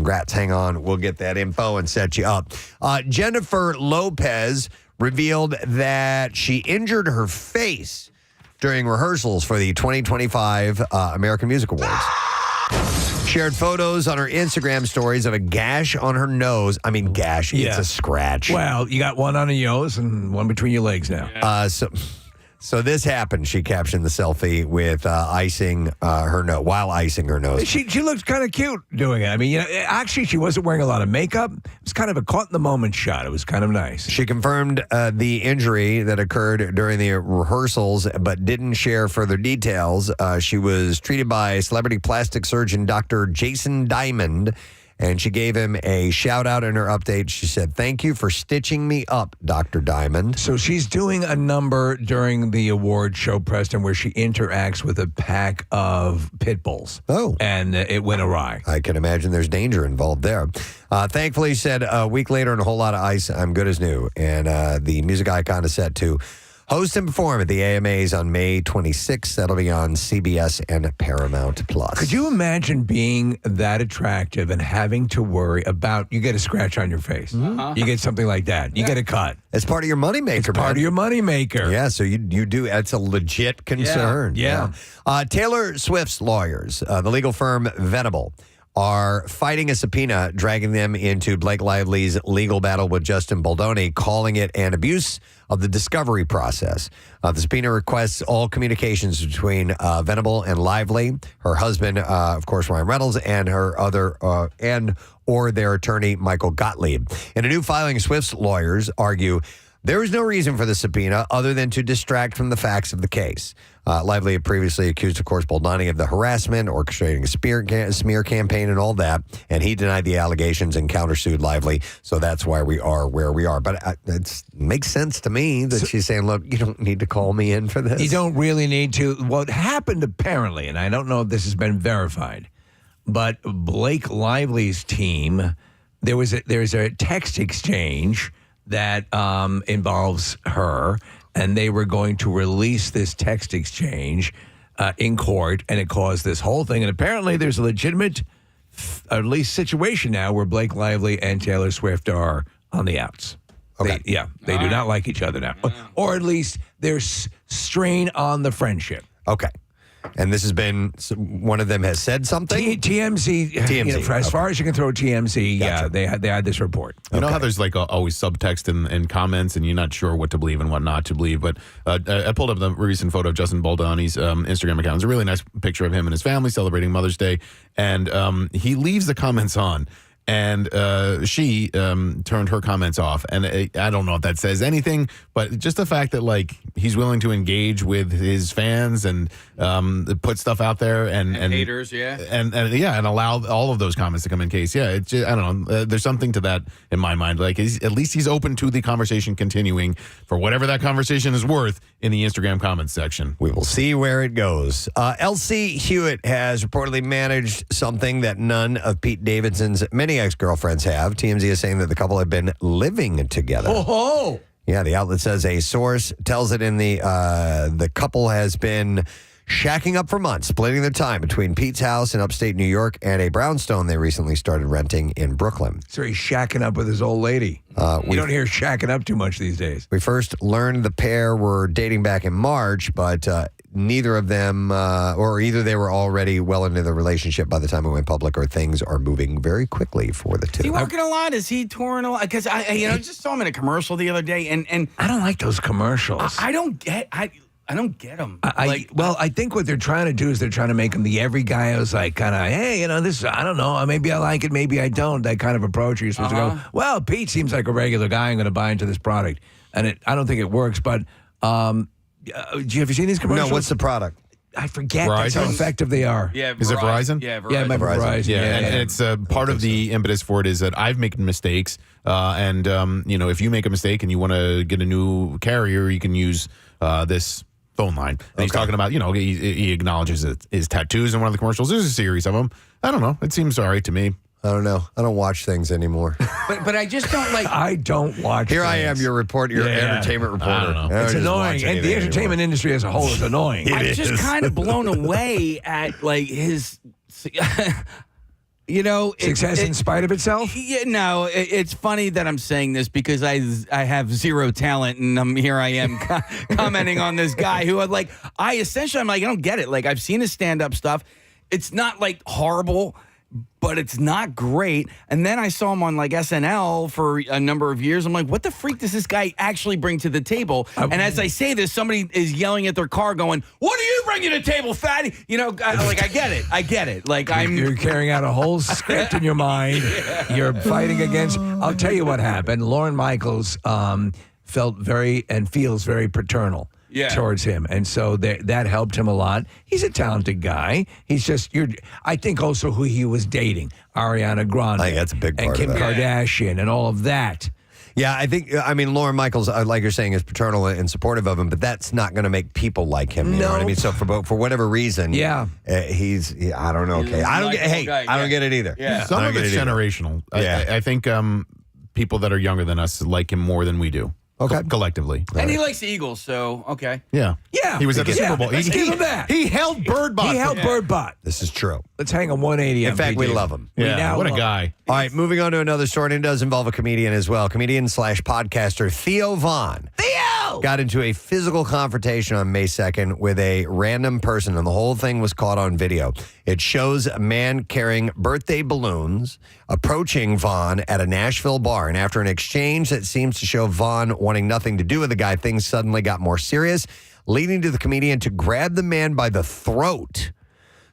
congrats. Hang on. We'll get that info and set you up. Jennifer Lopez revealed that she injured her face during rehearsals for the 2025 American Music Awards. Shared photos on her Instagram stories of a gash on her nose. I mean, gash. Yeah. It's a scratch. Well, you got one on your nose and one between your legs now. Yeah. So this happened. She captioned the selfie with icing her nose while icing her nose. She looked kind of cute doing it. I mean, actually, she wasn't wearing a lot of makeup. It was kind of a caught in the moment shot. It was kind of nice. She confirmed the injury that occurred during the rehearsals, but didn't share further details. She was treated by celebrity plastic surgeon Dr. Jason Diamond. And she gave him a shout out in her update. She said, "Thank you for stitching me up, Dr. Diamond." So she's doing a number during the award show, Preston, where she interacts with a pack of pit bulls. Oh. And it went awry. I can imagine there's danger involved there. Thankfully, she said, a week later and a whole lot of ice, I'm good as new. And the music icon is set to host and perform at the AMAs on May 26th. That'll be on CBS and Paramount Plus. Could you imagine being that attractive and having to worry about, you get a scratch on your face. Mm-hmm. You get something like that. You get a cut. It's part of your moneymaker, It's part of your moneymaker. Yeah, so you do. That's a legit concern. Yeah. Taylor Swift's lawyers, the legal firm Venable, are fighting a subpoena, dragging them into Blake Lively's legal battle with Justin Baldoni, calling it an abuse of the discovery process. The subpoena requests all communications between Venable and Lively, her husband, of course, Ryan Reynolds, and her other or their attorney, Michael Gottlieb. In a new filing, Swift's lawyers argue there is no reason for the subpoena other than to distract from the facts of the case. Lively had previously accused, of course, Baldoni of the harassment, orchestrating a smear campaign and all that, and he denied the allegations and countersued Lively, so that's why we are where we are. But it makes sense to me that she's saying, look, you don't need to call me in for this. You don't really need to. What happened apparently, and I don't know if this has been verified, but Blake Lively's team, there's a text exchange that involves her, and they were going to release this text exchange in court, and it caused this whole thing. And apparently there's a legitimate, at least situation now where Blake Lively and Taylor Swift are on the outs. Okay. They do not like each other now. Or at least there's strain on the friendship. Okay. And this has been, one of them has said something? TMZ. You know, as far as you can throw TMZ, Gotcha. yeah, they had this report. You know how there's like always subtext and comments, and you're not sure what to believe and what not to believe. But I pulled up the recent photo of Justin Baldoni's Instagram account. It's a really nice picture of him and his family celebrating Mother's Day. And he leaves the comments on. And she turned her comments off. And I don't know if that says anything, but just the fact that, like, he's willing to engage with his fans and put stuff out there and haters, and allow all of those comments to come in case. Yeah, it's just, I don't know. There's something to that in my mind. Like, at least he's open to the conversation continuing for whatever that conversation is worth in the Instagram comments section. We will see where it goes. L.C. Hewitt has reportedly managed something that none of Pete Davidson's many ex-girlfriends have. TMZ is saying that the couple have been living together. Oh! Yeah, the outlet says a source tells it in the couple has been shacking up for months, splitting their time between Pete's house in upstate New York and a brownstone they recently started renting in Brooklyn. So he's shacking up with his old lady. You don't hear shacking up too much these days. We first learned the pair were dating back in March, but neither of them, or either they were already well into the relationship by the time it went public, or things are moving very quickly for the two. Is he working a lot? Is he touring a lot? Because I just saw him in a commercial the other day, and I don't like those commercials. I don't get them. I think what they're trying to do is they're trying to make him the every guy who's like kind of, hey, this, I don't know, maybe I like it, maybe I don't, that kind of approach. You're supposed to go, well, Pete seems like a regular guy, I'm going to buy into this product. And I don't think it works, but have you seen these commercials? No, what's the product? I forget. Verizon? That's how effective they are. Yeah, Is it Verizon? Yeah, Verizon. Yeah, it might be Verizon. Yeah, and it's part of the impetus for it is that I've made mistakes, and if you make a mistake and you want to get a new carrier, you can use this phone line. And he's talking about, he acknowledges his tattoos in one of the commercials. There's a series of them. I don't know. It seems all right to me. I don't know. I don't watch things anymore. But I just don't like. I don't watch Here things. I am, your entertainment reporter. I don't know. It's annoying. And the entertainment industry as a whole is annoying. I'm just kind of blown away at like his. Success in spite of itself? Yeah, no, it's funny that I'm saying this because I have zero talent, and here I am commenting on this guy who I'm like, I don't get it. Like, I've seen his stand-up stuff. It's not like horrible, but it's not great. And then I saw him on like SNL for a number of years. I'm like, what the freak does this guy actually bring to the table? And as I say this, somebody is yelling at their car going, what do you bring to the table, fatty? I get it. Like, You're carrying out a whole script in your mind. You're fighting against. I'll tell you what happened. Lorne Michaels felt and feels very paternal. Towards him. And so that helped him a lot. He's a talented guy. He's just, I think also who he was dating, Ariana Grande. I think that's a big part and Kim of it. Kardashian and all of that. Yeah, I mean, Lorne Michaels, like you're saying, is paternal and supportive of him, but that's not going to make people like him. You know what I mean? So for whatever reason, I don't know. Okay, I don't get it either. Yeah. Some of it's generational. I think people that are younger than us like him more than we do. Okay. Collectively. And he likes the Eagles, so okay. Yeah. Yeah. He was at the Super Bowl. Let's give him that. He held Birdbot. He held Birdbot. This is true. Let's hang a 180. In fact, we love him. Yeah. What a guy. All right, moving on to another story, and it does involve a comedian as well. Comedian/podcaster Theo Von. Got into a physical confrontation on May 2nd with a random person, and the whole thing was caught on video. It shows a man carrying birthday balloons approaching Von at a Nashville bar, and after an exchange that seems to show Von wanting nothing to do with the guy, things suddenly got more serious, leading to the comedian to grab the man by the throat.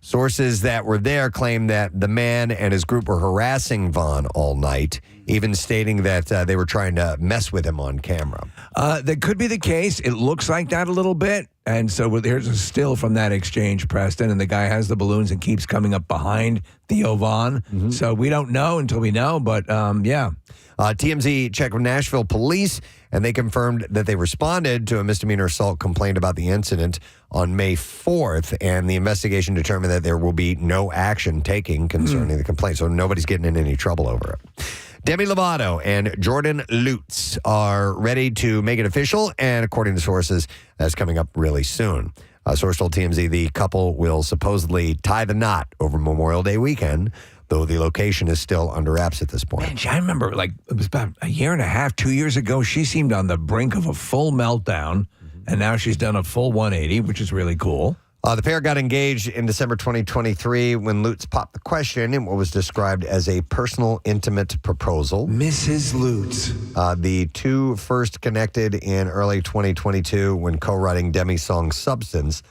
Sources that were there claim that the man and his group were harassing Von all night, even stating that they were trying to mess with him on camera. That could be the case. It looks like that a little bit. And so here's a still from that exchange, Preston, and the guy has the balloons and keeps coming up behind Theo Von. Mm-hmm. So we don't know until we know, but yeah. TMZ checked with Nashville police, and they confirmed that they responded to a misdemeanor assault complaint about the incident on May 4th, and the investigation determined that there will be no action taken concerning the complaint, so nobody's getting in any trouble over it. Demi Lovato and Jordan Lutz are ready to make it official, and according to sources, that's coming up really soon. A source told TMZ the couple will supposedly tie the knot over Memorial Day weekend, though the location is still under wraps at this point. Man, I remember, it was about a year and a half, 2 years ago, she seemed on the brink of a full meltdown, and now she's done a full 180, which is really cool. The pair got engaged in December 2023 when Lutz popped the question in what was described as a personal, intimate proposal. Mrs. Lutz. The two first connected in early 2022 when co-writing Demi's song Substance,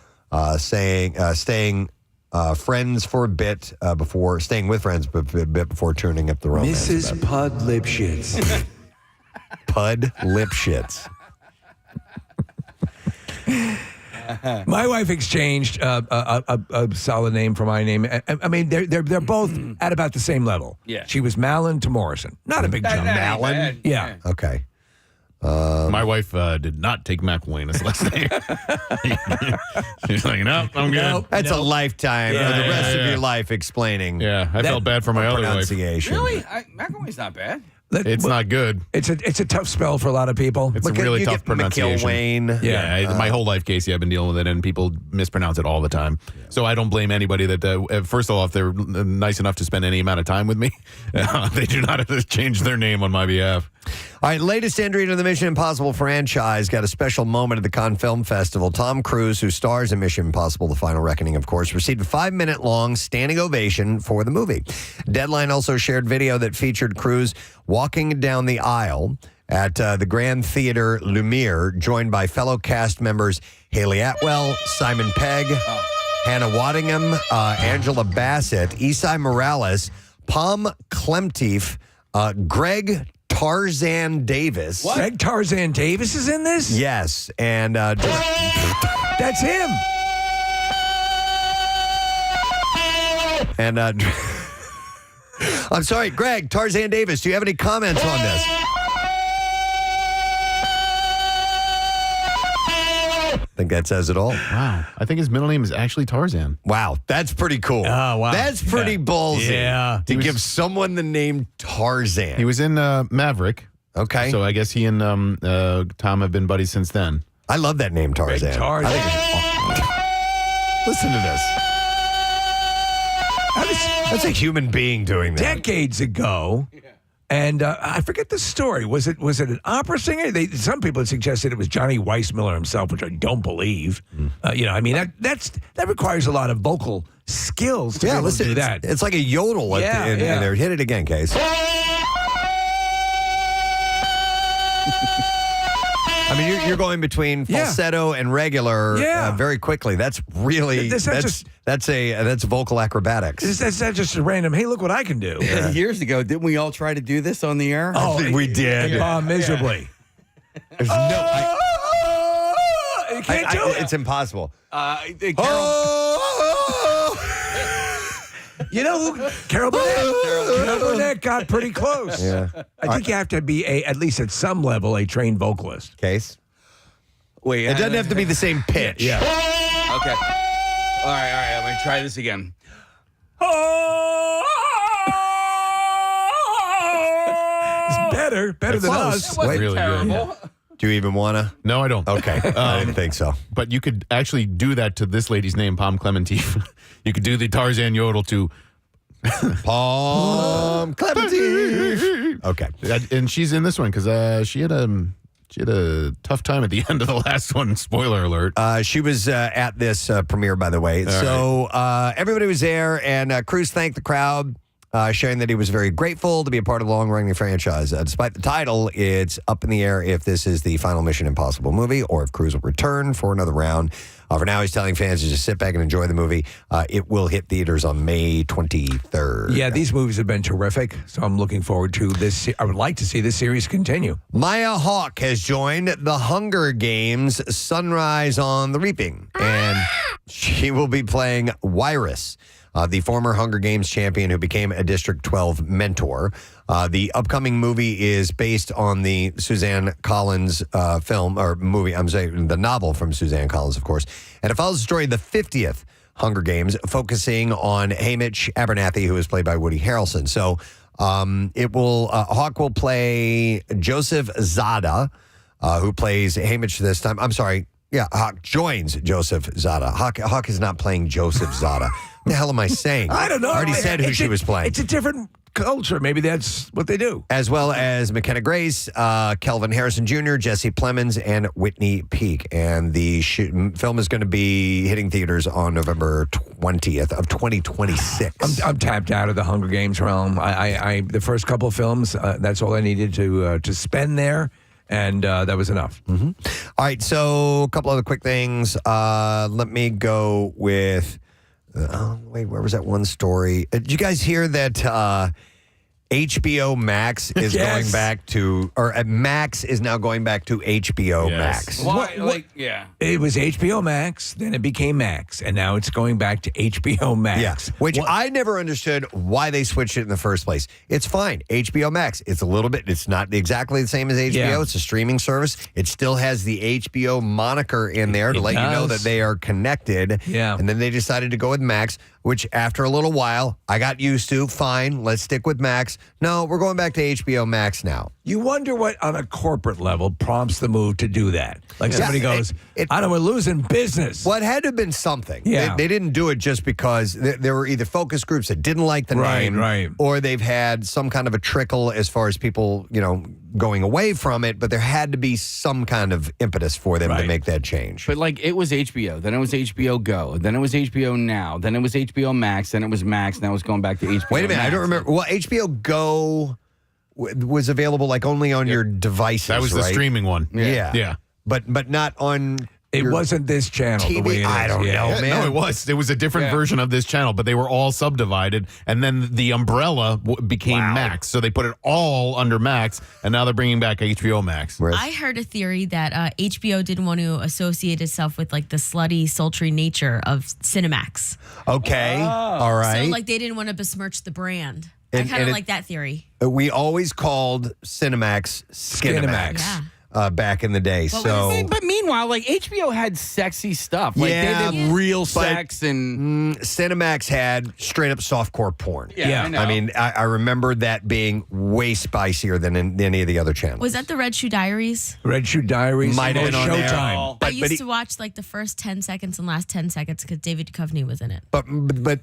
staying friends for a bit before staying with friends for a bit before turning up the romance. Mrs. Pud Lipschitz. Pud Lipschitz. My wife exchanged a solid name for my name. I mean, they're both at about the same level. Yeah. She was Malin to Morrison. Not a big jump. Malin? Yeah. Okay. My wife did not take McElwain as last name. She's like, no, I'm good. That's a lifetime or the rest of your life explaining. Yeah, I felt bad for my other wife. Pronunciation. Really? McElwain's not bad. It's not good. It's a tough spell for a lot of people. It's a really tough pronunciation. McElwain. Yeah, my whole life, Casey, I've been dealing with it, and people mispronounce it all the time. Yeah. So I don't blame anybody that, first of all, if they're nice enough to spend any amount of time with me, they do not have to change their name on my behalf. All right, latest entry into the Mission Impossible franchise got a special moment at the Cannes Film Festival. Tom Cruise, who stars in Mission Impossible: The Final Reckoning, of course, received a 5-minute-long standing ovation for the movie. Deadline also shared video that featured Cruise walking down the aisle at the Grand Theater Lumiere, joined by fellow cast members Haley Atwell, Simon Pegg, Hannah Waddingham, Angela Bassett, Esai Morales, Pom Klemtief, Greg Tarzan Davis. What? Greg Tarzan Davis is in this? Yes, and that's him. And I'm sorry, Greg Tarzan Davis. Do you have any comments on this? I think that says it all. Wow. I think his middle name is actually Tarzan. Wow, that's pretty cool. Oh, wow. That's pretty ballsy. Yeah. To give someone the name Tarzan. He was in Maverick. Okay. So I guess he and Tom have been buddies since then. I love that name, Tarzan. Tarzan. I think it's awesome. Listen to this. That's a human being doing that. Decades ago. And I forget the story. Was it an opera singer? Some people had suggested it was Johnny Weissmuller himself, which I don't believe. That requires a lot of vocal skills to be able to do that. It's like a yodel in there. Hit it again, Case. I mean, you're going between falsetto and regular very quickly. That's really that's vocal acrobatics. That's not just a random. Hey, look what I can do. Years ago, didn't we all try to do this on the air? Oh, we did. Miserably. There's no. You can't do it. It's impossible. You know who? Carol Burnett got pretty close. Yeah. I think you have to be at least at some level a trained vocalist. Case. Wait, It doesn't have to be the same pitch. Yeah. Okay. All right. I'm gonna try this again. It's better than us. It wasn't really good. terrible. Do you even want to? No, I don't. Okay. I didn't think so. But you could actually do that to this lady's name, Palm Clementine. You could do the Tarzan yodel to Palm Clementine. Okay. And she's in this one because she had a tough time at the end of the last one. Spoiler alert. She was at this premiere, by the way. Everybody was there, and Cruz thanked the crowd, sharing that he was very grateful to be a part of the long-running franchise. Despite the title, it's up in the air if this is the final Mission Impossible movie or if Cruz will return for another round. For now, he's telling fans to just sit back and enjoy the movie. It will hit theaters on May 23rd. Yeah, these movies have been terrific, so I'm looking forward to this. I would like to see this series continue. Maya Hawke has joined the Hunger Games Sunrise on the Reaping, and she will be playing Wyrus, the former Hunger Games champion who became a District 12 mentor. The upcoming movie is based on the Suzanne Collins movie. I'm saying the novel from Suzanne Collins, of course. And it follows the story of the 50th Hunger Games, focusing on Hamish Abernathy, who is played by Woody Harrelson. So Hawke will play Joseph Zada, who plays Hamish this time. I'm sorry. Yeah, Hawke joins Joseph Zada. Hawke is not playing Joseph Zada. What the hell am I saying? I don't know. I already said who she was playing. It's a different culture. Maybe that's what they do. As well as McKenna Grace, Kelvin Harrison Jr., Jesse Plemons, and Whitney Peak. And the film is going to be hitting theaters on November 20th of 2026. I'm tapped out of the Hunger Games realm. The first couple of films, that's all I needed to spend there. And that was enough. Mm-hmm. All right, so a couple other quick things. Let me go with... where was that one story? Did you guys hear that HBO Max is going back to... Or Max is now going back to HBO Max. Why? It was HBO Max, then it became Max, and now it's going back to HBO Max. Yes, which I never understood why they switched it in the first place. It's fine, HBO Max. It's not exactly the same as HBO. Yeah. It's a streaming service. It still has the HBO moniker in there to let you know that they are connected. Yeah. And then they decided to go with Max, which after a little while, I got used to. Fine, let's stick with Max. No, we're going back to HBO Max now. You wonder what, on a corporate level, prompts the move to do that. Like somebody goes, I don't know, we're losing business. Well, it had to have been something. Yeah. They didn't do it just because there were either focus groups that didn't like the name, or they've had some kind of a trickle as far as people, going away from it, but there had to be some kind of impetus for them to make that change. But it was HBO, then it was HBO Go, then it was HBO Now, then it was HBO Max, then it was Max, now it's going back to HBO Wait a minute, Max. I don't remember. Well, HBO Go was available only on your devices, That was the streaming one. Yeah. But not on... It wasn't this channel. TV? The way it is. I don't know, man. No, it was. It was a different version of this channel, but they were all subdivided, and then the umbrella became Max. So they put it all under Max, and now they're bringing back HBO Max. I heard a theory that HBO didn't want to associate itself with the slutty, sultry nature of Cinemax. Okay, all right. So they didn't want to besmirch the brand. I kind of like that theory. We always called Cinemax Skinemax. Yeah. back in the day. But meanwhile, like HBO had sexy stuff. Like Yeah, they did real but- sex and Cinemax had straight up softcore porn. yeah. I know. I mean, I remember that being way spicier than in any of the other channels. Was that the Red Shoe Diaries? Red Shoe Diaries. Might have been on there. Showtime. I used to watch like the first 10 seconds and last 10 seconds because David Duchovny was in it. But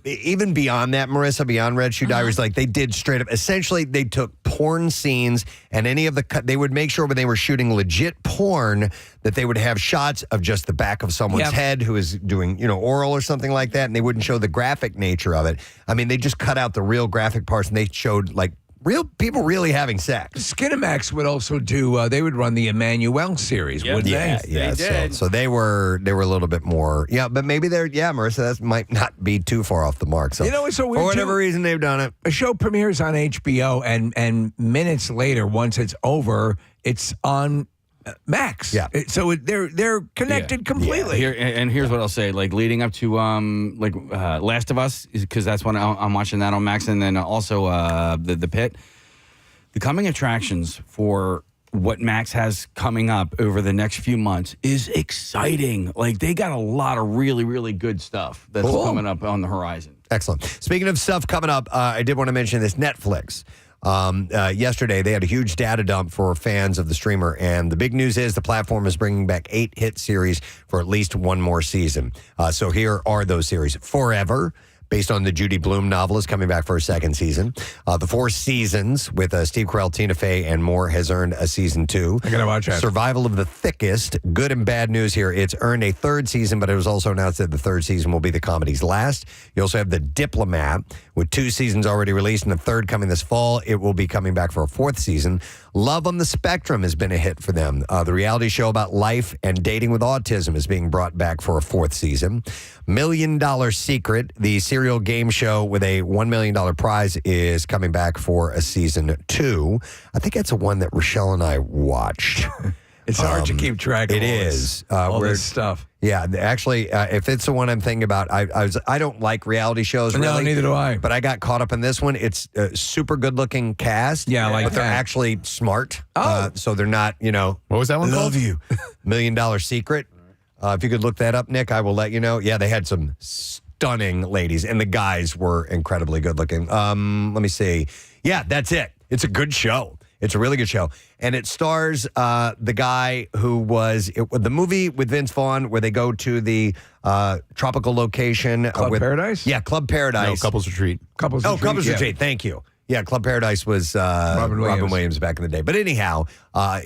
even beyond that, Marissa, beyond Red Shoe Diaries, like they did straight up. Essentially, they took porn scenes and any of they would make sure when they were shooting legit porn that they would have shots of just the back of someone's head who is doing, oral or something like that, and they wouldn't show the graphic nature of it. I mean, they just cut out the real graphic parts and they showed like real people really having sex. Skinemax would also do. They would run the Emmanuel series, wouldn't they? Yeah, did. so they were a little bit more. Yeah, but maybe Marissa, that might not be too far off the mark. So It's so weird for whatever too. reason they've done it. A show premieres on HBO, and minutes later, once it's over, it's on Max. Yeah. So they're connected completely. Here's what I'll say. Like leading up to Last of Us, because that's when I'm watching that on Max, and then also the Pit. The coming attractions for what Max has coming up over the next few months is exciting. Like they got a lot of really, really good stuff that's coming up on the horizon. Excellent. Speaking of stuff coming up, I did want to mention this Netflix. Yesterday, they had a huge data dump for fans of the streamer, and the big news is the platform is bringing back 8 hit series for at least one more season. So here are those series. Forever, based on the Judy Blume novel, is coming back for a second season. The Four Seasons with Steve Carell, Tina Fey, and more has earned a season 2. I gotta watch that. Survival of the Thickest. Good and bad news here. It's earned a 3rd season, but it was also announced that the 3rd season will be the comedy's last. You also have The Diplomat with 2 seasons already released and the 3rd coming this fall. It will be coming back for a 4th season. Love on the Spectrum has been a hit for them. The reality show about life and dating with autism is being brought back for a 4th season. $1 Million Secret, the serial game show with a $1 million prize, is coming back for a season 2. I think that's a one that Rochelle and I watched. It's hard to keep track of It all is. all this stuff. Yeah, actually, if it's the one I'm thinking about, I don't like reality shows really. No, neither do I. But I got caught up in this one. It's a super good-looking cast. Yeah, I like but they're that. actually smart. Oh. So they're not, What was that one love called? you. $1 Million Secret. If you could look that up, Nick, I will let you know. Yeah, they had some stunning ladies, and the guys were incredibly good-looking. Let me see. Yeah, that's it. It's a good show. It's a really good show. And it stars the guy who was the movie with Vince Vaughn where they go to the tropical location. Club Paradise? Yeah, Club Paradise. No, Couples Retreat. Couples Retreat. Thank you. Yeah, Club Paradise was Robin Williams back in the day. But anyhow,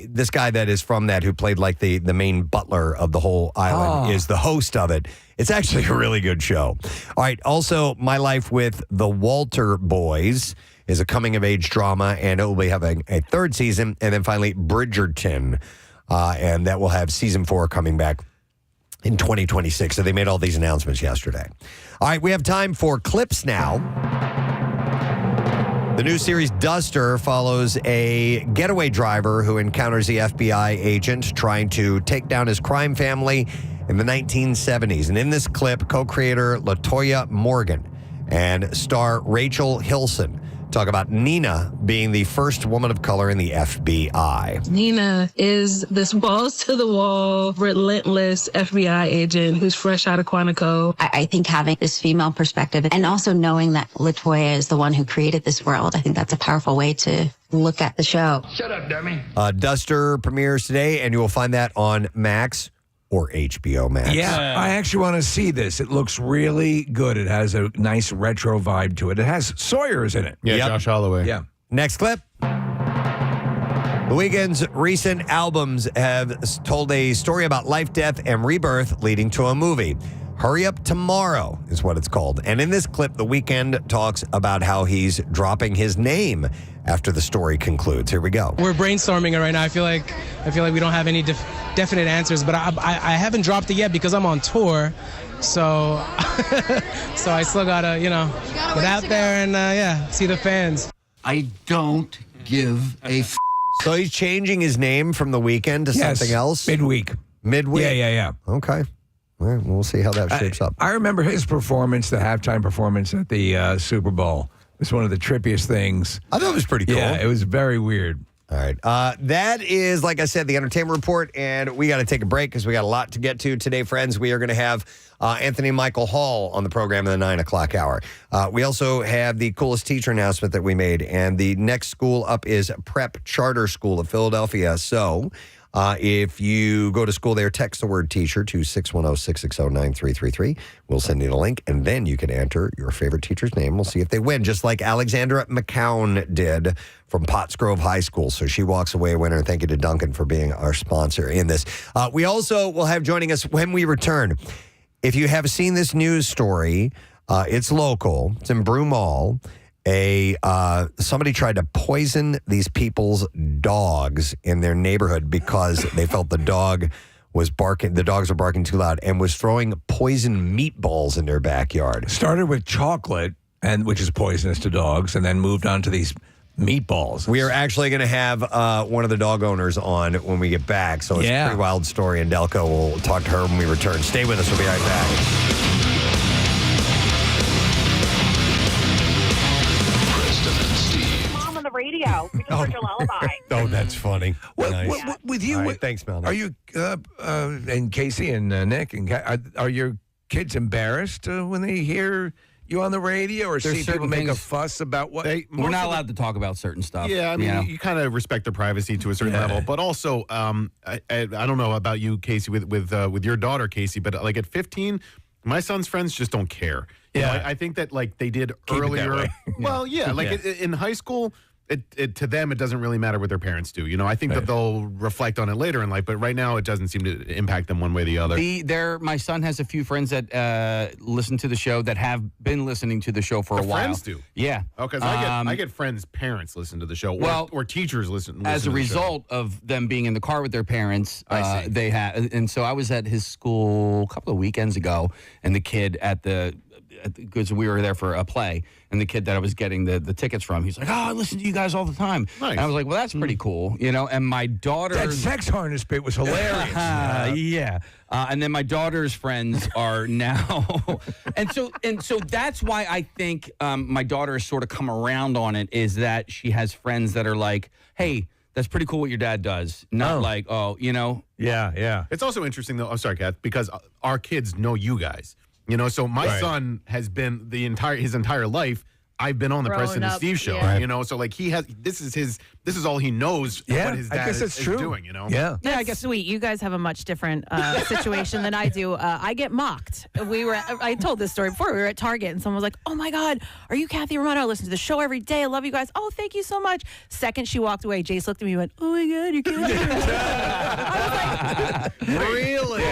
this guy that is from that, who played like the main butler of the whole island, is the host of it. It's actually a really good show. All right. Also, My Life with the Walter Boys is a coming-of-age drama, and it will be having a 3rd season. And then finally, Bridgerton, and that will have season 4 coming back in 2026. So they made all these announcements yesterday. All right, we have time for clips now. The new series Duster follows a getaway driver who encounters the FBI agent trying to take down his crime family in the 1970s. And in this clip, co-creator LaToya Morgan and star Rachel Hilson talk about Nina being the first woman of color in the FBI. Nina is this balls-to-the-wall, relentless FBI agent who's fresh out of Quantico. I think having this female perspective and also knowing that LaToya is the one who created this world, I think that's a powerful way to look at the show. Shut up, dummy. Duster premieres today, and you will find that on Max or HBO Max. Yeah, I actually want to see this. It looks really good. It has a nice retro vibe to it. It has Sawyer's in it. Yeah, Yep. Josh Holloway. Yeah. Next clip. The Weeknd's recent albums have told a story about life, death, and rebirth leading to a movie. Hurry Up Tomorrow is what it's called. And in this clip, The Weeknd talks about how he's dropping his name after the story concludes. Here we go. We're brainstorming it right now. I feel like we don't have any definite answers, but I haven't dropped it yet because I'm on tour. So so I still gotta, get out there and see the fans. I don't give a f. So he's changing his name from The Weeknd to Yes, something else? Midweek. Midweek? Yeah. Okay. All right, we'll see how that shapes up. I remember his performance, the halftime performance at the Super Bowl. It was one of the trippiest things. I thought it was pretty cool. Yeah, it was very weird. All right. That is, like I said, the entertainment report, and we got to take a break because we got a lot to get to today, friends. We are going to have Anthony Michael Hall on the program in the 9 o'clock hour. We also have the coolest teacher announcement that we made, and the next school up is Prep Charter School of Philadelphia. So if you go to school there, text the word teacher to 610-660-9333. We'll send you the link, and then you can enter your favorite teacher's name. We'll see if they win, just like Alexandra McCown did from Potts Grove High School. So she walks away a winner. Thank you to Duncan for being our sponsor in this. We also will have joining us when we return. If you have seen this news story, it's local. It's in Brew Mall. Somebody tried to poison these people's dogs in their neighborhood because they felt the dogs were barking too loud, and was throwing poison meatballs in their backyard. Started with chocolate, which is poisonous to dogs, and then moved on to these meatballs. We are actually going to have one of the dog owners on when we get back, so it's a pretty wild story, and Delco will talk to her when we return. Stay with us. We'll be right back. Radio. We just heard your lullaby. Oh, that's funny. With you, right, thanks, Melanie. Are you and Casey and Nick and are your kids embarrassed when they hear you on the radio or see people make a fuss about what? We're not allowed to talk about certain stuff. Yeah, I mean, you kind of respect their privacy to a certain level, but also, I don't know about you, Casey, with your daughter, Casey, but like at 15, my son's friends just don't care. You know, I think that like they did earlier. Well, in high school. To them, it doesn't really matter what their parents do. You know, I think that they'll reflect on it later in life, but right now it doesn't seem to impact them one way or the other. My son has a few friends that listen to the show that have been listening to the show for a while. Friends do? Yeah. Oh, because I get friends' parents listen to the show, or teachers listen as to a the result show. of them being in the car with their parents. I see. They have, and so I was at his school a couple of weekends ago, and the kid because we were there for a play, and the kid that I was getting the tickets from, he's like, "Oh, I listen to you guys all the time." Nice. And I was like, "Well, that's pretty cool," you know. And my daughter, that sex harness bit was hilarious. yeah. And then my daughter's friends are now, and so that's why I think my daughter has sort of come around on it. Is that she has friends that are like, "Hey, that's pretty cool what your dad does," not like, "Oh, you know." Yeah. It's also interesting though. I'm sorry, Kath, because our kids know you guys. You know, so my son has been his entire life. I've been on the Preston and Steve show, you know, so like this is all he knows what his dad is doing, you know? Yeah. That's I guess sweet. You guys have a much different situation than I do. I get mocked. I told this story before. We were at Target and someone was like, "Oh my God, are you Kathy Romano? I listen to the show every day. I love you guys." "Oh, thank you so much." Second she walked away, Jace looked at me and went, "Oh my God, you're Kathy Romano." I was like, "Really?"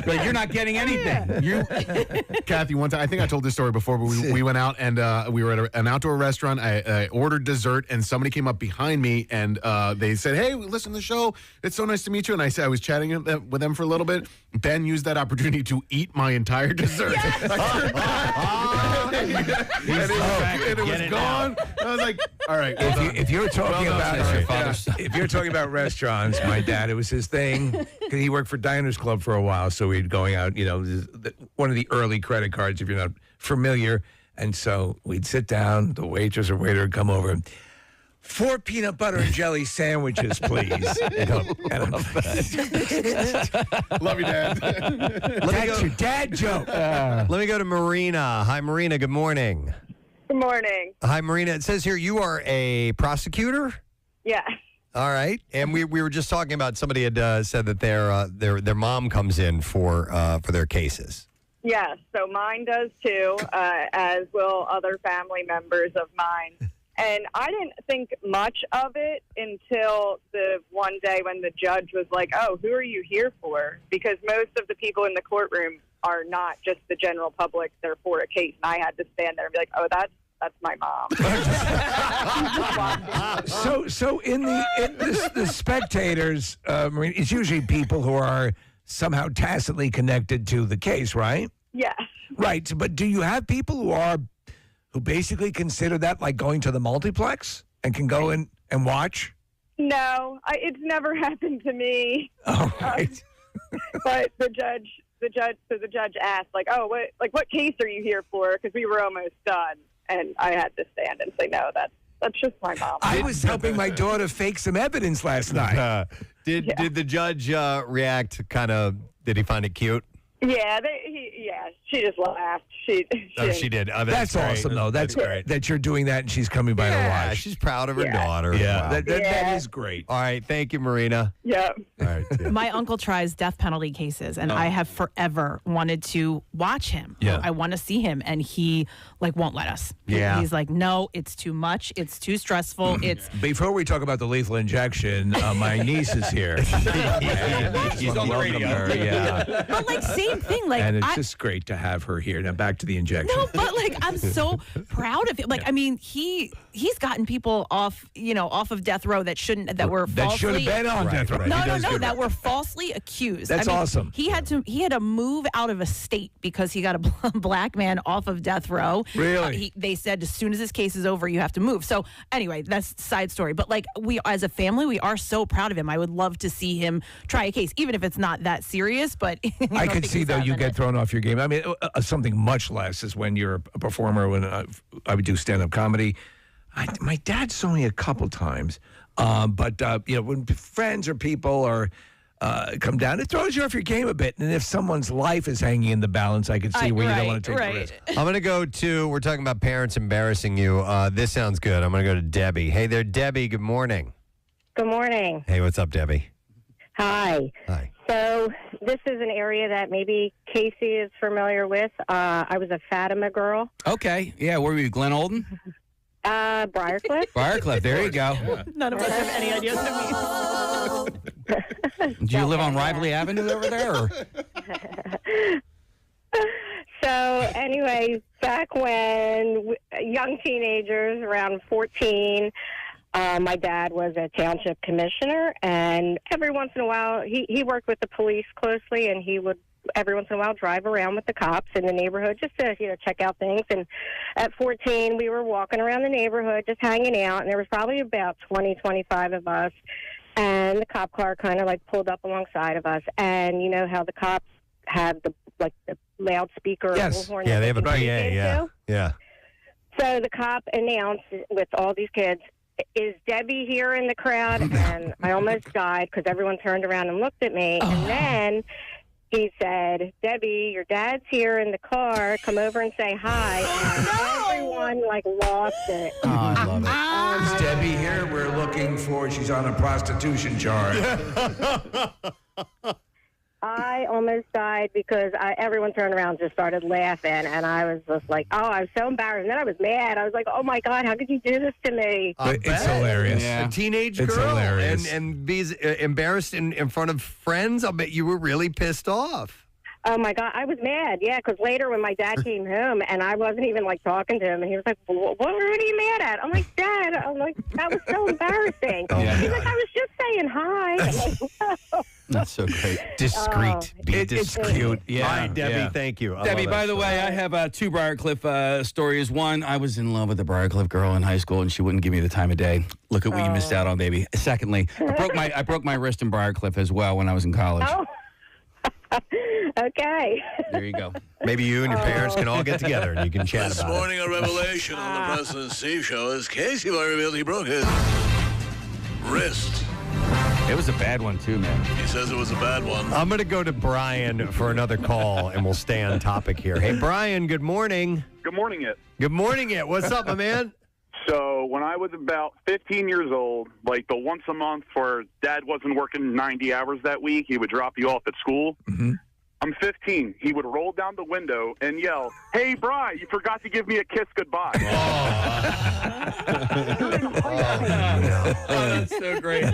Like, you're not getting anything. Kathy, one time, I think I told this story before, but we went out and we were at an outdoor restaurant. I ordered dessert, and somebody came up behind me, and they said, "Hey, listen to the show. It's so nice to meet you." And I was chatting with them for a little bit. Ben used that opportunity to eat my entire dessert. And it was gone. I was like, "All right." If you're talking about restaurants, my dad, it was his thing. 'Cause he worked for Diners Club for a while, so we'd going out. You know, one of the early credit cards, if you're not familiar. And so we'd sit down, the waitress or waiter would come over, 4 peanut butter and jelly sandwiches, please. Love you, Dad. That's your dad joke. Let me go to Marina. Hi, Marina. Good morning. Good morning. Hi, Marina. It says here you are a prosecutor? Yeah. All right. And we were just talking about somebody had said that their mom comes in for their cases. Yes, so mine does too, as will other family members of mine. And I didn't think much of it until the one day when the judge was like, "Oh, who are you here for?" Because most of the people in the courtroom are not just the general public. They're for a case. And I had to stand there and be like, "Oh, that's my mom." So in the spectators, Marina, it's usually people who are somehow tacitly connected to the case, right? Yes. Right, but do you have people who basically consider that like going to the multiplex and can go in and watch? No, it's never happened to me. Oh, right. But the judge asked, like, "Oh, what case are you here for?" Because we were almost done, and I had to stand and say, "No, That's just my mom. I was helping my daughter fake some evidence last night. Did the judge react kind of, did he find it cute? Yeah, she just laughed. She did. Oh, that's great. awesome, though. That's great that you're doing that and she's coming by to watch. She's proud of her Yeah. daughter. Yeah, Wow. that is great. All right, thank you, Marina. Yeah. All right. Yeah. My uncle tries death penalty cases, and I have forever wanted to watch him. Yeah. I want to see him, and he won't let us. Yeah. He's like, no, it's too much. It's too stressful. It's Before we talk about the lethal injection, my niece is here. She's on the Welcome radio. her, yeah. but same thing. And it's just great to have her here. Now back to the injection. No, but I'm so proud of him. I mean, he's gotten people off of death row that were That should falsely have been on death row. No, that were falsely accused. That's awesome. He had to move out of a state because he got a black man off of death row. Really? They said as soon as his case is over, you have to move. So anyway, that's a side story. But we as a family, we are so proud of him. I would love to see him try a case, even if it's not that serious. But I could see though you get thrown off your game. I mean, something much less is when you're a performer. When I would do stand-up comedy, my dad saw me a couple times, but when friends or people are come down, it throws you off your game a bit. And if someone's life is hanging in the balance, I could see where you don't want to take the risk. I'm going to go to, we're talking about parents embarrassing you. This sounds good. I'm going to go to Debbie. Hey there, Debbie. Good morning. Good morning. Hey, what's up, Debbie? Hi. Hi. So this is an area that maybe Casey is familiar with. I was a Fatima girl. Okay. Yeah, where were you, Glen Olden? Briarcliff. Briarcliff, there you go. None of us have any idea what that means. Do you live on Rively Avenue over there? Or? So anyway, back when young teenagers, around 14, my dad was a township commissioner, and every once in a while, he worked with the police closely, and he would every once in a while drive around with the cops in the neighborhood just to check out things. And at 14, we were walking around the neighborhood just hanging out, and there was probably about 25 of us, and the cop car kind of pulled up alongside of us. And you know how the cops have the loudspeaker bullhorn? Yeah, they have a PA. Yeah. Yeah. So the cop announced with all these kids, "Is Debbie here in the crowd?" And I almost died because everyone turned around and looked at me. And then he said, "Debbie, your dad's here in the car. Come over and say hi." And everyone lost it. Oh, I love it. Is Debbie here? We're looking for. She's on a prostitution charge. I almost died because everyone turned around and just started laughing, and I was just I was so embarrassed. And then I was mad. I was like, "Oh my God, how could you do this to me?" It's hilarious. A teenage It's girl hilarious. and be embarrassed in front of friends. I'll bet you were really pissed off. Oh my God, I was mad. Yeah, because later when my dad came home and I wasn't even talking to him, and he was like, "What are you mad at?" I'm like, "Dad," I'm like, "that was so embarrassing." He's like, "I was just saying hi." I'm like, "No." That's so great. Discreet. It's cute. Yeah. All right, Debbie, Yeah. thank you. I Debbie, love by that the story. way, I have two Briarcliff stories. One, I was in love with a Briarcliff girl in high school, and she wouldn't give me the time of day. Look at what you missed out on, baby. Secondly, I broke my wrist in Briarcliff as well when I was in college. Oh. Okay. There you go. Maybe you and your parents can all get together and you can chat This about it. morning, a revelation on the Preston and Steve show is Casey revealed he broke his wrist. It was a bad one, too, man. He says it was a bad one. I'm going to go to Brian for another call, and we'll stay on topic here. Hey, Brian, good morning. Good morning, it. Good morning, it. What's up, my man? So when I was about 15 years old, the once a month where Dad wasn't working 90 hours that week, he would drop you off at school. Mm-hmm. I'm 15. He would roll down the window and yell, "Hey, Bri, you forgot to give me a kiss goodbye." Oh, that's so great.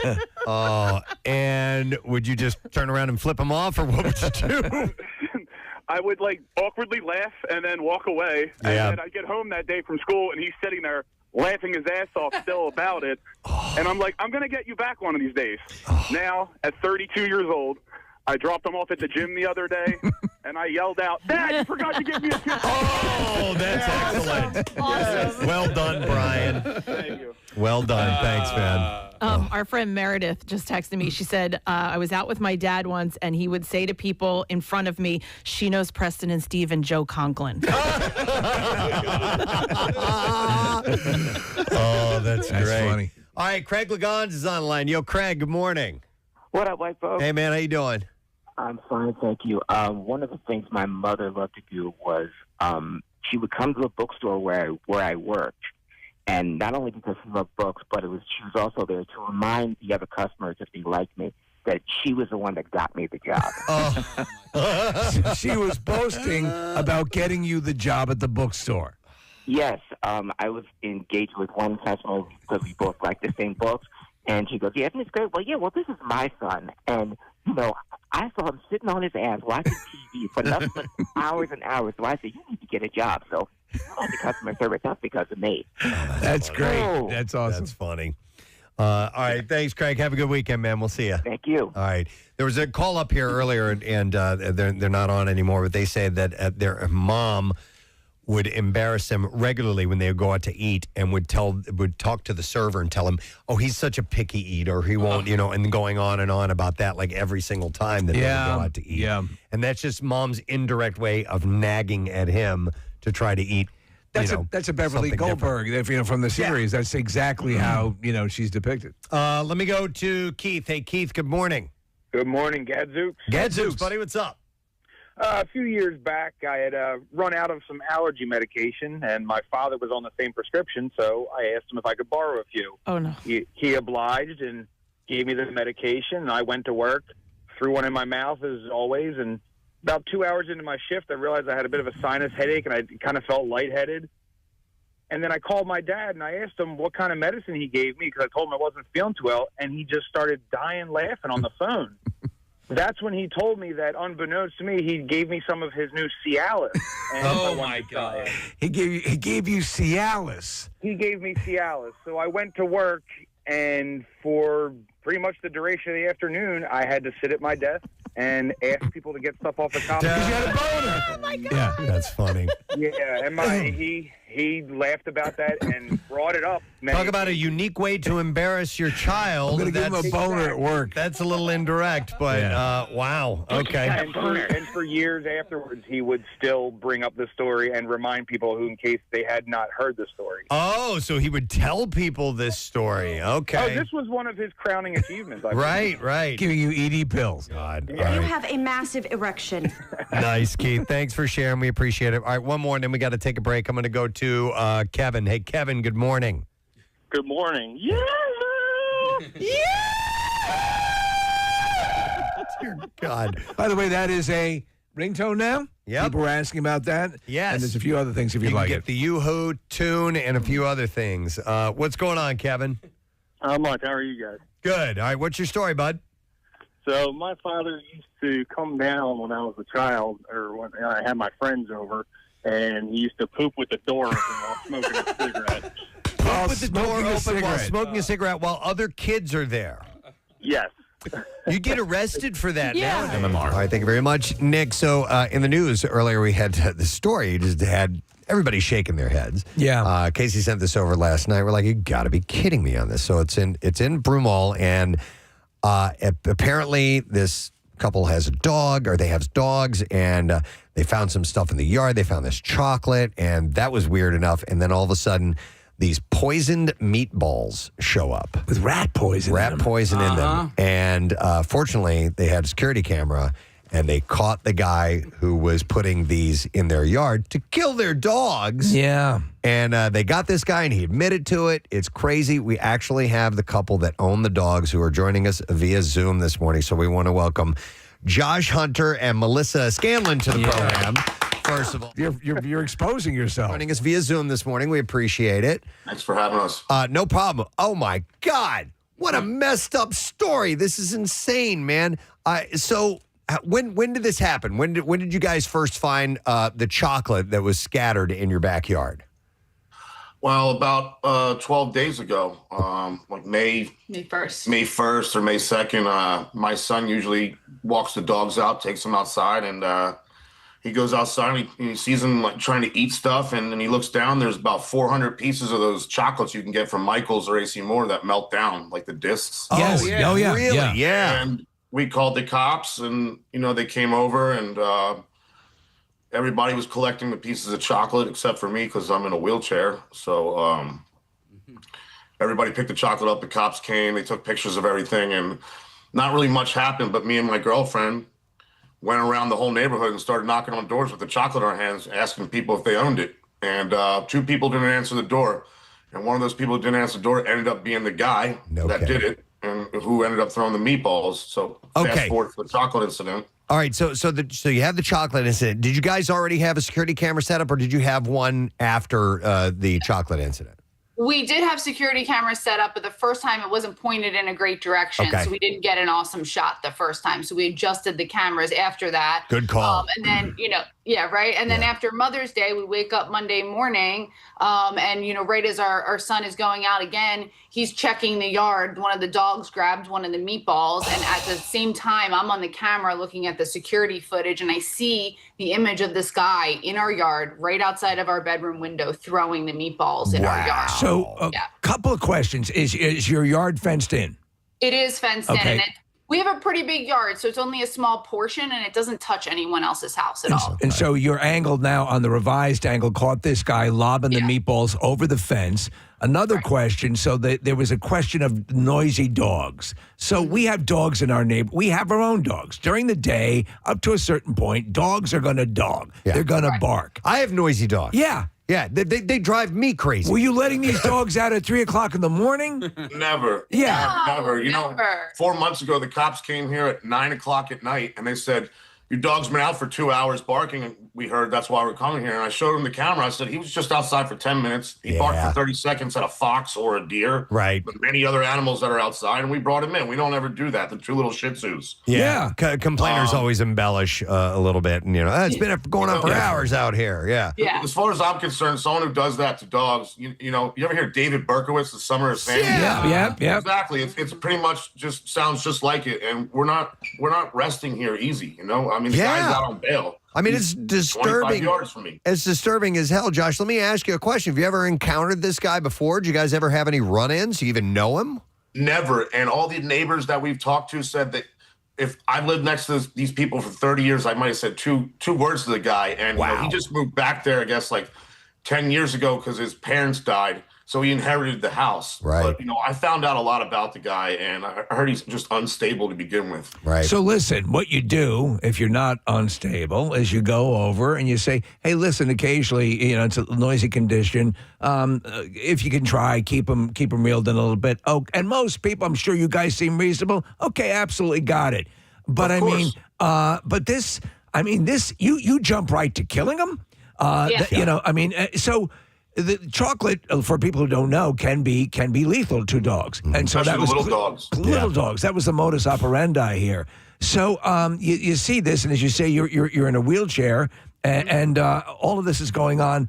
Oh, and would you just turn around and flip him off, or what would you do? I would awkwardly laugh and then walk away. Yeah. And then I'd get home that day from school and he's sitting there laughing his ass off still about it. And I'm like, "I'm going to get you back one of these days." Now, at 32 years old, I dropped him off at the gym the other day. and I yelled out, "Dad, you forgot to give me a tip." Oh, that's excellent. Awesome. Well done, Brian. Thank you. Well done. Thanks, man. Our friend Meredith just texted me. She said, I was out with my dad once, and he would say to people in front of me, "She knows Preston and Steve and Joe Conklin." Oh, that's great. funny. All right, Craig Lagans is on the line. Yo, Craig, good morning. What up, white folks? Hey, man, how you doing? I'm fine, thank you. One of the things my mother loved to do was she would come to a bookstore where I worked, and not only because she loved books, but she was also there to remind the other customers, if they liked me, that she was the one that got me the job. She was boasting about getting you the job at the bookstore. Yes, I was engaged with one customer because we both liked the same books, and she goes, "Yeah, isn't this great?" Well, yeah, well, this is my son, and, I saw him sitting on his ass watching TV for nothing but hours and hours, so I said, "You need to get a job." So, the customer service, that's because of me. That's great. Oh. That's awesome. That's funny. All right, thanks, Craig. Have a good weekend, man. We'll see you. Thank you. All right. There was a call up here earlier, and they're not on anymore, but they say that their mom would embarrass them regularly when they would go out to eat and would talk to the server and tell him, "Oh, he's such a picky eater. He won't," and going on and on about that like every single time that they would go out to eat. Yeah. And that's just mom's indirect way of nagging at him to try to eat. That's a Beverly something Goldberg, from the series. That's exactly how she's depicted. Let me go to Keith. Hey, Keith. Good morning. Good morning, Gadzooks. Gadzooks, buddy. What's up? A few years back, I had run out of some allergy medication, and my father was on the same prescription, so I asked him if I could borrow a few. Oh, no. He obliged and gave me the medication, and I went to work, threw one in my mouth as always, and about 2 hours into my shift, I realized I had a bit of a sinus headache, and I kind of felt lightheaded. And then I called my dad, and I asked him what kind of medicine he gave me, because I told him I wasn't feeling too well, and he just started dying laughing on the phone. That's when he told me that, unbeknownst to me, he gave me some of his new Cialis. Oh, my God. He gave you Cialis. He gave me Cialis. So I went to work, and for pretty much the duration of the afternoon, I had to sit at my desk and ask people to get stuff off the counter. Because you had a boner. Oh, my God. Yeah, that's funny. Yeah, and he laughed about that and brought it up. Talk about a unique way to embarrass your child. I'm going to give him a boner at work. That's a little indirect, but wow. Okay. And for years afterwards, he would still bring up the story and remind people who, in case they had not heard the story. Oh, so he would tell people this story. Okay. Oh, this was one of his crowning achievements. Right. Giving you ED pills. God. Yeah. All You right. have a massive erection. Nice, Keith. Thanks for sharing. We appreciate it. All right, one more, and then we got to take a break. I'm going to go to Kevin. Hey, Kevin, good morning. Good morning. Yeah. Dear God. By the way, that is a ringtone now? Yep. People were asking about that? Yes. And there's a few other things if You you'd can like get it. the Yoo-Hoo tune and a few other things. What's going on, Kevin? Much. How are you guys? Good. All right, what's your story, bud? So my father used to come down when I was a child, or when I had my friends over, and he used to poop with the door open while smoking a cigarette. Poop with the door smoking a open while cigarette. smoking a cigarette while other kids are there. Yes. You get arrested for that Yeah. now. MMR. All right, thank you very much, Nick. So in the news earlier, we had the story. Just had everybody shaking their heads. Yeah. Casey sent this over last night. We're like, you got to be kidding me on this. So it's in Broomall, and apparently this couple has a dog, or they have dogs, and they found some stuff in the yard. They found this chocolate, and that was weird enough. And then all of a sudden, these poisoned meatballs show up. With rat poison in them. Poison in them. And fortunately, they had a security camera, and they caught the guy who was putting these in their yard to kill their dogs. Yeah. And they got this guy, and he admitted to it. It's crazy. We actually have the couple that own the dogs who are joining us via Zoom this morning. So we want to welcome Josh Hunter and Melissa Scanlon to the program. First of all, you're exposing yourself. Joining us via Zoom this morning. We appreciate it. Thanks for having us. No problem. Oh, my God. What a messed up story. This is insane, man. So when did this happen? When did you guys first find the chocolate that was scattered in your backyard? Well, about 12 days ago, like May 1st or May 2nd, my son usually walks the dogs out, takes them outside, and he goes outside and he sees him like trying to eat stuff, and then he looks down. There's about 400 pieces of those chocolates you can get from Michael's or AC Moore that melt down, like the discs. Yes. Oh, yeah. Really? Yeah. Yeah. And we called the cops, and they came over, and everybody was collecting the pieces of chocolate except for me because I'm in a wheelchair. So everybody picked the chocolate up. The cops came. They took pictures of everything, and not really much happened. But me and my girlfriend went around the whole neighborhood and started knocking on doors with the chocolate in our hands, asking people if they owned it. And 2 people didn't answer the door. And one of those people who didn't answer the door ended up being the guy that did it, and who ended up throwing the meatballs. So fast forward to the chocolate incident. All right, so you have the chocolate incident. Did you guys already have a security camera set up, or did you have one after the chocolate incident? We did have security cameras set up, but the first time it wasn't pointed in a great direction. Okay. So we didn't get an awesome shot the first time. So we adjusted the cameras after that. Good call. And then, yeah, right. And then after Mother's Day, we wake up Monday morning and, right as our son is going out again, he's checking the yard. One of the dogs grabbed one of the meatballs. And at the same time, I'm on the camera looking at the security footage, and I see the image of this guy in our yard right outside of our bedroom window throwing the meatballs in our yard. So a couple of questions. Is your yard fenced in? It is fenced in. Okay. And we have a pretty big yard, so it's only a small portion, and it doesn't touch anyone else's house at all. And so your angle now on the revised angle caught this guy lobbing the meatballs over the fence. Another question, so there was a question of noisy dogs. So we have dogs in our neighborhood. We have our own dogs. During the day, up to a certain point, dogs are going to dog. Yeah. They're going to bark. I have noisy dogs. Yeah. Yeah, they drive me crazy. Were you letting these dogs out at 3 o'clock in the morning? Never. Yeah. Never. Never. 4 months ago, the cops came here at 9 o'clock at night, and they said, your dog's been out for 2 hours barking, and we heard that's why we're coming here. And I showed him the camera. I said, he was just outside for 10 minutes. He barked for 30 seconds at a fox or a deer. Right. But many other animals that are outside, and we brought him in. We don't ever do that. The 2 little Shih Tzus. Yeah. Complainers always embellish a little bit, and it's been going on for hours out here. Yeah. As far as I'm concerned, someone who does that to dogs, you ever hear David Berkowitz, The Summer of Sam? Yeah. Exactly. It's pretty much just sounds just like it, and we're not resting here easy. I mean, the guy's out on bail. I mean, it's disturbing. 25 yards from me. It's disturbing as hell, Josh. Let me ask you a question. Have you ever encountered this guy before? Did you guys ever have any run-ins? You even know him? Never. And all the neighbors that we've talked to said that if I've lived next to these people for 30 years, I might have said two words to the guy. And he just moved back there, I guess, like 10 years ago because his parents died. So he inherited the house. Right. But, I found out a lot about the guy, and I heard he's just unstable to begin with. Right. So listen, what you do if you're not unstable is you go over and you say, hey, listen, occasionally, it's a noisy condition. If you can try, keep them reeled in a little bit. Oh, and most people, I'm sure you guys seem reasonable. Okay, absolutely got it. But this, you jump right to killing them. So the chocolate, for people who don't know, can be lethal to dogs, and so that was little dogs. Little dogs. That was the modus operandi here. So you see this, and as you say, you're in a wheelchair, and all of this is going on.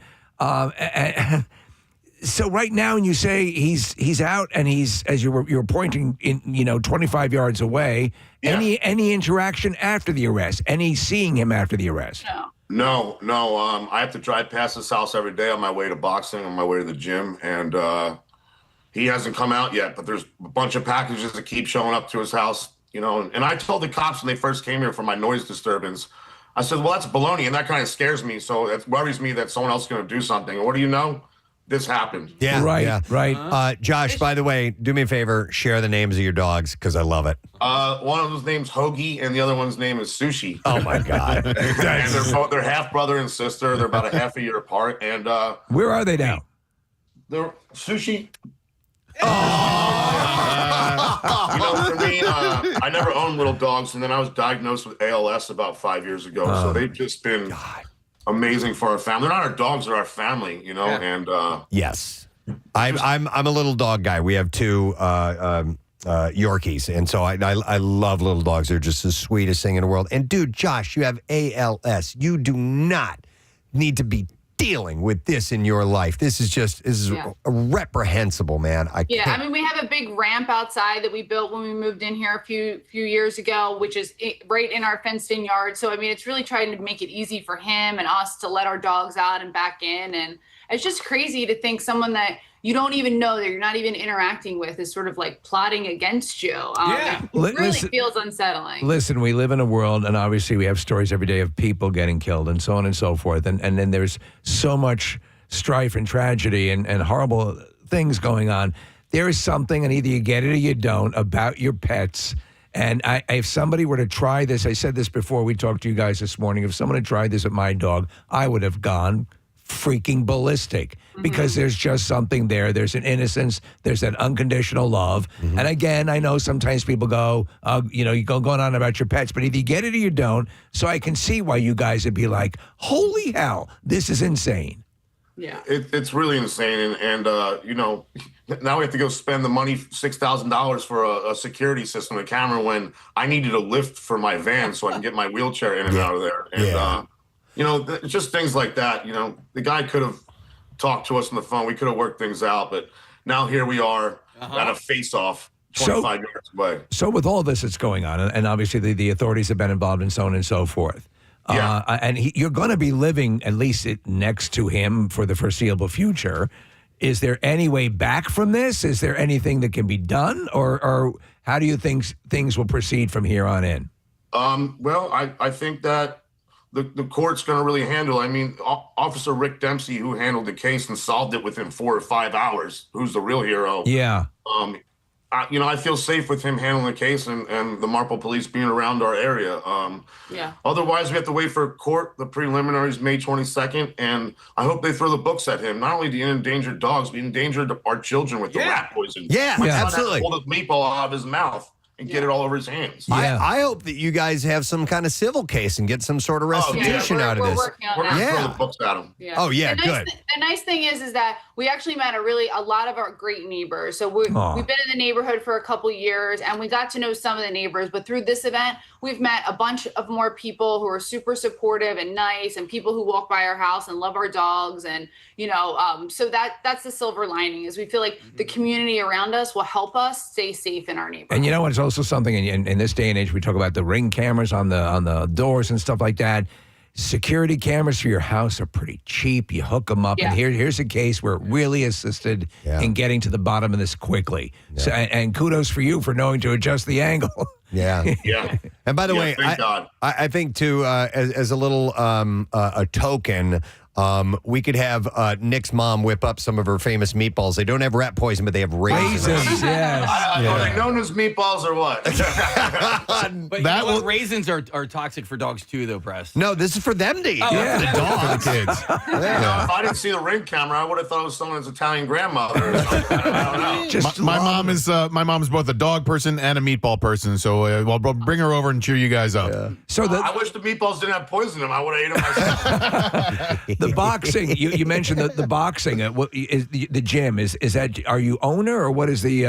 So right now, and you say he's out, and he's, as you're pointing in, 25 yards away. Yeah. Any interaction after the arrest? Any seeing him after the arrest? No. I have to drive past his house every day on my way to boxing, on my way to the gym, and he hasn't come out yet. But there's a bunch of packages that keep showing up to his house, And I told the cops when they first came here for my noise disturbance, I said, well, that's baloney, and that kind of scares me. So it worries me that someone else is going to do something. And what do you know? This happened. Yeah, right. Josh, by the way, do me a favor, share the names of your dogs because I love it. One of those name's Hoagie, and the other one's name is Sushi. Oh my God! And they're half brother and sister. They're about a half a year apart. And where are they now? They're Sushi. For me, I never owned little dogs, and then I was diagnosed with ALS about 5 years ago. So they've just been amazing for our family. They're not our dogs; they're our family. And yes, I'm a little dog guy. We have 2 Yorkies, and so I love little dogs. They're just the sweetest thing in the world. And dude, Josh, you have ALS. You do not need to be dealing with this in your life. This is reprehensible, man. I I mean, we have a big ramp outside that we built when we moved in here a few years ago, which is right in our fenced-in yard. So, I mean, it's really trying to make it easy for him and us to let our dogs out and back in. And it's just crazy to think someone that you don't even know, that you're not even interacting with, is sort of like plotting against you. It really feels unsettling. Listen, we live in a world, and obviously we have stories every day of people getting killed and so on and so forth. And then there's so much strife and tragedy and horrible things going on. There is something, and either you get it or you don't, about your pets. And if somebody were to try this, I said this before we talked to you guys this morning, if someone had tried this with my dog, I would have gone freaking ballistic because there's just something there. There's an innocence. There's that unconditional love. And again, I know sometimes people go, you go going on about your pets, but either you get it or you don't. So I can see why you guys would be like, holy hell, this is insane. Yeah. It's really insane. And now we have to go spend the money, $6,000 for a security system, a camera, when I needed a lift for my van so I can get my wheelchair in and out of there. And, just things like that. The guy could have talked to us on the phone. We could have worked things out. But now here we are at a face-off 25 yards away. So with all this that's going on, and obviously the authorities have been involved and so on and so forth, and you're going to be living at least next to him for the foreseeable future. Is there any way back from this? Is there anything that can be done? Or how do you think things will proceed from here on in? Well, I think that the court's going to really handle. I mean, Officer Rick Dempsey, who handled the case and solved it within 4 or 5 hours, who's the real hero. Yeah. I feel safe with him handling the case and the Marple police being around our area. Otherwise, we have to wait for court. The preliminary is May 22nd, and I hope they throw the books at him. Not only do you endanger dogs, we endangered our children with the rat poison. Yeah, My son absolutely. had to pull the meatball out of his mouth and get it all over his hands. I hope that you guys have some kind of civil case and get some sort of restitution out of this. We're going to throw the books at him. Oh, yeah, good. The nice thing is that we actually met a lot of our great neighbors. So we've been in the neighborhood for a couple years, and we got to know some of the neighbors. But through this event, we've met a bunch of more people who are super supportive and nice, and people who walk by our house and love our dogs. And, so that's the silver lining, is we feel like the community around us will help us stay safe in our neighborhood. And you know what? It's also something in this day and age, we talk about the Ring cameras on the doors and stuff like that. Security cameras for your house are pretty cheap. You hook them up, and here's a case where it really assisted in getting to the bottom of this quickly. So, and kudos for you for knowing to adjust the angle. Yeah. And by the way, I think too, as a little a token, we could have Nick's mom whip up some of her famous meatballs. They don't have rat poison, but they have raisins. Yes. Are they known as meatballs or what? But raisins are toxic for dogs too, though, Press. No, this is for them to eat. For the dogs. For the kids. If I didn't see the Ring camera, I would have thought it was someone's Italian grandmother or something. I don't know. My mom is both a dog person and a meatball person. So I'll bring her over and cheer you guys up. So I wish the meatballs didn't have poison in them. I would have ate them myself. The boxing, you mentioned the boxing. What is the gym? Is that? Are you owner or what is the?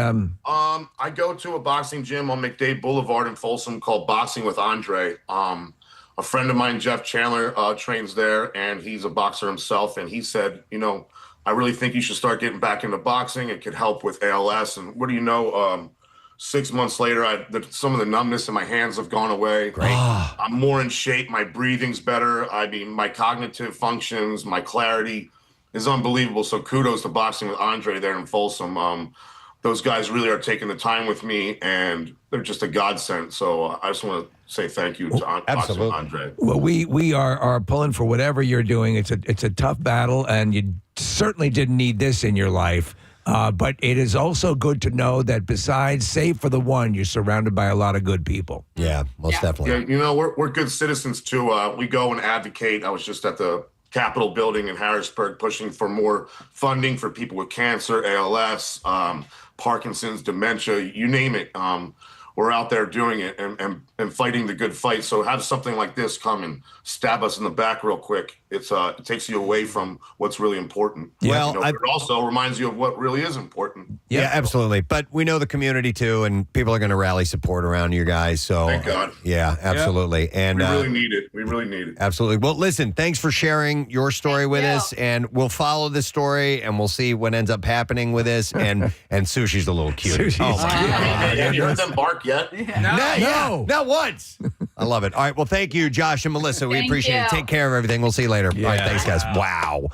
I go to a boxing gym on McDade Boulevard in Folsom called Boxing with Andre. A friend of mine, Jeff Chandler, trains there, and he's a boxer himself. And he said, I really think you should start getting back into boxing. It could help with ALS. And what do you know? 6 months later, some of the numbness in my hands have gone away. Great. I'm more in shape. My breathing's better. I mean, my cognitive functions, my clarity is unbelievable. So kudos to Boxing with Andre there in Folsom. Those guys really are taking the time with me, and they're just a godsend. So I just want to say thank you to Boxing with Andre. Well, we are pulling for whatever you're doing. It's a tough battle, and you certainly didn't need this in your life. But it is also good to know that besides save for the one, you're surrounded by a lot of good people. Yeah, most definitely. Yeah, we're good citizens too. We go and advocate. I was just at the Capitol building in Harrisburg pushing for more funding for people with cancer, ALS, Parkinson's, dementia, you name it. We're out there doing it and fighting the good fight. So have something like this come and stab us in the back real quick. it takes you away from what's really important. Well, but it also reminds you of what really is important. Yeah, absolutely. But we know the community too, and people are going to rally support around you guys. So, Thank God. Yeah, absolutely. And we really need it. We really need it. Absolutely. Well, listen, thanks for sharing your story with us, and we'll follow this story, and we'll see what ends up happening with this. And Sushi's a little cute. Sushi's Oh, my cute. God. Have you heard them bark yet? No, not once. I love it. All right. Well, thank you, Josh and Melissa. We Thank appreciate it. you. Take care of everything. We'll see you later. All right. Thanks, guys. Wow.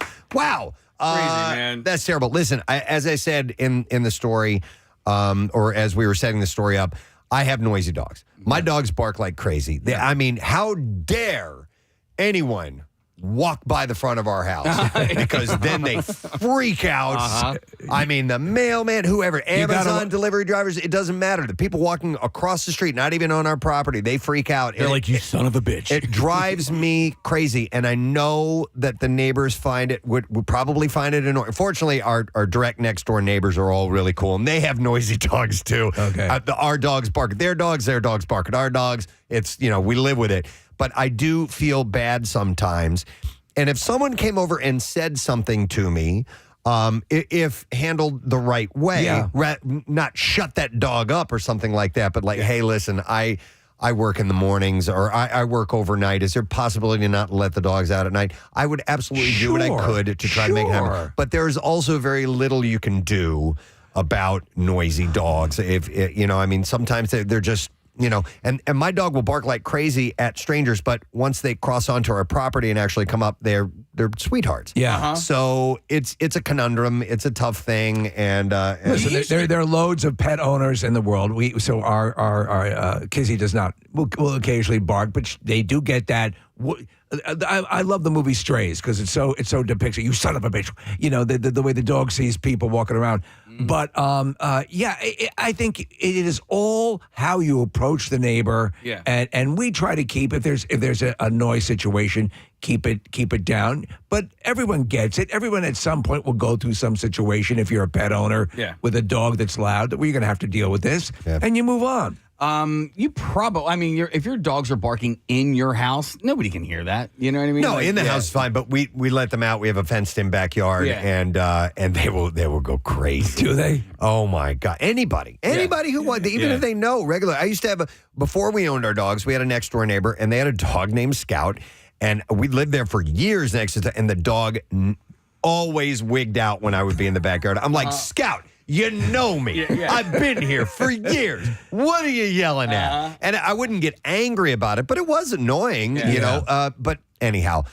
Crazy, man. That's terrible. Listen, as I said in the story, or as we were setting the story up, I have noisy dogs. My dogs bark like crazy. I mean, how dare anyone walk by the front of our house, because then they freak out. I mean, the mailman, whoever, Amazon delivery drivers, it doesn't matter. The people walking across the street, not even on our property, they freak out. They're like, you son of a bitch. It drives me crazy, and I know that the neighbors would probably find it annoying. Fortunately, our direct next door neighbors are all really cool, and they have noisy dogs too. Okay. Our dogs bark at their dogs bark at our dogs. It's, we live with it. But I do feel bad sometimes. And if someone came over and said something to me, if handled the right way, not shut that dog up or something like that, but like, hey, listen, I work in the mornings, or I work overnight. Is there a possibility to not let the dogs out at night? I would absolutely do what I could to try to make it happen. But there's also very little you can do about noisy dogs. If sometimes they're just, and my dog will bark like crazy at strangers, but once they cross onto our property and actually come up, they're sweethearts. Yeah. So it's a conundrum. It's a tough thing, and listen, there are loads of pet owners in the world. So our Kizzy does not. Will occasionally bark, but they do get that. I love the movie Strays because it so depicts it. You son of a bitch. The way the dog sees people walking around. But I think it is all how you approach the neighbor. Yeah. And we try to keep, if there's a noise situation, keep it down. But everyone gets it. Everyone at some point will go through some situation. If you're a pet owner with a dog that's loud, we're going to have to deal with this, and you move on. You probably, if your dogs are barking in your house, nobody can hear that. You know what I mean? No, in the house is fine, but we let them out. We have a fenced-in backyard, and they will go crazy. Do they? Oh my God! Anybody who wants, even if they know regular. I used to have before we owned our dogs, we had a next door neighbor, and they had a dog named Scout, and we lived there for years next to, and the dog always wigged out when I would be in the backyard. I'm like, Scout. You know me. I've been here for years. What are you yelling at? And I wouldn't get angry about it, but it was annoying, but anyhow,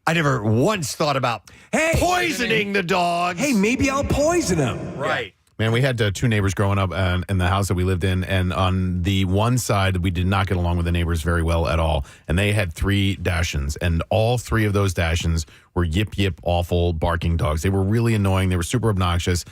I never once thought about poisoning the dogs. Hey, maybe I'll poison them. Right. Man, we had two neighbors growing up in the house that we lived in, and on the one side, we did not get along with the neighbors very well at all. And they had 3 Dachshunds, and all 3 of those Dachshunds were yip, awful barking dogs. They were really annoying. They were super obnoxious.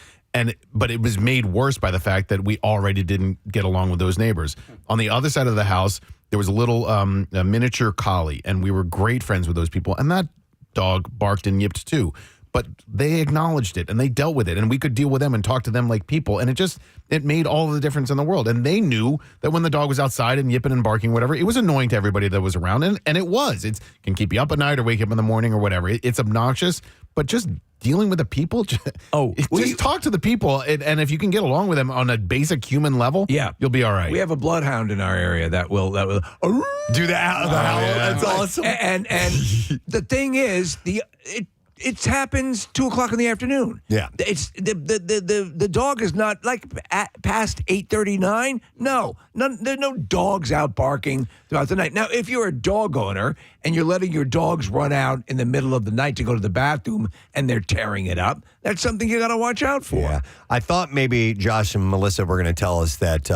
But it was made worse by the fact that we already didn't get along with those neighbors. On the other side of the house, there was a little a miniature collie, and we were great friends with those people. And that dog barked and yipped too. But they acknowledged it, and they dealt with it, and we could deal with them and talk to them like people. And it made all the difference in the world. And they knew that when the dog was outside and yipping and barking, whatever, it was annoying to everybody that was around. And it was. It can keep you up at night or wake you up in the morning or whatever. It's obnoxious, but just dealing with the people, just talk to the people, and if you can get along with them on a basic human level, you'll be all right. We have a bloodhound in our area that will do the howl. That's awesome. And the thing is, it happens 2:00 in the afternoon. Yeah, it's the dog is not like past 8:39. No, there's no dogs out barking throughout the night. Now, if you're a dog owner and you're letting your dogs run out in the middle of the night to go to the bathroom and they're tearing it up, that's something you got to watch out for. Yeah, I thought maybe Josh and Melissa were going to tell us that.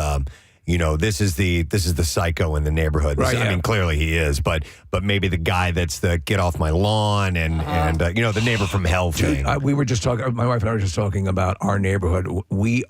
This is the psycho in the neighborhood. Right, I mean, clearly he is, but maybe the guy that's the get off my lawn and the neighbor from hell thing. We were just talking. My wife and I were just talking about our neighborhood. We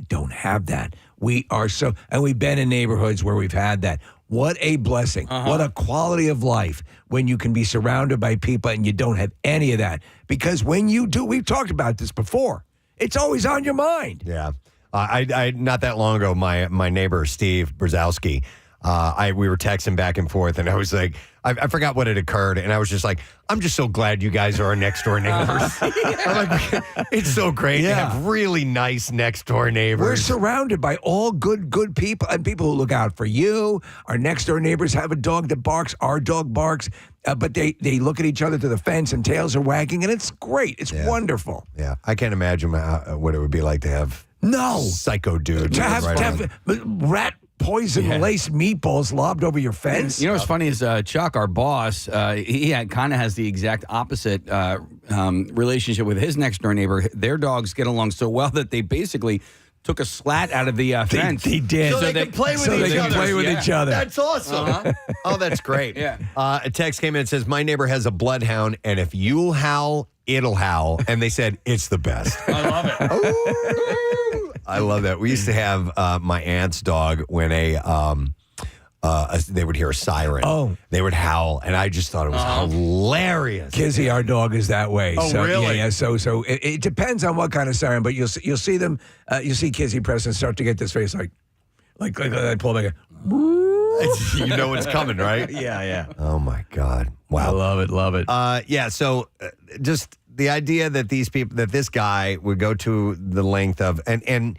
don't have that. And we've been in neighborhoods where we've had that. What a blessing. What a quality of life when you can be surrounded by people and you don't have any of that. Because when you do, we've talked about this before, it's always on your mind. Yeah. I not that long ago, my neighbor, Steve Brzezowski, we were texting back and forth, and I was like, I forgot what had occurred, and I was just like, I'm just so glad you guys are our next door neighbors. I'm like, it's so great to have really nice next door neighbors. We're surrounded by all good people and people who look out for you. Our next door neighbors have a dog that barks. Our dog barks, but they look at each other through the fence and tails are wagging, and it's great. It's wonderful. Yeah, I can't imagine what it would be like to have psycho dude to have rat poison laced meatballs lobbed over your fence. You know what's funny is Chuck, our boss, he kind of has the exact opposite relationship with his next door neighbor. Their dogs get along so well that they basically took a slat out of the fence. They did. So they can play with each other. That's awesome. Oh, that's great. A text came in and says, my neighbor has a bloodhound, and if you'll howl, it'll howl. And they said, it's the best. I love it. I love that. We used to have my aunt's dog when they would hear a siren. Oh. They would howl, and I just thought it was hilarious. Kizzy, our dog, is that way. Oh, so, really? Yeah. So it depends on what kind of siren, but you'll see them. You'll see Kizzy Preston start to get this face like pull back. You know what's coming, right? Yeah. Oh my God! Wow, I love it. Yeah. So just the idea that this guy would go to the length of and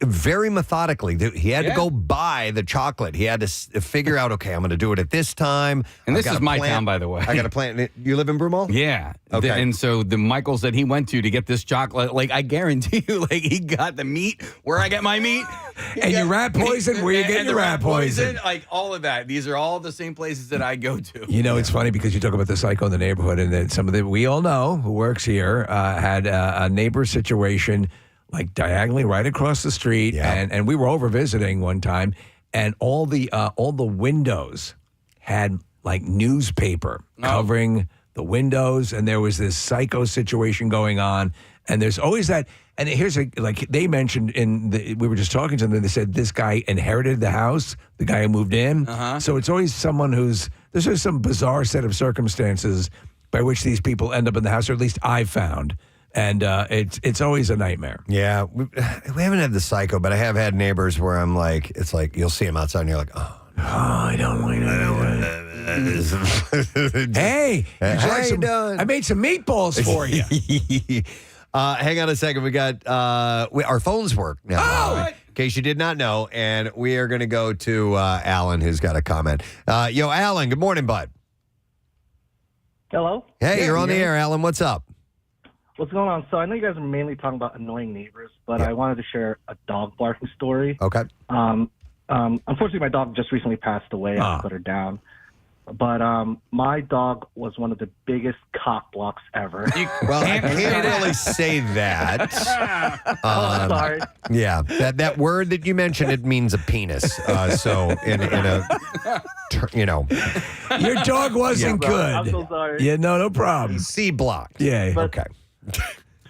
very methodically, he had to go buy the chocolate. He had to figure out, okay, I'm going to do it at this time. And this is my town, by the way. I got a plan. You live in Broomall? Yeah. Okay. And so the Michaels that he went to get this chocolate, like I guarantee you, like he got the meat where I get my meat. And your rat poison, where you get your rat poison. Like all of that. These are all the same places that I go to. You know, it's funny because you talk about the psycho in the neighborhood, and then we all know who works here had a neighbor situation like diagonally right across the street, and we were over visiting one time, and all the windows had like newspaper covering the windows, and there was this psycho situation going on, and there's always that. And here's like they mentioned we were just talking to them, they said this guy inherited the house, the guy who moved in, so it's always someone there's just some bizarre set of circumstances by which these people end up in the house, or at least I found. And it's always a nightmare. Yeah, we haven't had the psycho, but I have had neighbors where I'm like, it's like you'll see them outside and you're like, I don't want to. Hey, I made some meatballs for you. Hang on a second. We got our phones work now. In case you did not know, and we are going to go to Alan, who's got a comment. Yo, Alan, good morning, bud. Hello. Hey, you're on the air, Alan. What's up? What's going on? So I know you guys are mainly talking about annoying neighbors, but I wanted to share a dog barking story. Okay. Unfortunately, my dog just recently passed away. I put her down. But my dog was one of the biggest cock blocks ever. Well, I can't really say that. Sorry. Yeah, that word that you mentioned, it means a penis. So in a, your dog wasn't good. I'm so sorry. Yeah, no problem. C blocked. Yeah. Okay.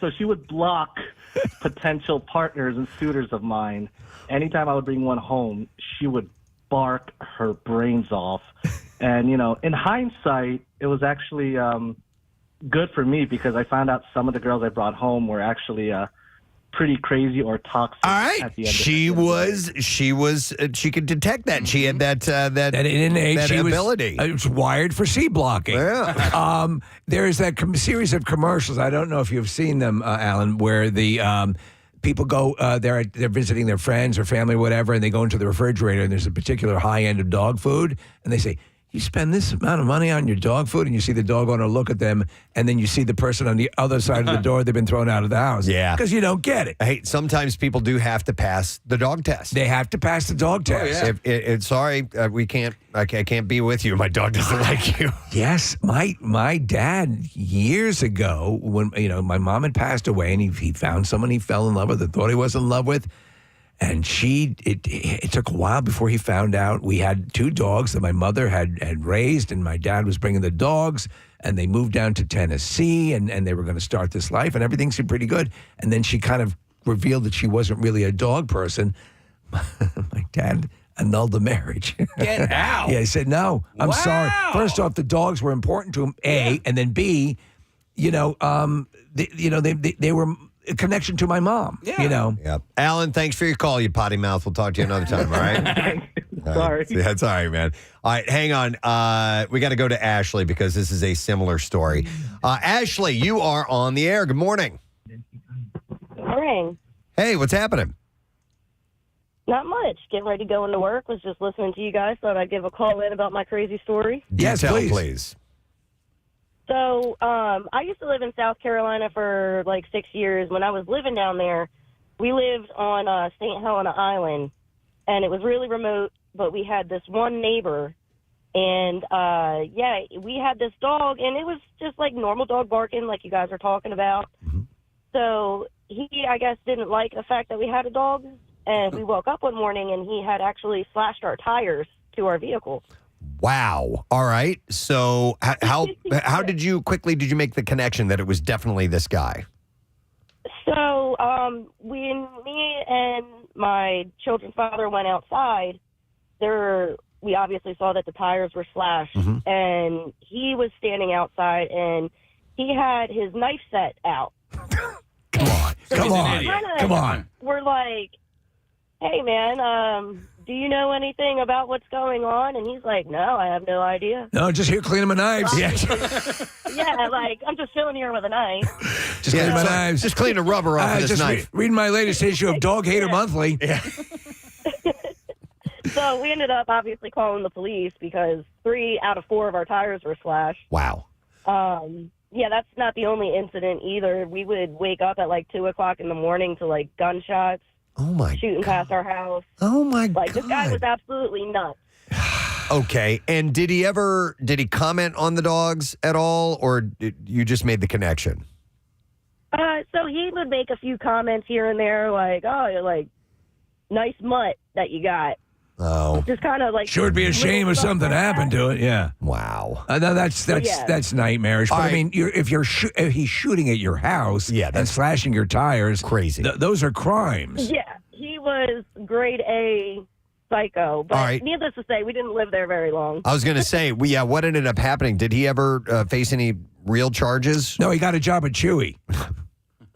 So she would block potential partners and suitors of mine. Anytime I would bring one home, she would bark her brains off. And, in hindsight, it was actually good for me because I found out some of the girls I brought home were actually pretty crazy or toxic. All right. At the end She could detect that. She had that innate ability. It was wired for C blocking. Yeah. There's that series of commercials. I don't know if you've seen them, Alan, where the people go, they're visiting their friends or family or whatever, and they go into the refrigerator, and there's a particular high end of dog food, and they say, you spend this amount of money on your dog food, and you see the dog owner look at them, and then you see the person on the other side of the door, they've been thrown out of the house. Yeah. Because you don't get it. Hey, sometimes people do have to pass the dog test. They have to pass the dog test. Sorry, we can't. I can't be with you. My dog doesn't like you. Yes, my dad years ago, when my mom had passed away, and he found someone he fell in love with, that thought he was in love with. And it took a while before he found out. We had two dogs that my mother had raised, and my dad was bringing the dogs, and they moved down to Tennessee, and they were going to start this life, and everything seemed pretty good. And then she kind of revealed that she wasn't really a dog person. My dad annulled the marriage. Get out. Yeah, he said, no, I'm sorry. First off, the dogs were important to him, A, and then B, they were a connection to my mom. Yeah. Alan, thanks for your call, you potty mouth. We'll talk to you another time, all right? Sorry. That's all right, man. All right, hang on. We got to go to Ashley because this is a similar story. Ashley, you are on the air. Good morning. Morning. Hey, what's happening? Not much. Getting ready to go into work. Was just listening to you guys. Thought I'd give a call in about my crazy story. Yes, please. So, I used to live in South Carolina for like 6 years. When I was living down there, we lived on St. Helena Island, and it was really remote, but we had this one neighbor, and, we had this dog, and it was just like normal dog barking like you guys are talking about. So he, I guess, didn't like the fact that we had a dog, and we woke up one morning, and he had actually slashed our tires to our vehicle. Wow. All right. So how did you make the connection that it was definitely this guy? So when me and my children's father went outside, we obviously saw that the tires were slashed, and he was standing outside, and he had his knife set out. Come on. We're like, hey, man, do you know anything about what's going on? And he's like, no, I have no idea. No, just here cleaning my knives. Yeah, like, I'm just filling here with a knife. Just cleaning my knives. Just cleaning the rubber off of this just knife. Reading my latest issue of Dog Hater Monthly. Yeah. So we ended up obviously calling the police because 3 out of 4 of our tires were slashed. Wow. Yeah, that's not the only incident either. We would wake up at like 2 o'clock in the morning to like gunshots. Oh my shooting past our house. Oh my Like this guy was absolutely nuts. Okay. And did he comment on the dogs at all, or did you just made the connection? So he would make a few comments here and there, like, "Oh, you're like nice mutt that you got." Oh, just kind of like sure, it'd be a shame if something happened to it. Yeah. Wow. No, that's nightmarish. But I mean, if he's shooting at your house, and slashing your tires, crazy. Those are crimes. Yeah, he was grade A psycho. But All right. needless to say, we didn't live there very long. I was going to say, what ended up happening? Did he ever face any real charges? No, he got a job at Chewy.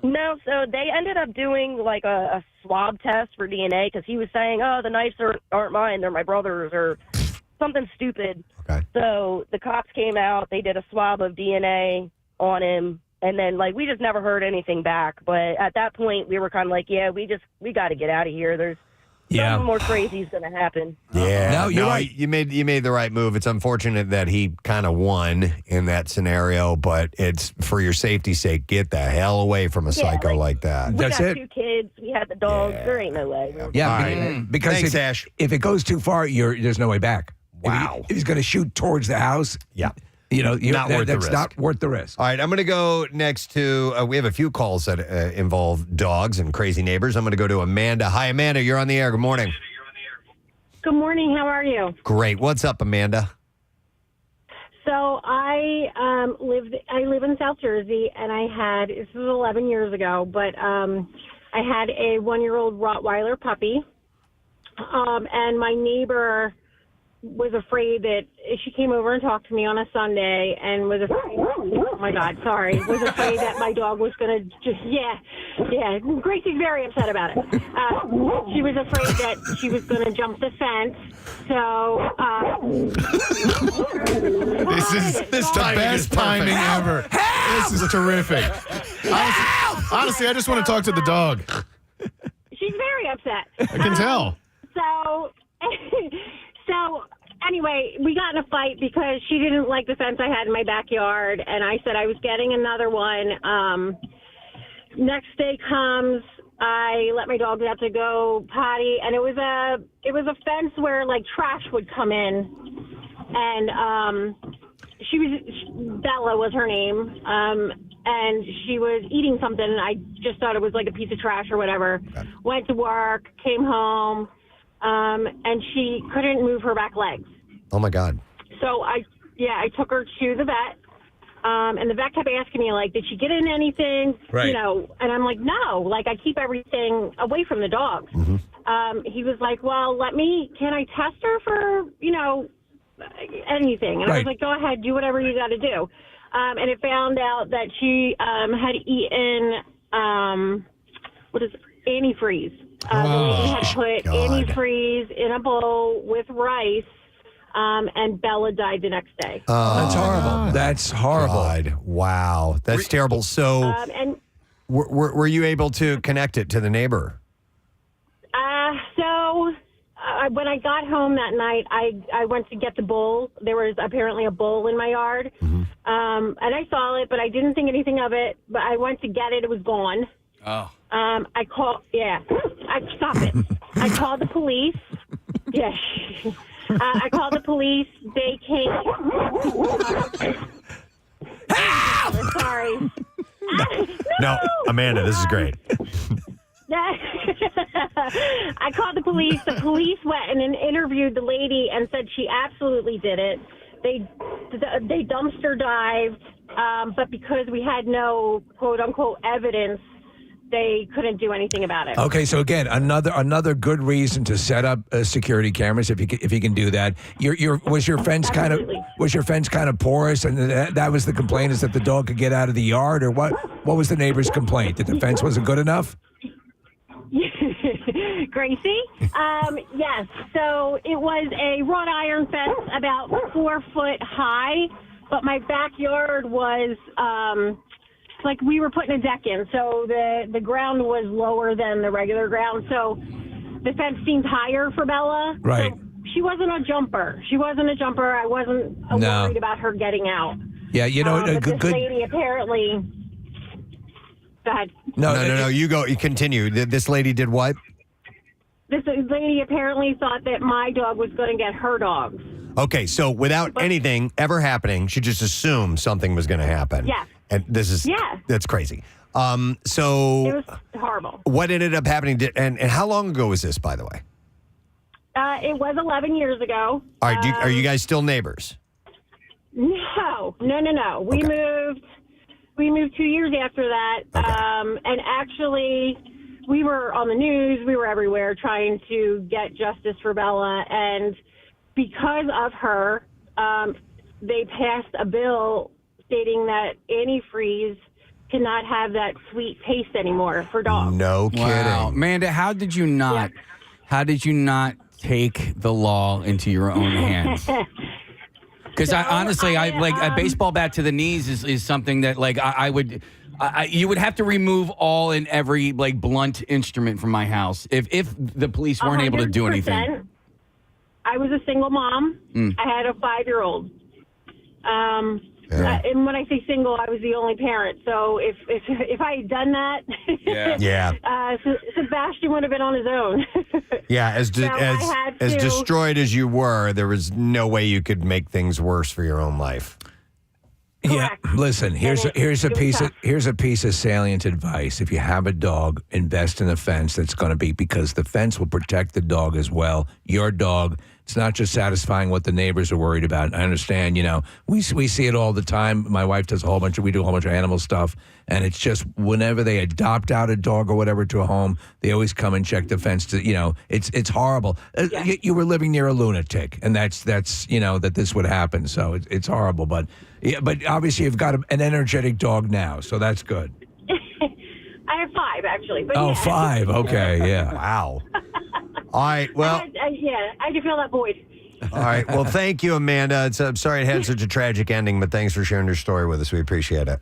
No, so they ended up doing like a swab test for DNA because he was saying, "Oh, the knives aren't mine; they're my brother's," or something stupid. Okay. So the cops came out. They did a swab of DNA on him, and then like we just never heard anything back. But at that point, we were kind of like, "Yeah, we got to get out of here. There's something more crazy is going to happen." Yeah, you're right. You made the right move. It's unfortunate that he kind of won in that scenario, but it's for your safety's sake. Get the hell away from a psycho like that. We got 2 kids. We had the dogs. There ain't no way. Because Thanks, Ash. If it goes too far, there's no way back. Wow. If he's going to shoot towards the house, yeah. Not worth the that's risk. not worth the risk. All right, I'm going to go next to, we have a few calls that involve dogs and crazy neighbors. I'm going to go to Amanda. Hi, Amanda. You're on the air. Good morning. Good morning. How are you? Great. What's up, Amanda? So I live in South Jersey, and this was 11 years ago, but I had a 1-year-old Rottweiler puppy, and my neighbor was afraid that she came over and talked to me on a Sunday and was afraid, oh my God, sorry, was afraid that my dog was going to Gracie's very upset about it. She was afraid that she was going to jump the fence. So, this is the best timing ever. This is terrific. Honestly, I just want to talk to the dog. She's very upset. I can tell. So anyway, we got in a fight because she didn't like the fence I had in my backyard, and I said I was getting another one. Next day comes, I let my dogs out to go potty, and it was a fence where like trash would come in, and Bella was her name, and she was eating something, and I just thought it was like a piece of trash or whatever. Went to work, came home. And she couldn't move her back legs. Oh, my God. So I took her to the vet, and the vet kept asking me, like, did she get in anything? Right. And I'm like, no, like, I keep everything away from the dogs. He was like, well, can I test her for, anything? And I was like, go ahead, do whatever you got to do. And it found out that she had eaten, antifreeze. The lady had put God. antifreeze in a bowl with rice, and Bella died the next day. That's horrible. That's horrible. God. Wow. That's terrible. So And were you able to connect it to the neighbor? When I got home that night, I went to get the bowl. There was apparently a bowl in my yard. Mm-hmm. And I saw it, but I didn't think anything of it. But I went to get it. It was gone. Oh. Stop it. I called the police. Yes. I called the police. They came. Sorry. No, Amanda, this is great. I called the police. The police went and interviewed the lady and said she absolutely did it. They dumpster dived, but because we had no quote unquote evidence, they couldn't do anything about it. Okay, so again, another good reason to set up security cameras if you can do that. Was your fence kind of porous, and that was the complaint, is that the dog could get out of the yard, or what? What was the neighbor's complaint? That the fence wasn't good enough? Gracie? Yes. So it was a wrought iron fence about 4 foot high, but my backyard was like we were putting a deck in, so the ground was lower than the regular ground. So the fence seemed higher for Bella. Right. So she wasn't a jumper. I wasn't worried about her getting out. Yeah, but this lady apparently. Go ahead. No. You go. You continue. This lady did what? This lady apparently thought that my dog was going to get her dogs. Okay, so without anything ever happening, she just assumed something was going to happen. Yeah. And that's crazy. So it was horrible. What ended up happening? And how long ago was this, by the way? It was 11 years ago. All right. Are you guys still neighbors? No. We moved 2 years after that. Okay. And actually, we were on the news. We were everywhere trying to get justice for Bella. And because of her, they passed a bill stating that antifreeze cannot have that sweet taste anymore for dogs. No kidding. Wow. Amanda, how did you not take the law into your own hands? Because honestly, a baseball bat to the knees is something that you would have to remove all and every blunt instrument from my house if the police weren't able to do anything. I was a single mom. I had a 5-year-old. And when I say single, I was the only parent. So if I had done that, Sebastian would have been on his own. Yeah, as destroyed as you were, there was no way you could make things worse for your own life. Correct. Yeah, listen. Here's a piece of salient advice. If you have a dog, invest in a fence that's going to be, because the fence will protect the dog as well. Your dog. It's not just satisfying what the neighbors are worried about. I understand. We see it all the time. My wife does we do a whole bunch of animal stuff, and it's just whenever they adopt out a dog or whatever to a home, they always come and check the fence. It's horrible. Yeah. You were living near a lunatic, and that's that this would happen. So it's horrible. But obviously you've got an energetic dog now, so that's good. I have 5 actually. But 5. Okay, yeah. Wow. All right. Well, I can feel that void. All right. Well, thank you, Amanda. I'm sorry it had such a tragic ending, but thanks for sharing your story with us. We appreciate it.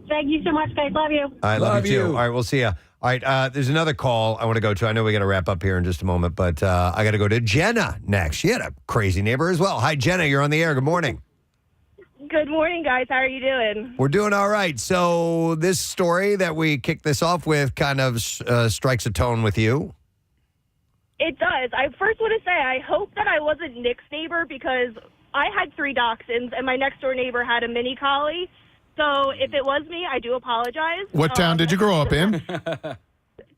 Thank you so much, guys. Love you. I love you too. All right. We'll see you. All right. There's another call I want to go to. I know we got to wrap up here in just a moment, but I got to go to Jenna next. She had a crazy neighbor as well. Hi, Jenna. You're on the air. Good morning. Good morning, guys. How are you doing? We're doing all right. So this story that we kicked this off with kind of strikes a tone with you. It does. I first want to say I hope that I wasn't Nick's neighbor, because I had 3 dachshunds and my next door neighbor had a mini collie. So if it was me, I do apologize. What town did you grow up in?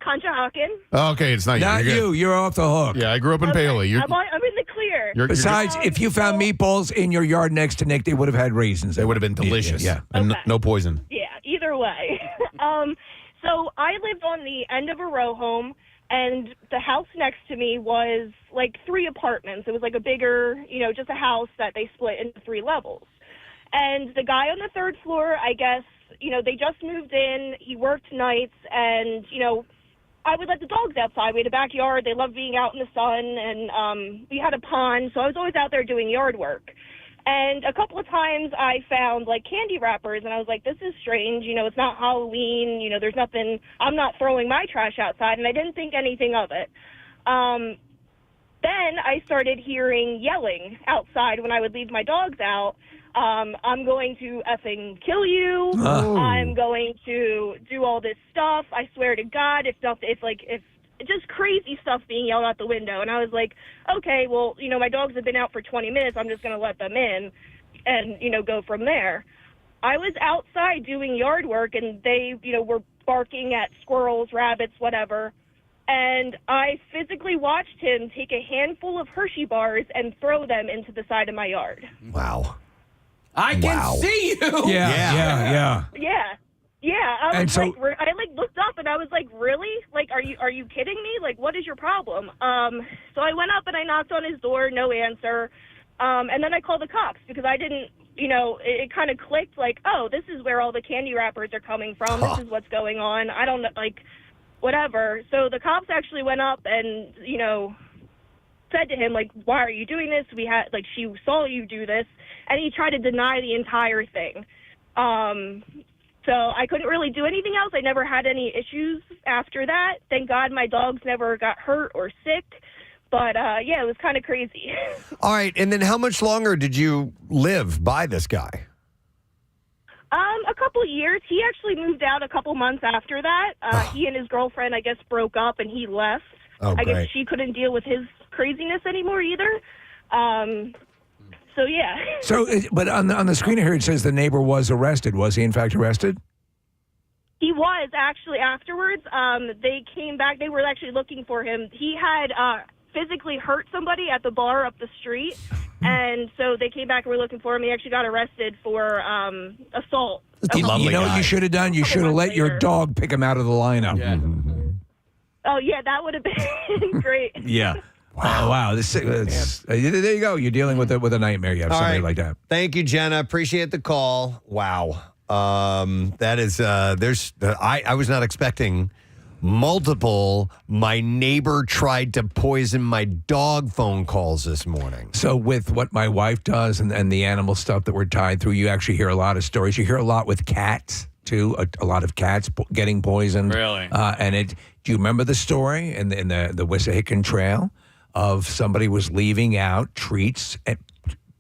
Conshohocken. Okay, it's not you. Not You're you. good. You're off the hook. Yeah, I grew up in Paley. I'm in the clear. Besides, if you found meatballs in your yard next to Nick, they would have had raisins. They would have been delicious. Yeah. And no poison. Yeah, either way. So I lived on the end of a row home, and the house next to me was like 3 apartments. It was like a bigger, just a house that they split into 3 levels. And the guy on the 3rd floor, I guess, they just moved in. He worked nights, and, I would let the dogs outside. We had a backyard. They love being out in the sun, and we had a pond, so I was always out there doing yard work. And a couple of times I found, like, candy wrappers, and I was like, this is strange. You know, it's not Halloween. You know, there's nothing. I'm not throwing my trash outside, and I didn't think anything of it. Then I started hearing yelling outside when I would leave my dogs out. I'm going to effing kill you. Oh. I'm going to do all this stuff. I swear to God, if just crazy stuff being yelled out the window. And I was like, okay, well, you know, my dogs have been out for 20 minutes. I'm just going to let them in and, you know, go from there. I was outside doing yard work, and they, you know, were barking at squirrels, rabbits, whatever. And I physically watched him take a handful of Hershey bars and throw them into the side of my yard. Wow. I can see you. Yeah. Yeah, I And was so- I looked up and I was like, really? Like, are you kidding me? Like, what is your problem? So I went up and I knocked on his door, no answer. And then I called the cops because I didn't, you know, it kind of clicked like, oh, this is where all the candy wrappers are coming from. This is what's going on. I don't know, like, whatever. So the cops actually went up and, you know, said to him, like, why are you doing this? She saw you do this. And he tried to deny the entire thing. So I couldn't really do anything else. I never had any issues after that. Thank God my dogs never got hurt or sick. But, yeah, it was kind of crazy. All right, and then how much longer did you live by this guy? A couple years. He actually moved out a couple months after that. He and his girlfriend, I guess, broke up and he left. Oh, I guess great. she couldn't deal with his craziness anymore either. So, yeah. So, but on the screen here, it says the neighbor was arrested. Was he, in fact, arrested? He was actually afterwards. They came back. They were actually looking for him. He had physically hurt somebody at the bar up the street, and so they came back and were looking for him. He actually got arrested for assault. You know what you should have done? You should have let your dog pick him out of the lineup. Yeah. Oh, yeah, that would have been great. Yeah. Wow. There you go. You're dealing with a nightmare. You have All somebody right. like that. Thank you, Jenna. Appreciate the call. Wow. That is, I was not expecting multiple my neighbor tried to poison my dog phone calls this morning. So with what my wife does and the animal stuff that we're tied through, you actually hear a lot of stories. You hear a lot with cats, too. A lot of cats getting poisoned. Really? Do you remember the story in the Wissahickon Trail of somebody was leaving out treats and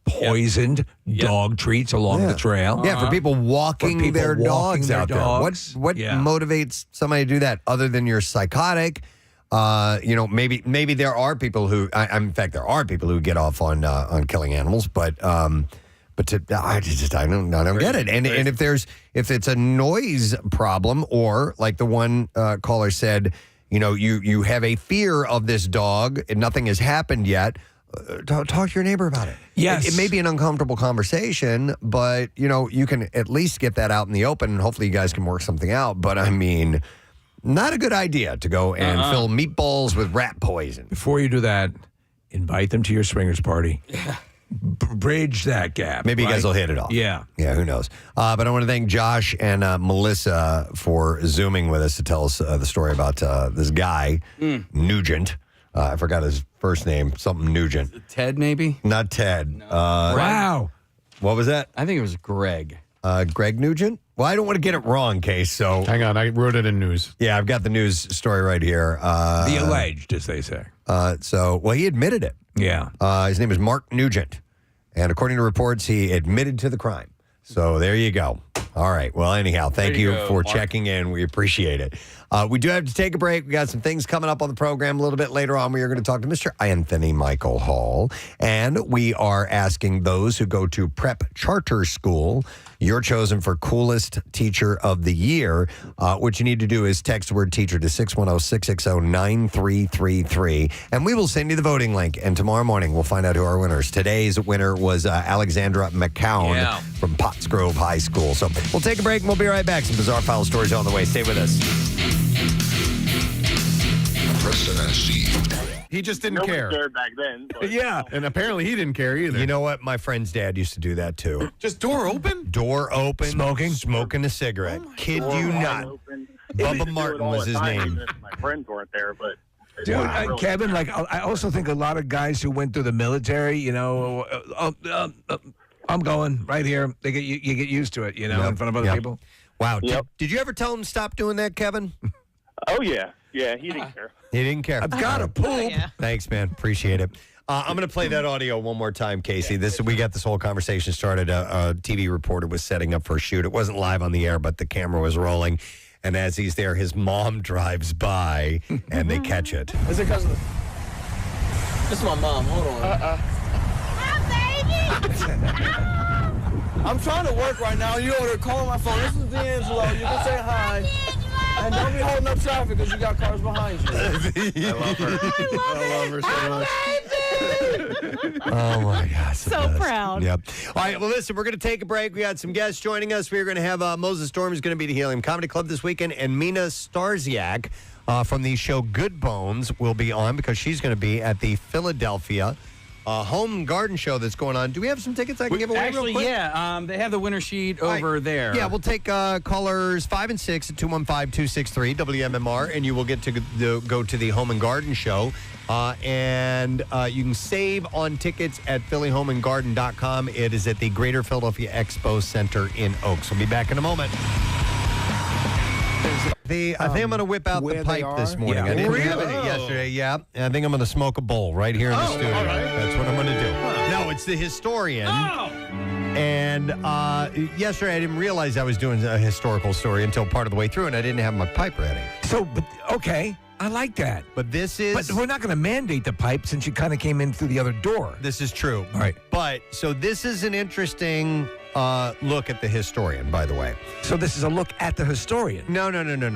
poisoned dog treats along the trail? Yeah, for people walking their dogs out there. What Yeah. motivates somebody to do that other than you're psychotic? You know, maybe there are people who, in fact, there are people who get off on killing animals, but I don't get it. And if it's a noise problem, or like the one caller said, you know, you have a fear of this dog and nothing has happened yet. Talk to your neighbor about it. Yes. It may be an uncomfortable conversation, but, you know, you can at least get that out in the open, and hopefully you guys can work something out. But, I mean, not a good idea to go and fill meatballs with rat poison. Before you do that, invite them to your swingers party. Yeah. Bridge that gap. Maybe you guys right? will hit it off. Yeah. Yeah, who knows? But I want to thank Josh and Melissa for Zooming with us to tell us the story about this guy, Nugent. I forgot his first name, something Nugent. Ted, maybe? Not Ted. Wow. What was that? I think it was Greg. Greg Nugent? Well, I don't want to get it wrong, Case, so... Hang on, I wrote it in news. Yeah, I've got the news story right here. The alleged, as they say. He admitted it. Yeah. His name is Mark Nugent. And according to reports, he admitted to the crime. So there you go. All right. Well, anyhow, thank you for checking in. We appreciate it. We do have to take a break. We got some things coming up on the program a little bit later on. We are going to talk to Mr. Anthony Michael Hall. And we are asking those who go to prep charter school, you're chosen for coolest teacher of the year. What you need to do is text the word teacher to 610-660-9333. And we will send you the voting link. And tomorrow morning, we'll find out who our winners. Today's winner was Alexandra McCown from Potts Grove High School. So we'll take a break and we'll be right back. Some bizarre file stories on the way. Stay with us. Preston and Steve. He just didn't Nobody care. cared back then. But, Yeah. And apparently he didn't care either. You know what? My friend's dad used to do that too. Just door open? Door open. Smoking a cigarette. Kid Door you wide not. open. Bubba Martin was his name. Even if my friends weren't there, but. Dude, Kevin, like I also think a lot of guys who went through the military, you know, I'm going right here. You get used to it, you know, in front of other people. Wow. Did you ever tell him to stop doing that, Kevin? Oh yeah, he didn't care. He didn't care. I've got to poop. Thanks, man. Appreciate it. I'm going to play that audio one more time, Casey. We got this whole conversation started. A TV reporter was setting up for a shoot. It wasn't live on the air, but the camera was rolling. And as he's there, his mom drives by, and they catch it. Is it because of this is my mom. Hold on. I'm trying to work right now. You over there calling my phone. This is D'Angelo. You can say hi. And don't be holding up traffic because you got cars behind you. I love her. I love her so much. Oh, my gosh. So proud. Yep. All right, well, listen, we're going to take a break. We got some guests joining us. We're going to have Moses Storm, who's going to be at Helium Comedy Club this weekend, and Mina Starziak from the show Good Bones will be on because she's going to be at the Philadelphia Home and Garden Show that's going on. Do we have some tickets I can give away Actually, real quick? yeah. They have the winner sheet over there. Yeah, we'll take callers 5 and 6 at 215-263 WMMR, and you will get to go to the Home and Garden Show. And you can save on tickets at phillyhomeandgarden.com. It is at the Greater Philadelphia Expo Center in Oaks. We'll be back in a moment. I think I'm going to whip out the pipe this morning. Yeah. I didn't have it yesterday. Yeah, and I think I'm going to smoke a bowl right here in the studio. all right. That's what I'm going to do. No, it's the historian. And yesterday I didn't realize I was doing a historical story until part of the way through, and I didn't have my pipe ready. So, but okay, I like that. But this is... But we're not going to mandate the pipe since you kind of came in through the other door. This is true. All right. But, so this is an interesting look at the historian, by the way. So this is a look at the historian? No.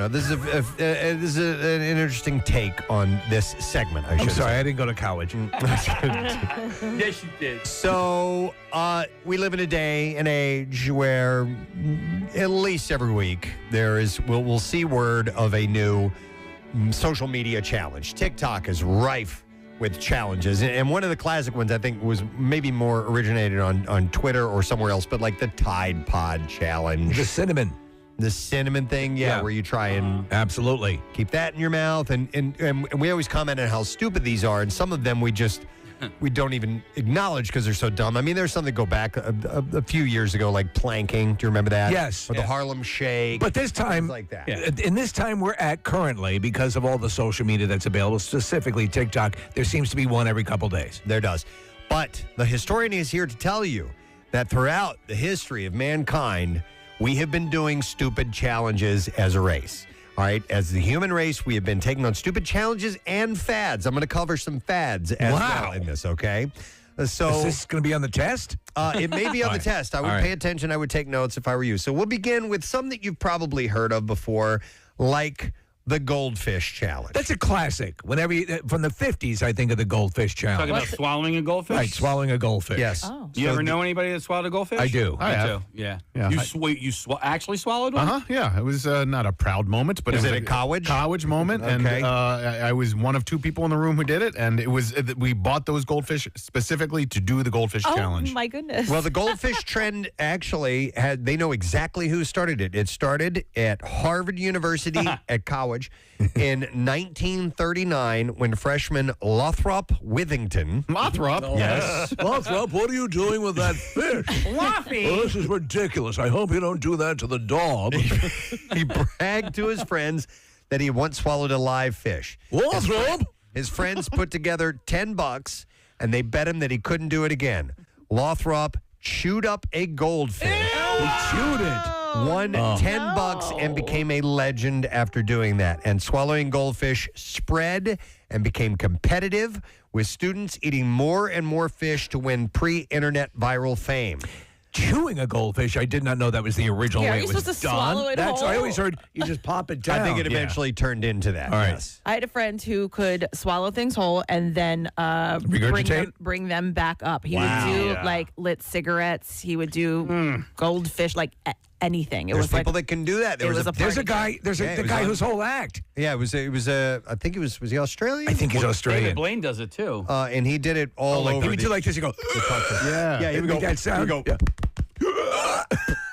This is an interesting take on this segment, I'm sorry, I didn't go to college. Yes, you did. So, we live in a day and age where at least every week we'll see word of a new social media challenge. TikTok is rife with challenges. And one of the classic ones, I think, was maybe more originated on Twitter or somewhere else, but like the Tide Pod challenge. The cinnamon thing, where you try and absolutely keep that in your mouth. And we always comment on how stupid these are, and some of them we don't even acknowledge because they're so dumb. I mean, there's some that go back a few years ago, like planking. Do you remember that? Yes. Or the Harlem Shake. But this time, like that. In this time we're at currently, because of all the social media that's available, specifically TikTok, there seems to be one every couple days. There does. But the historian is here to tell you that throughout the history of mankind, we have been doing stupid challenges as a race. All right, as the human race, we have been taking on stupid challenges and fads. I'm going to cover some fads as well in this, okay? So is this going to be on the test? It may be on the test. I would pay attention. I would take notes if I were you. So we'll begin with some that you've probably heard of before, like the goldfish challenge. That's a classic. Whenever from the 50s, I think of the goldfish challenge. Talking about swallowing a goldfish? Right, swallowing a goldfish. Yes. Oh. You ever know anybody that swallowed a goldfish? I do. I do. Yeah. You actually swallowed one? Yeah. It was not a proud moment, but Was it it was a college? College moment. Okay. And I was one of two people in the room who did it. And it was we bought those goldfish specifically to do the goldfish challenge. Oh, my goodness. Well, the goldfish trend actually they know exactly who started it. It started at Harvard University at college in 1939 when freshman Lothrop Withington. Lothrop? Yes. Lothrop, what are you doing with that fish? Fluffy. Well, this is ridiculous. I hope you don't do that to the dog. He bragged to his friends that he once swallowed a live fish. Lothrop? His friends put together $10 and they bet him that he couldn't do it again. Lothrop chewed up a goldfish. He chewed it. Won $10 and became a legend after doing that. And swallowing goldfish spread and became competitive, with students eating more and more fish to win pre-internet viral fame. Chewing a goldfish, I did not know that was the original way Are it you was supposed to done. swallow it whole? I always heard you just pop it down. I think it eventually turned into that. All right. Yes. I had a friend who could swallow things whole and then Regurgitate? bring them back up. He would do like lit cigarettes. He would do goldfish, like anything. It There's was like people that can do that. there's a guy. There's the guy whose whole act. Yeah, it was I think it was he Australian? I think he's David Australian. Blaine does it too. And he did it all over. He would do like this. You go. Yeah, he would go. That sound. He would go.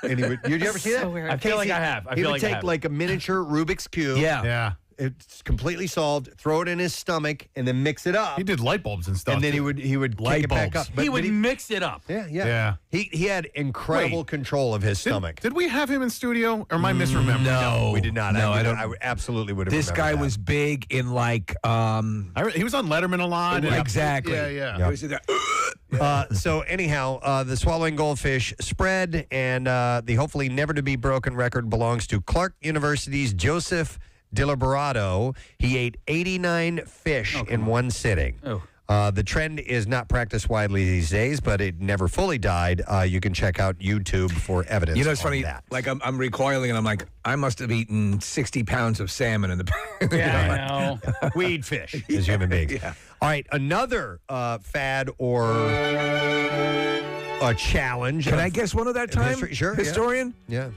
And he would, did you ever see that? So weird. I feel like I have. I He feel would like I take have. like a miniature Rubik's Cube. Yeah. It's completely solved, throw it in his stomach, and then mix it up. He did light bulbs and stuff. And then too. he would Light kick it back bulbs. up. He would mix it up. Yeah. He had incredible control of his stomach. Did we have him in studio, or am I misremembering? No, we did not. No, I don't. I absolutely would have. This guy remembered that. was big in like. He was on Letterman a lot. and- Exactly. Yeah. Yeah. He was in there, So anyhow, the swallowing goldfish spread, and the hopefully never to be broken record belongs to Clark University's Joseph Diliberado. He ate 89 fish in one sitting. The trend is not practiced widely these days, but it never fully died. You can check out YouTube for evidence. You know, it's on funny. That. Like I'm recoiling, and I'm like, I must have eaten 60 pounds of salmon in the. Yeah, I know. We eat fish as human beings. Yeah. All right, another fad or a challenge. Can I guess one of that time? History? Sure. Historian? Yeah.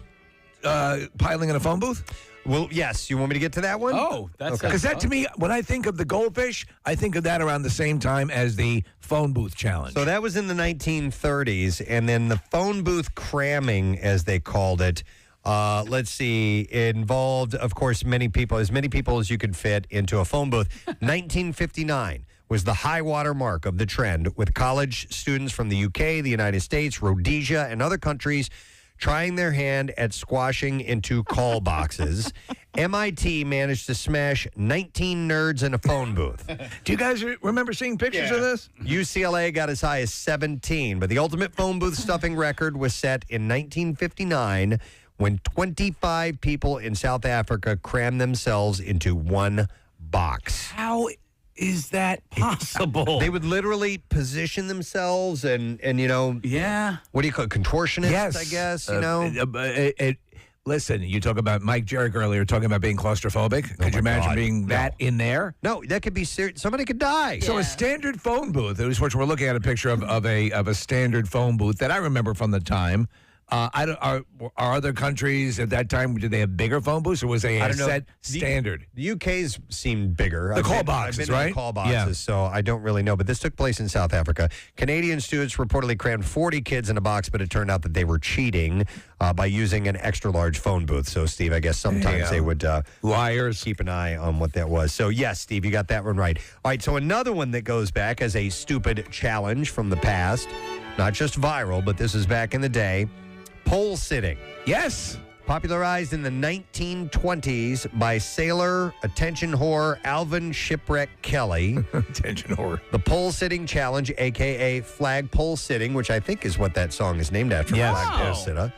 Piling in a phone booth? Well, yes. You want me to get to that one? Oh, that's Okay. Because that to me, when I think of the goldfish, I think of that around the same time as the phone booth challenge. So that was in the 1930s, and then the phone booth cramming, as they called it. Let's see, involved, of course, as many people as you could fit into a phone booth. 1959 was the high water mark of the trend, with college students from the UK, the United States, Rhodesia, and other countries trying their hand at squashing into call boxes. MIT managed to smash 19 nerds in a phone booth. Do you guys remember seeing pictures of this? UCLA got as high as 17, but the ultimate phone booth stuffing record was set in 1959 when 25 people in South Africa crammed themselves into one box. How is that possible? They would literally position themselves and you know, yeah. What do you call it? Contortionists, Yes. I guess, you know? Listen, you talk about Mike Jarek earlier talking about being claustrophobic. Could you imagine God, being that in there? No, that could be serious. Somebody could die. So a standard phone booth, which we're looking at a picture of a standard phone booth that I remember from the time. Are other countries at that time, did they have bigger phone booths, or was they a set standard? The UK's seemed bigger. The call boxes, I've been right? in call boxes, Yeah. so I don't really know. But this took place in South Africa. Canadian students reportedly crammed 40 kids in a box, but it turned out that they were cheating by using an extra large phone booth. So, Steve, I guess sometimes they would liars keep an eye on what that was. So, yes, Steve, you got that one right. All right, so another one that goes back as a stupid challenge from the past, not just viral, but this is back in the day. Pole sitting. Yes. Popularized in the 1920s by sailor, attention whore, Alvin Shipwreck Kelly. Attention whore. The pole sitting challenge, a.k.a. flag pole sitting, which I think is what that song is named after. Yes. Flag pole sitter.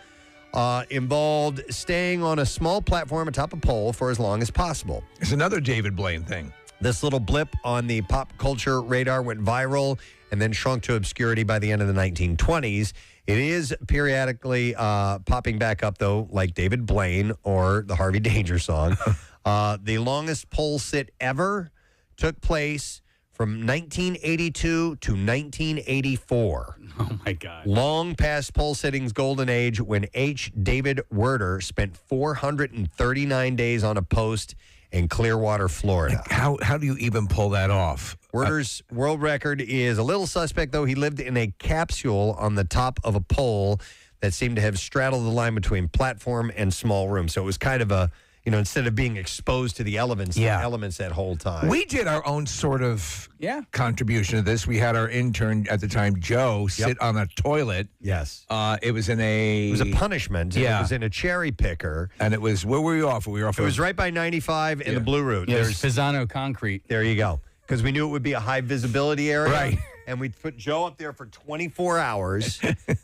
Involved staying on a small platform atop a pole for as long as possible. It's another David Blaine thing. This little blip on the pop culture radar went viral and then shrunk to obscurity by the end of the 1920s. It is periodically popping back up, though, like David Blaine or the Harvey Danger song. The longest pole sit ever took place from 1982 to 1984. Oh, my God. Long past pole sitting's golden age when H. David Werder spent 439 days on a post in Clearwater, Florida. How do you even pull that off? Werder's world record is a little suspect, though. He lived in a capsule on the top of a pole that seemed to have straddled the line between platform and small room. So it was kind of a, you know, instead of being exposed to the elements that whole time. We did our own sort of contribution to this. We had our intern at the time, Joe, sit on a toilet. Yes. It was in a... It was a punishment. Yeah. It was in a cherry picker. And it was, where were we off? We were off It was right by 95 in the Blue Route. There's Pisano Concrete. There you go. Because we knew it would be a high visibility area. Right. And we'd put Joe up there for 24 hours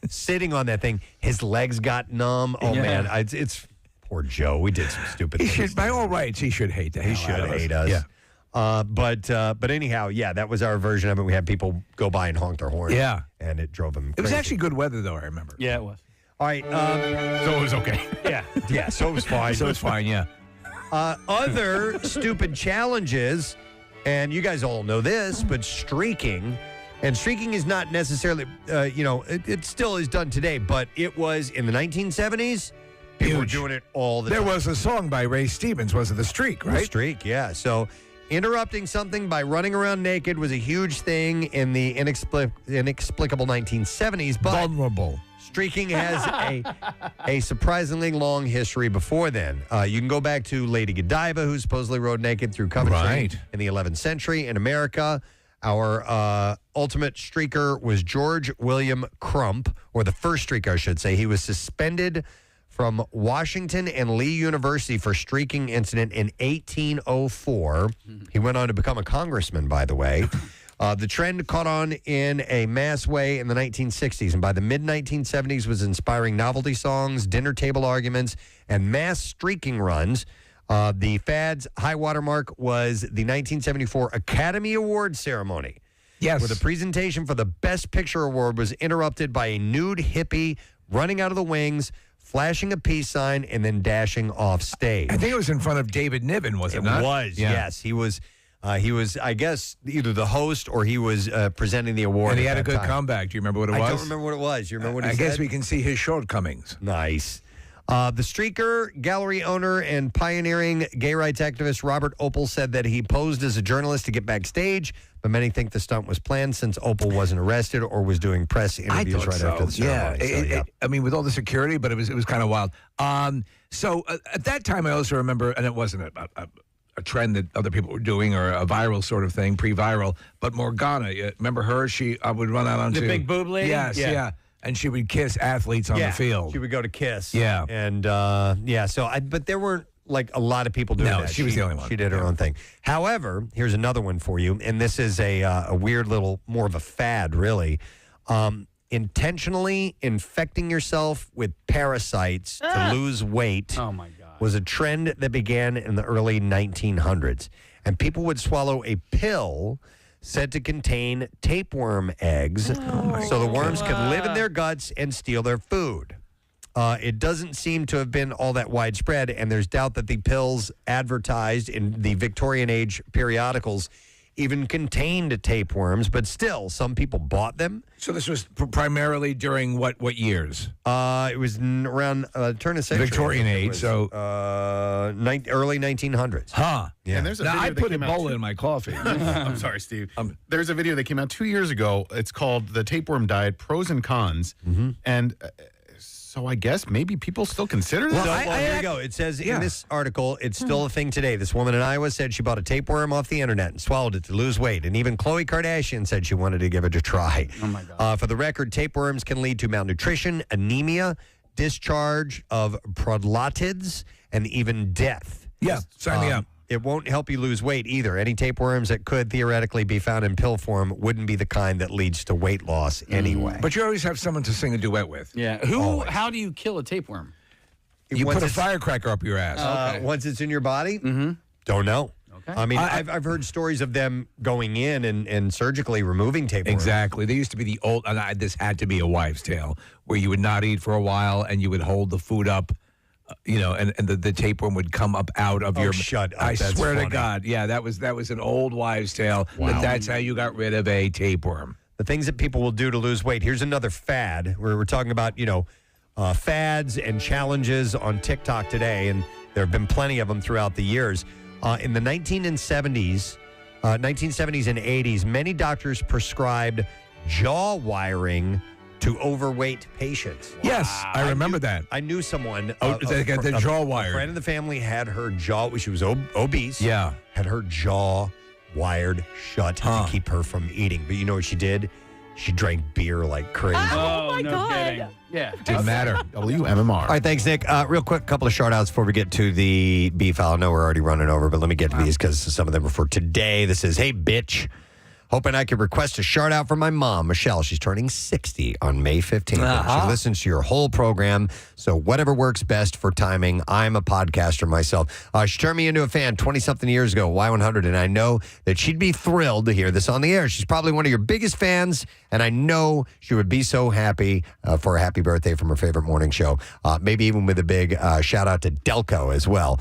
sitting on that thing. His legs got numb. Oh, man. It's poor Joe. We did some stupid He things. should, by all rights, he should hate the hell He should out of us. hate us. Yeah. But anyhow, that was our version of it. We had people go by and honk their horn. Yeah. And it drove them It was crazy. actually good weather, though, I remember. Yeah, it was. All right. So it was okay. Yeah, so it was fine. So it's fine, yeah. Other stupid challenges, and you guys all know this, but streaking. And streaking is not necessarily, it still is done today, but it was in the 1970s. People were doing it all the time. There was a song by Ray Stevens, was it The Streak, right? The Streak, yeah. So Interrupting something by running around naked was a huge thing in the inexplicable 1970s, but vulnerable. Streaking has a surprisingly long history before then. You can go back to Lady Godiva, who supposedly rode naked through Coventry in the 11th century. In America, our ultimate streaker was George William Crump, or the first streaker, I should say. He was suspended from Washington and Lee University for streaking incident in 1804. He went on to become a congressman, by the way. The trend caught on in a mass way in the 1960s, and by the mid-1970s was inspiring novelty songs, dinner table arguments, and mass streaking runs. The fad's high watermark was the 1974 Academy Award ceremony. Yes. Where the presentation for the Best Picture Award was interrupted by a nude hippie running out of the wings, flashing a peace sign, and then dashing off stage. I think it was in front of David Niven, was it not? It was, yes. He was, I guess, either the host or he was presenting the award. And he at had a that good time. comeback. Do you remember what it was? I don't remember what it was. You remember what he I said? guess we can see his shortcomings. Nice. The streaker, gallery owner, and pioneering gay rights activist Robert Opel said that he posed as a journalist to get backstage, but many think the stunt was planned since Opel wasn't arrested or was doing press interviews right after the ceremony. Yeah. I mean, with all the security, but it was kind of wild. So at that time, I also remember, and it wasn't a trend that other people were doing or a viral sort of thing, pre-viral, but Morgana, remember her? She would run out onto... The big boob lady? Yes, yeah. And she would kiss athletes on the field. She would go to kiss. Yeah. And, but there weren't, like, a lot of people doing that. No, she was the only one. She did her own thing. However, here's another one for you, and this is a weird little, more of a fad, really. Intentionally infecting yourself with parasites to lose weight was a trend that began in the early 1900s. And people would swallow a pill said to contain tapeworm eggs so the worms could live in their guts and steal their food. It doesn't seem to have been all that widespread, and there's doubt that the pills advertised in the Victorian age periodicals even contained tapeworms, but still, some people bought them. So this was primarily during what years? It was around turn of century. Victorian age, so... early 1900s. Huh. Yeah. And there's a now, video I that put came out Ebola in my coffee. I'm sorry, Steve. There's a video that came out 2 years ago. It's called The Tapeworm Diet, Pros and Cons. And so I guess maybe people still consider that? There you go. It says in this article, it's still a thing today. This woman in Iowa said she bought a tapeworm off the internet and swallowed it to lose weight. And even Khloe Kardashian said she wanted to give it a try. Oh, my God. For the record, tapeworms can lead to malnutrition, anemia, discharge of prolatids, and even death. Yeah, sign me up. It won't help you lose weight either. Any tapeworms that could theoretically be found in pill form wouldn't be the kind that leads to weight loss anyway. But you always have someone to sing a duet with. Yeah. How do you kill a tapeworm? You Once put a it's- firecracker up your ass. Once it's in your body? Don't know. Okay. I mean, I've heard stories of them going in and surgically removing tapeworms. Exactly. There used to be the old, and this had to be a wives' tale, where you would not eat for a while and you would hold the food up, and the tapeworm would come up out of your... shut up. I That's swear funny. to God. Yeah, that was an old wives' tale. Wow. That's how you got rid of a tapeworm. The things that people will do to lose weight. Here's another fad where we're talking about, fads and challenges on TikTok today, and there have been plenty of them throughout the years. In the 1970s and 80s, many doctors prescribed jaw wiring to overweight patients. Yes, I remember that. I knew someone. They got the jaw wired. A friend of the family had her jaw. She was obese. Yeah. Had her jaw wired shut to keep her from eating. But you know what she did? She drank beer like crazy. Oh, my no God. kidding. Yeah. Didn't matter. WMMR. All right, thanks, Nick. Real quick, couple of shout-outs before we get to the beef. I know we're already running over, but let me get to these because some of them are for today. This is, hey, bitch. Hoping I could request a shout-out from my mom, Michelle. She's turning 60 on May 15th. She listens to your whole program, so whatever works best for timing. I'm a podcaster myself. She turned me into a fan 20-something years ago, Y100, and I know that she'd be thrilled to hear this on the air. She's probably one of your biggest fans, and I know she would be so happy for a happy birthday from her favorite morning show, maybe even with a big shout-out to Delco as well.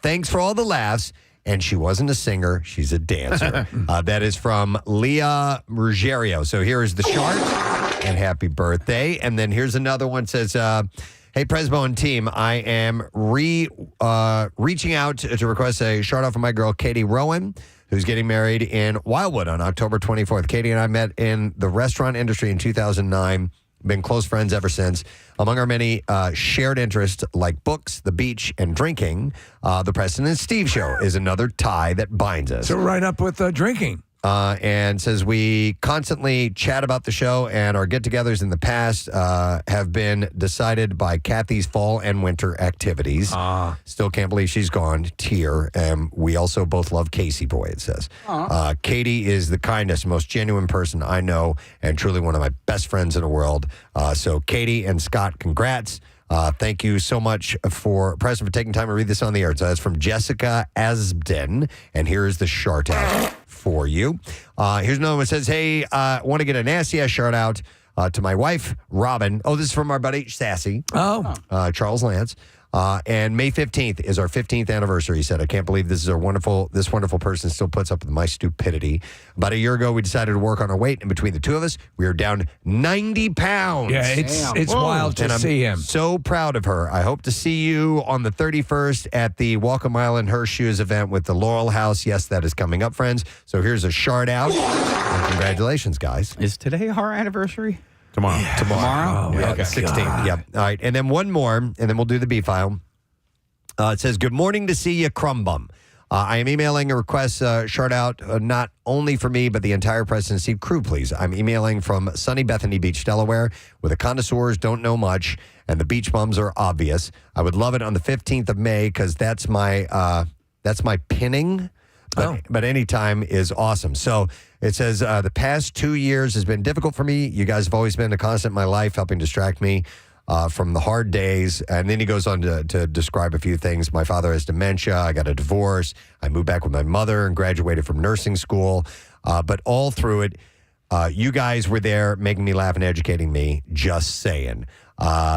Thanks for all the laughs. And she wasn't a singer. She's a dancer. That is from Leah Ruggiero. So here is the chart. And happy birthday. And then here's another one. It says, hey, Presbo and team, I am reaching out to request a shout out from my girl, Katie Rowan. who's getting married in Wildwood on October 24th. Katie and I met in the restaurant industry in 2009. Been close friends ever since. Among our many shared interests like books, the beach, and drinking, the Preston and Steve Show is another tie that binds us. So right up with drinking. And says we constantly chat about the show, and our get-togethers in the past have been decided by Kathy's fall and winter activities. Still can't believe she's gone. Tear. We also both love Casey Boy, it says. Katie is the kindest, most genuine person I know, and truly one of my best friends in the world. So Katie and Scott, congrats. Thank you so much for Preston for taking time to read this on the air. So that's from Jessica Asbden, and here's the shout out for you. Here's another one that says, hey, I want to get a nasty ass shout out to my wife, Robin. Oh, this is from our buddy Sassy. Charles Lance. And May 15th is our 15th anniversary. He said, I can't believe this wonderful person still puts up with my stupidity. About a year ago, we decided to work on our weight, and between the two of us, we are down 90 pounds. Yeah, it's wild to see him. So proud of her. I hope to see you on the 31st at the Walk a Mile in Her Shoes event with the Laurel House. Yes, that is coming up, friends. So here's a shout out. And congratulations, guys. Is today our anniversary? Tomorrow. Tomorrow? Oh, Yeah, okay. 16th. Yep. All right. And then one more, and then we'll do the B file. It says, good morning to see you, Crumbum. I am emailing a request shout out not only for me, but the entire Preston Steve crew, please. I'm emailing from sunny Bethany Beach, Delaware, where the connoisseurs don't know much and the beach bums are obvious. I would love it on the 15th of May because that's my pinning. But any time is awesome. So it says, the past 2 years has been difficult for me. You guys have always been a constant in my life, helping distract me from the hard days. And then he goes on to describe a few things. My father has dementia. I got a divorce. I moved back with my mother and graduated from nursing school. But all through it, you guys were there making me laugh and educating me, just saying.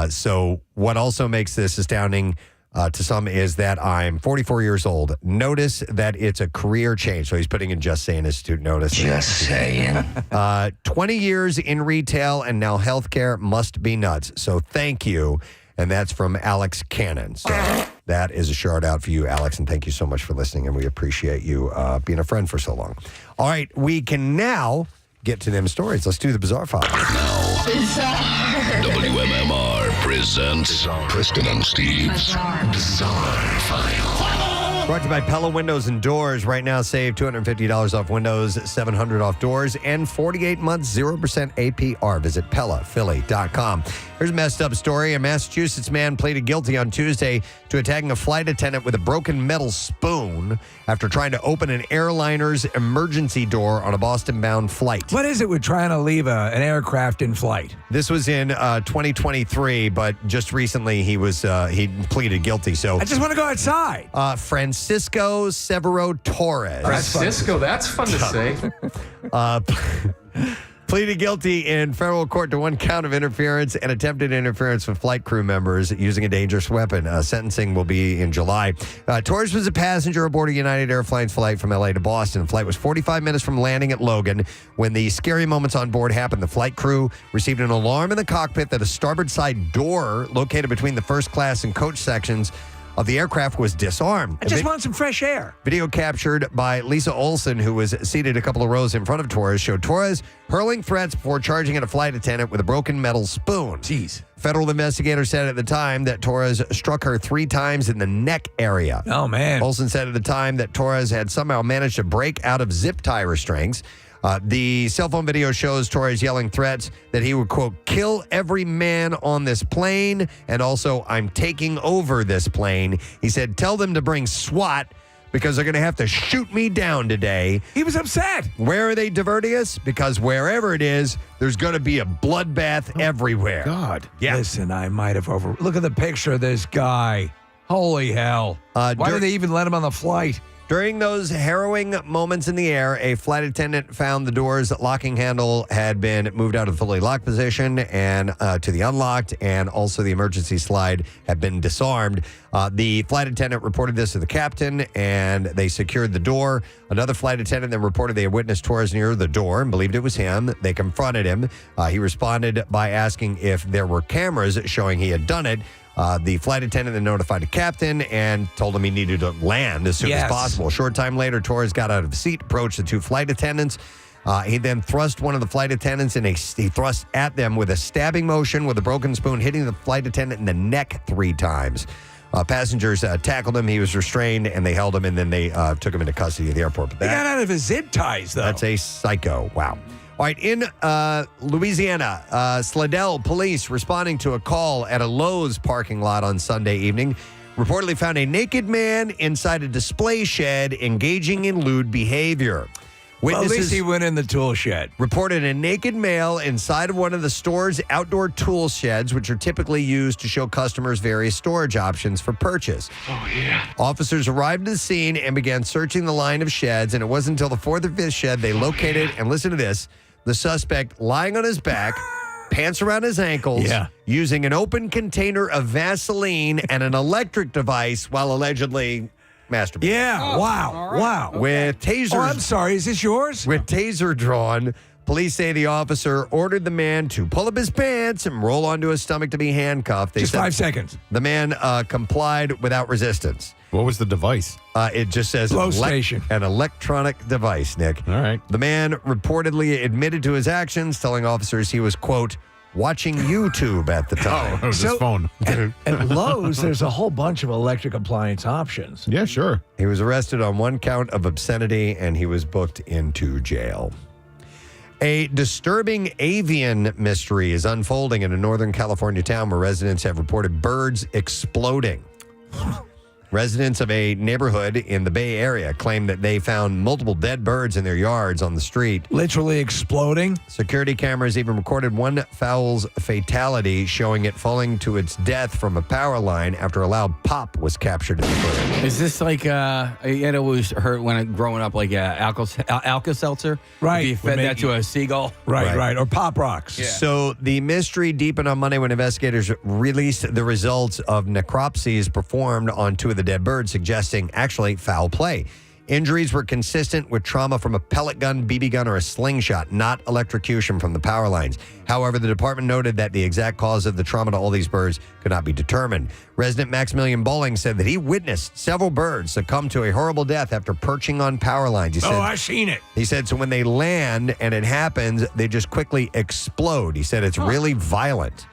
So what also makes this astounding to some is that I'm 44 years old. Notice that it's a career change. So he's putting in Just Saying Institute notice. Just saying. 20 years in retail and now healthcare must be nuts. So thank you. And that's from Alex Cannon. So that is a shout out for you, Alex. And thank you so much for listening. And we appreciate you being a friend for so long. All right. We can now get to them stories. Let's do the Bizarre File. WMMR presents Preston and Steve's Bizarre File. Brought to you by Pella Windows and Doors. Right now, save $250 off windows, $700 off doors, and 48 months, 0% APR. Visit PellaPhilly.com. Here's a messed up story. A Massachusetts man pleaded guilty on Tuesday to attacking a flight attendant with a broken metal spoon after trying to open an airliner's emergency door on a Boston-bound flight. What is it with trying to leave an aircraft in flight? This was in 2023, but just recently he pleaded guilty. So I just want to go outside. Francisco Severo Torres. Francisco, that's fun to say. Pleaded guilty in federal court to one count of interference and attempted interference with flight crew members using a dangerous weapon. Sentencing will be in July. Torres was a passenger aboard a United Airlines flight from LA to Boston. The flight was 45 minutes from landing at Logan. When the scary moments on board happened, the flight crew received an alarm in the cockpit that a starboard side door located between the first class and coach sections of the aircraft was disarmed. I just want some fresh air. Video captured by Lisa Olson, who was seated a couple of rows in front of Torres, showed Torres hurling threats before charging at a flight attendant with a broken metal spoon. Jeez. Federal investigators said at the time that Torres struck her 3 times in the neck area. Oh, man. Olson said at the time that Torres had somehow managed to break out of zip tie restraints. The cell phone video shows Torres yelling threats that he would, quote, kill every man on this plane, and also, I'm taking over this plane. He said, tell them to bring SWAT because they're going to have to shoot me down today. He was upset. Where are they diverting us? Because wherever it is, there's going to be a bloodbath everywhere. God. Yeah. Listen, I might have Look at the picture of this guy. Holy hell. Why did they even let him on the flight? During those harrowing moments in the air, a flight attendant found the door's locking handle had been moved out of the fully locked position and to the unlocked, and also the emergency slide had been disarmed. The flight attendant reported this to the captain, and they secured the door. Another flight attendant then reported they had witnessed Torres near the door and believed it was him. They confronted him. He responded by asking if there were cameras showing he had done it. The flight attendant then notified the captain and told him he needed to land as soon as possible. A short time later, Torres got out of his seat, approached the two flight attendants. He then thrust one of the flight attendants he thrust at them with a stabbing motion with a broken spoon, hitting the flight attendant in the neck 3 times. Passengers tackled him. He was restrained, and they held him, and then they took him into custody at the airport. But He got out of his zip ties, though. That's a psycho. Wow. All right, in Louisiana, Slidell police responding to a call at a Lowe's parking lot on Sunday evening reportedly found a naked man inside a display shed engaging in lewd behavior. Well, at least he went in the tool shed. Reported a naked male inside of one of the store's outdoor tool sheds, which are typically used to show customers various storage options for purchase. Oh, yeah. Officers arrived at the scene and began searching the line of sheds, and it wasn't until the 4th or 5th shed they located, and listen to this, the suspect lying on his back, pants around his ankles, using an open container of Vaseline and an electric device while allegedly masturbating. Yeah, wow. With tasers. Oh, I'm sorry, is this yours? With taser drawn, police say the officer ordered the man to pull up his pants and roll onto his stomach to be handcuffed. They Just said 5 seconds. The man complied without resistance. What was the device? It just says Flow station. An electronic device, Nick. All right. The man reportedly admitted to his actions, telling officers he was, quote, watching YouTube at the time. Oh, it was his phone. At Lowe's, there's a whole bunch of electric appliance options. Yeah, sure. He was arrested on 1 count of obscenity, and he was booked into jail. A disturbing avian mystery is unfolding in a Northern California town where residents have reported birds exploding. Residents of a neighborhood in the Bay Area claim that they found multiple dead birds in their yards on the street. Literally exploding? Security cameras even recorded one fowl's fatality, showing it falling to its death from a power line after a loud pop was captured in the footage. Is this like, it always hurt when growing up, like Alka-Seltzer? Right. If you fed that to a seagull? Right. Or Pop Rocks. Yeah. So the mystery deepened on Monday when investigators released the results of necropsies performed on 2 of the dead birds, suggesting actually foul play. Injuries were consistent with trauma from a pellet gun, BB gun, or a slingshot, not electrocution from the power lines. However, the department noted that the exact cause of the trauma to all these birds could not be determined. Resident Maximilian Bowling said that he witnessed several birds succumb to a horrible death after perching on power lines. He said, I've seen it. He said, so when they land and it happens, they just quickly explode. He said it's really violent.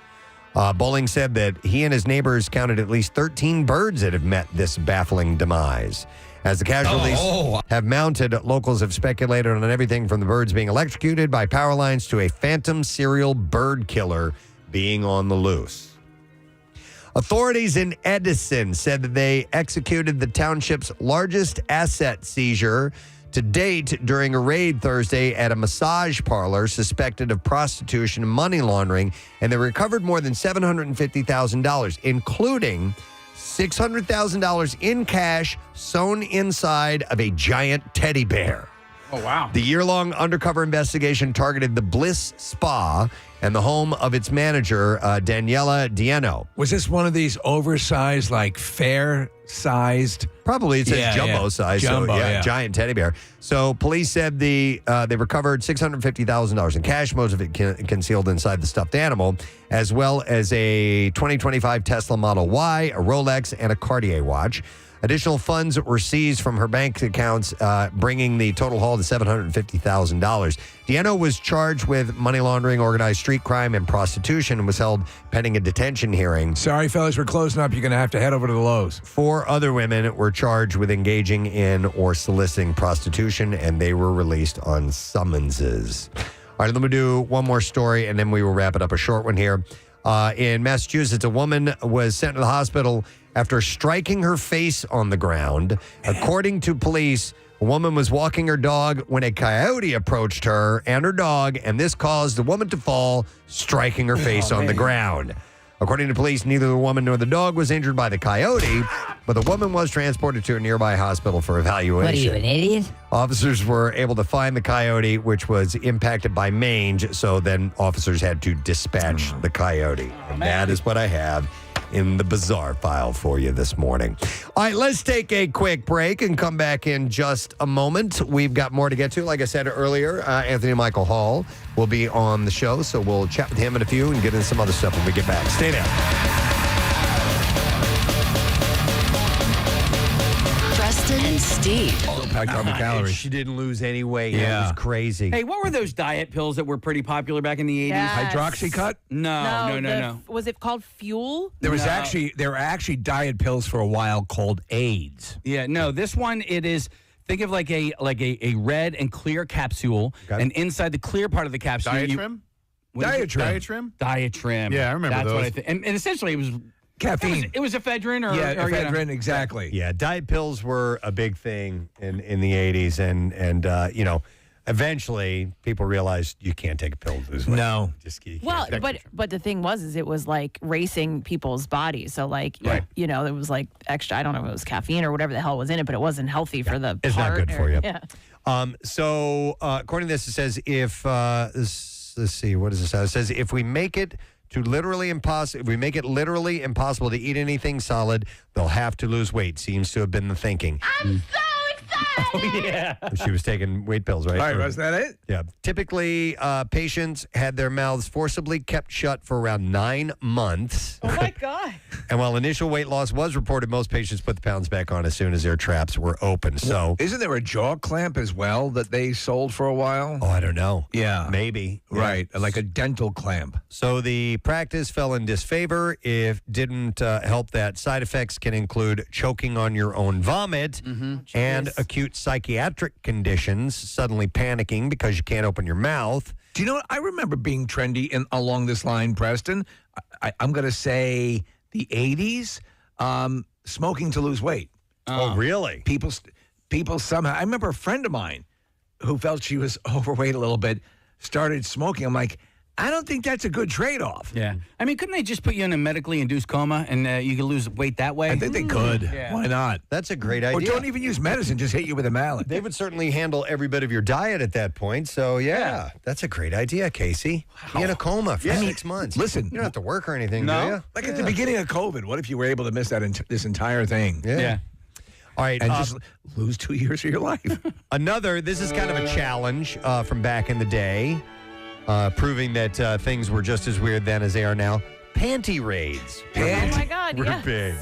Bowling said that he and his neighbors counted at least 13 birds that have met this baffling demise. As the casualties have mounted, locals have speculated on everything from the birds being electrocuted by power lines to a phantom serial bird killer being on the loose. Authorities in Edison said that they executed the township's largest asset seizure to date during a raid Thursday at a massage parlor suspected of prostitution and money laundering, and they recovered more than $750,000, including $600,000 in cash sewn inside of a giant teddy bear. Oh, wow. The year-long undercover investigation targeted the Bliss Spa and the home of its manager, Daniela Dieno. Was this one of these oversized, like fair-sized? Probably. It says jumbo size. Jumbo, so, yeah. Giant teddy bear. So police said they recovered $650,000 in cash, most of it concealed inside the stuffed animal, as well as a 2025 Tesla Model Y, a Rolex, and a Cartier watch. Additional funds were seized from her bank accounts, bringing the total haul to $750,000. Dieno was charged with money laundering, organized street crime, and prostitution, and was held pending a detention hearing. Sorry, fellas, we're closing up. You're going to have to head over to the Lowe's. 4 other women were charged with engaging in or soliciting prostitution, and they were released on summonses. All right, let me do one more story, and then we will wrap it up, a short one here. In Massachusetts, a woman was sent to the hospital after striking her face on the ground. According to police, a woman was walking her dog when a coyote approached her and her dog, and this caused the woman to fall, striking her face on the ground. According to police, neither the woman nor the dog was injured by the coyote, but the woman was transported to a nearby hospital for evaluation. What are you, an idiot? Officers were able to find the coyote, which was impacted by mange, so then officers had to dispatch the coyote. And that is what I have in the bizarre file for you this morning. All right, let's take a quick break and come back in just a moment. We've got more to get to. Like I said earlier, Anthony Michael Hall will be on the show, so we'll chat with him in a few and get into some other stuff when we get back. Stay there. Preston and Steve. Packed on the calories. She didn't lose any weight. Yeah. It was crazy. Hey, what were those diet pills that were pretty popular back in the 80s? Yes. Hydroxycut? No. Was it called Fuel? There were actually diet pills for a while called AIDS. Yeah, no, this one, it is, think of like a red and clear capsule, and inside the clear part of the capsule. Diatrim? Diatrim. Yeah, I remember That's those. what I think. And essentially, it was caffeine. It was ephedrine or ephedrine, exactly. Yeah, diet pills were a big thing in the 80s, and eventually people realized you can't take a pill to lose weight. No. Well, but the thing was, it was like racing people's bodies. So like, there was like extra. I don't know if it was caffeine or whatever the hell was in it, but it wasn't healthy for the. It's not good for you. Yeah. So according to this, it says if let's see, what does it say? It says if we make it literally impossible to eat anything solid, they'll have to lose weight. Seems to have been the thinking. I'm so excited! Oh, yeah. She was taking weight pills, right? All right, was that it? Yeah. Typically, patients had their mouths forcibly kept shut for around 9 months. Oh my God. And while initial weight loss was reported, most patients put the pounds back on as soon as their traps were open. So, isn't there a jaw clamp as well that they sold for a while? Oh, I don't know. Yeah. Maybe. Right. Like a dental clamp. So the practice fell in disfavor. If didn't help, that side effects can include choking on your own vomit and acute psychiatric conditions, suddenly panicking because you can't open your mouth. Do you know what? I remember being trendy along this line, Preston. I'm going to say the 80s, smoking to lose weight. Oh, really? People somehow. I remember a friend of mine who felt she was overweight a little bit, started smoking. I'm like, I don't think that's a good trade-off. Yeah. I mean, couldn't they just put you in a medically induced coma and you could lose weight that way? I think they could. Yeah. Why not? That's a great idea. Or don't even use medicine. Just hit you with a mallet. They would certainly handle every bit of your diet at that point. So, yeah. That's a great idea, Casey. Be in a coma for 6 months. Listen. You don't have to work or anything, do you? Like at the beginning of COVID, what if you were able to miss this entire thing? Yeah. All right. And just lose 2 years of your life. This is kind of a challenge from back in the day, proving that things were just as weird then as they are now. Panty raids. Oh my God, We're big.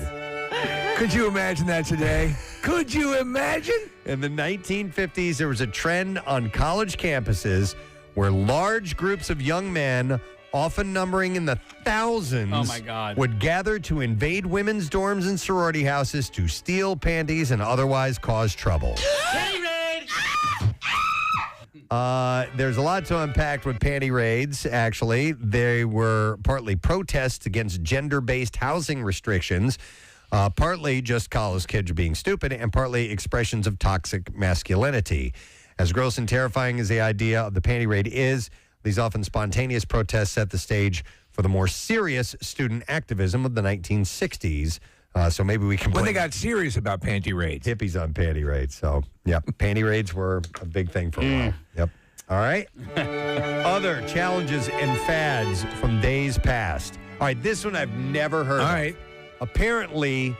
Could you imagine that today? Could you imagine? In the 1950s, there was a trend on college campuses where large groups of young men, often numbering in the thousands, Oh, my God. would gather to invade women's dorms and sorority houses to steal panties and otherwise cause trouble. There's a lot to unpack with panty raids, actually. They were partly protests against gender-based housing restrictions, partly just college kids being stupid, and partly expressions of toxic masculinity. As gross and terrifying as the idea of the panty raid is, these often spontaneous protests set the stage for the more serious student activism of the 1960s. So maybe we can When they got serious about panty raids. hippies on panty raids. So, yeah, panty raids were a big thing for a while. Yep. All right. Other challenges and fads from days past. All right, this one I've never heard of. All right. Apparently,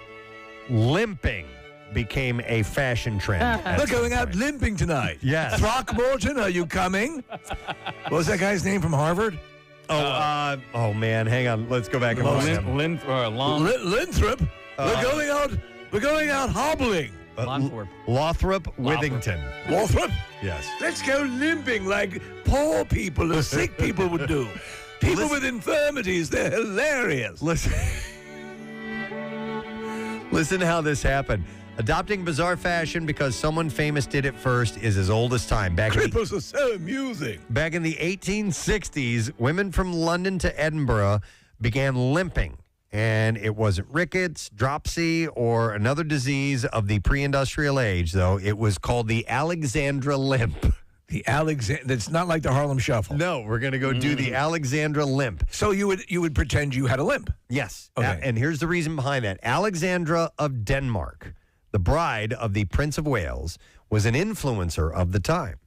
limping became a fashion trend. We're going out limping tonight. Yes. Throckmorton, are you coming? What was that guy's name from Harvard? Oh man, hang on. Let's go back and find him. Linthrop. We're going out hobbling. Lothrop Withington. Lothrop? Yes. Let's go limping like poor people or sick people would do. People with infirmities, they're hilarious. Listen to how this happened. Adopting bizarre fashion because someone famous did it first is as old as time. Cripples are so amusing. Back in the 1860s, women from London to Edinburgh began limping. And it wasn't rickets, dropsy, or another disease of the pre-industrial age, though. It was called the Alexandra limp. That's not like the Harlem Shuffle. No, we're going to go do the Alexandra limp. So you would pretend you had a limp? Yes. Okay. And here's the reason behind that. Alexandra of Denmark, the bride of the Prince of Wales, was an influencer of the time.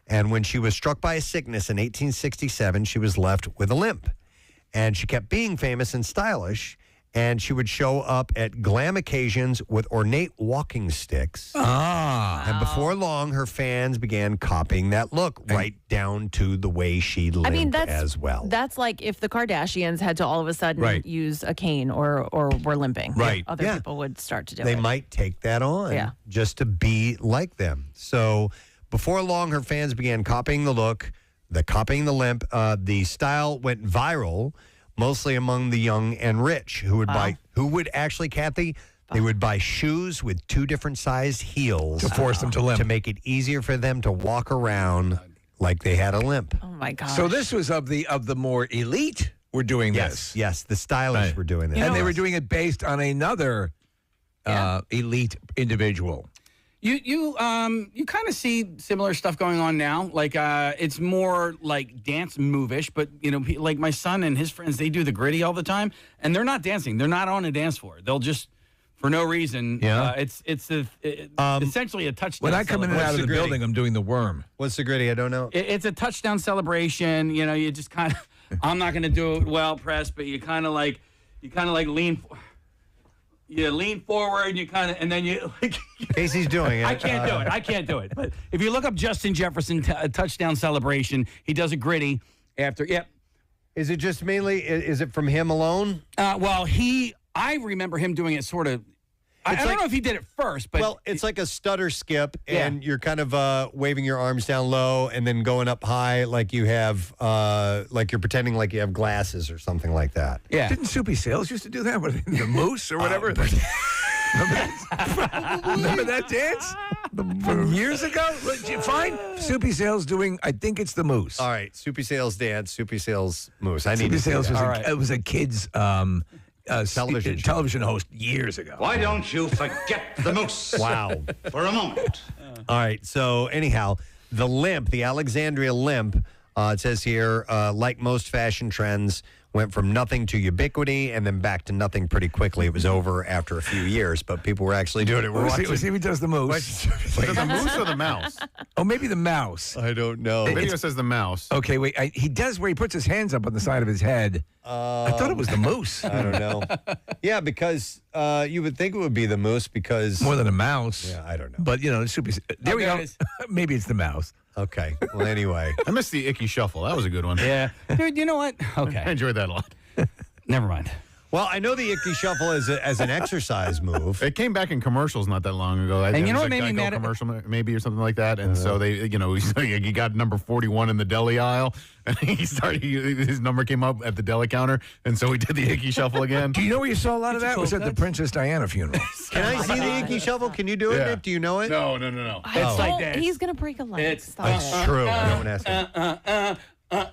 And when she was struck by a sickness in 1867, she was left with a limp. And she kept being famous and stylish. And she would show up at glam occasions with ornate walking sticks. And before long, her fans began copying that look right down to the way she limped as well. That's like if the Kardashians had to all of a sudden use a cane or were limping. Right. Other people would start to do They it. might take that on just to be like them. So before long, her fans began copying the look, copying the limp. The style went viral, mostly among the young and rich who would actually, Kathy, they would buy shoes with 2 different sized heels to force them to limp, to make it easier for them to walk around like they had a limp. Oh my gosh. So this was of the more elite were doing this. Yes, the stylists were doing this. And they were doing it based on another elite individual. You kind of see similar stuff going on now. Like it's more like dance move-ish, but like my son and his friends, they do the gritty all the time, and they're not dancing. They're not on a dance floor. They'll just for no reason. It's essentially a touchdown. When I come in and out of the building, I'm doing the worm. What's the gritty? I don't know. It's a touchdown celebration. You just kind of. I'm not going to do it well, Press, but you kind of like lean. You lean forward, and then you like. Casey's doing it. I can't do it. But if you look up Justin Jefferson touchdown celebration, he does a gritty after. Yep. Is it just mainly? Is it from him alone? I remember him doing it sort of. I don't know if he did it first, but it's like a stutter skip, and you're kind of waving your arms down low and then going up high, like you have, like you're pretending like you have glasses or something like that. Yeah. Didn't Soupy Sales used to do that with the moose or whatever? Remember that dance from years ago? Fine. Soupy Sales doing. I think it's the moose. All right, Soupy Sales dance, Soupy Sales moose. I need Soupy to see Sales that. it was a kid's. Television host years ago. Why don't you forget the moose? Wow. For a moment. All right. So anyhow, the limp, the Alexandria limp, it says here, like most fashion trends, went from nothing to ubiquity and then back to nothing pretty quickly. It was over after a few years, but people were actually doing it. We'll see if he does the moose. Wait, the moose or the mouse? Oh, maybe the mouse. I don't know. The video says the mouse. Okay, wait. He does where he puts his hands up on the side of his head. I thought it was the moose. I don't know. Yeah, because you would think it would be the moose because more than a mouse. Yeah, I don't know. But there we go. Maybe it's the mouse. Okay. Well, anyway, I missed the icky shuffle. That was a good one. Yeah, dude. You know what? Okay, I enjoyed that a lot. Never mind. Well, I know the icky shuffle as an exercise move. It came back in commercials not that long ago. And you know what made me mad? Commercial maybe or something like that. And so they, he got number 41 in the deli aisle, and his number came up at the deli counter, and so he did the icky shuffle again. Do you know where you saw a lot of that? Was at the Princess Diana funeral. Can I see the icky shuffle? Can you do it, Nick? Do you know it? No. It's like that. He's gonna break a leg. That's true. I don't ask him.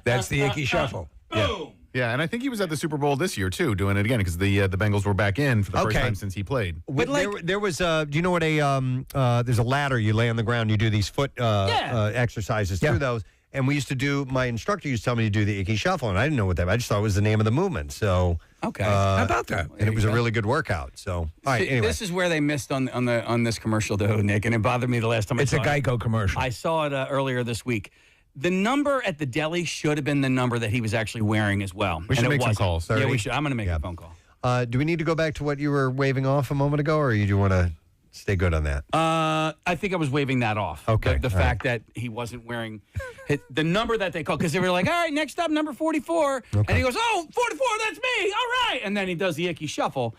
That's the icky shuffle. Boom. Yeah, and I think he was at the Super Bowl this year too, doing it again because the Bengals were back in for the first time since he played. But there was do you know what there's a ladder you lay on the ground, you do these foot exercises through those, and we used to do. My instructor used to tell me to do the icky shuffle, and I didn't know what that. I just thought it was the name of the movement. So how about that? And it was a really good workout. So all right, anyway. This is where they missed on this commercial though, Nick, and it bothered me the last time. It's a Geico commercial. I saw it earlier this week. The number at the deli should have been the number that he was actually wearing as well. We should make some calls. Yeah, we should. I'm going to make a phone call. Do we need to go back to what you were waving off a moment ago, or you want to stay good on that? I think I was waving that off. Okay. The fact that he wasn't wearing the number that they called, because they were like, all right, next up, number 44. Okay. And he goes, oh, 44, that's me. All right. And then he does the icky shuffle.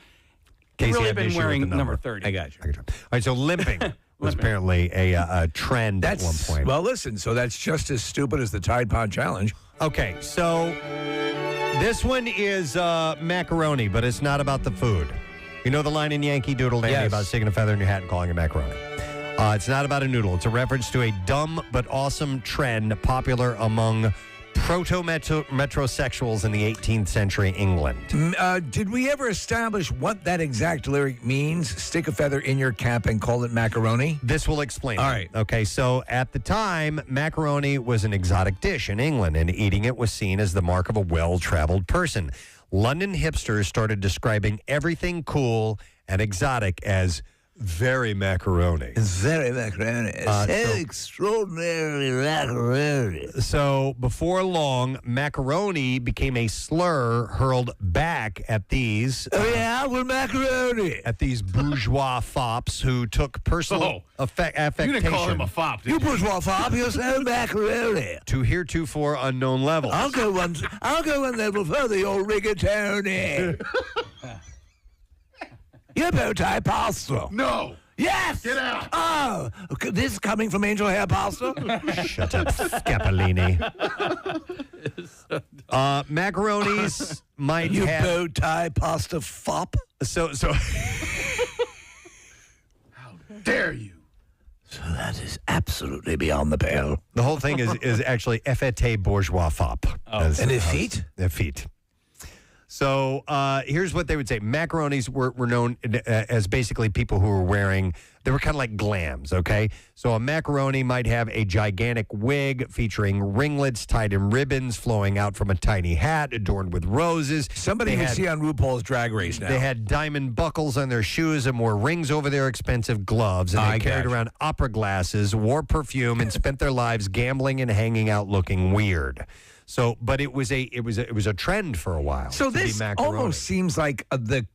Casey He's really had an been issue with wearing the number 30. I got you. All right, so limping was apparently a trend at one point. Well, listen, so that's just as stupid as the Tide Pod Challenge. Okay, so this one is macaroni, but it's not about the food. You know the line in Yankee Doodle Dandy about sticking a feather in your hat and calling it macaroni. It's not about a noodle. It's a reference to a dumb but awesome trend popular among proto-metrosexuals in the 18th century England. Did we ever establish what that exact lyric means? Stick a feather in your cap and call it macaroni? This will explain. All right. Okay, so at the time, macaroni was an exotic dish in England, and eating it was seen as the mark of a well-traveled person. London hipsters started describing everything cool and exotic as Very macaroni. Very macaroni. Extraordinarily macaroni. So before long, macaroni became a slur hurled back at these. Macaroni. At these bourgeois fops who took personal affectation. You didn't call him a fop, did You bourgeois fop, you're so macaroni. To heretofore unknown levels. I'll go one level further, you rigatoni. Your bow tie pasta. No. Yes. Get out. Oh, this is coming from Angel Hair Pasta. Shut up, Scapolini. Macaronis might you have... bow tie pasta fop. So... How dare you? So that is absolutely beyond the pale. The whole thing is actually fete bourgeois fop. And effete? Effete. So here's what they would say. Macaronis were known as basically people who were wearing, they were kind of like glams, okay? So a macaroni might have a gigantic wig featuring ringlets tied in ribbons flowing out from a tiny hat adorned with roses. Somebody you see on RuPaul's Drag Race now. They had diamond buckles on their shoes and wore rings over their expensive gloves. And they carried around opera glasses, wore perfume, and spent their lives gambling and hanging out looking weird. So, but it was a trend for a while. So this almost seems like the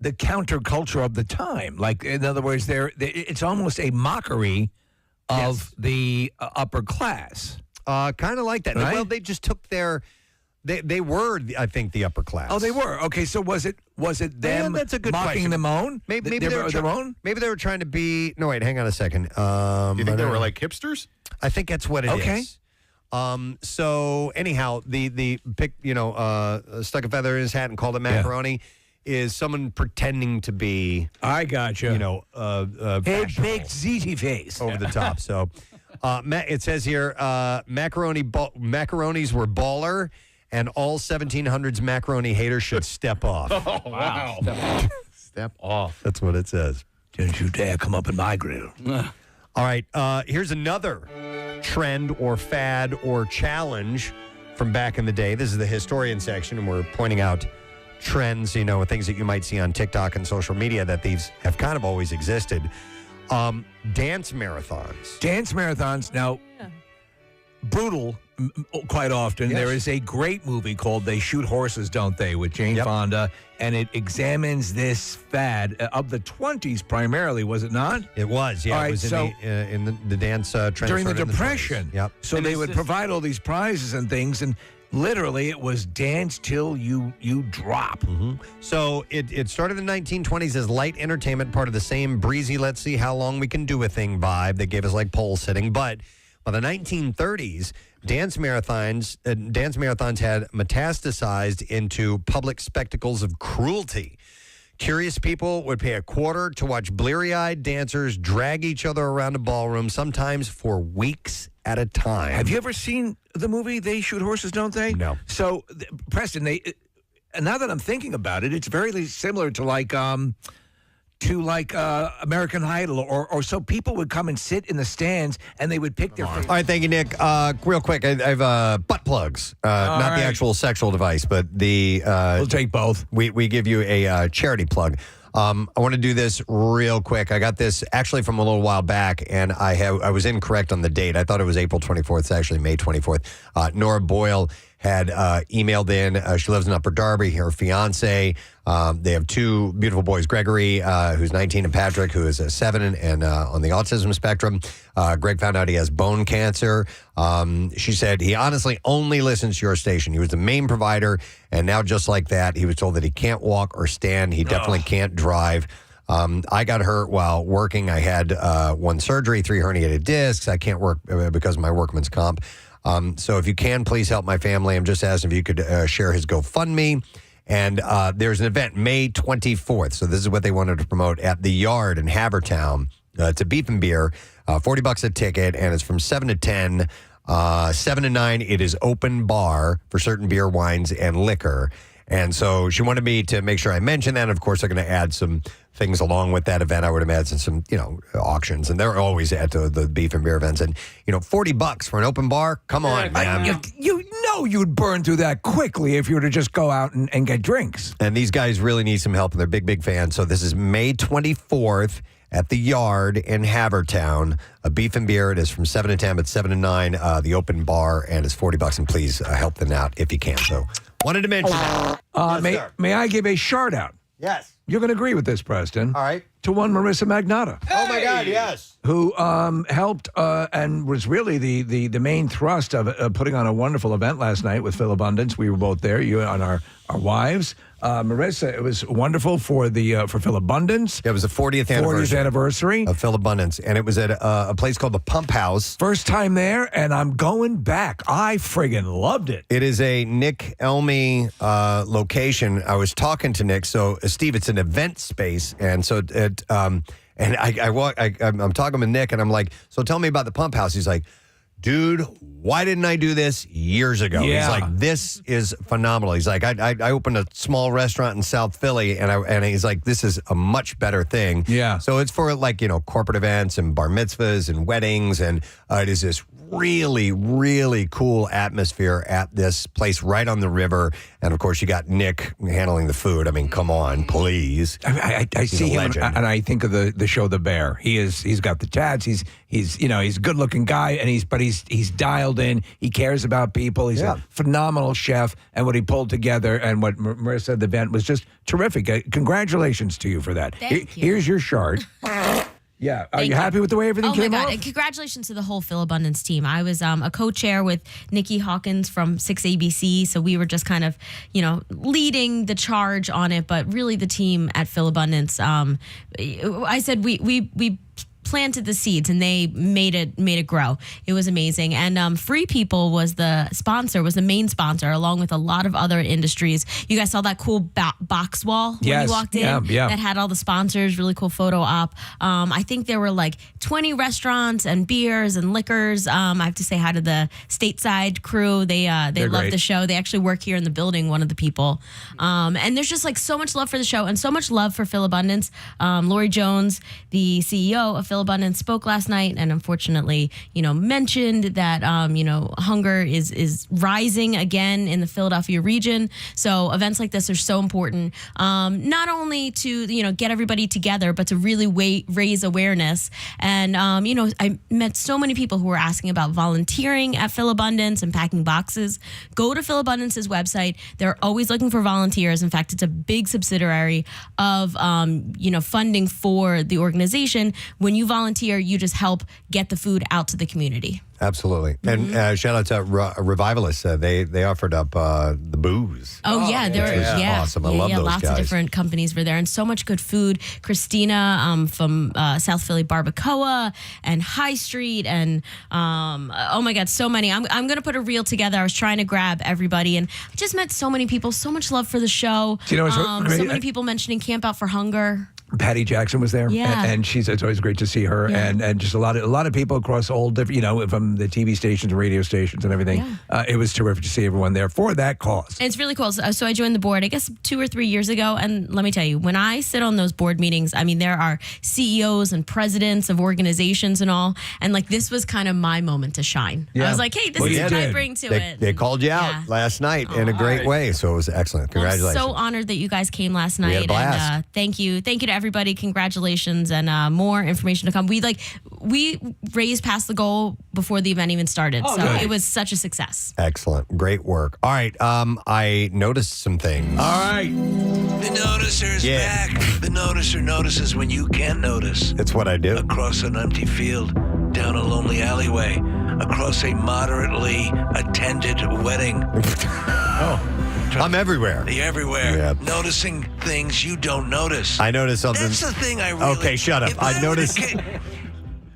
counterculture of the time. Like, in other words, it's almost a mockery of the upper class. Kind of like that. Right? Well, they just took their. They were, I think, the upper class. Oh, they were. Okay, so was it them that's a good mocking question. them own? Maybe they were their own? Maybe they were trying to be. No, wait, hang on a second. Do you think they were like hipsters? I think that's what it is. Okay. So anyhow, the pick, stuck a feather in his hat and called it macaroni is someone pretending to be. I got you. A baked ziti face over the top. So, it says here, macaronis were baller, and all 1700s macaroni haters should step off. Oh, wow. Step off. That's what it says. Don't you dare come up in my grill. All right, here's another trend or fad or challenge from back in the day. This is the historian section, and we're pointing out trends, things that you might see on TikTok and social media that these have kind of always existed. Dance marathons. Dance marathons. Now, brutal quite often. Yes. There is a great movie called They Shoot Horses, Don't They, with Jane Fonda, and it examines this fad of the 20s primarily, was it not? It was, yeah. All right, it was in the dance trend. During the started in Depression. 20s. Yep. So they would provide all these prizes and things, and literally it was dance till you drop. Mm-hmm. So it started in the 1920s as light entertainment, part of the same breezy, let's see how long we can do a thing vibe that gave us like pole sitting. But by the 1930s, dance marathons had metastasized into public spectacles of cruelty. Curious people would pay $0.25 to watch bleary-eyed dancers drag each other around a ballroom, sometimes for weeks at a time. Have you ever seen the movie They Shoot Horses, Don't They? No. So, Preston, now that I'm thinking about it, it's very similar to American Idol, or so people would come and sit in the stands and they would pick their favorite. All right, thank you, Nick. Real quick, I have butt plugs, not the actual sexual device, but the. We'll take both. We give you a charity plug. I want to do this real quick. I got this actually from a little while back, and I was incorrect on the date. I thought it was April 24th. It's actually May 24th. Nora Boyle had emailed in. She lives in Upper Darby. Her fiance. They have two beautiful boys, Gregory, who's 19, and Patrick, who is 7 and on the autism spectrum. Greg found out he has bone cancer. She said he honestly only listens to your station. He was the main provider, and now just like that, he was told that he can't walk or stand. He definitely can't drive. I got hurt while working. I had 1 surgery, 3 herniated discs. I can't work because of my workman's comp. So if you can, please help my family. I'm just asking if you could share his GoFundMe. And there's an event May 24th. So this is what they wanted to promote at the Yard in Havertown. It's a beef and beer, $40 a ticket, and it's from 7 to 10. 7 to 9, it is open bar for certain beer, wines, and liquor. And so she wanted me to make sure I mention that. And of course, they're going to add some things along with that event. I would imagine some, auctions. And they're always at the beef and beer events. And, $40 for an open bar? Come on, man. You know you'd burn through that quickly if you were to just go out and get drinks. And these guys really need some help, and they're big fans. So this is May 24th at the Yard in Havertown. A beef and beer. It is from 7 to 10, but 7 to 9, the open bar, and it's $40. And please help them out if you can. So wanted to mention that. May I give a shout out? Yes. You're going to agree with this, Preston. All right. To one Marissa Magnata. Oh, my God, yes. Who helped and was really the main thrust of putting on a wonderful event last night with Phil Abundance. We were both there, you and our wives. Marissa, it was wonderful for Phil Abundance. It was the 40th anniversary of Phil Abundance, and it was at a place called the Pump House. First time there, and I'm going back. I friggin' loved it. It is a Nick Elmy location. I was talking to Nick. So, Steve, it's an event space, and so and I'm talking with Nick, and I'm like, so tell me about the Pump House. He's like, dude, why didn't I do this years ago? Yeah. He's like, this is phenomenal. He's like, I opened a small restaurant in South Philly, and he's like, this is a much better thing. Yeah. So it's for corporate events and bar mitzvahs and weddings, and it is this really, really cool atmosphere at this place right on the river. And of course, you got Nick handling the food. I mean, come on, please. I see him, and I think of the show The Bear. He's got the tats. He's a good looking guy, and he's dialed in. He cares about people. He's a phenomenal chef, and what he pulled together and what Marissa said, the event was just terrific. Congratulations to you for that. Thank you. Here's your chart. Yeah. Are you happy with the way everything came Oh, my off? God. And congratulations to the whole Phil Abundance team. I was a co-chair with Nikki Hawkins from 6ABC, so we were just kind of, leading the charge on it, but really the team at Phil Abundance, I said we planted the seeds and they made it grow. It was amazing. And Free People was the main sponsor, along with a lot of other industries. You guys saw that cool box wall when you walked in? Yeah. That had all the sponsors, really cool photo op. I think there were like 20 restaurants and beers and liquors. I have to say hi to the Stateside crew. They love great. the show. They actually work here in the building, one of the people. And there's just like so much love for the show and so much love for Phil Abundance. Lori Jones, the CEO of Phil Abundance, spoke last night and unfortunately, mentioned that, hunger is rising again in the Philadelphia region. So events like this are so important, not only to, get everybody together, but to really raise awareness. And, I met so many people who were asking about volunteering at Phil Abundance and packing boxes. Go to Phil Abundance's website. They're always looking for volunteers. In fact, it's a big subsidiary of, funding for the organization. When you volunteer, you just help get the food out to the community. Absolutely. And shout out to Revivalists. They offered up the booze. Oh, yeah. Which was awesome. I love those lots guys. of different companies were there and so much good food. Christina from South Philly Barbacoa and High Street and oh my God, so many. I'm going to put a reel together. I was trying to grab everybody and I just met so many people. So much love for the show. Do you know what's great? So many people mentioning Camp Out for Hunger. Patty Jackson was there, Yeah. and it's always great to see her, and just a lot of people across all different, from the TV stations, radio stations, and everything. Yeah. It was terrific to see everyone there for that cause. And it's really cool. So I joined the board, I guess 2 or 3 years ago, and let me tell you, when I sit on those board meetings, I mean, there are CEOs and presidents of organizations and all, and like this was kind of my moment to shine. I was like, hey, this is what I bring to it. They called you out last night in a great way, so it was excellent. Congratulations. I'm so honored that you guys came last night. We had a blast. And thank you to everybody. Congratulations, and more information to come. We raised past the goal before the event even started, so good. it was such a success. Excellent. Great work. All right. I noticed some things. All right. The noticer's back. The noticer notices when you can't notice. It's what I do. Across an empty field, down a lonely alleyway, across a moderately attended wedding. I'm everywhere. You're everywhere. Yeah. Noticing things you don't notice. I noticed something. That's the thing I really... Okay, shut up. If I were noticed... to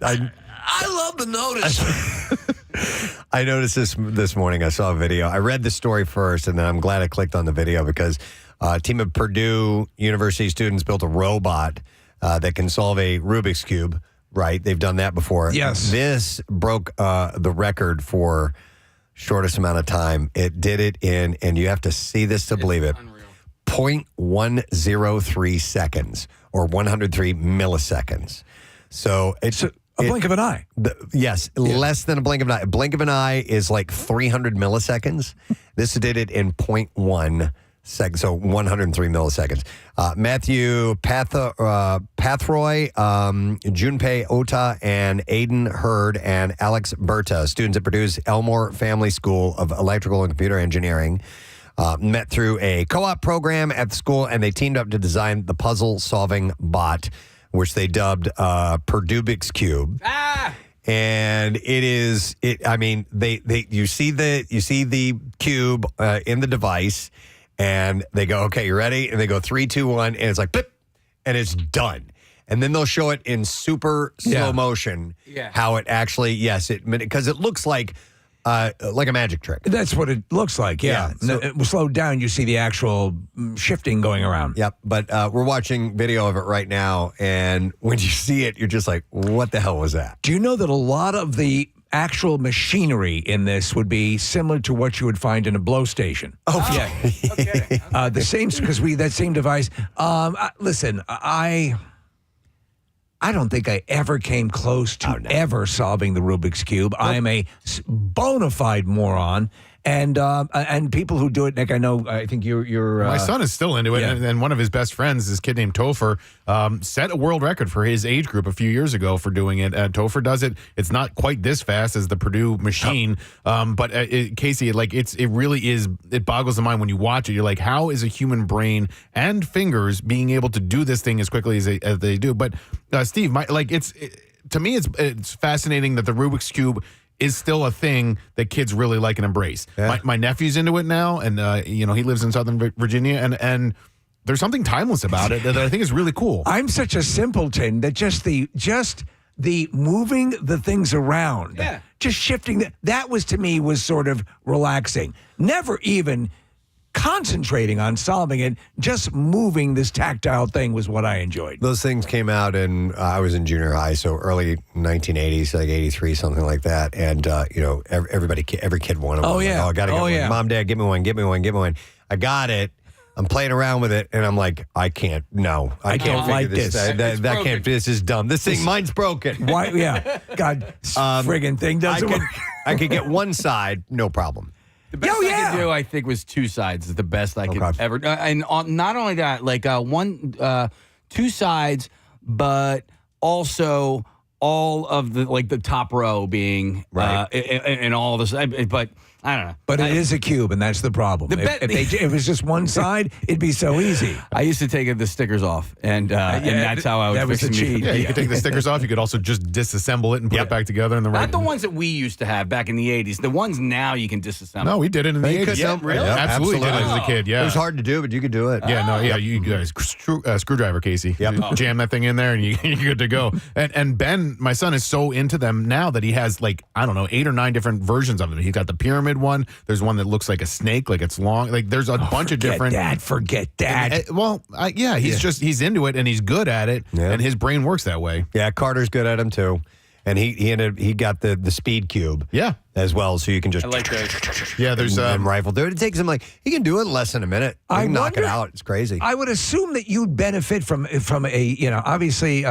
I love the noticer. I noticed this morning. I saw a video. I read the story first, and then I'm glad I clicked on the video because a team of Purdue University students built a robot that can solve a Rubik's Cube, right? They've done that before. Yes. This broke the record for shortest amount of time. It did it in, and you have to see this to believe it, 0.103 seconds or 103 milliseconds. So it's A blink of an eye. Yes, less than a blink of an eye. A blink of an eye is like 300 milliseconds. This did it in 0.1 seconds, so 103 milliseconds. Matthew Pathroy, Junpei Ota, and Aiden Hurd, and Alex Berta, students at Purdue's Elmore Family School of Electrical and Computer Engineering, met through a co-op program at the school, and they teamed up to design the puzzle-solving bot, which they dubbed Purdue's Cube. And you see the cube in the device, and they go, okay, you ready? And they go 3, 2, 1, and it's like blip, and it's done. And then they'll show it in super slow motion. How it actually, because it looks like a magic trick. That's what it looks like, yeah. So, it will slow down. You see the actual shifting going around. Yep, but we're watching video of it right now, and when you see it, you're just like, what the hell was that? Do you know that a lot of the actual machinery in this would be similar to what you would find in a blow station? Oh, yeah. Okay. The same, because that same device. Listen, I don't think I ever came close to ever solving the Rubik's Cube. I am a bona fide moron. And people who do it, Nick, I think you're my son is still into it, and one of his best friends, this kid named Topher, set a world record for his age group a few years ago for doing it. Topher does it. It's not quite this fast as the Purdue machine, but Casey, it really is. It boggles the mind when you watch it. You're like, how is a human brain and fingers being able to do this thing as quickly as they do? But Steve, to me, it's fascinating that the Rubik's Cube is still a thing that kids really like and embrace. Yeah. My nephew's into it now, and he lives in Southern Virginia, and there's something timeless about it that I think is really cool. I'm such a simpleton that just the moving the things around, just shifting that was to me was sort of relaxing. Never even concentrating on solving it, just moving this tactile thing was what I enjoyed. Those things came out I was in junior high, so early 1980s, like 83, something like that. And, every kid wanted one. Oh, yeah. Like, I got to get one. Yeah. Mom, Dad, give me one. I got it. I'm playing around with it, and I'm like, I can't like this. This is dumb. Mine's broken. Why? Yeah. God, friggin' thing doesn't work. I could get one side, no problem. The best I could do, I think, was 2 sides. Is the best I could ever. And not only that, 2 sides, but also all of the top row being right, and all this. But I don't know. But it is a cube, and that's the problem. If it was just one side, it'd be so easy. I used to take the stickers off, and that's how I would fix cheat. Yeah, you could take the stickers off. You could also just disassemble it and put it back together in the right. Not the ones that we used to have back in the 80s. The ones now you can disassemble. No, we did it in the 80s. Yeah, really? Absolutely did it as a kid. Yeah, it was hard to do, but you could do it. Yeah, you guys screwdriver, Casey. Yep. Jam that thing in there, and you're good to go. And Ben, my son, is so into them now that he has 8 or 9 different versions of them. He's got the pyramid one. There's one that looks like a snake, like it's long. There's a bunch of different. Forget that. He's into it and he's good at it, and his brain works that way. Yeah, Carter's good at them too, and he got the speed cube. As well, so you can just. I like those. Yeah, there's rifle. Dude, it takes him he can do it in less than a minute. He can knock it out. It's crazy. I would assume that you'd benefit from a obviously.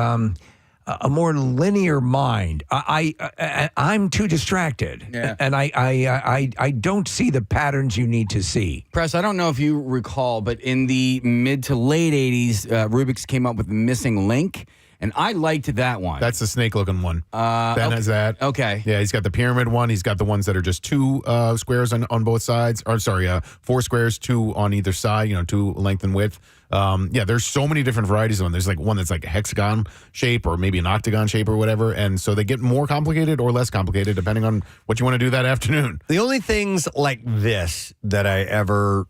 A more linear mind. I'm too distracted, and I don't see the patterns you need to see. Press, I don't know if you recall, but in the mid to late 80s, Rubik's came up with the missing link, and I liked that one. That's the snake-looking one. Ben has that. Okay. Yeah, he's got the pyramid one. He's got the ones that are just 2 squares on both sides. Or 4 squares, 2 on either side. 2 length and width. There's so many different varieties of them. There's one that's like a hexagon shape or maybe an octagon shape or whatever. And so they get more complicated or less complicated depending on what you want to do that afternoon. The only things like this that I ever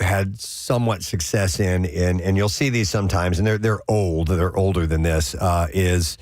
had somewhat success in, and you'll see these sometimes, and they're older than this, is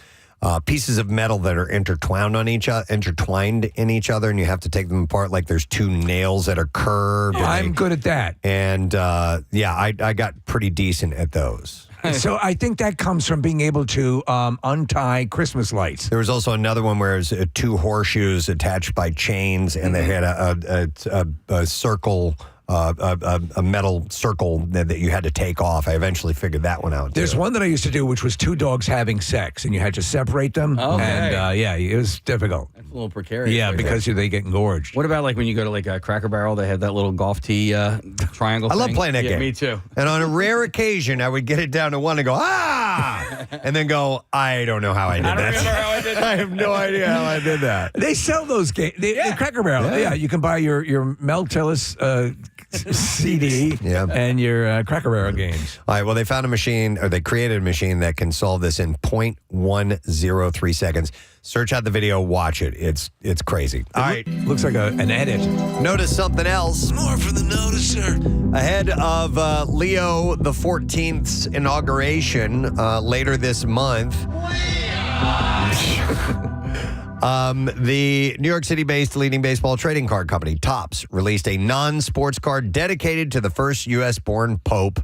pieces of metal that are intertwined in each other, and you have to take them apart like there's 2 nails that are curved. I'm good at that. And I got pretty decent at those. So I think that comes from being able to untie Christmas lights. There was also another one where it was 2 horseshoes attached by chains, and they had a circle a metal circle that you had to take off. I eventually figured that one out. There's one that I used to do, which was two dogs having sex, and you had to separate them. Okay. And it was difficult. That's a little precarious. Yeah, right because they get engorged. What about like when you go to like a Cracker Barrel? They have that little golf tee triangle. I love thing? playing that Yeah, game. me too. And on a rare occasion, I would get it down to one and go, and then go, I don't know how I did that. remember how I did that. I have no idea how I did that. They sell those games. The Cracker Barrel. Yeah, you can buy your Mel Tillis CD and your Cracker Barrel games. All right, well, they found a machine, or they created a machine that can solve this in 0.103 seconds. Search out the video, watch it. It's crazy. All right. Looks like an edit. Notice something else. More for the noticer. Ahead of Leo the 14th's inauguration later this month, the New York City-based leading baseball trading card company, Topps, released a non-sports card dedicated to the first U.S.-born Pope,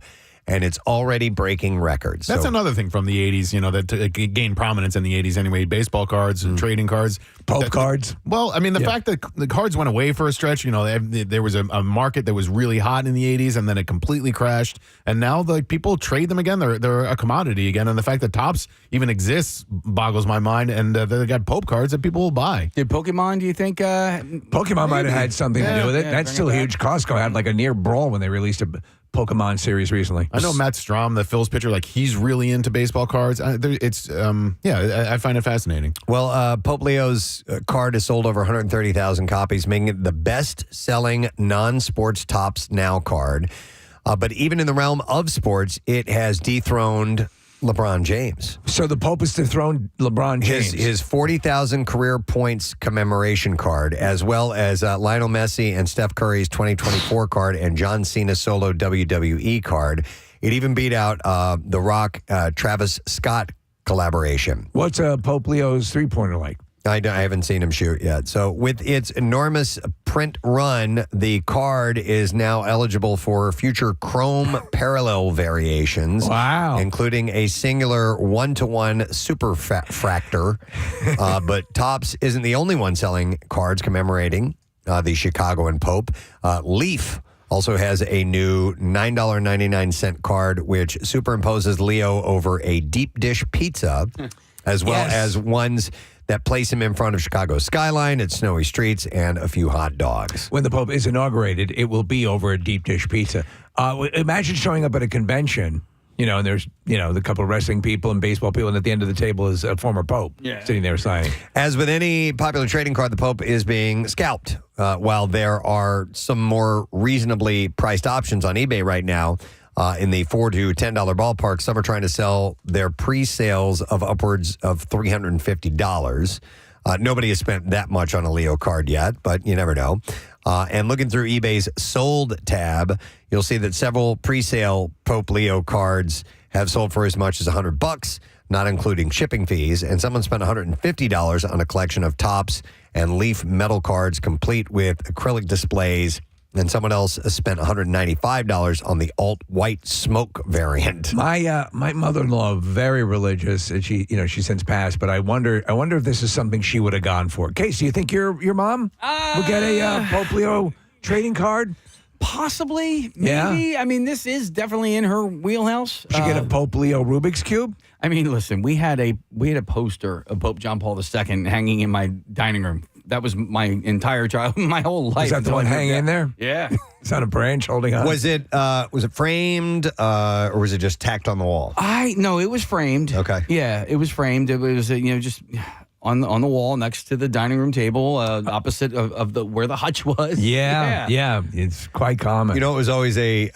and it's already breaking records. That's another thing from the 80s, that gained prominence in the 80s anyway. Baseball cards and trading cards. Pope cards. Well, I mean, the fact that the cards went away for a stretch, there was a market that was really hot in the 80s, and then it completely crashed. And now, people trade them again. They're a commodity again. And the fact that Topps even exists boggles my mind. And they got Pope cards that people will buy. Did Pokemon, do you think? Pokemon might have had something to do with it. That's still huge. Costco had like a near brawl when they released a Pokemon series recently. I know Matt Strom, the Phil's pitcher, he's really into baseball cards. I find it fascinating. Well, Pope Leo's card has sold over 130,000 copies, making it the best-selling non-sports Topps Now card. But even in the realm of sports, it has dethroned LeBron James. So the Pope has dethroned LeBron James. His 40,000 career points commemoration card, as well as Lionel Messi and Steph Curry's 2024 card and John Cena's solo WWE card. It even beat out the Rock Travis Scott collaboration. What's Pope Leo's three-pointer like? I haven't seen him shoot yet. So with its enormous print run, the card is now eligible for future chrome parallel variations. Wow. Including a singular one-to-one super fractor. But Topps isn't the only one selling cards commemorating the Chicagoan Pope. Leaf also has a new $9.99 card, which superimposes Leo over a deep dish pizza, as well as ones that place him in front of Chicago's skyline, its snowy streets, and a few hot dogs. When the Pope is inaugurated, it will be over a deep dish pizza. Imagine showing up at a convention, and there's, the couple of wrestling people and baseball people, and at the end of the table is a former Pope sitting there signing. As with any popular trading card, the Pope is being scalped. While there are some more reasonably priced options on eBay right now, in the $4 to $10 ballpark, some are trying to sell their pre-sales of upwards of $350. Nobody has spent that much on a Leo card yet, but you never know. And looking through eBay's sold tab, you'll see that several pre-sale Pope Leo cards have sold for as much as $100, not including shipping fees. And someone spent $150 on a collection of Topps and Leaf metal cards, complete with acrylic displays. And someone else spent $195 on the alt-white smoke variant. My mother-in-law, very religious, and she since passed. But I wonder if this is something she would have gone for. Case, do you think your mom will get a Pope Leo trading card? Possibly, maybe. Yeah. I mean, this is definitely in her wheelhouse. She get a Pope Leo Rubik's Cube? I mean, listen, we had a poster of Pope John Paul II hanging in my dining room. That was my entire my whole life. Is that the one hanging in there? Yeah. It's on a branch holding on. Was it framed or was it just tacked on the wall? No, it was framed. Okay. Yeah, it was framed. It was just on the wall next to the dining room table, opposite of the where the hutch was. Yeah. It's quite common. It was always a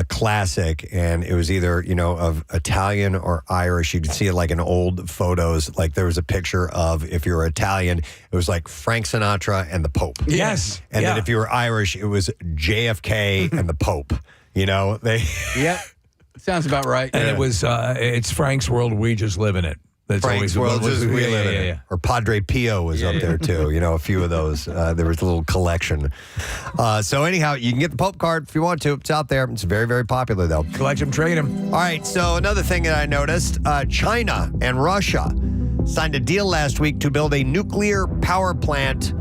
classic, and it was either, of Italian or Irish. You could see it like in old photos. Like there was a picture of, if you were Italian, it was like Frank Sinatra and the Pope. Yes. And then if you were Irish, it was JFK and the Pope. Yep. Sounds about right. And it was, it's Frank's world. We just live in it. That's Frank's world, we live in it. Or Padre Pio was up there too. A few of those. There was a little collection. So anyhow, you can get the Pope card if you want to. It's out there. It's very, very popular though. Collect them, trade them. All right. So another thing that I noticed: China and Russia signed a deal last week to build a nuclear power plant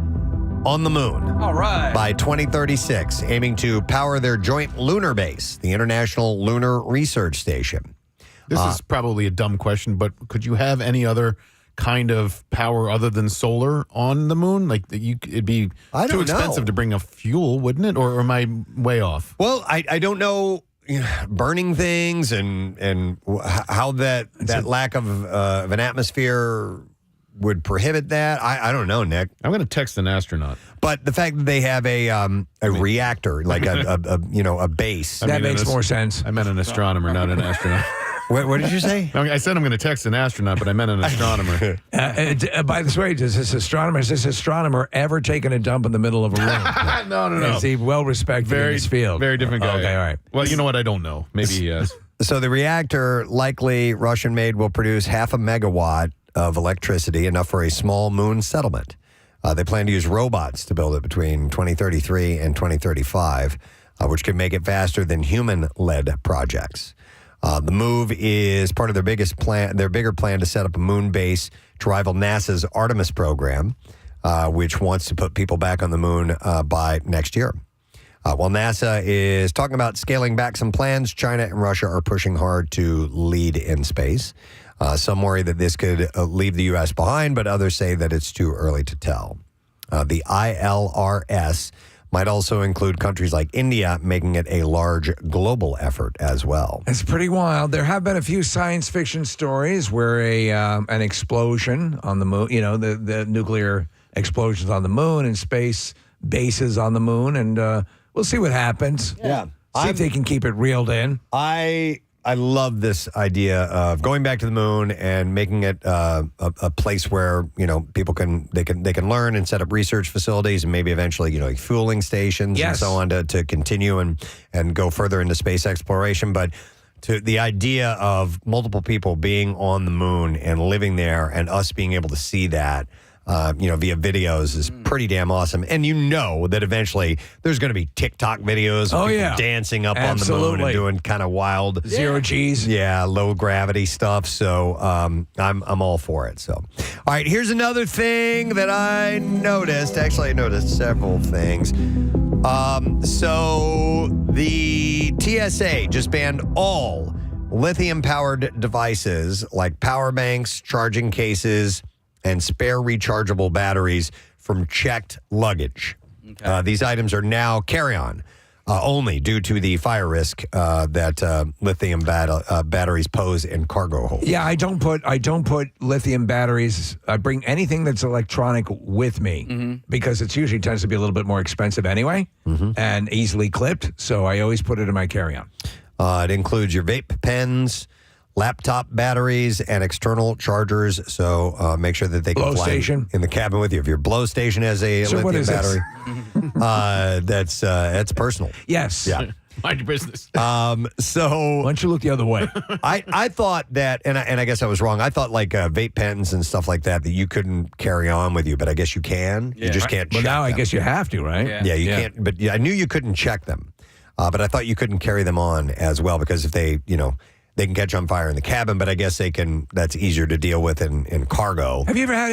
on the moon. All right. By 2036, aiming to power their joint lunar base, the International Lunar Research Station. This is probably a dumb question, but could you have any other kind of power other than solar on the moon? Like it'd be too expensive to bring a fuel, wouldn't it? Or am I way off? Well, I don't know, burning things and how that lack of an atmosphere would prohibit that. I don't know, Nick. I'm going to text an astronaut. But the fact that they have a reactor, like a base, that makes more sense. I meant an astronomer, not an astronaut. What did you say? I said I'm going to text an astronaut, but I meant an astronomer. By the way, has this astronomer ever taken a dump in the middle of a room? No. Is he well respected in his field? Very different guy. Okay, all right. Well, you know what? I don't know. Maybe he has. So the reactor, likely Russian-made, will produce 0.5 megawatt of electricity, enough for a small moon settlement. They plan to use robots to build it between 2033 and 2035, which could make it faster than human-led projects. The move is part of their bigger plan to set up a moon base to rival NASA's Artemis program, which wants to put people back on the moon by next year. While NASA is talking about scaling back some plans, China and Russia are pushing hard to lead in space. Some worry that this could leave the U.S. behind, but others say that it's too early to tell. The ILRS might also include countries like India, making it a large global effort as well. It's pretty wild. There have been a few science fiction stories where an explosion on the moon, the nuclear explosions on the moon and space bases on the moon, and we'll see what happens. Yeah. See if they can keep it reeled in. I love this idea of going back to the moon and making it a place where people can learn and set up research facilities and maybe eventually like fueling stations and so on to continue and go further into space exploration. But to the idea of multiple people being on the moon and living there and us being able to see that via videos is pretty damn awesome. And that eventually there's going to be TikTok videos of people dancing up on the moon and doing kind of wild zero G's. Yeah, low gravity stuff. So I'm all for it. So, all right, here's another thing that I noticed. Actually, I noticed several things. So the TSA just banned all lithium-powered devices like power banks, charging cases, and spare rechargeable batteries from checked luggage. Okay. These items are now carry-on only due to the fire risk that lithium batteries pose in cargo holds. Yeah, I don't put lithium batteries. I bring anything that's electronic with me because it usually tends to be a little bit more expensive anyway and easily clipped. So I always put it in my carry-on. It includes your vape pens, laptop batteries, and external chargers. So make sure that they can fly in the cabin with you. If your blow station has a lithium battery, that's personal. Yes. Yeah. Mind your business. So why don't you look the other way? I thought that, and I guess I was wrong. I thought like vape pens and stuff like that you couldn't carry on with you, but I guess you can. Yeah. You just can't. Well, check now them. I guess you have to, right? Yeah, you can't. But I knew you couldn't check them. But I thought you couldn't carry them on as well because if they can catch on fire in the cabin, but I guess they can. That's easier to deal with in cargo. Have you ever had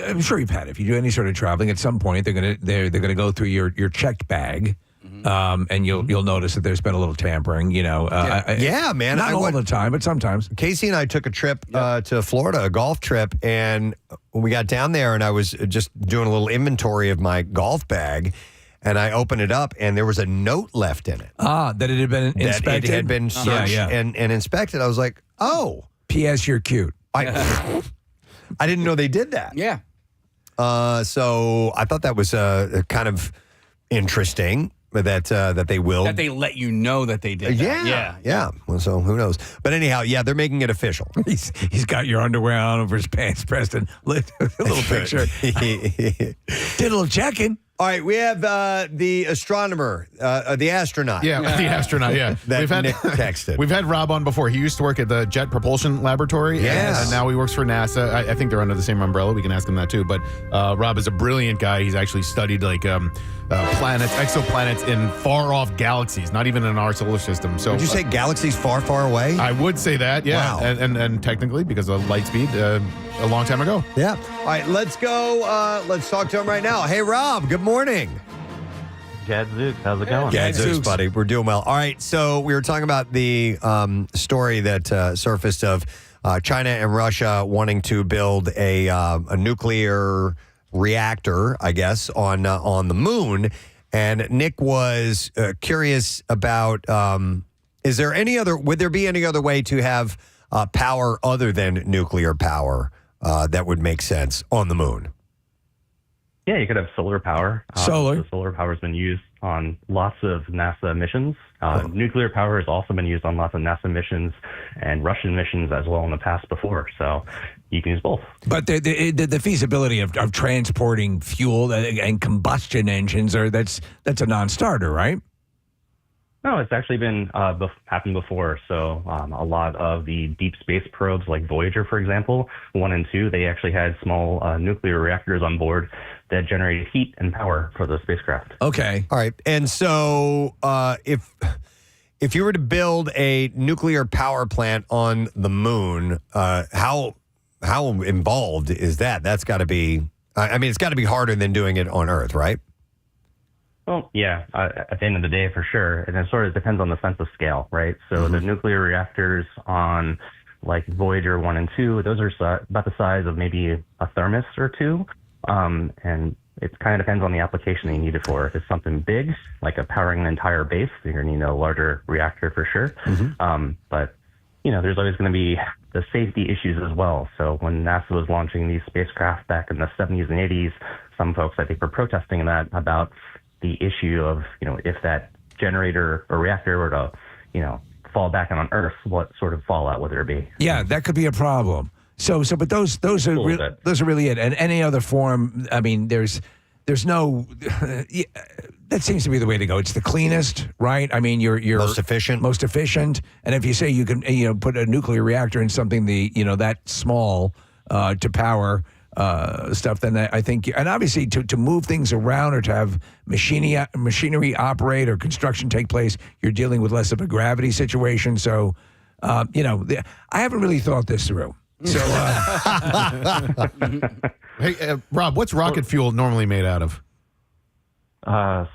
I'm sure you've had it. If you do any sort of traveling, at some point they're gonna go through your checked bag, and you'll notice that there's been a little tampering. Yeah, man. Not all the time, but sometimes. Casey and I took a trip to Florida, a golf trip, and we got down there, and I was just doing a little inventory of my golf bag. And I opened it up, and there was a note left in it. That it had been inspected? That it had been searched and inspected. I was like, oh. P.S. You're cute. I didn't know they did that. Yeah. So I thought that was kind of interesting that they will. That they let you know that they did that. Yeah. Well, so who knows? But anyhow, they're making it official. He's got your underwear on over his pants, Preston. A little picture. Did a little checking. All right, we have the astronomer, the astronaut. Yeah, the astronaut, yeah. That Nick texted. We've had Rob on before. He used to work at the Jet Propulsion Laboratory. Yes. And now he works for NASA. I think they're under the same umbrella. We can ask him that too. But Rob is a brilliant guy. He's actually studied planets, exoplanets in far-off galaxies, not even in our solar system. So would you say galaxies far, far away? I would say that, yeah. Wow. And technically, because of light speed, a long time ago. Yeah. All right, let's go. Let's talk to him right now. Hey, Rob, good morning. Gadzooks, how's it going? Gadzooks, buddy. We're doing well. All right, so we were talking about the story that surfaced of China and Russia wanting to build a nuclear reactor, I guess, on the moon. And Nick was curious about, would there be any other way to have power other than nuclear power that would make sense on the moon? Yeah, you could have solar power. Solar. So solar power has been used on lots of NASA missions. Nuclear power has also been used on lots of NASA missions and Russian missions as well in the past before. So you can use both. But the feasibility of transporting fuel and combustion engines, that's a non-starter, right? No, it's actually been happened before. So a lot of the deep space probes like Voyager, for example, 1 and 2, they actually had small nuclear reactors on board that generated heat and power for the spacecraft. Okay. All right. And so if you were to build a nuclear power plant on the moon, how involved is that? That's got to be, it's got to be harder than doing it on Earth, right? Well, yeah, at the end of the day, for sure. And it sort of depends on the sense of scale, right? So the nuclear reactors on like Voyager 1 and 2, those are about the size of maybe a thermos or two. And it kind of depends on the application you need it for. If it's something big, like powering an entire base, you're going to need a larger reactor for sure. But, there's always going to be the safety issues as well. So when NASA was launching these spacecraft back in the 70s and 80s, some folks, I think, were protesting that about the issue of, if that generator or reactor were to, fall back on Earth, what sort of fallout would there be? Yeah, that could be a problem. But those are really it. And any other form, there's no. That seems to be the way to go. It's the cleanest, right? You're most efficient. And if you say you can, put a nuclear reactor in something that small to power stuff, then I think, and obviously to move things around or to have machinery operate or construction take place, you're dealing with less of a gravity situation. So, I haven't really thought this through. So, hey, Rob, what's rocket fuel normally made out of?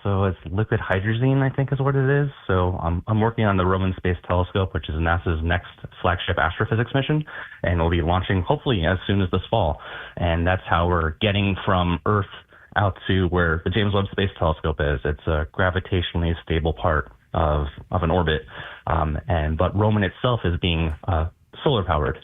So it's liquid hydrazine, I think is what it is. So I'm working on the Roman Space Telescope, which is NASA's next flagship astrophysics mission, and we'll be launching hopefully as soon as this fall. And that's how we're getting from Earth out to where the James Webb Space Telescope is. It's a gravitationally stable part of an orbit. But Roman itself is being solar powered.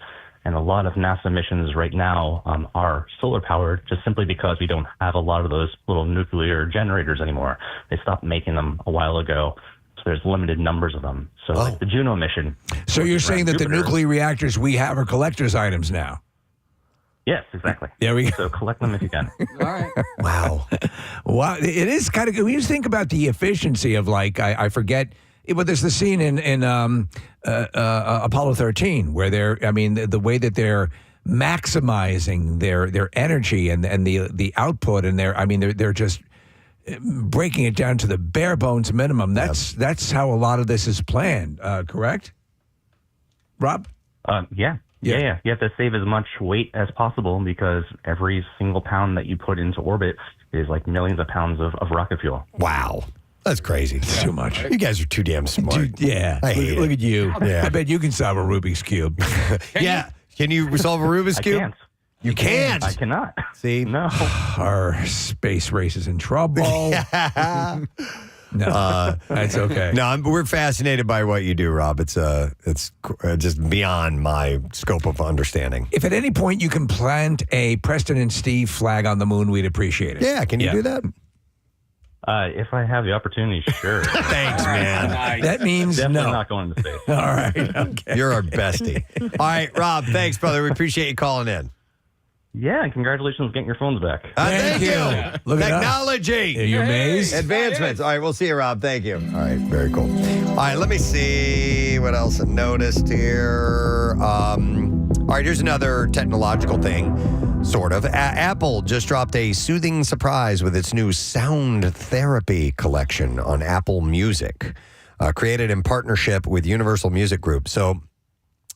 And a lot of NASA missions right now are solar powered just simply because we don't have a lot of those little nuclear generators anymore. They stopped making them a while ago. So there's limited numbers of them. So like the Juno mission. So you're saying that the nuclear reactors we have are collector's items now? Yes, exactly. There we go. So collect them if you can. All right. Wow. Wow. It is kind of good. When you think about the efficiency of I forget. But there's the scene in Apollo 13 where the way that they're maximizing their energy and the output, and they're just breaking it down to the bare bones minimum. That's how a lot of this is planned. Correct, Rob? Yeah. You have to save as much weight as possible because every single pound that you put into orbit is like millions of pounds of rocket fuel. Wow. That's crazy. It's too much. You guys are too damn smart. Dude, yeah. Look at you. Yeah. I bet you can solve a Rubik's Cube. Yeah. Can you solve a Rubik's Cube? I can't. You can't? I cannot. See? No. Our space race is in trouble. No, that's okay. No, we're fascinated by what you do, Rob. It's just beyond my scope of understanding. If at any point you can plant a Preston and Steve flag on the moon, we'd appreciate it. Yeah, can you do that? If I have the opportunity, sure. Thanks, man. Nice. That means Definitely no. not going to space. All right. Okay. You're our bestie. All right, Rob, thanks, brother. We appreciate you calling in. Yeah, and congratulations on getting your phones back. Thank you. Look at us. Technology. Are you amazed? Advancements. All right, we'll see you, Rob. Thank you. All right, very cool. All right, let me see what else I noticed here. All right, here's another technological thing, sort of. Apple just dropped a soothing surprise with its new sound therapy collection on Apple Music, created in partnership with Universal Music Group. So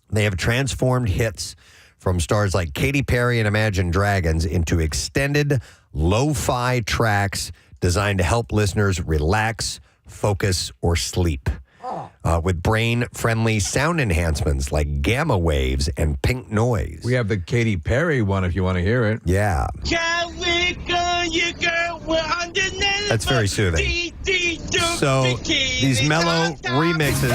they have transformed hits from stars like Katy Perry and Imagine Dragons into extended lo-fi tracks designed to help listeners relax, focus, or sleep. With brain-friendly sound enhancements like gamma waves and pink noise. We have the Katy Perry one if you want to hear it. Yeah. That's very soothing. So these mellow remixes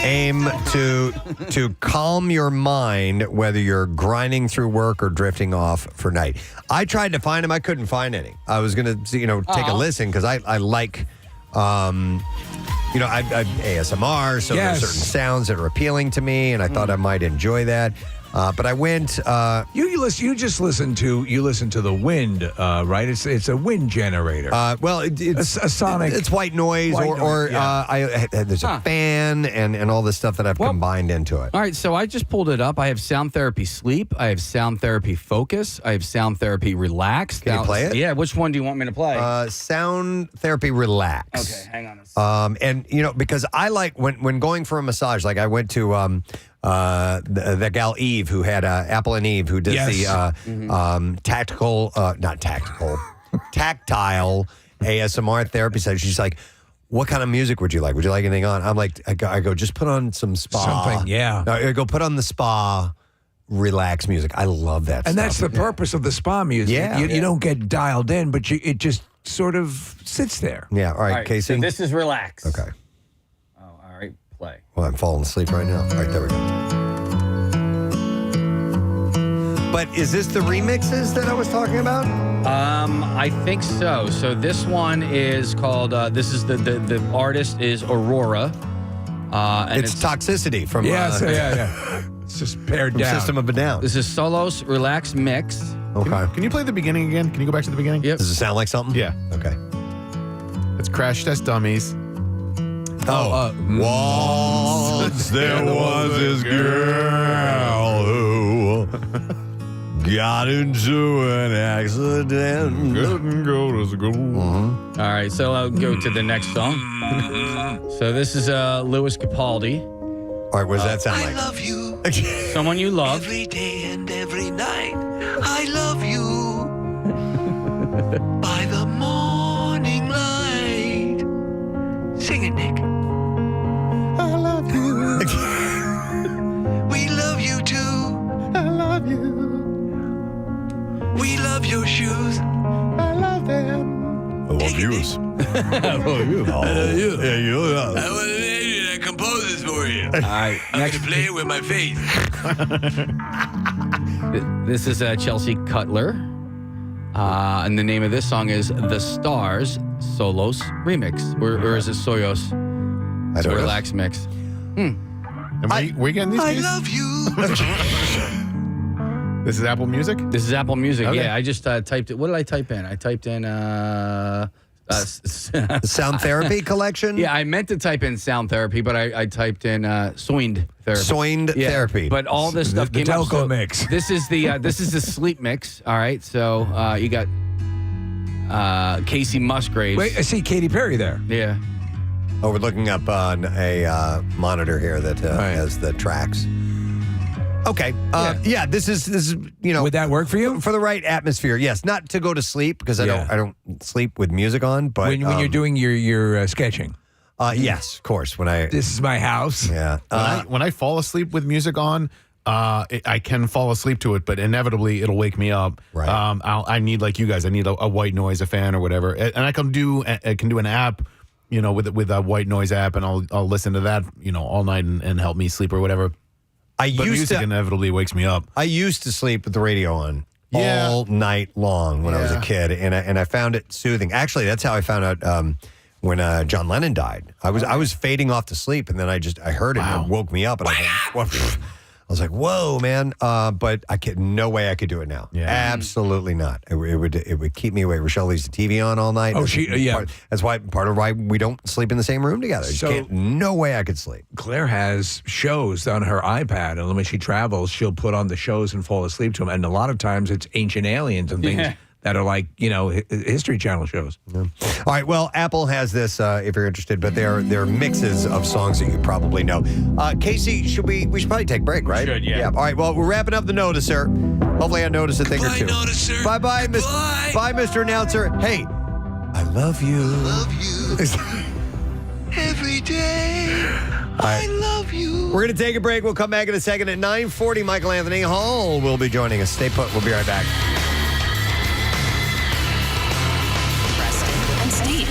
aim to calm your mind whether you're grinding through work or drifting off for night. I tried to find them. I couldn't find any. I was going to, take a listen because I like... I ASMR, so there's certain sounds that are appealing to me, and I thought I might enjoy that. But I went. You just listen to the wind, right? It's a wind generator. It's a sonic. It's white noise, there's a fan and all this stuff that I've combined into it. All right, so I just pulled it up. I have sound therapy sleep. I have sound therapy focus. I have sound therapy relax. Can you play it? Yeah. Which one do you want me to play? Sound therapy relax. Okay, hang on a second. And because I like when going for a massage, like I went to. The gal Eve who had Apple and Eve who does the tactile ASMR therapy session. She's like, what kind of music would you like? Would you like anything on? I'm like, I go, just put on some spa. Something, yeah. No, I go put on the spa relax music. I love that and stuff. that's the purpose of the spa music. Yeah. You don't get dialed in, but it just sort of sits there. Yeah. All right, Casey. So this is relax. Okay. All right, play. Well, I'm falling asleep right now. All right, there we go. But is this the remixes that I was talking about? I think so. So this one is called. This is the artist is Aurora. And it's Toxicity from. Yeah. It's just pared down. System of a Down. This is Solos Relax Mix. Okay. Can you play the beginning again? Can you go back to the beginning? Yep. Does it sound like something? Yeah. Okay. It's Crash Test Dummies. Once there was this girl who got into an accident. Couldn't go to school. All right, so I'll go to the next song. So this is Louis Capaldi. All right, what does that sound like? I love you. Someone you love. Every day and every night. I love you. By the morning light. Sing it, Nick. I love you. We love you too. I love you. We love your shoes. I love them. I love yous. I love you. Yeah, you love. I was an agent that composed this for you. All right, I'm going to play it with my face. This is Chelsea Cutler. And the name of this song is The Stars Solos Remix. Or is it Soyos? I It's a don't know. relax mix. Where you getting these? I Keys? love you. This is Apple Music? This is Apple Music. Okay. Yeah, I just typed it. What did I type in? I typed in The Sound Therapy Collection? Yeah, I meant to type in sound therapy, but I typed in soind therapy. Soind Therapy. But all this stuff The came up. Delco mix. This is the sleep mix. All right, so you got Casey Musgraves. Wait, I see Katy Perry there. Yeah. Oh, we're looking up on a monitor here that has the tracks. Okay. Yeah. This is Would that work for you? For the right atmosphere, yes. Not to go to sleep because I don't sleep with music on. But When you're doing your sketching. Yes, of course. This is my house. Yeah. When I fall asleep with music on, I can fall asleep to it, but inevitably it'll wake me up. Right. I need, like you guys, I need a white noise, a fan or whatever, and I can do an app, with a white noise app, and I'll listen to that, all night and help me sleep or whatever. But music inevitably wakes me up. I used to sleep with the radio on all night long when I was a kid, and I found it soothing. Actually, that's how I found out when John Lennon died. I was fading off to sleep, and then I heard it and it woke me up, and I was like, "Whoa, man!" But no way I could do it now. Yeah. Absolutely not. It would keep me awake. Rochelle leaves the TV on all night. Oh, That's part of why we don't sleep in the same room together. No way I could sleep. Claire has shows on her iPad, and when she travels, she'll put on the shows and fall asleep to them. And a lot of times it's Ancient Aliens and things that are like, History Channel shows. All right. Well, Apple has this, if you're interested, but they're mixes of songs that you probably know. Casey, we should probably take a break, right? We should, yeah. All right. Well, we're wrapping up the Noticer. Hopefully I noticed a thing or two. Noticer. Bye-bye, Bye, Mr. Announcer. Hey, I love you. Love you. Every day. I love you. We're going to take a break. We'll come back in a second at 9:40. Michael Anthony Hall will be joining us. Stay put. We'll be right back. Preston and Steve.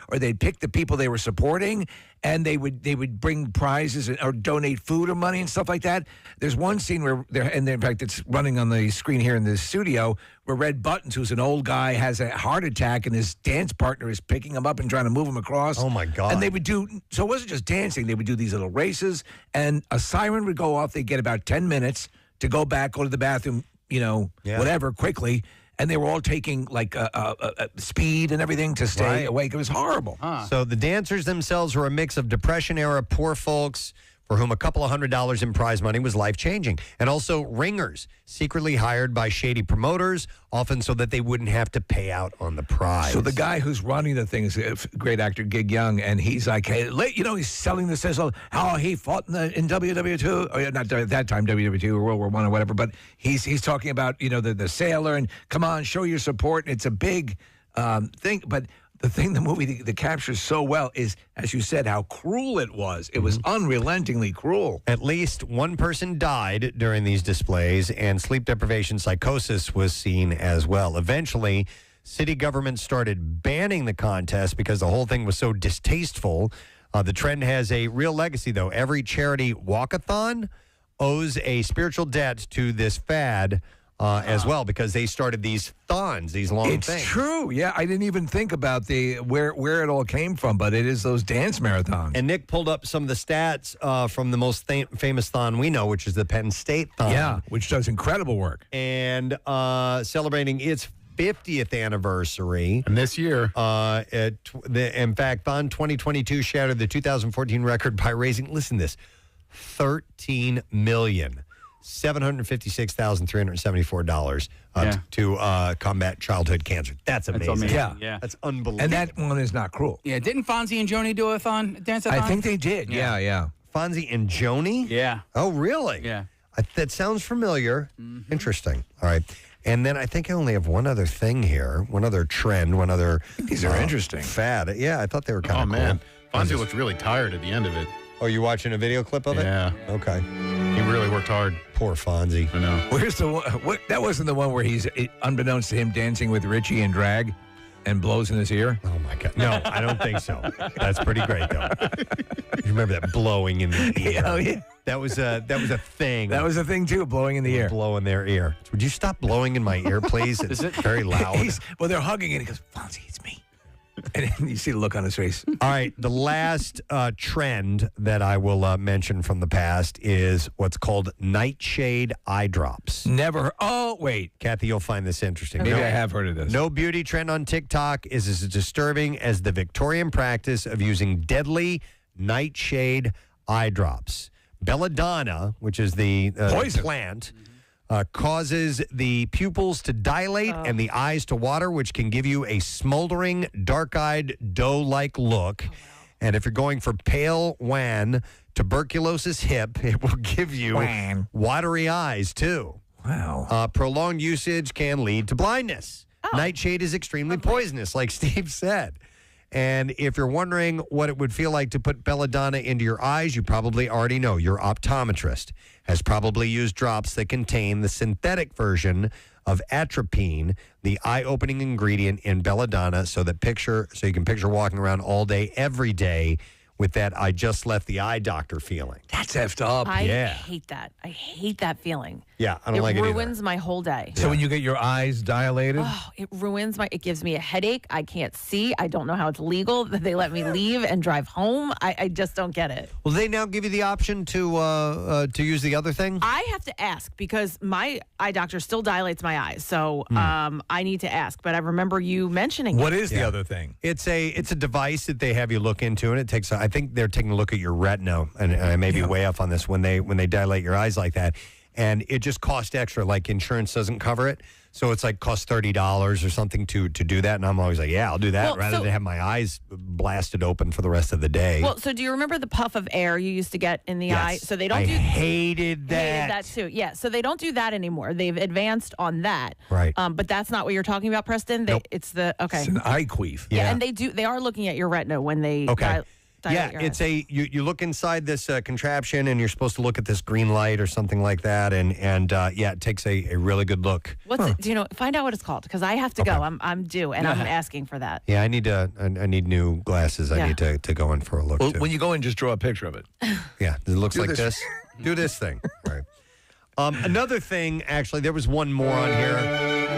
Or they'd pick the people they were supporting, and they would bring prizes or donate food or money and stuff like that. There's one scene where in fact it's running on the screen here in the studio, where Red Buttons, who's an old guy, has a heart attack, and his dance partner is picking him up and trying to move him across. Oh my God! And they would so it wasn't just dancing; they would do these little races, and a siren would go off. They'd get about 10 minutes to go back, go to the bathroom, whatever, quickly. And they were all taking like speed and everything to stay awake. It was horrible. So the dancers themselves were a mix of Depression-era poor folks for whom a couple of $100 in prize money was life-changing. And also ringers, secretly hired by shady promoters, often so that they wouldn't have to pay out on the prize. So the guy who's running the thing is a great actor, Gig Young, and he's like, hey, he's selling this as how he fought in WW2, or not at that time, WW2 or World War I or whatever, but he's talking about, the sailor, and come on, show your support. And it's a big thing, but the thing the movie that captures so well is, as you said, how cruel it was. It was unrelentingly cruel. At least one person died during these displays, and sleep deprivation psychosis was seen as well. Eventually, city government started banning the contest because the whole thing was so distasteful. The trend has a real legacy, though. Every charity walkathon owes a spiritual debt to this fad as well, because they started these thons, these long things. It's true. Yeah, I didn't even think about where it all came from, but it is those dance marathons. And Nick pulled up some of the stats from the most famous thon we know, which is the Penn State thon. Yeah, which does incredible work. And celebrating its 50th anniversary. And this year. In fact, Thon 2022 shattered the 2014 record by raising, listen to this, $13,756,374 to combat childhood cancer. That's amazing. Yeah. That's unbelievable. And that one is not cruel. Yeah, didn't Fonzie and Joni do a dance-a-thon? I think they did. Yeah. Fonzie and Joni? Yeah. Oh, really? Yeah. That sounds familiar. Interesting. All right. And then I think I only have one other thing here, one other trend, one other these are interesting fad. Yeah, I thought they were kind of cool. Man, Fonzie looked really tired at the end of it. Oh, you watching a video clip of it? Yeah. Okay. He really worked hard. Poor Fonzie. I know. Where's the one? That wasn't the one where he's, unbeknownst to him, dancing with Richie in drag and blows in his ear? Oh, my God. No, I don't think so. That's pretty great, though. You remember that blowing in the ear? Oh, yeah. That was a thing. That was a thing, too, blowing in the ear. Blow in their ear. Would you stop blowing in my ear, please? It's very loud. Well, they're hugging, and he goes, Fonzie, it's me. And then you see the look on his face. All right. The last trend that I will mention from the past is what's called nightshade eye drops. Never. Oh, wait. Kathy, you'll find this interesting. Maybe I have heard of this. No beauty trend on TikTok is as disturbing as the Victorian practice of using deadly nightshade eye drops. Belladonna, which is the plant, causes the pupils to dilate and the eyes to water, which can give you a smoldering, dark-eyed, doe-like look. And if you're going for pale wan, tuberculosis hip, it will give you watery eyes, too. Wow. Prolonged usage can lead to blindness. Nightshade is extremely poisonous, like Steve said. And if you're wondering what it would feel like to put belladonna into your eyes, you probably already know. Your optometrist has probably used drops that contain the synthetic version of atropine, the eye-opening ingredient in belladonna, so you can picture walking around all day, every day, with that I just left the eye doctor feeling. That's effed up. I hate that. I hate that feeling. Yeah, I don't like it either. It ruins my whole day. So when you get your eyes dilated? Oh, it gives me a headache. I can't see. I don't know how it's legal that they let me leave and drive home. I just don't get it. Will they now give you the option to use the other thing? I have to ask because my eye doctor still dilates my eyes. So I need to ask. But I remember you mentioning What is the other thing? It's a device that they have you look into, and it takes, I think they're taking a look at your retina, and I may be way off on this, when they dilate your eyes like that. and it just cost extra. Like insurance doesn't cover it, so it's like cost $30 or something to do that. And I'm always like, yeah, I'll do that rather than have my eyes blasted open for the rest of the day. Well, so do you remember the puff of air you used to get in the eye? So they don't I do. hated that. Hated that too. Yeah. So they don't do that anymore. They've advanced on that. Right. But that's not what you're talking about, Preston. Nope. It's the It's an eye queef. Yeah, and they are looking at your retina when they dilate your it's eyes. you look inside this contraption, and you're supposed to look at this green light or something like that, and it takes a really good look. What's it? Do you know? Find out what it's called because I have to go. I'm due, and I'm asking for that. Yeah, I need new glasses. I need to go in for a look too. When you go in, just draw a picture of it. Yeah, it looks Do like this. this. Do this thing. Right. Another thing, actually, there was one more on here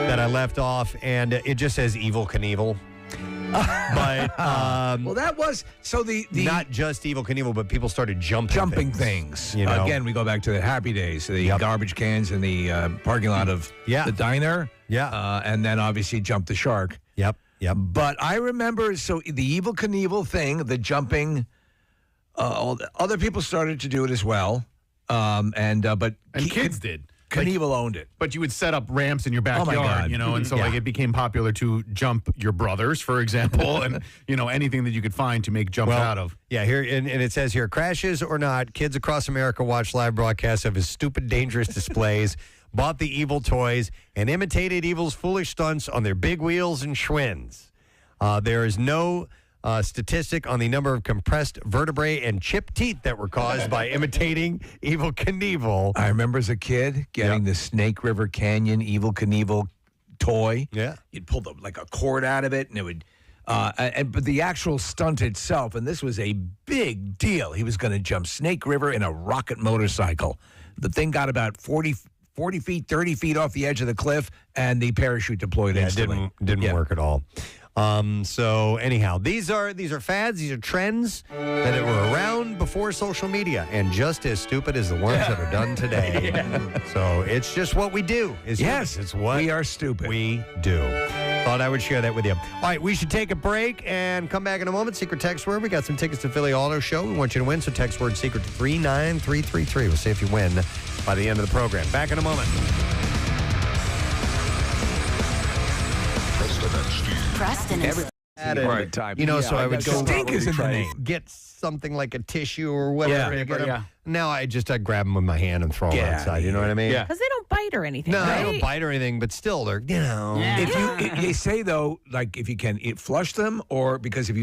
that I left off, and it just says Evel Knievel. But well, that was the not just Evel Knievel, but people started jumping things. You know? Again, we go back to the happy days, the garbage cans in the parking lot of the diner. Yeah, and then obviously jump the shark. Yep. But I remember the Evel Knievel thing, the jumping. Other people started to do it as well, but kids did. Knievel owned it. But you would set up ramps in your Oh, my backyard, God. you know, and so Yeah. like it became popular to jump your brothers, for example, and anything that you could find to make jumps out of. Yeah, here and it says here, crashes or not, kids across America watch live broadcasts of his stupid, dangerous displays, bought the Evil toys, and imitated Evil's foolish stunts on their big wheels and Schwinn's. There is no statistic on the number of compressed vertebrae and chipped teeth that were caused by imitating Evel Knievel. I remember as a kid getting the Snake River Canyon Evel Knievel toy. Yeah. You'd pull like a cord out of it, and it would. But the actual stunt itself, and this was a big deal. He was going to jump Snake River in a rocket motorcycle. The thing got about 40 feet, 30 feet off the edge of the cliff, and the parachute deployed instantly. It didn't work at all. So anyhow, these are fads, these are trends that were around before social media and just as stupid as the ones that are done today. So it's just what we do. It's what we are stupid. We do. Thought I would share that with you. All right, we should take a break and come back in a moment. Secret text word. We got some tickets to Philly Auto Show. We want you to win, so text word secret to 39333. We'll see if you win by the end of the program. Back in a moment. Preston and Steve. So I would go Stink is in the name. get something like a tissue or whatever. Yeah. to get 'em. Now I grab them with my hand and throw them outside. You know what I mean? Because they don't bite or anything. No, right? they don't bite or anything, but still, they're If they say though, like if you can flush them, or because if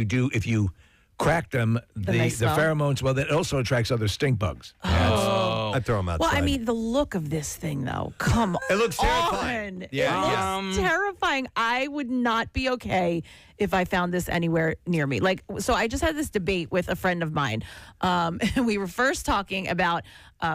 you crack them, Then they the smell? pheromones. Well, that also attracts other stink bugs. I throw them outside. Well, I mean, the look of this thing, though. Come on. It looks terrifying. Yeah, it looks terrifying. I would not be okay if I found this anywhere near me. So I just had this debate with a friend of mine. We were first talking about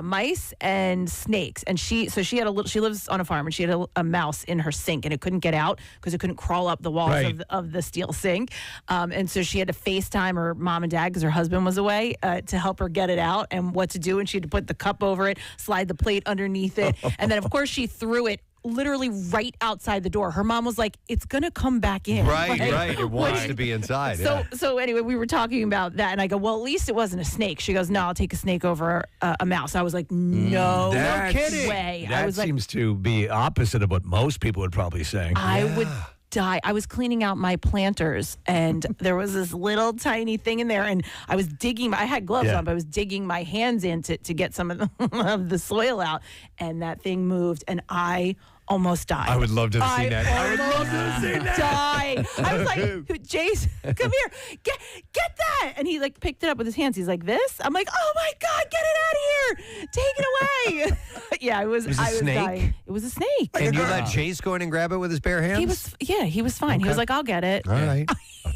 mice and snakes, and she lives on a farm, and she had a mouse in her sink, and it couldn't get out because it couldn't crawl up the walls of the steel sink, and so she had to FaceTime her mom and dad because her husband was away to help her get it out and what to do, and she had to put the cup over it, slide the plate underneath it, and then of course she threw it literally right outside the door. Her mom was like, "It's gonna come back in." Right. It wants to be inside. So anyway, we were talking about that, and I go, "Well, at least it wasn't a snake." She goes, "No, I'll take a snake over a mouse." I was like, "No, That's- way." That I was like, seems to be opposite of what most people would probably say. I would die. I was cleaning out my planters, and there was this little tiny thing in there, and I was digging. I had gloves on, but I was digging my hands in to get some of the soil out, and that thing moved, and I almost died. I would love to have seen that. I would love to have seen that. Die. I was like, Jace, come here, get that, and he picked it up with his hands. He's like, this. I'm like, oh my God, get it out of here, take it away. Yeah, I was. It was a I was snake? dying. It was a snake. And you let Chase go in and grab it with his bare hands? He was fine. He was like, I'll get it. All right.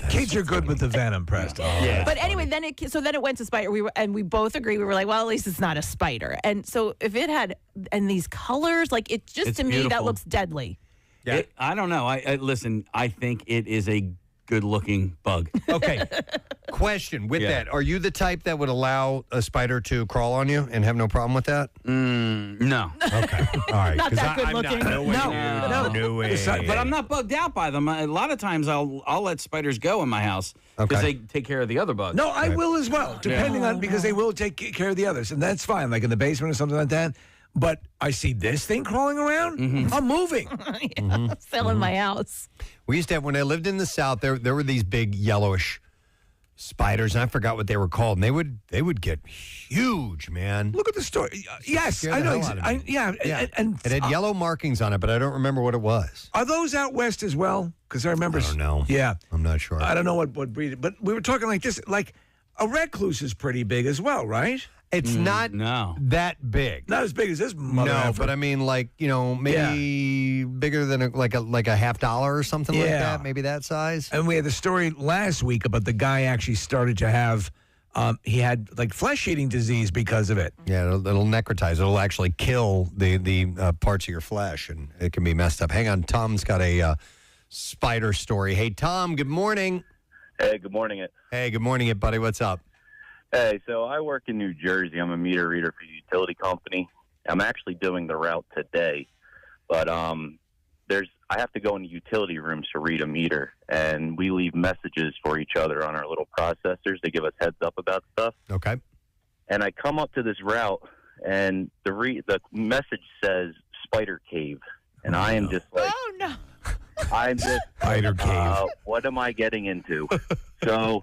Kids are good with the venom, Preston. Yeah. But anyway, then it went to spider. We both agreed. We were like, well, at least it's not a spider. And so if it had these colors, it's It's to me that beautiful. looks deadly. Yeah. I don't know. I listen. I think it is a good-looking bug. Okay. Question with that. Are you the type that would allow a spider to crawl on you and have no problem with that? No. Okay. All right. Not 'Cause that good looking. No way. No way. But I'm not bugged out by them. A lot of times I'll let spiders go in my house because they take care of the other bugs. No, I will as well, depending on, because they will take care of the others, and that's fine. Like in the basement or something like that. but I see this thing crawling around. I'm moving. Still in my house. We used to have, when I lived in the South, there were these big yellowish spiders, and I forgot what they were called. And they would get huge, man. Look at the story. Yes, I know. And it had yellow markings on it, but I don't remember what it was. Are those out west as well? Because I remember. I don't know. Yeah, I'm not sure. I don't know what breed, but we were talking like this. Like a recluse is pretty big as well, right? It's not that big. Not as big as this. But I mean, like, maybe bigger than a $50 or something like that. Maybe that size. And we had the story last week about the guy actually started to have. He had like flesh-eating disease because of it. Yeah, it'll necrotize. It'll actually kill the parts of your flesh, and it can be messed up. Hang on, Tom's got a spider story. Hey, Tom. Good morning. Hey, good morning. Hey, good morning, buddy. What's up? Hey, so I work in New Jersey. I'm a meter reader for a utility company. I'm actually doing the route today, but I have to go into utility rooms to read a meter, and we leave messages for each other on our little processors to give us heads up about stuff. Okay. And I come up to this route, and the message says Spider Cave, and I am just like, oh no, I'm just Spider Cave. What am I getting into? So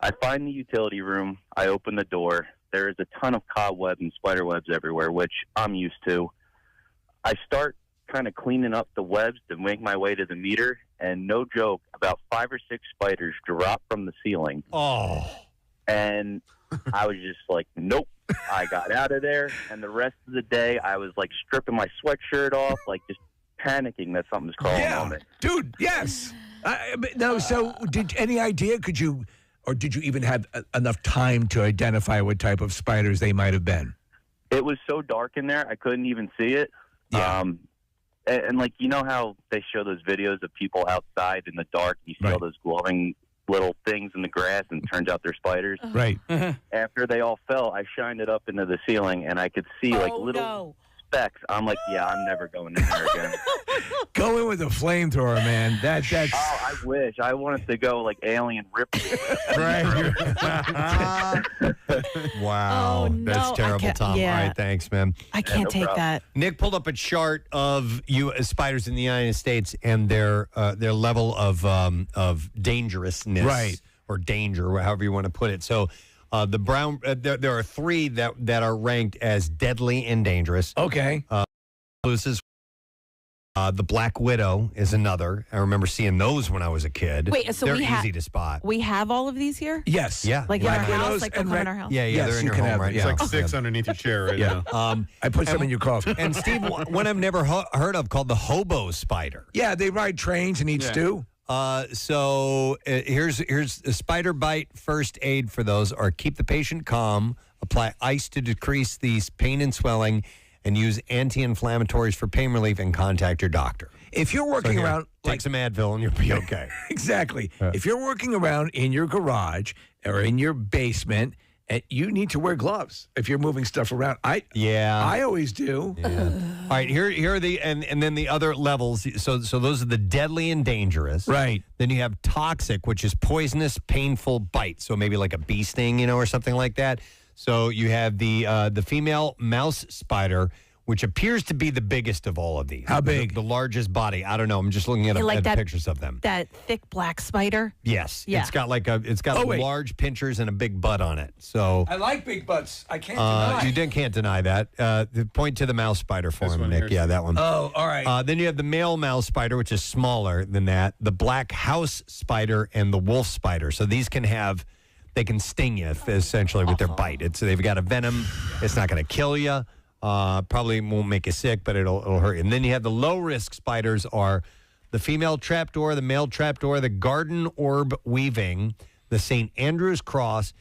I find the utility room. I open the door. There is a ton of cobwebs and spider webs everywhere, which I'm used to. I start kind of cleaning up the webs to make my way to the meter, and no joke, about 5 or 6 spiders drop from the ceiling. Oh. And I was just like, nope. I got out of there, and the rest of the day I was like stripping my sweatshirt off, like just panicking that something's crawling on me. Dude, yes. No, so any idea, did you even have enough time to identify what type of spiders they might have been? It was so dark in there, I couldn't even see it. Yeah. And like, you know how they show those videos of people outside in the dark, you see all those glowing little things in the grass, and it turns out they're spiders? Right. After they all fell, I shined it up into the ceiling, and I could see little specks. I'm like, yeah, I'm never going in there again. Go in with a flamethrower, man. That's. Oh, I wish. I wanted to go like Alien Ripley. Wow. Oh, no. That's terrible, Tom. Yeah. All right, thanks, man. I can't take that. Nick pulled up a chart of spiders in the United States and their level of dangerousness, or danger, however you want to put it. So, the brown there are 3 that are ranked as deadly and dangerous. Okay. The Black Widow is another. I remember seeing those when I was a kid. Wait, so they're we easy to spot. We have all of these here? Yes. Yeah. Like in our house? Like they'll come in our house? Yeah, they're in your home right It's now. like 6 underneath your chair right now. I put some in your coffee. And Steve, one I've never heard of called the hobo spider. Yeah, they ride trains and eat stew. So here's a spider bite first aid for those are keep the patient calm, apply ice to decrease the pain and swelling, and use anti-inflammatories for pain relief, and contact your doctor. If you're working around, take some Advil and you'll be okay. Exactly. If you're working around in your garage or in your basement, you need to wear gloves if you're moving stuff around. I always do. Yeah. All right, here are the and then the other levels. So those are the deadly and dangerous. Right. Then you have toxic, which is poisonous, painful bite. So maybe like a bee sting, or something like that. So you have the female mouse spider, which appears to be the biggest of all of these. How big? The largest body. I don't know. I'm just looking at, pictures of them. That thick black spider? Yes. Yeah. It's got large pinchers and a big butt on it. So I like big butts. I can't deny. You can't deny that. Point to the mouse spider for him, Nick. Yeah, that one. Oh, all right. Then you have the male mouse spider, which is smaller than that. The black house spider and the wolf spider. So these they can sting you essentially with their bite. They've got a venom. It's not going to kill you. Probably won't make you sick, but it'll hurt you. And then you have the low-risk spiders are the female trapdoor, the male trapdoor, the garden orb weaving, the St. Andrew's cross,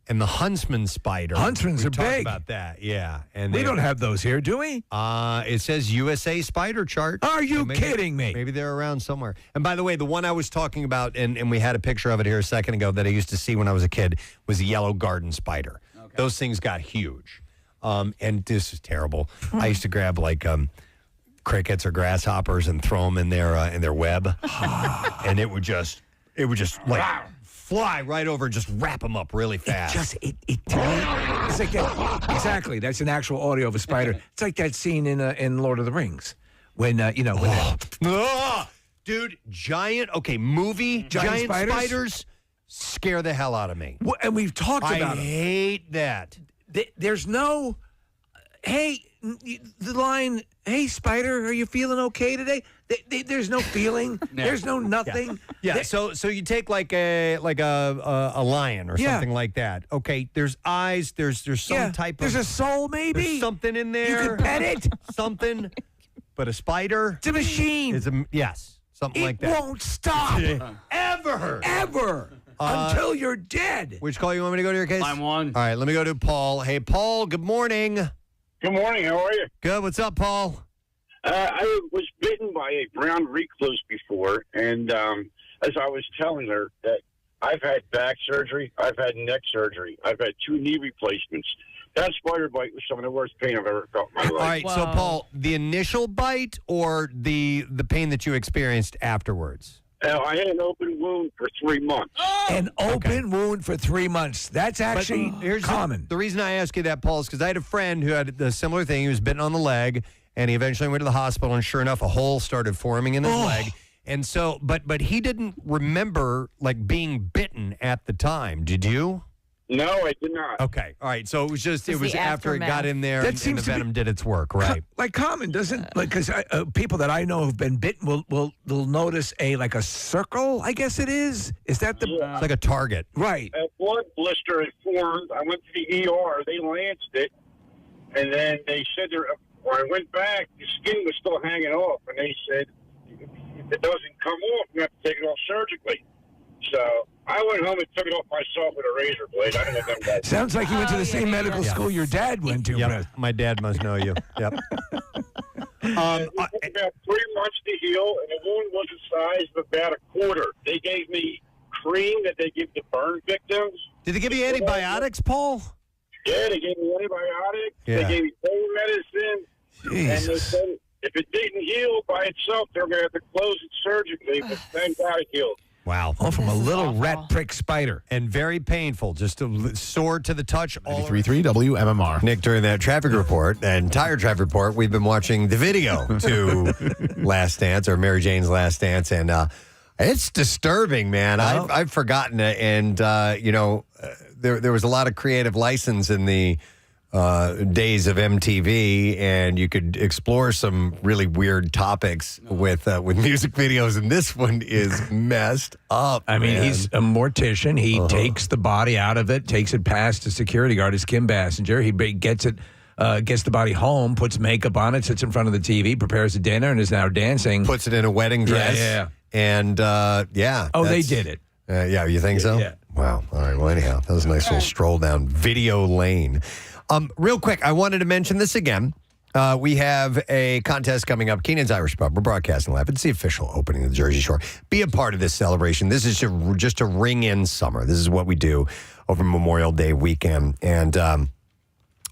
and the huntsman spider. Huntsmans are big. About that, yeah. And we don't have those here, do we? It says USA spider chart. Are you kidding me? Maybe they're around somewhere. And by the way, the one I was talking about, and we had a picture of it here a second ago that I used to see when I was a kid, was a yellow garden spider. Okay. Those things got huge. And this is terrible. I used to grab crickets or grasshoppers and throw them in their web, and it would just fly right over and just wrap them up really fast. It's like that. Exactly. That's an actual audio of a spider. It's like that scene in Lord of the Rings when Dude, giant spiders scare the hell out of me. Well, and we've talked about I them. hate that. There's no, the line, hey, spider, are you feeling okay today? There's no feeling. There's no nothing. Yeah. So you take like a lion or something like that. Okay. There's eyes. There's some type of. There's a soul, maybe. There's something in there. You can pet it. Something. But a spider. It's a machine. Yes. Something like that. It won't stop. Ever. Until you're dead. Which call you want me to go to your case? Line 1. All right. Let me go to Paul. Hey, Paul. Good morning. Good morning. How are you? Good. What's up, Paul? I was bitten by a brown recluse before, and as I was telling her that I've had back surgery, I've had neck surgery, I've had 2 knee replacements. That spider bite was some of the worst pain I've ever felt in my life. All right, so Paul, the initial bite or the pain that you experienced afterwards? I had an open wound for 3 months. An open wound for 3 months. That's actually common. The reason I ask you that, Paul, is because I had a friend who had a similar thing. He was bitten on the leg, and he eventually went to the hospital, and sure enough, a hole started forming in his leg. And so, but he didn't remember, like, being bitten at the time. Did you? No, I did not. Okay. All right. So it was just, it was the after it got aftermath. in there That and the seems to venom did its work, right? Like common doesn't because people that I know have been bitten will notice a circle. I guess it is. Is that the? It's like a target, right? A blood blister had formed. I went to the ER. They lanced it, and then they said when I went back, the skin was still hanging off, and they said if it doesn't come off, you have to take it off surgically. So I went home and took it off myself with a razor blade. I don't know that. Sounds like you went to the same medical school your dad went to. Yep. My dad must know you. Yep. It took about 3 months to heal, and the wound was the size of about a quarter. They gave me cream that they give to burn victims. Did they give you antibiotics, Paul? Yeah, they gave me antibiotics. Yeah. They gave me pain medicine. Jesus. And they said if it didn't heal by itself, they were going to have to close it surgically, but thank God it healed. Wow. All from a little rat prick spider. And very painful, just sore to the touch. 93.3 WMMR. Nick, during that traffic report, the entire traffic report, we've been watching the video to Last Dance, or Mary Jane's Last Dance, and it's disturbing, man. I've forgotten it, and, there was a lot of creative license in the days of MTV, and you could explore some really weird topics with music videos, and this one is messed up. I mean, man. he's a mortician. He takes the body out of it, takes it past a security guard, his Kim Bassinger. He gets it, gets the body home, puts makeup on it, sits in front of the TV, prepares a dinner, and is now dancing. Puts it in a wedding dress. Yeah. And, they did it. Yeah, you think so? Yeah. Wow. All right. Well, anyhow, that was a nice little stroll down video lane. Real quick, I wanted to mention this again. We have a contest coming up, Keenan's Irish Pub. We're broadcasting live. It's the official opening of the Jersey Shore. Be a part of this celebration. This is just to ring in summer. This is what we do over Memorial Day weekend. And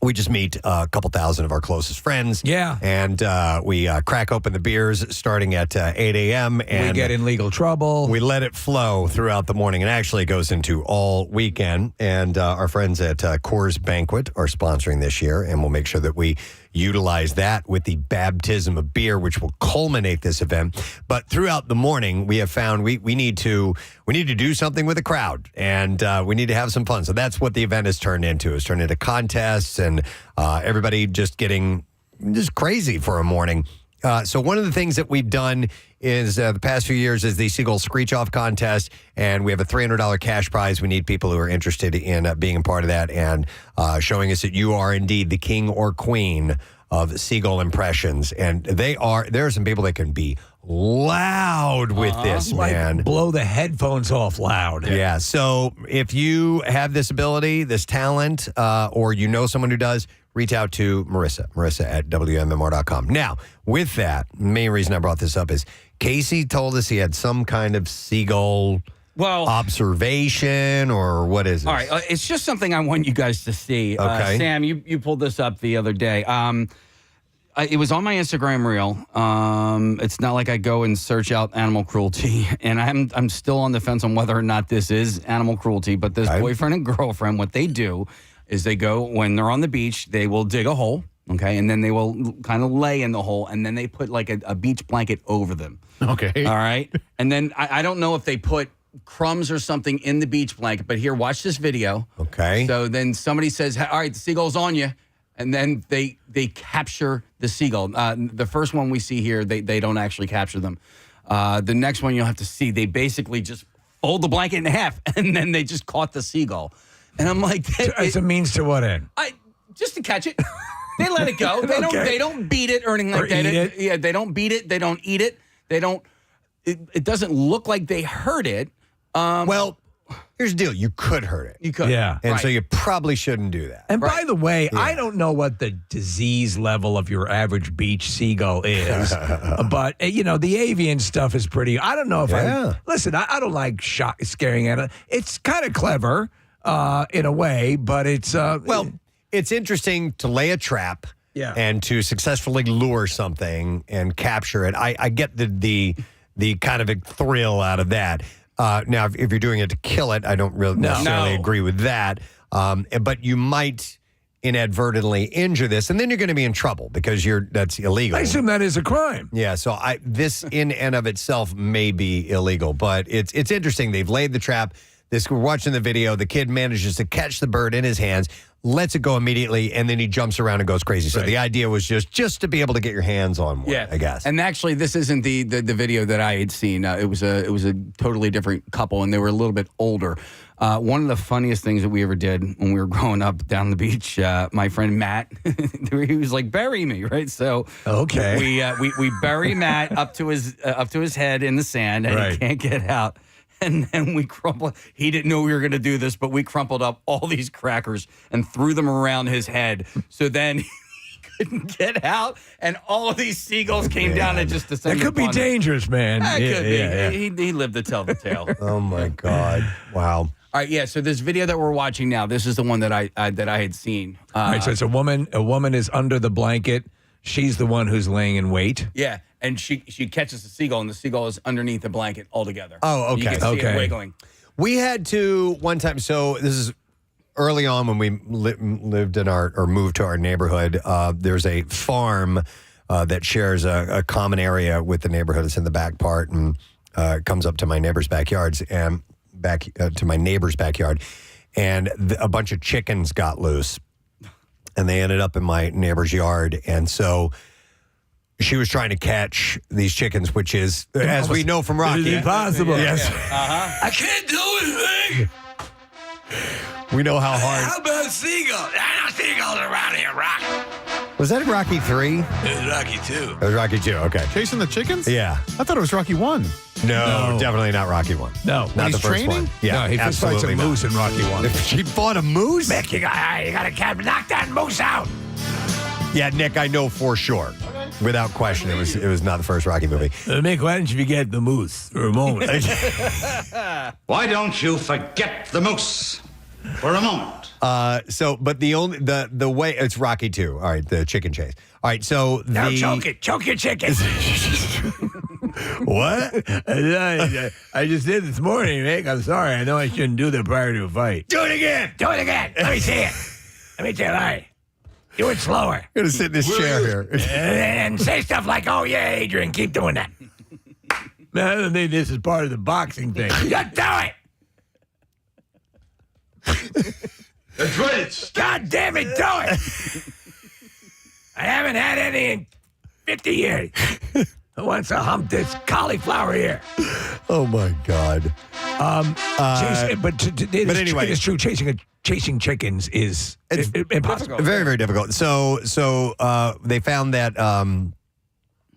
we just meet a couple thousand of our closest friends. Yeah. And we crack open the beers starting at 8 a.m. And we get in legal trouble. We let it flow throughout the morning, and actually it goes into all weekend. And our friends at Coors Banquet are sponsoring this year, and we'll make sure that we utilize that with the baptism of beer, which will culminate this event. But throughout the morning, we have found we need to do something with the crowd, and we need to have some fun. So that's what the event has turned into. It's turned into contests and everybody just getting just crazy for a morning. So one of the things that we've done is the past few years is the Seagull Screech Off contest, and we have a $300 cash prize. We need people who are interested in being a part of that and showing us that you are indeed the king or queen of Seagull impressions. And there are some people that can be loud with this, man. Like blow the headphones off loud. Yeah. So if you have this ability, this talent, or you know someone who does, reach out to Marissa at WMMR.com. Now, with that, the main reason I brought this up is Casey told us he had some kind of seagull observation, or what is it? All right. It's just something I want you guys to see. Okay. Sam, you pulled this up the other day. it was on my Instagram reel. It's not like I go and search out animal cruelty, and I'm still on the fence on whether or not this is animal cruelty. But this boyfriend and girlfriend, what they do is they go when they're on the beach, they will dig a hole, okay, and then they will kind of lay in the hole, and then they put like a beach blanket over them. Okay. All right, and then I don't know if they put crumbs or something in the beach blanket, but here, watch this video. Okay. So then somebody says, all right, the seagull's on you. And then they capture the seagull. The first one we see here, they don't actually capture them. The next one you'll have to see, they basically just fold the blanket in half, and then they just caught the seagull. And I'm like, as a means to what end? Just to catch it. They let it go. They don't beat it or anything like that. Eat it. Yeah, they don't beat it. They don't eat it. They don't. It doesn't look like they hurt it. Well, here's the deal. You could hurt it. You could. Yeah. And so you probably shouldn't do that. And by the way, I don't know what the disease level of your average beach seagull is, but the avian stuff is pretty. I don't know if listen. I don't like scaring at it. It's kind of clever in a way, but it's it's interesting to lay a trap and to successfully lure something and capture it. I get the kind of a thrill out of that. Now, if you're doing it to kill it, I don't really necessarily agree with that. But you might inadvertently injure this, and then you're going to be in trouble because that's illegal. I assume that is a crime. Yeah, so this in and of itself may be illegal, but it's interesting. They've laid the trap. We're watching the video. The kid manages to catch the bird in his hands, lets it go immediately, and then he jumps around and goes crazy. So the idea was just to be able to get your hands on one, I guess. And actually, this isn't the video that I had seen. It was a totally different couple, and they were a little bit older. One of the funniest things that we ever did when we were growing up down the beach, my friend Matt, he was like, "Bury me," right? So we bury Matt up to his head in the sand, and he can't get out. And then we crumpled. He didn't know we were going to do this, but we crumpled up all these crackers and threw them around his head. So then he couldn't get out, and all of these seagulls came down and just descended. It could be dangerous, man. It could be. He lived to tell the tale. Oh my God! Wow. All right, yeah. So this video that we're watching now, this is the one that I had seen. All right, so it's a woman. A woman is under the blanket. She's the one who's laying in wait. Yeah. And she catches the seagull, and the seagull is underneath the blanket altogether. Oh, okay. You can see it wiggling. We had to one time. So this is early on when we lived in or moved to our neighborhood. There's a farm that shares a common area with the neighborhood. It's in the back part and comes up to my neighbor's backyards and back to my neighbor's backyard. And a bunch of chickens got loose, and they ended up in my neighbor's yard. And so she was trying to catch these chickens, which is, as we know from Rocky, it is impossible. Yes. I can't do anything. We know how hard. How about seagulls? There are no seagulls around here, Rocky. Was that Rocky 3? It was Rocky 2. It was Rocky 2, okay. Chasing the chickens? Yeah. I thought it was Rocky 1. No, definitely not Rocky 1. No. Not He's the first training? one. Yeah, No, he fights a absolutely not. moose in Rocky 1. She fought a moose? Mick, you gotta knock that moose out. Yeah, Nick, I know for sure. Without question, it was not the first Rocky movie. Mick, why didn't you forget the moose for a moment? Why don't you forget the moose for a moment? But the way it's Rocky 2. All right, the chicken chase. All right, so Now choke it. Choke your chicken. What? I just did this morning, Mick. I'm sorry. I know I shouldn't do that prior to a fight. Do it again. Do it again. Let me see it. Let me tell you. All right. Do it slower. I'm going to sit in this chair here. And say stuff like, "Oh, yeah, Adrian, keep doing that." Man, I don't think this is part of the boxing thing. You do it. That's right. God damn it, do it. I haven't had any in 50 years. Who wants to hump this cauliflower here? Oh, my God. But anyway, it's true. Chasing chickens is impossible. Very, very difficult. So they found that,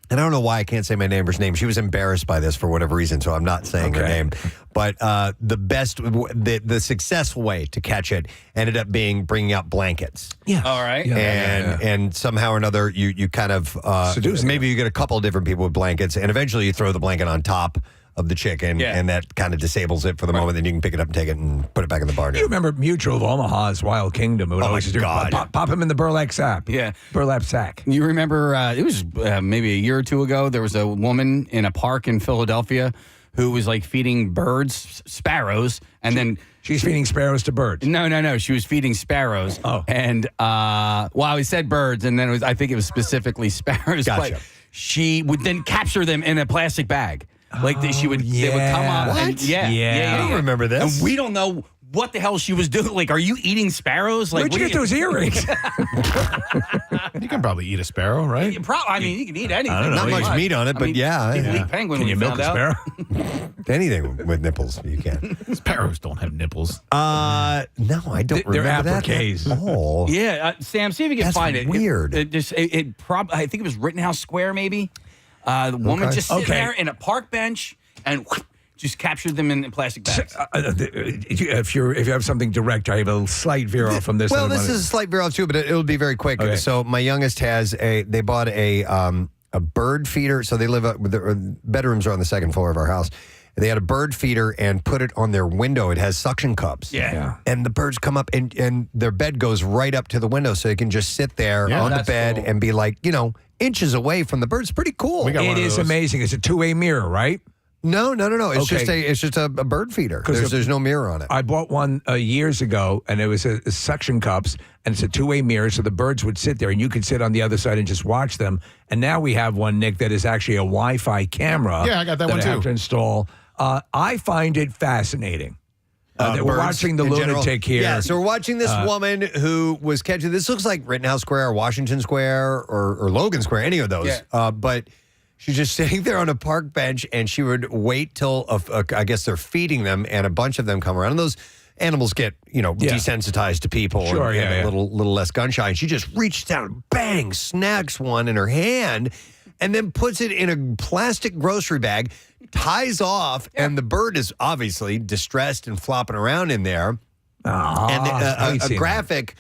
and I don't know why I can't say my neighbor's name. She was embarrassed by this for whatever reason, so I'm not saying her name. But the successful way to catch it ended up being bringing out blankets. Yeah. All right. And somehow or another, you kind of, seducing maybe you get a couple of different people with blankets, and eventually you throw the blanket on top of the chicken, and that kind of disables it for the moment. Then you can pick it up and take it and put it back in the barn. You remember Mutual of Omaha's Wild Kingdom? Oh, my God. Pop him in the burlap sack. Yeah. Burlap sack. You remember, it was maybe a year or two ago, there was a woman in a park in Philadelphia who was like feeding birds, sparrows, and then... She's feeding sparrows to birds. No. She was feeding sparrows. Oh. And, I said birds, and then I think it was specifically sparrows. Gotcha. But she would then capture them in a plastic bag. Like they would come up. What? And, I don't remember this. And we don't know what the hell she was doing. Like, are you eating sparrows? Like, where'd you get those earrings? You can probably eat a sparrow, right? You can eat anything. I don't know. Not much meat on it, but yeah. You can eat penguin. Can you milk a sparrow? Anything with nipples, you can. Sparrows don't have nipples. No, I don't They're remember that. appliques. Oh. Yeah, Sam, see if you can That's find it. weird. I think it was Rittenhouse Square, maybe. The woman just sitting there in a park bench and just captured them in plastic bags. If you have something direct, I have a slight veer off from this. Well, this is a slight veer off too, but it'll be very quick. Okay. So my youngest they bought a bird feeder. So they live their bedrooms are on the second floor of our house. They had a bird feeder and put it on their window. It has suction cups. Yeah. And the birds come up and their bed goes right up to the window, so they can just sit there on the bed cool. and be like, inches away from the birds. Pretty cool. It is amazing. It's a two-way mirror, right? No. It's just a bird feeder. There's no mirror on it. I bought one years ago, and it was a suction cups, and it's a two-way mirror, so the birds would sit there, and you could sit on the other side and just watch them. And now we have one, Nick, that is actually a Wi-Fi camera. Yeah, I got that one I have too. to install. I find it fascinating. We're watching the lunatic here. Yeah, so we're watching this woman who was catching. This looks like Rittenhouse Square or Washington Square or Logan Square, any of those. Yeah. But she's just sitting there on a park bench, and she would wait till I guess they're feeding them, and a bunch of them come around. And those animals get desensitized to people, and a little less gun shy. And she just reaches down, bang, snags one in her hand, and then puts it in a plastic grocery bag, ties off, and the bird is obviously distressed and flopping around in there. And a graphic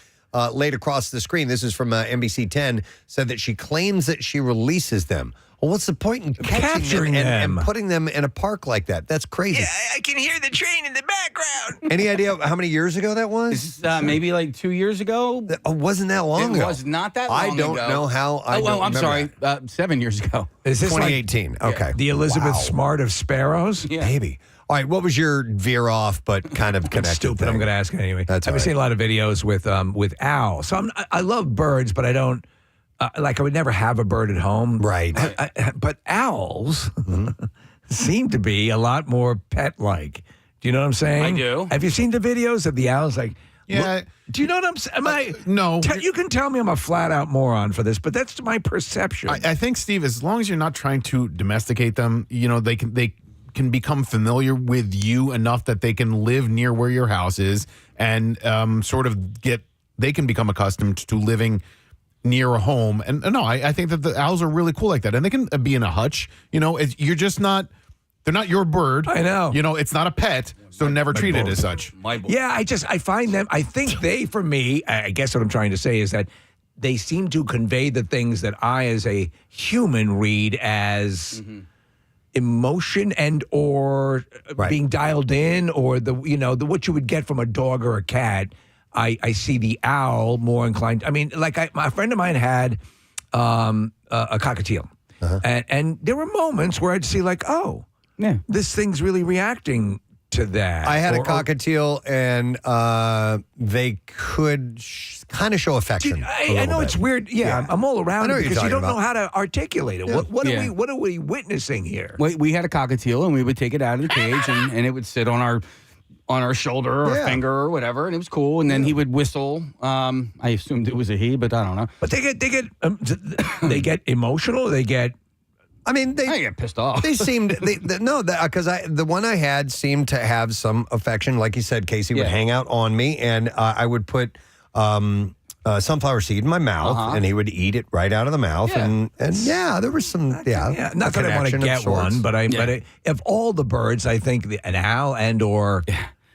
laid across the screen, this is from NBC 10, said that she claims that she releases them. Well, what's the point in capturing them and putting them in a park like that? That's crazy. Yeah, I can hear the train in the background. Any idea how many years ago that was? Maybe like 2 years ago. Wasn't that long ago? It was not that long ago. I don't know how. I'm sorry. 7 years ago. Is this 2018? Okay. The Elizabeth Smart of sparrows? Yeah. Maybe. All right, what was your veer off but kind of connected Stupid. thing? I'm going to ask it anyway. That's I've been all seeing a lot of videos with owls. So I love birds, but I don't. I would never have a bird at home. Right. But owls seem to be a lot more pet-like. Do you know what I'm saying? I do. Have you seen the videos of the owls? Yeah. Do you know what I'm saying? No. You can tell me I'm a flat-out moron for this, but that's my perception. I think, Steve, as long as you're not trying to domesticate them, they can become familiar with you enough that they can live near where your house is and they can become accustomed to living near a home. And no, I think that the owls are really cool like that. And they can be in a hutch. You're just not, they're not your bird. I know. It's not a pet, so never treat it as such. Yeah, I find them, I think they, for me, I guess what I'm trying to say is that they seem to convey the things that I, as a human, read as emotion and or being dialed in, or the what you would get from a dog or a cat. I see the owl more inclined. I mean, like a friend of mine had a cockatiel, and there were moments where I'd see this thing's really reacting to that. I had a cockatiel, and they could kind of show affection. I know it's weird. Yeah, I'm all around it because you don't know how to articulate it. Yeah. What are we witnessing here? We had a cockatiel, and we would take it out of the cage, and it would sit on our shoulder or finger or whatever, and it was cool. And then he would whistle. I assumed it was a he, but I don't know. But they get emotional. They get. I mean, I get pissed off. They seemed because the one I had seemed to have some affection. Like you said, Casey would hang out on me, and I would put sunflower seed in my mouth, and he would eat it right out of the mouth. And there was some not that I want to get one, but of all the birds, I think an owl and or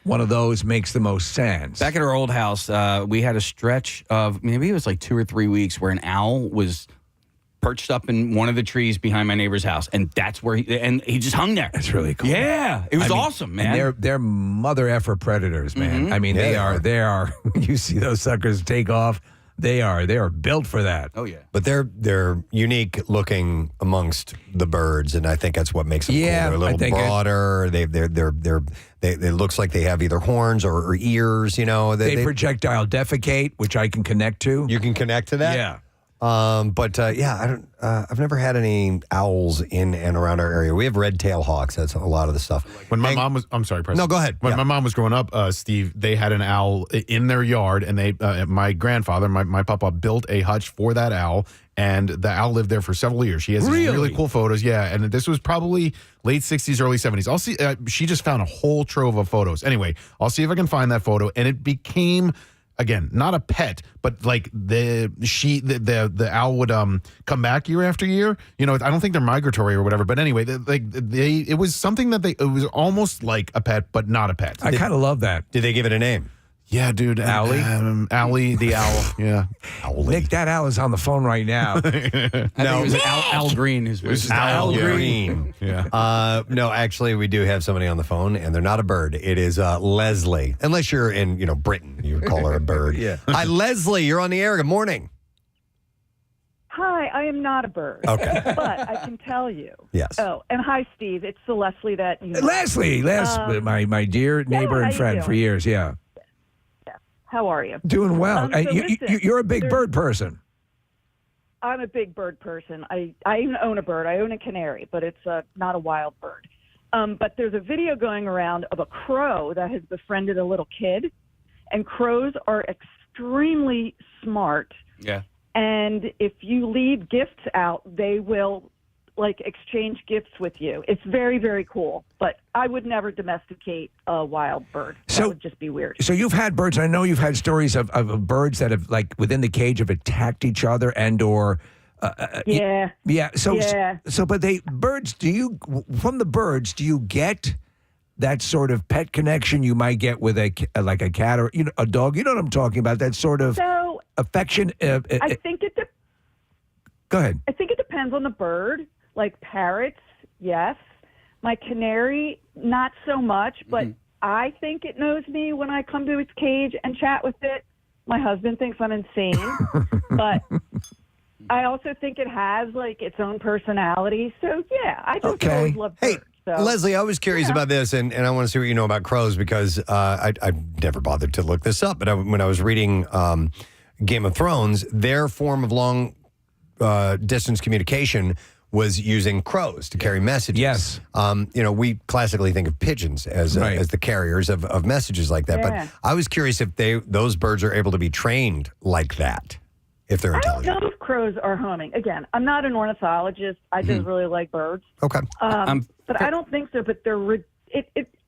one of those makes the most sense. Back at our old house, we had a stretch of maybe it was like 2 or 3 weeks where an owl was perched up in one of the trees behind my neighbor's house, and that's where he just hung there. That's really cool. Yeah, it was awesome, man. And they're mother effer predators, man. Mhm. I mean, Yeah, they are. You see those suckers take off. They are built for that. Oh yeah. But they're unique looking amongst the birds, and I think that's what makes them cool. They're a little broader. It looks like they have either horns or ears. You know, They projectile defecate, which I can connect to. You can connect to that. Yeah. But I don't. I've never had any owls in and around our area. We have red-tailed hawks. That's a lot of the stuff. When my mom was, I'm sorry, Preston. No, go ahead. When Yeah. my mom was growing up, Steve, they had an owl in their yard, and they, my grandfather, my papa, built a hutch for that owl, and the owl lived there for several years. She has these really cool photos. Yeah, and this was probably late 60s, early 70s. I'll see. She just found a whole trove of photos. Anyway, I'll see if I can find that photo, and it became. Again, not a pet, but like the owl would come back year after year. You know, I don't think they're migratory or whatever. But anyway, it was something that it was almost like a pet, but not a pet. I kind of love that. Did they give it a name? Yeah, dude. Owlie? Owlie the owl. Yeah. Nick, that owl is on the phone right now. I think it was Al Green. His was Al Green. Yeah. No, actually, we do have somebody on the phone, and they're not a bird. It is Leslie. Unless you're in, Britain, you would call her a bird. Yeah. Hi, Leslie. You're on the air. Good morning. Hi, I am not a bird. Okay. But I can tell you. Yes. Oh, and hi, Steve. It's the Leslie that you know. Leslie, my dear neighbor how and you friend doing? for years. Yeah. How are you? Doing well. So listen, You're a big there's- bird person. I'm a big bird person. I even own a bird. I own a canary, but it's not a wild bird. But there's a video going around of a crow that has befriended a little kid, and crows are extremely smart. Yeah. And if you leave gifts out, they will exchange gifts with you. It's very, very cool. But I would never domesticate a wild bird. That would just be weird. So you've had birds. I know you've had stories of birds that have within the cage have attacked each other and or. Yeah. So, but birds. From the birds? Do you get that sort of pet connection you might get with a cat or a dog? You know what I'm talking about? That sort of affection. I think it. Go ahead. I think it depends on the bird. Like parrots, yes. My canary, not so much, but I think it knows me when I come to its cage and chat with it. My husband thinks I'm insane, but I also think it has its own personality. So yeah, I just always love birds. So, Leslie, I was curious about this, and I want to see what you know about crows because I never bothered to look this up. But when I was reading Game of Thrones, their form of long distance communication was using crows to carry messages. Yes. We classically think of pigeons as the carriers of messages like that. Yeah. But I was curious if those birds are able to be trained like that, if they're I don't intelligent. know if crows are homing. Again, I'm not an ornithologist. I just really like birds. Okay. But I don't think so. But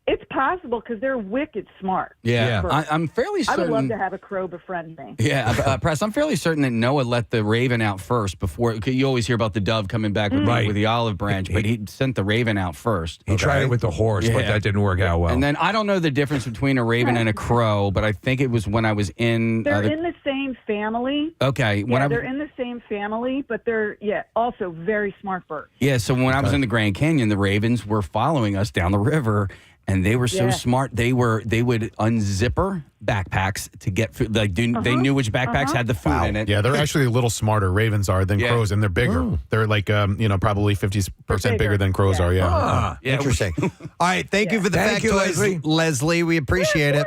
it's possible because they're wicked smart. Yeah. I'm fairly I certain. would love to have a crow befriend me. Yeah, Press, I'm fairly certain that Noah let the raven out first before. You always hear about the dove coming back with the olive branch, but he sent the raven out first. He tried it with the horse, but that didn't work out well. And then I don't know the difference between a raven and a crow, but I think it was when I was in. They're in the same family. Okay. Yeah, they're in the same family, but they're also very smart birds. Yeah, so when I was in the Grand Canyon, the ravens were following us down the river. And they were so smart. They would unzipper backpacks to get food. They knew which backpacks had the food in it. Yeah, they're actually a little smarter. Ravens are than crows, and they're bigger. They're probably 50% bigger than crows are. Yeah. Interesting. All right. Thank you for the Thank you, factoids, Leslie. We appreciate it.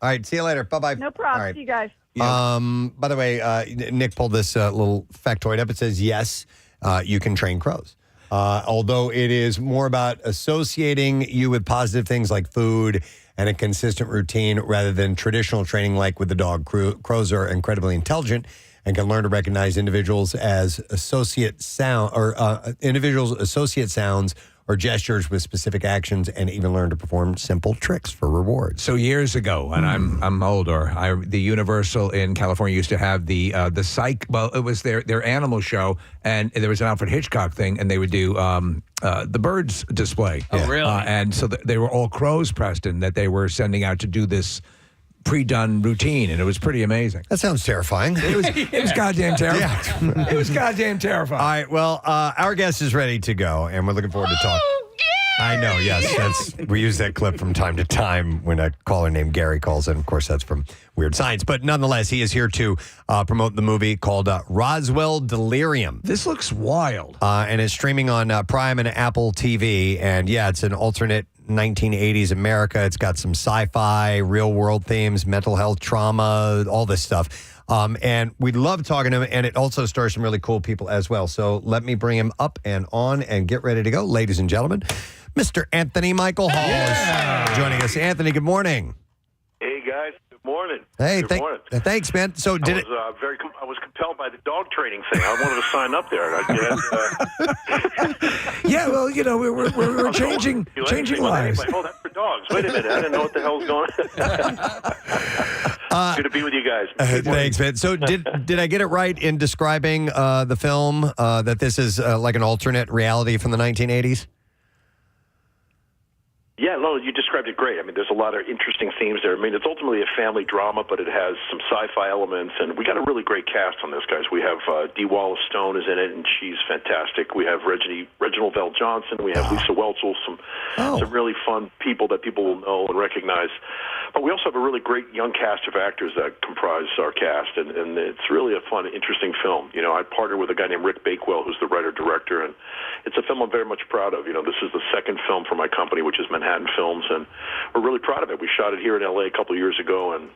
All right. See you later. Bye bye. No problem. All right. See you guys. By the way, Nick pulled this little factoid up. It says yes, you can train crows. Although it is more about associating you with positive things like food and a consistent routine rather than traditional training like with the dog. Crows are incredibly intelligent and can learn to recognize individuals as associate sounds or gestures with specific actions and even learn to perform simple tricks for rewards. So years ago, and I'm older, the Universal in California used to have the psych. Well, it was their animal show, and there was an Alfred Hitchcock thing, and they would do the birds display. Oh, really? And so they were all crows, Preston, that they were sending out to do this pre-done routine, and it was pretty amazing. That sounds terrifying. It was goddamn terrifying. It was goddamn terrifying. All right, well, our guest is ready to go, and we're looking forward to talk. I know, yes. We use that clip from time to time when a caller named Gary calls in. Of course, that's from Weird Science. But nonetheless, he is here to promote the movie called Roswell Delirium. This looks wild. And it's streaming on Prime and Apple TV. And yeah, it's an alternate 1980s America. It's got some sci-fi, real-world themes, mental health, trauma, all this stuff. And we love talking to him, and it also stars some really cool people as well. So let me bring him up and on and get ready to go. Ladies and gentlemen, Mr. Anthony Michael Hall is joining us. Anthony, good morning. Hey, guys. Good morning. Hey, Good morning. thanks, man. So I was compelled by the dog training thing. I wanted to sign up there. Yeah, well, you know, we're changing lives. Oh, that's for dogs. Wait a minute. I didn't know what the hell's going on. Good to be with you guys. Thanks, man. So did I get it right in describing the film that this is like an alternate reality from the 1980s? Yeah, no, you described it great. I mean, there's a lot of interesting themes there. I mean, it's ultimately a family drama, but it has some sci-fi elements, and we got a really great cast on this, guys. We have Dee Wallace Stone is in it, and she's fantastic. We have Reginald Vell Johnson. We have Lisa Welchel, some really fun people that people will know and recognize. But we also have a really great young cast of actors that comprise our cast, and it's really a fun, interesting film. You know, I partnered with a guy named Rick Bakewell, who's the writer-director, and it's a film I'm very much proud of. You know, this is the second film for my company, which is Manhattan Films, and we're really proud of it. We shot it here in L.A. a couple of years ago, and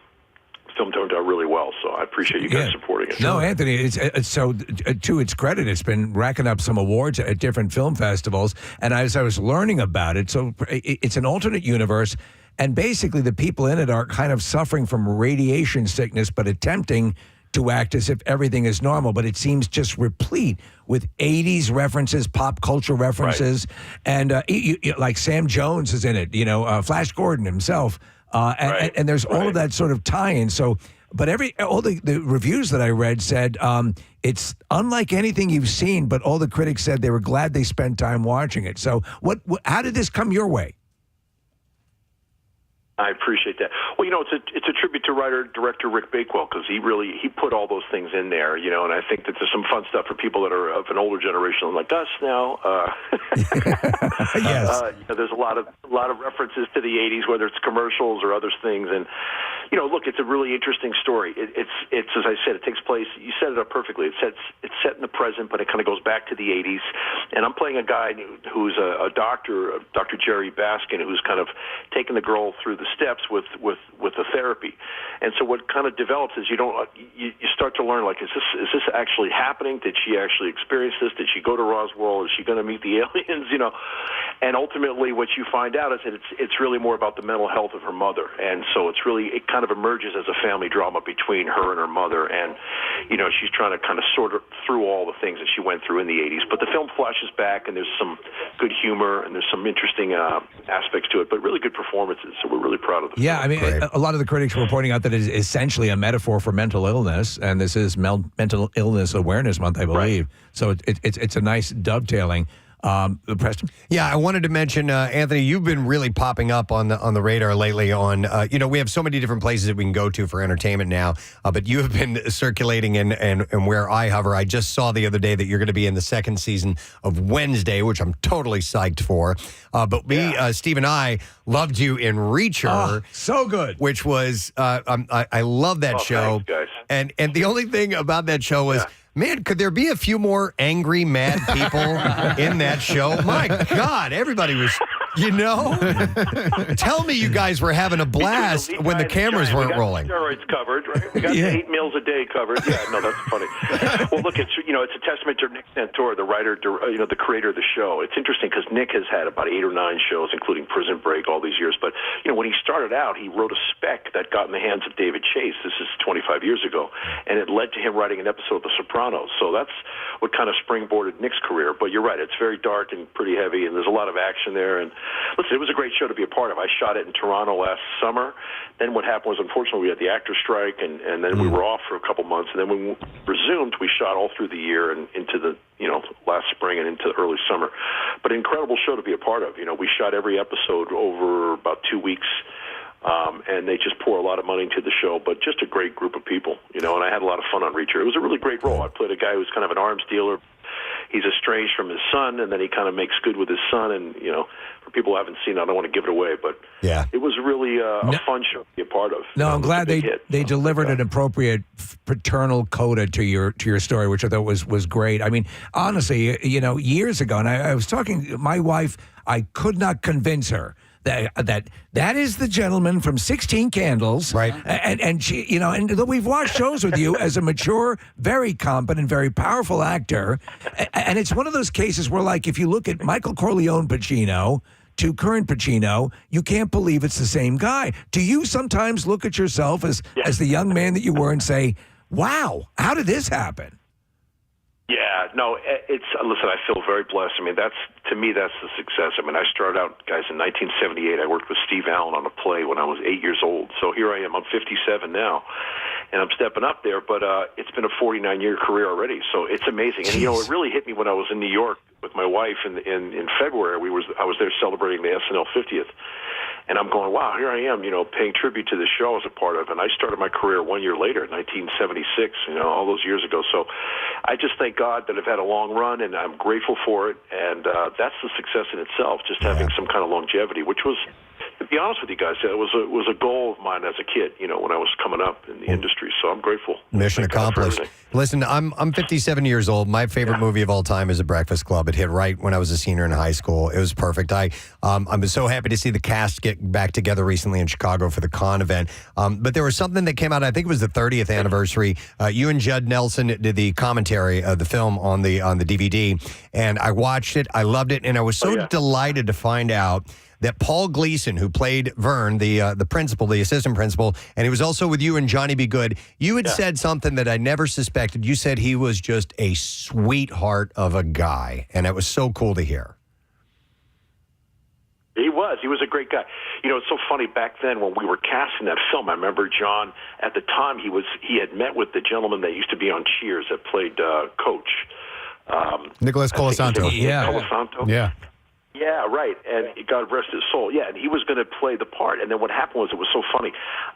the film turned out really well, so I appreciate you guys supporting it. No, Anthony, it's so to its credit, it's been racking up some awards at different film festivals, and as I was learning about it, so it's an alternate universe, and basically the people in it are kind of suffering from radiation sickness, but attempting to act as if everything is normal, but it seems just replete with 80s references, pop culture references, and like Sam Jones is in it, you know, Flash Gordon himself, and there's all of that sort of tie-in. So, but all the reviews that I read said it's unlike anything you've seen, but all the critics said they were glad they spent time watching it. So, how did this come your way? I appreciate that. Well, you know, it's a tribute to writer-director Rick Bakewell, because he put all those things in there, you know, and I think that there's some fun stuff for people that are of an older generation like us now. Yes. You know, there's a lot of references to the 80s, whether it's commercials or other things, and you know, look, it's a really interesting story. It's as I said, it takes place. You set it up perfectly. It's set in the present, but it kind of goes back to the 80s. And I'm playing a guy who's a doctor, Dr. Jerry Baskin, who's kind of taking the girl through the steps with the therapy. And so what kind of develops is you start to learn, like, is this actually happening? Did she actually experience this? Did she go to Roswell? Is she going to meet the aliens? You know, and ultimately what you find out is that it's really more about the mental health of her mother. And so it kind of emerges as a family drama between her and her mother. And, you know, she's trying to kind of sort through all the things that she went through in the 80s. But the film flashes back, and there's some good humor, and there's some interesting aspects to it, but really good performances. So we're really proud of the film. Yeah, I mean, a lot of the critics were pointing out that it is essentially a metaphor for mental illness, and this is Mental Illness Awareness Month, I believe. So it's a nice dovetailing. Preston? Yeah, I wanted to mention, Anthony, you've been really popping up on the radar lately on, you know, we have so many different places that we can go to for entertainment now, but you have been circulating and where I hover. I just saw the other day that you're going to be in the second season of Wednesday, which I'm totally psyched for. But Steve and I loved you in Reacher. Oh, so good. Which was, I love that show. Thanks, guys. And the only thing about that show was, man, could there be a few more angry, mad people in that show? My God, everybody was, you know? Tell me you guys were having a blast when the cameras weren't rolling. We got steroids covered, right? We got 8 meals a day covered. Yeah, no, that's funny. Well, look, it's a testament to Nick Santora, the writer, the creator of the show. It's interesting because Nick has had about 8 or 9 shows, including Prison Break, all these years. But, you know, when he started out, he wrote a spec that got in the hands of David Chase. This is 25 years ago. And it led to him writing an episode of The Sopranos. So that's what kind of springboarded Nick's career. But you're right, it's very dark and pretty heavy, and there's a lot of action there. And listen, it was a great show to be a part of. I shot it in Toronto last summer. Then what happened was, unfortunately, we had the actor strike, and then we were off for a couple months. And then when we resumed, we shot all through the year and into the last spring and into early summer. But an incredible show to be a part of. You know, we shot every episode over about 2 weeks. And they just pour a lot of money into the show, but just a great group of people, and I had a lot of fun on Reacher. It was a really great role. I played a guy who's kind of an arms dealer. He's estranged from his son, and then he kind of makes good with his son. And, for people who haven't seen it, I don't want to give it away, but it was really a fun show to be a part of. No, I'm glad they delivered an appropriate paternal coda to your story, which I thought was great. I mean, honestly, years ago, and I was talking, my wife, I could not convince her that is the gentleman from 16 Candles, right? And she, and we've watched shows with you as a mature, very competent, very powerful actor, and it's one of those cases where, like, if you look at Michael Corleone Pacino to current Pacino, you can't believe it's the same guy. Do you sometimes look at yourself as the young man that you were and say, "Wow, how did this happen?" Yeah, no, listen, I feel very blessed. I mean, to me, that's the success. I mean, I started out, guys, in 1978. I worked with Steve Allen on a play when I was 8 years old. So here I am. I'm 57 now, and I'm stepping up there. But it's been a 49-year career already. So it's amazing. And, it really hit me when I was in New York with my wife in February. I was there celebrating the SNL 50th. And I'm going, wow, here I am, paying tribute to the show as a part of it. And I started my career 1 year later, 1976, all those years ago. So I just thank God that I've had a long run, and I'm grateful for it. And that's the success in itself, just having some kind of longevity, which was, to be honest with you guys, it was a goal of mine as a kid, when I was coming up in the industry. So I'm grateful. Mission accomplished. Listen, I'm 57 years old. My favorite movie of all time is The Breakfast Club. It hit right when I was a senior in high school. It was perfect. I'm so happy to see the cast get back together recently in Chicago for the Con event. But there was something that came out, I think it was the 30th anniversary. You and Judd Nelson did the commentary of the film on the DVD, and I watched it. I loved it, and I was so delighted to find out that Paul Gleason, who played Vern, the principal, the assistant principal, and he was also with you and Johnny B. Good, you had said something that I never suspected. You said he was just a sweetheart of a guy, and it was so cool to hear. He was a great guy. It's so funny, back then when we were casting that film, I remember John, at the time, he had met with the gentleman that used to be on Cheers that played Coach. Nicholas Colasanto. Colasanto. Yeah. Yeah, right. And God rest his soul. Yeah, and he was going to play the part. And then what happened was, it was so funny.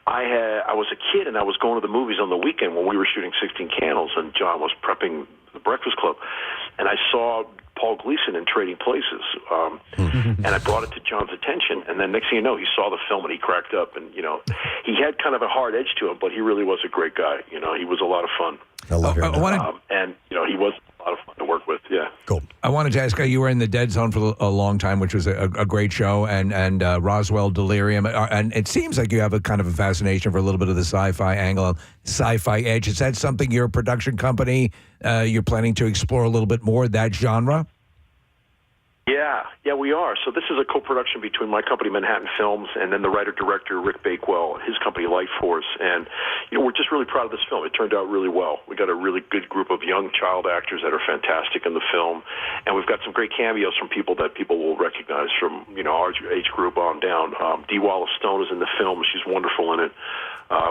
I was a kid, and I was going to the movies on the weekend when we were shooting 16 Candles, and John was prepping The Breakfast Club. And I saw Paul Gleason in Trading Places. And I brought it to John's attention. And then next thing you know, he saw the film, and he cracked up. And, he had kind of a hard edge to him, but he really was a great guy. He was a lot of fun. I love him. And, he was a lot of fun to work with. Yeah. Cool. I wanted to ask you were in the Dead Zone for a long time, which was a great show, and Roswell Delirium, and it seems like you have a kind of a fascination for a little bit of the sci-fi angle, sci-fi edge. Is that something your production company you're planning to explore a little bit more, that genre? Yeah, we are. So this is a co-production between my company, Manhattan Films, and then the writer-director, Rick Bakewell, and his company, Light Force. And, we're just really proud of this film. It turned out really well. We got a really good group of young child actors that are fantastic in the film. And we've got some great cameos from people that people will recognize from, our age group on down. Dee Wallace Stone is in the film. She's wonderful in it.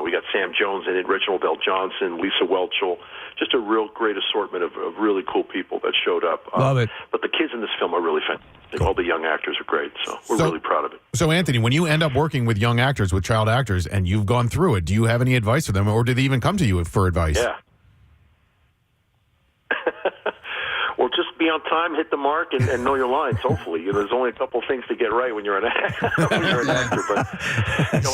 We got Sam Jones in it, Reginald Bell Johnson, Lisa Welchel. Just a real great assortment of really cool people that showed up. Love it. But the kids in this film are really fantastic. All the young actors are great, so we're really proud of it. So, Anthony, when you end up working with young actors, with child actors, and you've gone through it, do you have any advice for them, or do they even come to you for advice? Yeah. Well, just be on time, hit the mark, and know your lines, hopefully. There's only a couple things to get right when you're an actor. But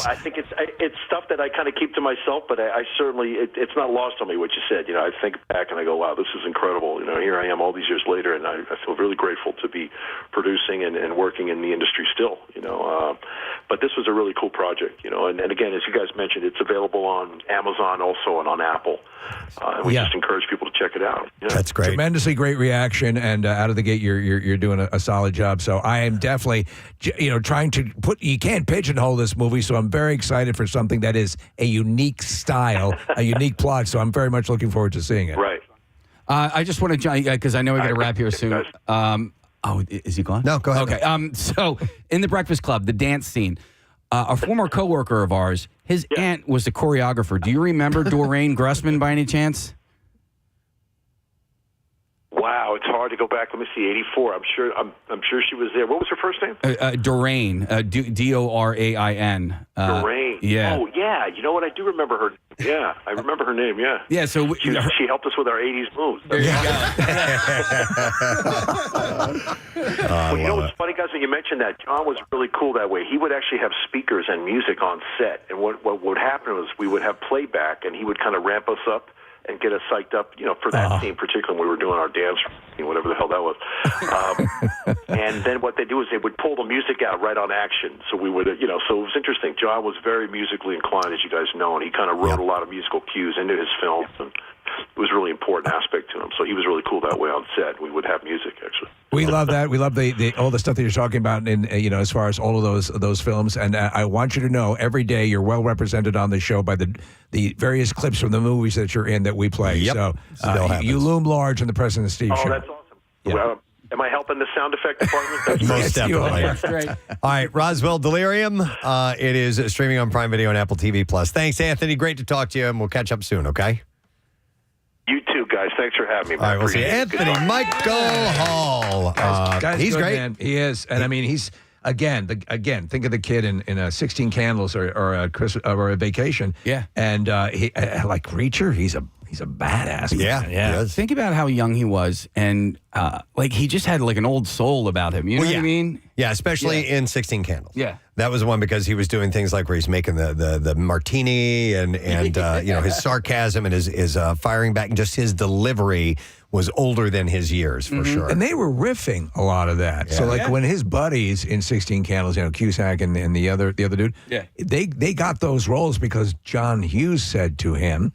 I think it's stuff that I kind of keep to myself, but I certainly, it's not lost on me what you said. I think back and I go, wow, this is incredible. Here I am all these years later, and I feel really grateful to be producing and working in the industry still. But this was a really cool project, and again, as you guys mentioned, it's available on Amazon also and on Apple. And we just encourage people to check it out. That's great. Tremendously great reaction, and out of the gate, you're doing a solid job. So I am definitely, trying to you can't pigeonhole this movie. So I'm very excited for something that is a unique style, a unique plot. So I'm very much looking forward to seeing it. Right. I just want to, because I know we got to wrap here soon. Is he gone? No, go ahead. Okay. So in The Breakfast Club, the dance scene, a former coworker of ours, his aunt was the choreographer. Do you remember Doreen Grussman by any chance? Wow, it's hard to go back. Let me see, 84. I'm sure she was there. What was her first name? Dorain, Dorain. Dorain. Yeah. Oh, yeah. You know what? I do remember her. Yeah, I remember her name. Yeah. Yeah. So she helped us with our 80s moves. There you Well, you know what's funny, guys? When you mentioned that, John was really cool that way. He would actually have speakers and music on set, and what would happen was we would have playback, and he would kind of ramp us up and get us psyched up, for that scene, particularly when we were doing our dance, whatever the hell that was. And then what they do is they would pull the music out right on action. So we would, so it was interesting. John was very musically inclined, as you guys know, and he kind of wrote a lot of musical cues into his films, and it was a really important aspect to him. So he was really cool that way on set. We would have music, actually. We love that. We love the all the stuff that you're talking about, in as far as all of those films. And I want you to know, every day you're well represented on the show by the various clips from the movies that you're in that we play. Yep. So you loom large in the Preston and Steve show. Oh, that's awesome. Yeah. Am I helping the sound effect department? Most definitely. That's great. All right, Roswell Delirium. It is streaming on Prime Video and Apple TV Plus. Thanks, Anthony. Great to talk to you, and we'll catch up soon. Okay. You too, guys. Thanks for having me. All right, we'll see you. Anthony Michael Hall. Guy's he's good, great. Man. He is, and I mean, he's again. Think of the kid in 16 Candles or a Vacation. Yeah, and he like Reacher. He's a badass. Man. Yeah. Think about how young he was, and he just had like an old soul about him. You know what I mean? Yeah, especially in 16 Candles. Yeah. That was one because he was doing things like where he's making the martini and his sarcasm and his firing back, and just his delivery was older than his years for sure. And they were riffing a lot of that. Yeah. So when his buddies in 16 Candles, Cusack and the other dude, they got those roles because John Hughes said to him,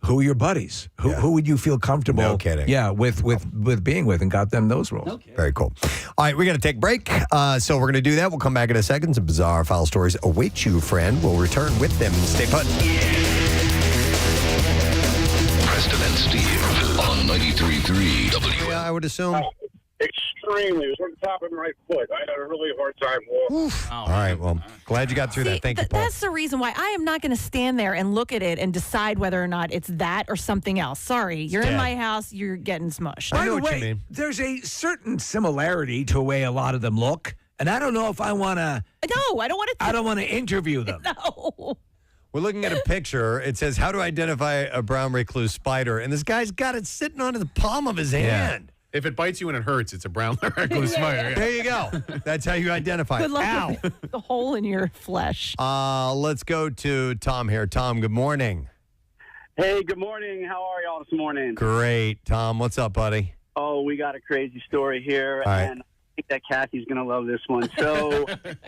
who are your buddies? Who would you feel comfortable? No kidding. Yeah, with being with, and got them those roles. Okay. Very cool. All right, we got to take a break. So we're going to do that. We'll come back in a second. Some bizarre file stories await you, friend. We'll return with them. Stay put. Preston and Steve on 93.3 WM. Yeah, I would assume. Extremely. It was on the top of my right foot. I had a really hard time walking. All right, well, glad you got through that. Thank you, Paul. That's the reason why I am not going to stand there and look at it and decide whether or not it's that or something else. Sorry, you're in my house, you're getting smushed. By the way, there's a certain similarity to the way a lot of them look, and I don't know if I want to. No, I don't want to. I don't want to interview them. No. We're looking at a picture. It says, "How to identify a brown recluse spider?" And this guy's got it sitting on the palm of his hand. If it bites you and it hurts, it's a brown recluse spider. There you go. That's how you identify Good it. luck Ow. with the hole in your flesh. Let's go to Tom here. Tom, good morning. Hey, good morning. How are y'all this morning? Great. Tom, what's up, buddy? Oh, we got a crazy story here, All right. and I think that Kathy's going to love this one. So,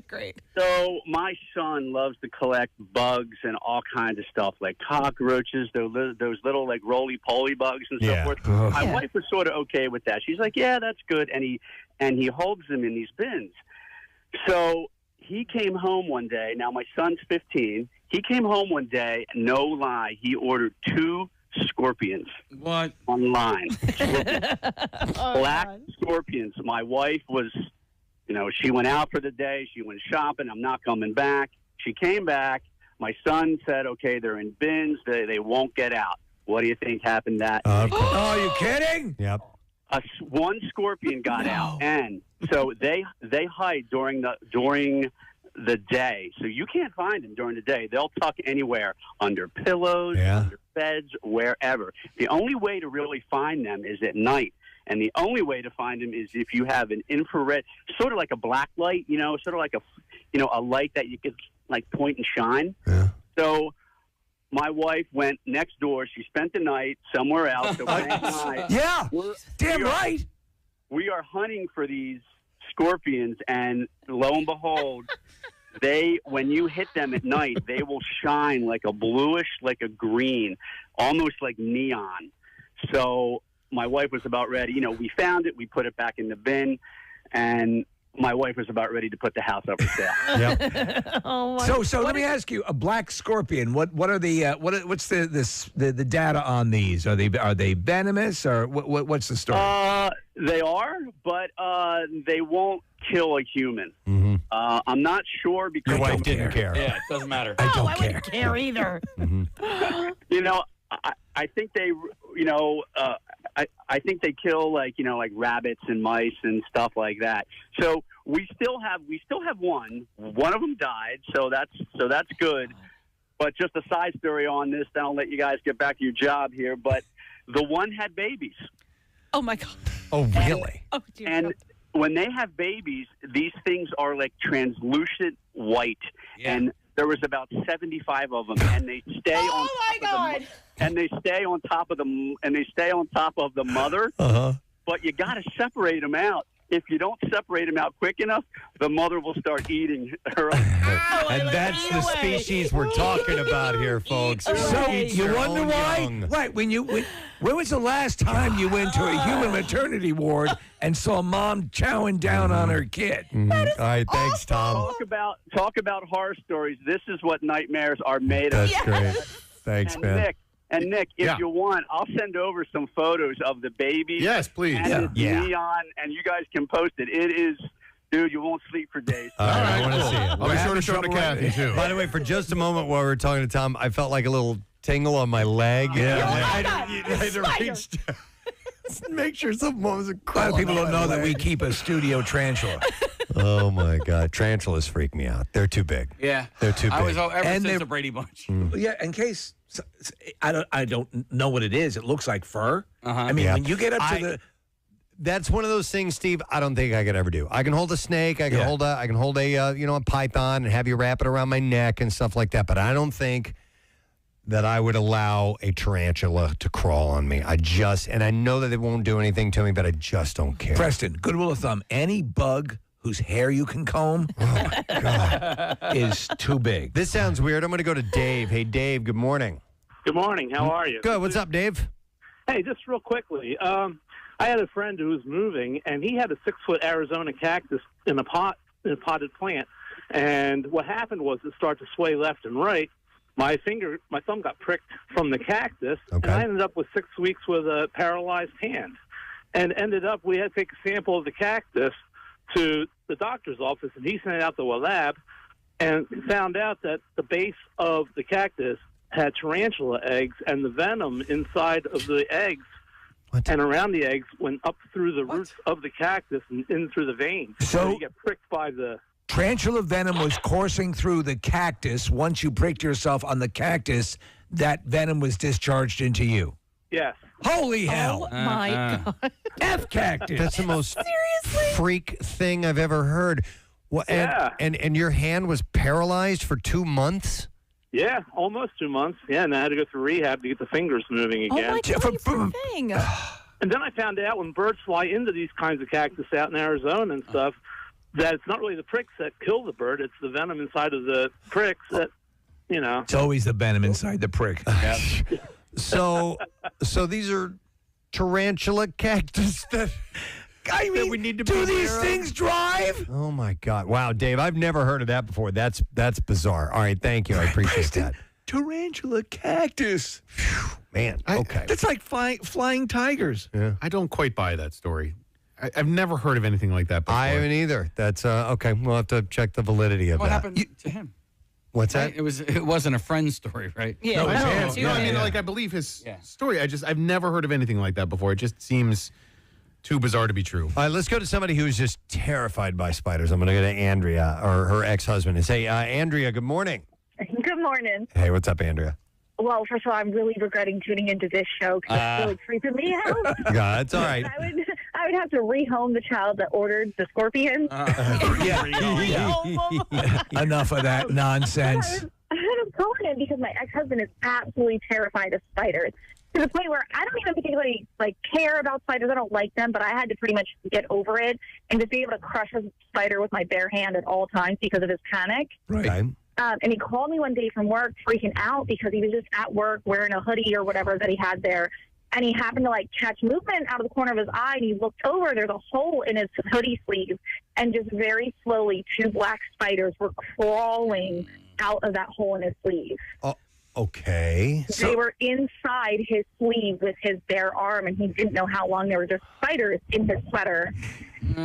Great. So my son loves to collect bugs and all kinds of stuff, like cockroaches, those little like roly-poly bugs and so forth. My wife was sort of okay with that. She's like, yeah, that's good, and he holds them in these bins. So he came home one day. Now my son's 15. He came home one day, no lie, he ordered 2 scorpions. What? Online. Black scorpions. My wife was, she went out for the day. She went shopping. I'm not coming back. She came back. My son said, okay, they're in bins. They won't get out. What do you think happened that day? Oh, are you kidding? Yep. One scorpion got out, and so they hide during the day. So you can't find them during the day. They'll tuck anywhere, under pillows, under beds, wherever. The only way to really find them is at night. And the only way to find them is if you have an infrared, sort of like a black light, sort of like a light that you could like point and shine. Yeah. So my wife went next door. She spent the night somewhere else. So yeah, damn right. We are hunting for these scorpions, and lo and behold, when you hit them at night, they will shine like a bluish, like a green, almost like neon. So my wife was about ready. We found it. We put it back in the bin, and my wife was about ready to put the house up for sale. So let me ask you: a black scorpion. What are the what's the data on these? Are they venomous, or what's the story? They are, but they won't kill a human. Mm-hmm. I'm not sure because your wife didn't care. Yeah, it doesn't matter. I wouldn't care either. I think they, I think they kill like rabbits and mice and stuff like that. So we still have one. One of them died, so that's good. But just a side story on this, then I'll let you guys get back to your job here. But the one had babies. Oh my God. Oh really? And when they have babies, these things are like translucent white, and there was about 75 of them, and they stay on top of the, and they stay on top of the mother. But you got to separate them out. If you don't separate them out quick enough, the mother will start eating her. And that's the species we're talking about here, folks. So Eats you their wonder own why? young. Right. When was the last time you went to a human maternity ward and saw mom chowing down on her kid? All right, thanks, Tom. Talk about horror stories. This is what nightmares are made of. That's great. Thanks, man. Nick, if you want, I'll send over some photos of the baby. Yes, please. And it's neon, and you guys can post it. It is, dude, you won't sleep for days. All right, I want to see it. I'll be sure to show it to Kathy, too. By the way, for just a moment while we were talking to Tom, I felt like a little tingle on my leg. I reached make sure something wasn't A lot of people don't know that we keep a studio tarantula. Oh, my God. Tarantulas freak me out. They're too big. Yeah. They're too big. I was ever And since they're- the Brady Bunch. Yeah, in case I don't know what it is. It looks like fur. I mean, Yeah. when you get up to That's one of those things, Steve, I don't think I could ever do. I can hold a snake, I can hold a a python and have you wrap it around my neck and stuff like that, but I don't think that I would allow a tarantula to crawl on me. And I know that it won't do anything to me, but I just don't care. Preston, good rule of thumb, any bug whose hair you can comb is too big. This sounds weird. I'm going to go to Dave. Hey, Dave, good morning. Good morning. How are you? Good. What's up, Dave? Hey, just real quickly. I had a friend who was moving, and he had a 6-foot Arizona cactus in a potted plant. And what happened was it started to sway left and right. My thumb got pricked from the cactus, and I ended up with 6 weeks with a paralyzed hand. And ended up, we had to take a sample of the cactus to the doctor's office, and he sent it out to a lab and found out that the base of the cactus had tarantula eggs, and the venom inside of the eggs and around the eggs went up through the roots of the cactus and in through the veins. So you get pricked by the... Tarantula venom was coursing through the cactus. Once you pricked yourself on the cactus, that venom was discharged into you. Yes. Holy hell. Oh, my God. F cactus. That's the most freak thing I've ever heard. Well, and your hand was paralyzed for 2 months? Yeah, almost 2 months. Yeah, and I had to go through rehab to get the fingers moving again. Oh, my God, you poor thing. And then I found out when birds fly into these kinds of cactus out in Arizona and stuff, that it's not really the pricks that kill the bird, it's the venom inside of the pricks that, It's always the venom inside the prick. So these are tarantula cactus that we need to do be these aware of? things drive? Oh, my God. Wow, Dave, I've never heard of that before. That's bizarre. All right, thank you. I appreciate that. Tarantula cactus. Man, okay. That's like flying tigers. Yeah. I don't quite buy that story. I've never heard of anything like that before. I haven't either. That's okay. We'll have to check the validity of What that. happened to him? What's Right? that? It wasn't a friend story, right? Yeah. No, No, it's him. no, I mean, yeah. like, I believe his story. I've never heard of anything like that before. It just seems too bizarre to be true. All right, let's go to somebody who's just terrified by spiders. I'm going to go to Andrea, or her ex-husband, and say, Andrea, good morning. Good morning. Hey, what's up, Andrea? Well, first of all, I'm really regretting tuning into this show because it's really creeping me out. Yeah, that's all right. I would have to rehome the child that ordered the scorpion. Enough of that nonsense. I had to call in because my ex-husband is absolutely terrified of spiders to the point where I don't even particularly care about spiders. I don't like them, but I had to pretty much get over it and just be able to crush a spider with my bare hand at all times because of his panic. Right. And he called me one day from work freaking out because he was just at work wearing a hoodie or whatever that he had there. And he happened to catch movement out of the corner of his eye, and he looked over. There's a hole in his hoodie sleeve, and just very slowly 2 black spiders were crawling out of that hole in his sleeve. Oh, okay. They were inside his sleeve with his bare arm, and he didn't know how long. There were just spiders in his sweater.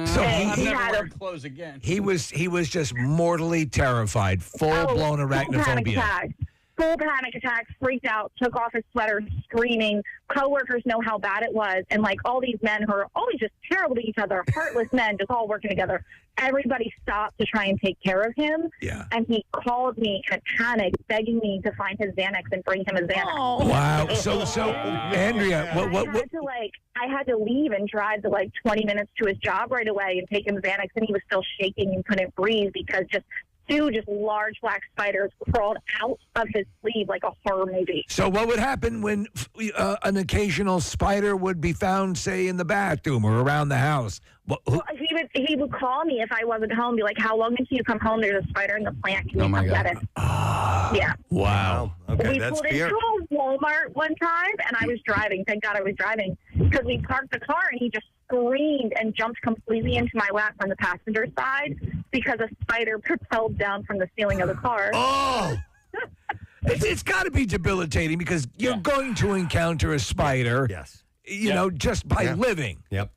So I'm he never had wearing clothes again. was just mortally terrified, full-blown Panic arachnophobia. attack. full panic attack, freaked out, took off his sweater, screaming. Coworkers know how bad it was. And like all these men who are always just terrible to each other, heartless men, just all working together. Everybody stopped to try and take care of him. Yeah. And he called me in a panic, begging me to find his Xanax and bring him his Xanax. Oh. Wow. So Andrea, I had to leave and drive to like 20 minutes to his job right away and take him Xanax, and he was still shaking and couldn't breathe because two large black spiders crawled out of his sleeve like a horror movie. So what would happen when an occasional spider would be found, say, in the bathroom or around the house? He would call me if I wasn't home, be like, "How long until you come home? There's a spider in the plant. Can you come get it?" Yeah. Wow. Okay, we that's pulled into a Walmart one time, and I was driving. Thank God I was driving, because we parked the car, and he just screamed and jumped completely into my lap from the passenger side because a spider propelled down from the ceiling of the car. Oh! It's got to be debilitating because you're going to encounter a spider. Yes. You know, just by living. Yep.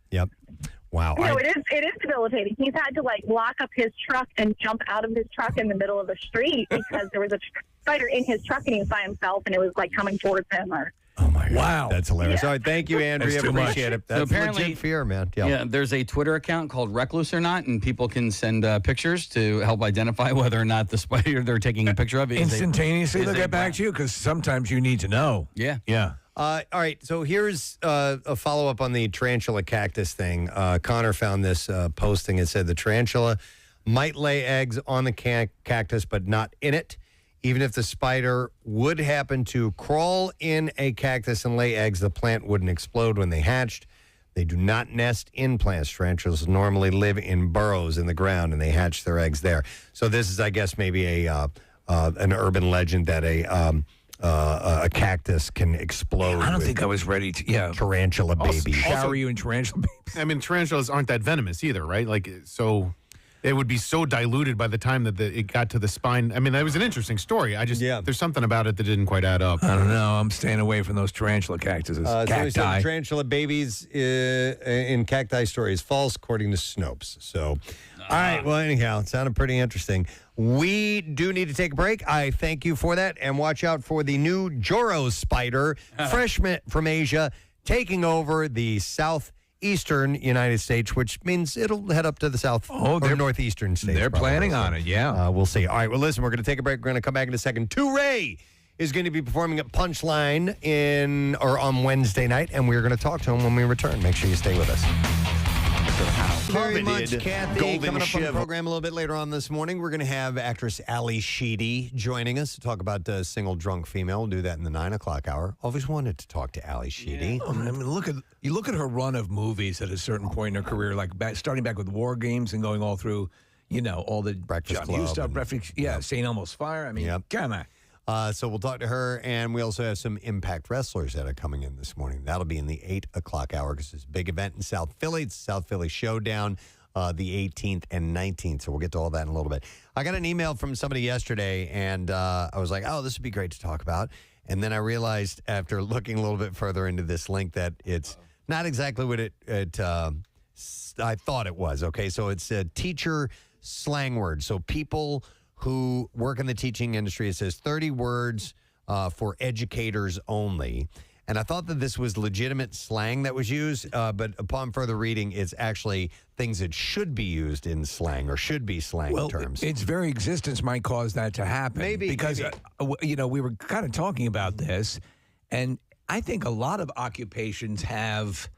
Wow. No, it is debilitating. He's had to lock up his truck and jump out of his truck in the middle of the street because there was a spider in his truck and he was by himself and it was coming towards him. Oh my God. Wow. That's hilarious. Yeah. All right, thank you, Andrea. That's too much. Appreciate it. That's So apparently- legit fear, man. Yeah, there's a Twitter account called Recluse or Not, and people can send pictures to help identify whether or not the spider they're taking a picture of is Instantaneously, is they'll get back to you because sometimes you need to know. Yeah. Yeah. All right, so here's a follow-up on the tarantula cactus thing. Connor found this posting. It said the tarantula might lay eggs on the cactus, but not in it. Even if the spider would happen to crawl in a cactus and lay eggs, the plant wouldn't explode when they hatched. They do not nest in plants. Tarantulas normally live in burrows in the ground, and they hatch their eggs there. So this is, I guess, maybe an urban legend that a cactus can explode. I don't think I was ready to. Yeah. Tarantula baby. Shower you in tarantula babies. I mean, tarantulas aren't that venomous either, right? So it would be so diluted by the time that it got to the spine. I mean, that was an interesting story. There's something about it that didn't quite add up. I don't know. I'm staying away from those tarantula cactuses. So he said Cacti. tarantula babies in cacti story is false, according to Snopes. So, all right. Well, anyhow, it sounded pretty interesting. We do need to take a break. I thank you for that. And watch out for the new Joro spider, fresh from Asia, taking over the southeastern United States, which means it'll head up to the south or northeastern states. They're planning on it, yeah. We'll see. All right. Well, listen, we're going to take a break. We're going to come back in a second. Ray is going to be performing at Punchline on Wednesday night, and we're going to talk to him when we return. Make sure you stay with us. Very much, Kathy. Coming up on the program a little bit later on this morning, we're going to have actress Ali Sheedy joining us to talk about Single Drunk Female. We'll do that in the 9 o'clock hour. Always wanted to talk to Ali Sheedy. Yeah. I mean, look at her run of movies at a certain point in her career, starting back with War Games and going all through, all the Breakfast John Club Hughes stuff, and- St. Elmo's Fire. I mean, come on. So we'll talk to her, and we also have some Impact wrestlers that are coming in this morning. That'll be in the 8 o'clock hour because it's a big event in South Philly. It's South Philly Showdown, the 18th and 19th. So we'll get to all that in a little bit. I got an email from somebody yesterday, and I was like, oh, this would be great to talk about. And then I realized after looking a little bit further into this link that it's not exactly what I thought it was. Okay, so it's a teacher slang word. So people who work in the teaching industry, it says 30 words for educators only. And I thought that this was legitimate slang that was used, but upon further reading, it's actually things that should be used in slang or should be slang terms. Its very existence might cause that to happen. Maybe. Because, we were kind of talking about this, and I think a lot of occupations have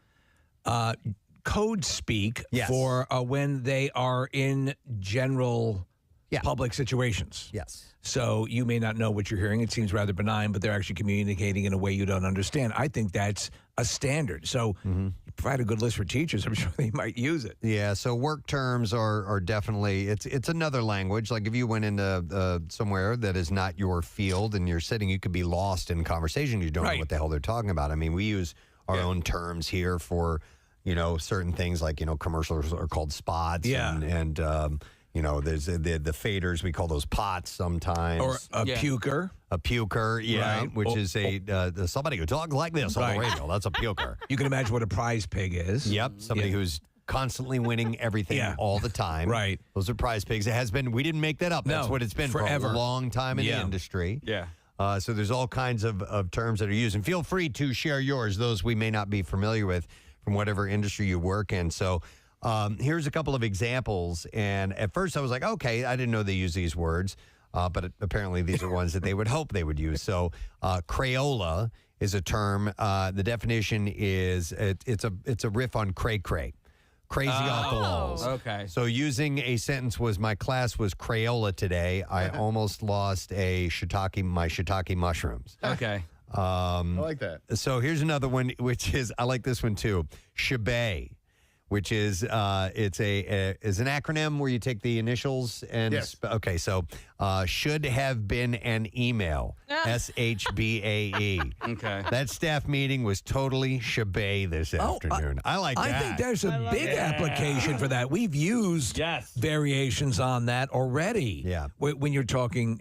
code speak for when they are in general public situations. Yes. So you may not know what you're hearing. It seems rather benign, but they're actually communicating in a way you don't understand. I think that's a standard. So you provide a good list for teachers, I'm sure they might use it. Yeah, so work terms are definitely, it's another language. Like if you went into somewhere that is not your field and you're sitting, you could be lost in conversation. You don't know what the hell they're talking about. I mean, we use our own terms here for, certain things like, commercials are called spots and there's the faders. We call those pots sometimes. Or a puker. A puker, Right. which is somebody who talks like this on the radio. That's a puker. You can imagine what a prize pig is. Yep, somebody who's constantly winning everything all the time. Right. Those are prize pigs. It has been, we didn't make that up. That's what it's been forever. for a long time in the industry. Yeah. So there's all kinds of terms that are used. And feel free to share yours, those we may not be familiar with from whatever industry you work in. So here's a couple of examples. And at first I was like, okay, I didn't know they use these words. But apparently these are ones that they would hope they would use. So Crayola is a term. The definition is it's a riff on cray-cray. Crazy off the walls. Okay. So using a sentence was, my class was Crayola today. I almost lost my shiitake mushrooms. Okay. I like that. So here's another one, which is, I like this one too. Shebay, which is is an acronym where you take the initials and Yes. Okay, so should have been an email. SHBAE. Okay. That staff meeting was totally shebay this afternoon. I like that. I think there's a big application for that. We've used variations on that already. Yeah. When you're talking,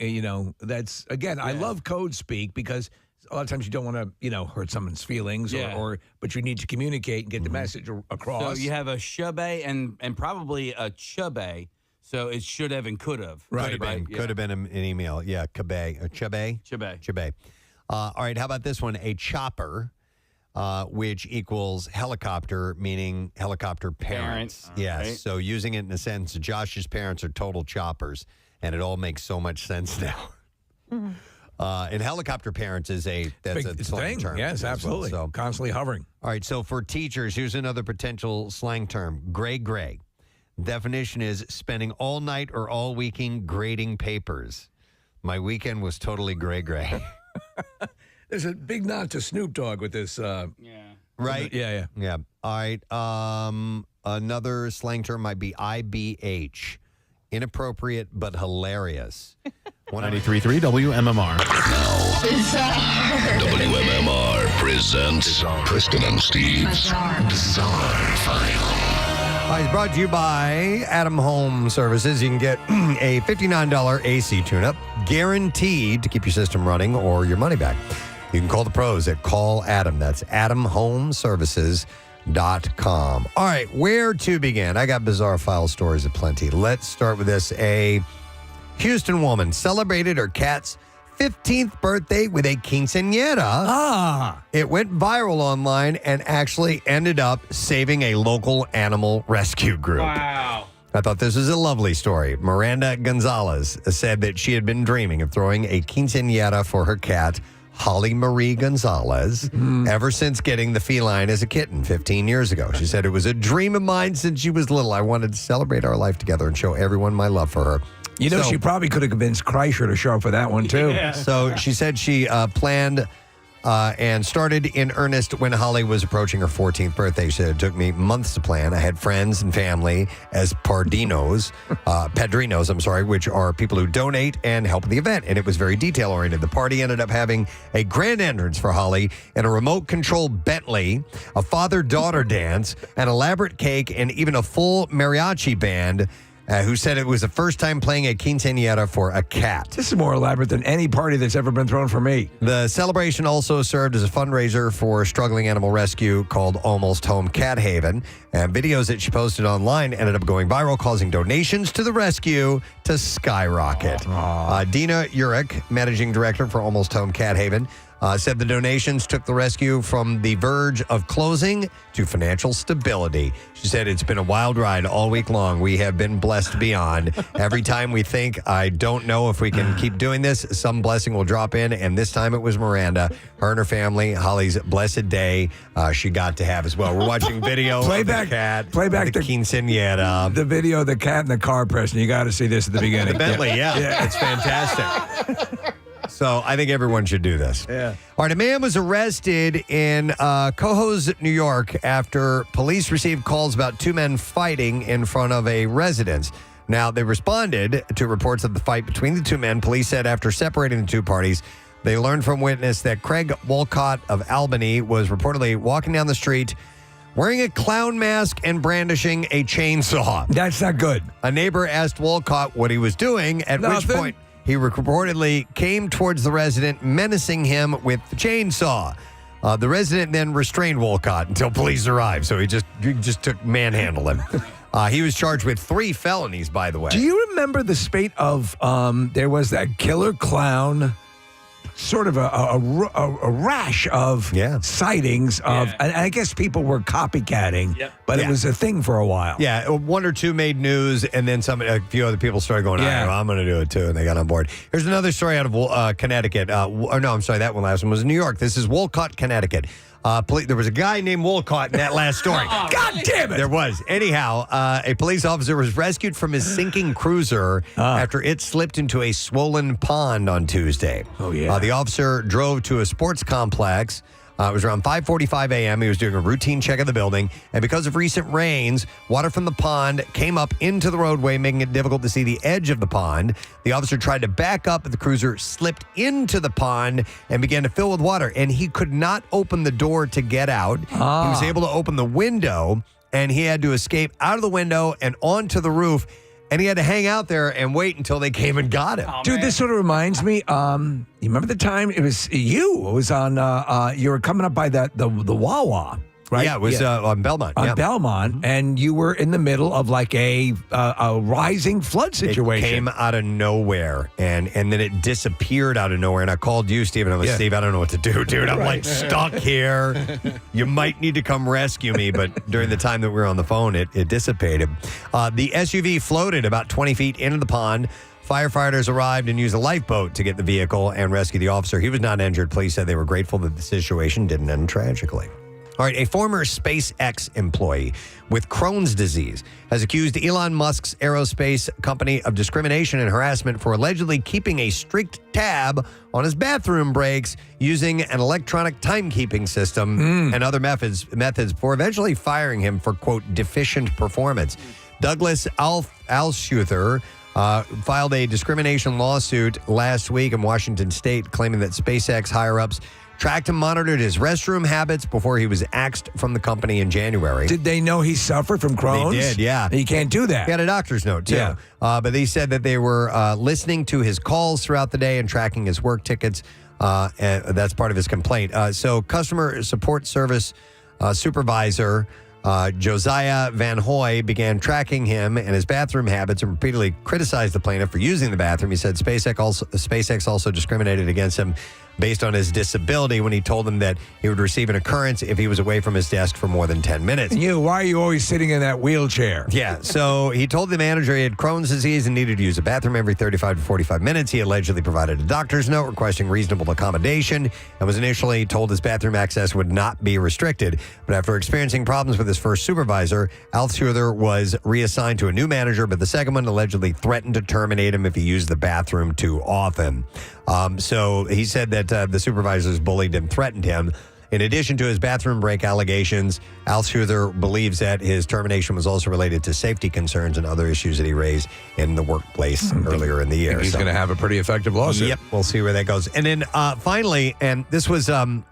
that's, again, I love code speak because a lot of times you don't want to, hurt someone's feelings, but you need to communicate and get the message across. So you have a shebay and probably a chubay. So it should have and could have. Right. Could have been an email. Yeah, chebay. All right, how about this one? A chopper, which equals helicopter, meaning helicopter parents. Yes. Right. So using it in a sentence, Josh's parents are total choppers, and it all makes so much sense now. And helicopter parents is that's a slang term. Yes, as well. absolutely. So Constantly hovering. all right, so for teachers, here's another potential slang term: gray. Definition is spending all night or all weekend grading papers. My weekend was totally gray. There's a big nod to Snoop Dogg with this. Right? Yeah. All right. Another slang term might be IBH. Inappropriate but hilarious. 93.3 WMMR. WMMR presents Preston and Steve's Bizarre File. It's brought to you by Adam Home Services. You can get a $59 AC tune-up, guaranteed to keep your system running or your money back. You can call the pros at Call Adam. That's AdamHomeservices.com. All right, where to begin? I got bizarre file stories aplenty. Let's start with this. A Houston woman celebrated her cat's 15th birthday with a quinceañera. It went viral online and actually ended up saving a local animal rescue group. Wow. I thought this was a lovely story. Miranda Gonzalez said that she had been dreaming of throwing a quinceañera for her cat, Holly Marie Gonzalez, ever since getting the feline as a kitten 15 years ago. She said, it was a dream of mine since she was little. I wanted to celebrate our life together and show everyone my love for her. She probably could have convinced Kreischer to show up for that one, too. Yeah. So she said she planned and started in earnest when Holly was approaching her 14th birthday. She said, it took me months to plan. I had friends and family as padrinos, which are people who donate and help with the event. And it was very detail-oriented. The party ended up having a grand entrance for Holly in a remote-control Bentley, a father-daughter dance, an elaborate cake, and even a full mariachi band. Who said it was the first time playing a quinceañera for a cat. This is more elaborate than any party that's ever been thrown for me. The celebration also served as a fundraiser for struggling animal rescue called Almost Home Cat Haven. And videos that she posted online ended up going viral, causing donations to the rescue to skyrocket. Dina Urich, managing director for Almost Home Cat Haven, said the donations took the rescue from the verge of closing to financial stability. She said, it's been a wild ride all week long. We have been blessed beyond. Every time we think, I don't know if we can keep doing this, some blessing will drop in. And this time it was Miranda, her and her family, Holly's blessed day she got to have as well. We're watching video of the cat, play back the quinceañera. The video of the cat in the car, Preston. You got to see this at the beginning. The Bentley, yeah. It's fantastic. So I think everyone should do this. Yeah. All right, a man was arrested in Cohoes, New York, after police received calls about two men fighting in front of a residence. Now, they responded to reports of the fight between the two men. Police said after separating the two parties, they learned from witness that Craig Walcott of Albany was reportedly walking down the street wearing a clown mask and brandishing a chainsaw. That's not good. A neighbor asked Walcott what he was doing, at which point he reportedly came towards the resident, menacing him with the chainsaw. The resident then restrained Walcott until police arrived, so he just took manhandle him. He was charged with 3 felonies, by the way. Do you remember the spate of, there was that killer clown sort of a rash of sightings of, and I guess people were copycatting, but it was a thing for a while. Yeah, one or two made news, and then a few other people started going, I'm going to do it too, and they got on board. Here's another story out of Connecticut. That one was in New York. This is Wolcott, Connecticut. There was a guy named Wolcott in that last story. God damn it! There was. Anyhow, a police officer was rescued from his sinking cruiser after it slipped into a swollen pond on Tuesday. Oh, yeah. The officer drove to a sports complex. It was around 5:45 a.m. He was doing a routine check of the building, and because of recent rains, water from the pond came up into the roadway, making it difficult to see the edge of the pond. The officer tried to back up, but the cruiser slipped into the pond and began to fill with water, and he could not open the door to get out. He was able to open the window, and he had to escape out of the window and onto the roof. And he had to hang out there and wait until they came and got him. Dude, this sort of reminds me, you remember the time it was on, you were coming up by the Wawa, right? Yeah, it was on Belmont. On Belmont, and you were in the middle of like a rising flood situation. It came out of nowhere, and then it disappeared out of nowhere. And I called you, Steve, and I was like, Steve, I don't know what to do, dude. I'm like stuck here. You might need to come rescue me. But during the time that we were on the phone, it dissipated. The SUV floated about 20 feet into the pond. Firefighters arrived and used a lifeboat to get the vehicle and rescue the officer. He was not injured. Police said they were grateful that the situation didn't end tragically. All right, a former SpaceX employee with Crohn's disease has accused Elon Musk's aerospace company of discrimination and harassment for allegedly keeping a strict tab on his bathroom breaks using an electronic timekeeping system and other methods before eventually firing him for, quote, deficient performance. Douglas Alshuther filed a discrimination lawsuit last week in Washington State, claiming that SpaceX higher-ups tracked and monitored his restroom habits before he was axed from the company in January. Did they know he suffered from Crohn's? They did, yeah. You can't do that. He had a doctor's note, too. Yeah. But they said that they were listening to his calls throughout the day and tracking his work tickets. And that's part of his complaint. So customer support service supervisor Josiah Van Hoy began tracking him and his bathroom habits and repeatedly criticized the plaintiff for using the bathroom. He said SpaceX also discriminated against him based on his disability when he told him that he would receive an occurrence if he was away from his desk for more than 10 minutes. And why are you always sitting in that wheelchair? Yeah, so he told the manager he had Crohn's disease and needed to use the bathroom every 35 to 45 minutes. He allegedly provided a doctor's note requesting reasonable accommodation and was initially told his bathroom access would not be restricted. But after experiencing problems with his first supervisor, Alshuther was reassigned to a new manager, but the second one allegedly threatened to terminate him if he used the bathroom too often. So he said that the supervisors bullied and threatened him. In addition to his bathroom break allegations, Alshuther believes that his termination was also related to safety concerns and other issues that he raised in the workplace earlier in the year. He's going to have a pretty effective lawsuit. Yep, we'll see where that goes. And then finally, and this was a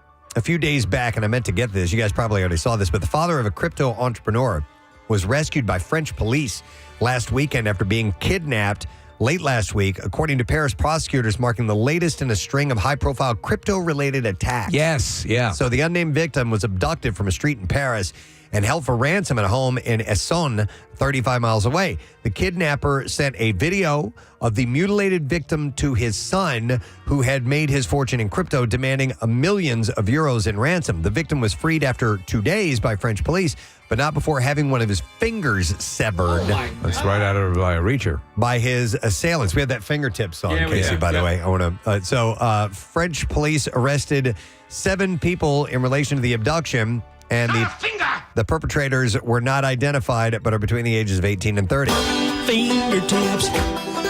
few days back, and I meant to get this. You guys probably already saw this, but the father of a crypto entrepreneur was rescued by French police last weekend after being kidnapped late last week, according to Paris prosecutors, marking the latest in a string of high-profile crypto-related attacks. Yes, yeah. So the unnamed victim was abducted from a street in Paris and held for ransom at a home in Essonne, 35 miles away. The kidnapper sent a video of the mutilated victim to his son, who had made his fortune in crypto, demanding millions of euros in ransom. The victim was freed after 2 days by French police, but not before having one of his fingers severed. That's right out of a reacher. By his assailants. We had that fingertip song, Casey, by the way. I want to. French police arrested 7 people in relation to the abduction, and the perpetrators were not identified, but are between the ages of 18 and 30. Fingertips,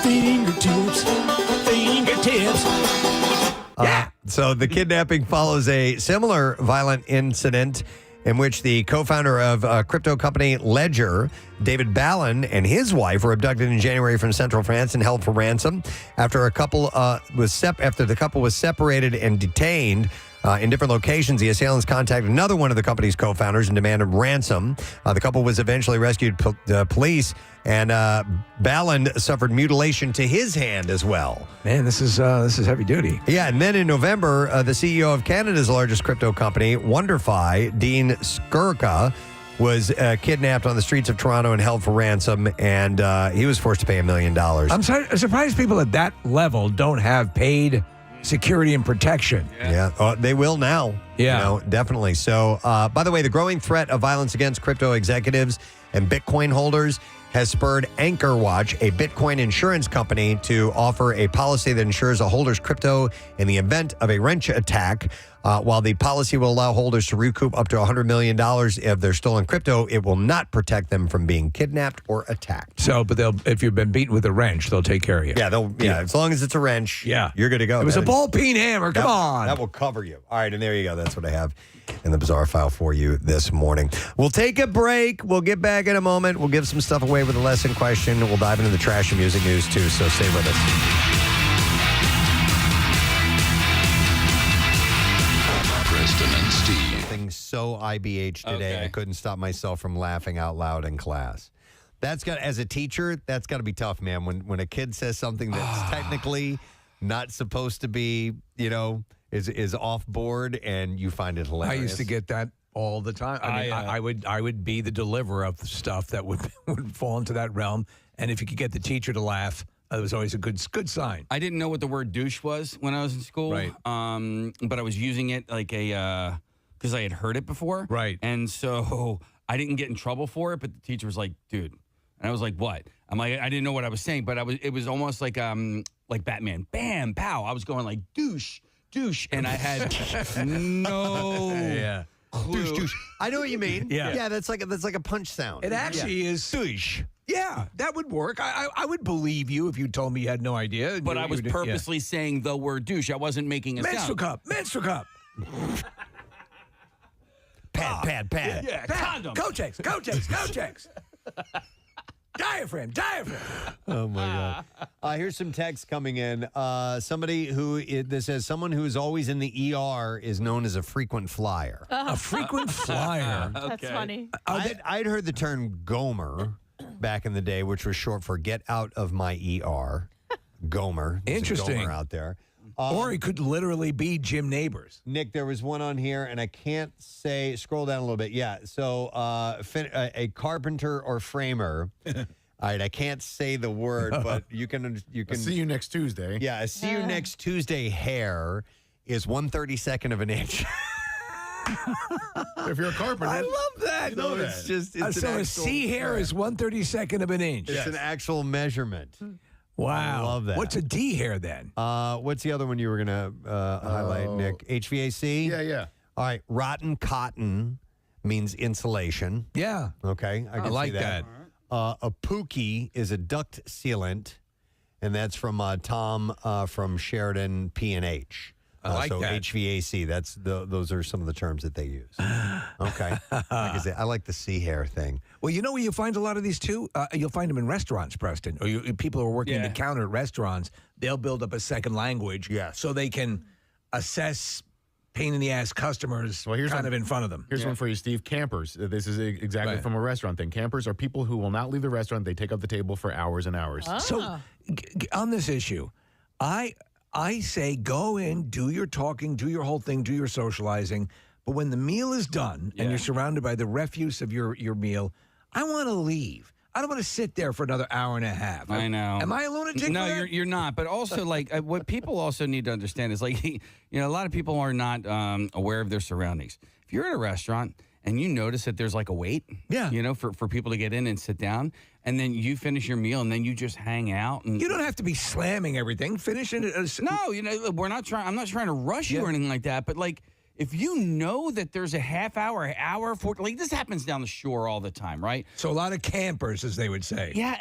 fingertips, fingertips. So the kidnapping follows a similar violent incident in which the co-founder of crypto company Ledger, David Ballin, and his wife were abducted in January from central France and held for ransom. After the couple was separated and detained in different locations, the assailants contacted another one of the company's co-founders and demanded ransom. The couple was eventually rescued police, and Ballin suffered mutilation to his hand as well. Man, this is heavy duty. Yeah, and then in November, the CEO of Canada's largest crypto company, WonderFi, Dean Skurka, was kidnapped on the streets of Toronto and held for ransom, and he was forced to pay $1 million. I'm surprised people at that level don't have paid security and protection. Yeah, they will now. Yeah. Definitely. So, by the way, the growing threat of violence against crypto executives and Bitcoin holders has spurred Anchor Watch, a Bitcoin insurance company, to offer a policy that insures a holder's crypto in the event of a wrench attack. While the policy will allow holders to recoup up to $100 million if they're stolen crypto, it will not protect them from being kidnapped or attacked. So, but if you've been beaten with a wrench, they'll take care of you. Yeah, as long as it's a wrench, you're good to go. It was a ball-peen hammer. Come on. That will cover you. All right, and there you go. That's what I have in the Bizarre File for you this morning. We'll take a break. We'll get back in a moment. We'll give some stuff away with a lesson question. We'll dive into the trash and music news, too, so stay with us. Preston and Steve. Something so IBH today, I couldn't stop myself from laughing out loud in class. As a teacher, that's got to be tough, man. When a kid says something that's technically not supposed to be, is off board, and you find it hilarious. I used to get that all the time. I would be the deliverer of the stuff that would fall into that realm, and if you could get the teacher to laugh, it was always a good sign. I didn't know what the word douche was when I was in school. Right. But I was using it like because I had heard it before. Right. And so I didn't get in trouble for it, but the teacher was like, dude. And I was like, what? I'm like, I didn't know what I was saying, but it was almost like Batman. Bam, pow. I was going like douche, and I had no clue. Douche. I know what you mean. Yeah. Yeah, that's like a punch sound. It actually is douche. Yeah, that would work. I would believe you if you told me you had no idea. But I was purposely saying the word douche. I wasn't making a menstrual sound. Menstrual cup. Pad. Yeah, condom. Kotex. Diaphragm. Oh my God! Here's some text coming in. This says someone who is always in the ER is known as a frequent flyer. A frequent flyer. That's funny. I'd heard the term Gomer back in the day, which was short for "get out of my ER." Gomer. There's a Interesting. Gomer out there. Or it could literally be Jim Neighbors. Nick, there was one on here, and I can't say. Scroll down a little bit. Yeah. So a carpenter or framer. All right, I can't say the word, but you can. I'll see you next Tuesday. Yeah, see you next Tuesday. Hair is 1/32 of an inch. If you're a carpenter, I love that. No, it's just it's so a C hair is 1/32 of an inch. It's an actual measurement. Wow. I love that. What's a D hair then? What's the other one you were going to highlight, Nick? HVAC? Yeah. All right. Rotten cotton means insulation. Yeah. Okay. I can like see that. A pookie is a duct sealant, and that's from Tom from Sheridan P&H. I like so that. HVAC, those are some of the terms that they use. Okay. Like I say, I like the C hair thing. Well, you know where you find a lot of these too? You'll find them in restaurants, Preston. Or people who are working the counter at restaurants, they'll build up a second language so they can assess pain-in-the-ass customers in front of them. Here's one for you, Steve. Campers. This is exactly from a restaurant thing. Campers are people who will not leave the restaurant. They take up the table for hours and hours. So on this issue, I say go in, do your talking, do your whole thing, do your socializing. But when the meal is done and you're surrounded by the refuse of your meal, I want to leave. I don't want to sit there for another hour and a half. I know. Am I a lunatic? No, for that? you're not. But also, what people also need to understand is, a lot of people are not aware of their surroundings. If you're at a restaurant and you notice that there's a wait, for people to get in and sit down, and then you finish your meal and then you just hang out. And you don't have to be slamming everything. Finish it. No, we're not trying. I'm not trying to rush you or anything like that. But if you know that there's a half hour, this happens down the shore all the time, right? So a lot of campers, as they would say. Yeah,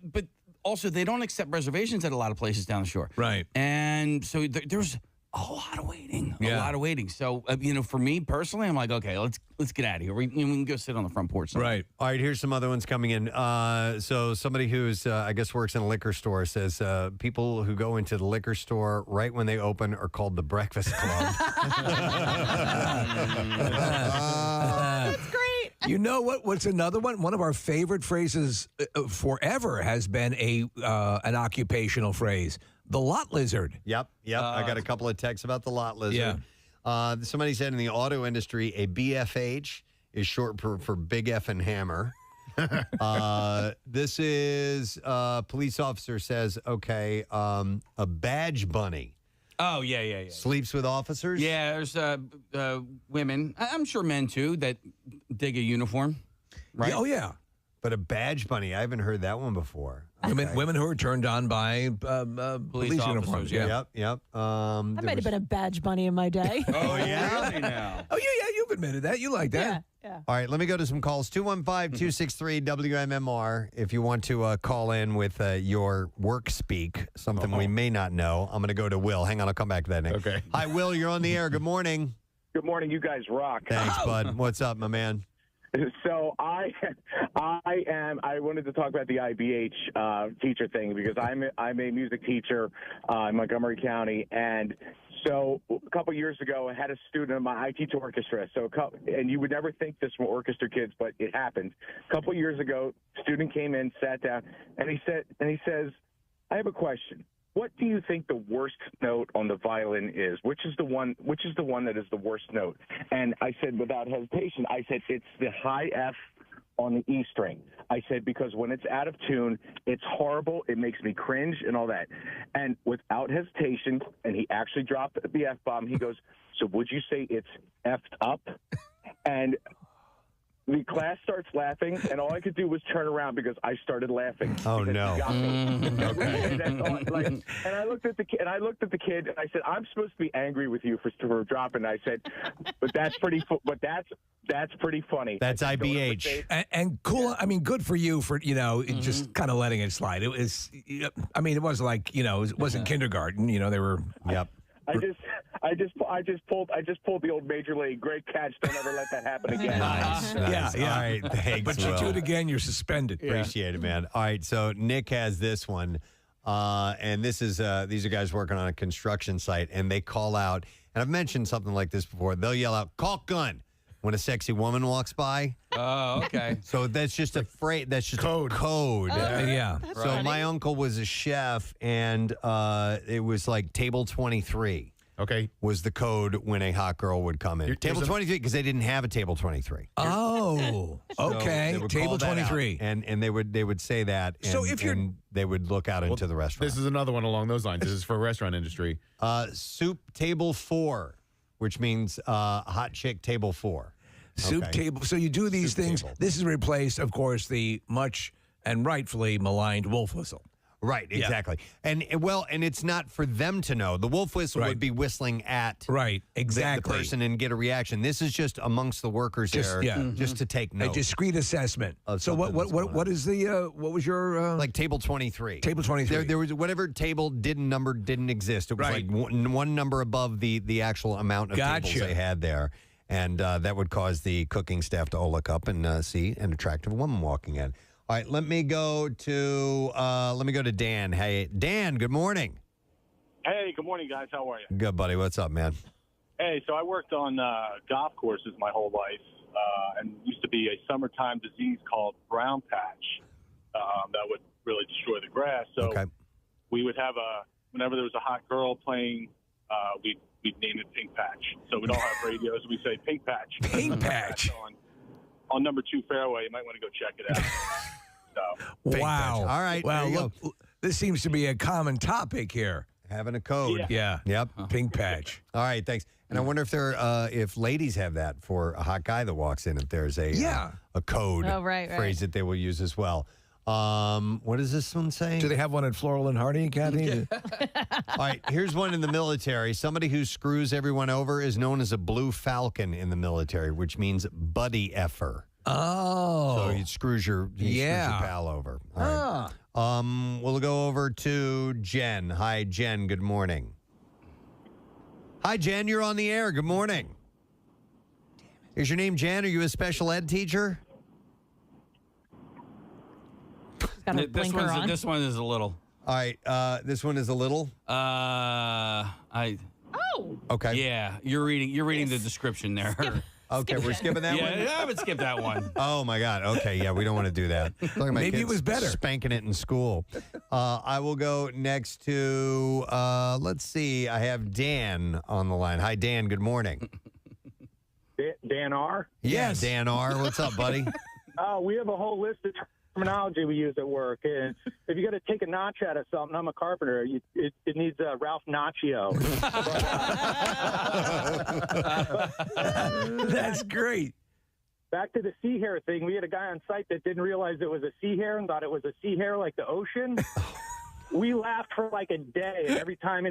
but also they don't accept reservations at a lot of places down the shore, right? And so there's a lot of waiting. So for me personally, I'm like, okay, let's get out of here. We can go sit on the front porch. Right. All right. Here's some other ones coming in. So somebody who's I guess works in a liquor store says people who go into the liquor store right when they open are called the Breakfast Club. That's great. You know what? What's another one? One of our favorite phrases forever has been an occupational phrase. The lot lizard. Yep. I got a couple of texts about the lot lizard. Yeah. Somebody said in the auto industry, a BFH is short for Big Effin' Hammer. This is police officer says, okay, a badge bunny. Oh, yeah. Sleeps with officers? Yeah, there's women, I'm sure men too, that dig a uniform, right? Oh, yeah. But a badge bunny, I haven't heard that one before. Women who are turned on by police uniforms. Yeah. Yep. I might have been a badge bunny in my day. Oh, yeah? Really now? Oh, yeah, you've admitted that. You like that. Yeah. All right, let me go to some calls. 215-263-WMMR if you want to call in with your work speak, something we may not know. I'm going to go to Will. Hang on, I'll come back to that, Nick. Okay. Hi, Will, you're on the air. Good morning. Good morning. You guys rock. Thanks, bud. What's up, my man? So I wanted to talk about the IBH teacher thing because I'm a music teacher in Montgomery County, and so a couple years ago I had a student. I teach orchestra, and you would never think this from orchestra kids, but it happened. A couple years ago, student came in, sat down, and he says, "I have a question. What do you think the worst note on the violin is? Which is the one that is the worst note?" And I said, without hesitation, it's the high F on the E string. I said, because when it's out of tune, it's horrible. It makes me cringe and all that. And without hesitation, and he actually dropped the F-bomb, he goes, "So would you say it's F'd up?" And the class starts laughing, and all I could do was turn around because I started laughing. Oh, no. He got me. And I looked at the kid, and I said, "I'm supposed to be angry with you for dropping." I said, "But that's pretty. That's pretty funny." That's IBH. And cool. I mean, good for you for just kind of letting it slide. It was. I mean, it was like it wasn't kindergarten. They were. Yep. I just pulled the old major league. Great catch. Don't ever let that happen again. Nice. Yeah. All right, thanks, But you Will. do it again, you're suspended. Appreciate it, man. All right, so Nick has this one, and these are guys working on a construction site, and they call out, and I've mentioned something like this before. They'll yell out, "Caulk gun," when a sexy woman walks by. Oh, okay. So that's just a phrase. That's just code. Code. Yeah. That's So funny. my uncle was a chef, and it was like table 23. Okay. Was the code when a hot girl would come in. Table 23 because they didn't have a table 23. Oh, So okay. they would Table call that out, 23. and they would say that. And, So if you're- and they would look out into the restaurant. This is another one along those lines. This is for restaurant industry. Soup table 4, which means hot chick table 4. Soup Okay. table. So you do these Soup things. table. This has replaced, of course, the much and rightfully maligned wolf whistle. Right, exactly. And it's not for them to know. The wolf whistle would be whistling at Right, exactly. the person and get a reaction. This is just amongst the workers there, just to take A note. discreet assessment. Of So something that's going what is the what was your like table 23. Table 23. There was whatever table didn't exist. It was like one number above the actual amount of tables Gotcha. they had there. And that would cause the cooking staff to all look up and see an attractive woman walking in. All right, let me go to Dan. Hey, Dan, good morning. Hey, good morning, guys. How are you? Good, buddy. What's up, man? Hey, so I worked on golf courses my whole life, and used to be a summertime disease called brown patch that would really destroy the grass. So we would have whenever there was a hot girl playing, we'd name it Pink Patch. So we'd all have radios, and we'd say Pink Patch. Pink Patch. On number 2 fairway, you might want to go check it out. Wow. All right. Well, there you look, this seems to be a common topic here. Having a code. Yeah. Yep. Pink patch. All right, thanks. And I wonder if ladies have that for a hot guy that walks in, if there's a code phrase that they will use as well. What does this one say? Do they have one at Floral and Hardy, Kathy? All right, here's one in the military. Somebody who screws everyone over is known as a blue falcon in the military, which means buddy effer. Oh. So he screws your pal over. All right. We'll go over to Jen. Hi, Jen. Good morning. Hi, Jen. You're on the air. Good morning. Is your name Jen? Are you a special ed teacher? This one is a little. All right. This one is a little. Okay. Yeah, you're reading the description there. Okay, we're skipping that one? Yeah, I would skip that one. Oh, my God. Okay, yeah, we don't want to do that. Talking about Maybe it kids was better. Spanking it in school. I will go next to, let's see, I have Dan on the line. Hi, Dan. Good morning. Dan R? Yes. Dan R. What's up, buddy? We have a whole list of terminology we use at work. And if you got to take a notch out of something, I'm a carpenter. It needs Ralph Naccio. That's great. Back to the sea hare thing. We had a guy on site that didn't realize it was a sea hare and thought it was a sea hare like the ocean. We laughed for like a day. And every time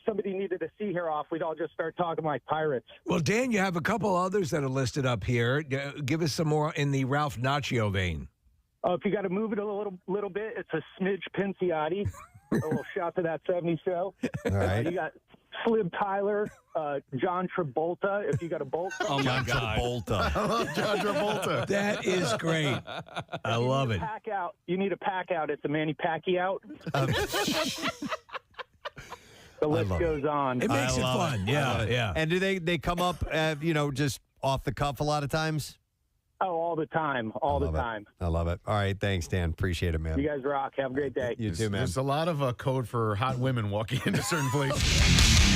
somebody needed a sea hare off, we'd all just start talking like pirates. Well, Dan, you have a couple others that are listed up here. Give us some more in the Ralph Naccio vein. If you got to move it a little bit, it's a smidge Pinciotti. A little shout to that 70s show. All right. You got Slim Tyler, John Travolta, if you got a bolt. Oh, my God. Travolta. I love John Travolta. That is great. I love it. You need a pack out. It's a Manny Pacquiao. The list goes on. It makes it fun. Yeah, yeah. And do they come up, just off the cuff a lot of times? Oh, all the time. All the time. I love it. All right. Thanks, Dan. Appreciate it, man. You guys rock. Have a great day. You too, man. There's a lot of code for hot women walking into certain places.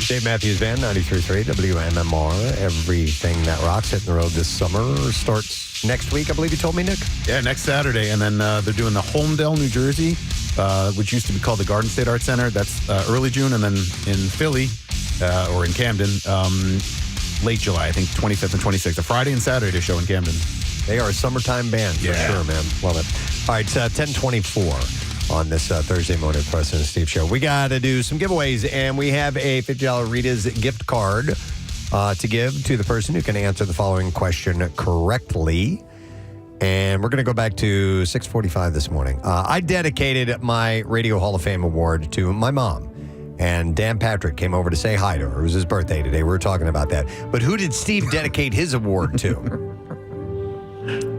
Dave Matthews Band, 93.3 WMMR. Everything that rocks hitting the road this summer starts next week, I believe you told me, Nick. Yeah, next Saturday. And then they're doing the Holmdel, New Jersey, which used to be called the Garden State Arts Center. That's early June. And then in Philly or in Camden, late July, I think 25th and 26th. A Friday and Saturday show in Camden. They are a summertime band for sure, man. Love it. All right, it's 10:24 on this Thursday morning Preston and Steve show. We got to do some giveaways, and we have a $50 Rita's gift card to give to the person who can answer the following question correctly. And we're going to go back to 6:45 this morning. I dedicated my Radio Hall of Fame award to my mom. And Dan Patrick came over to say hi to her. It was his birthday today. We were talking about that. But who did Steve dedicate his award to?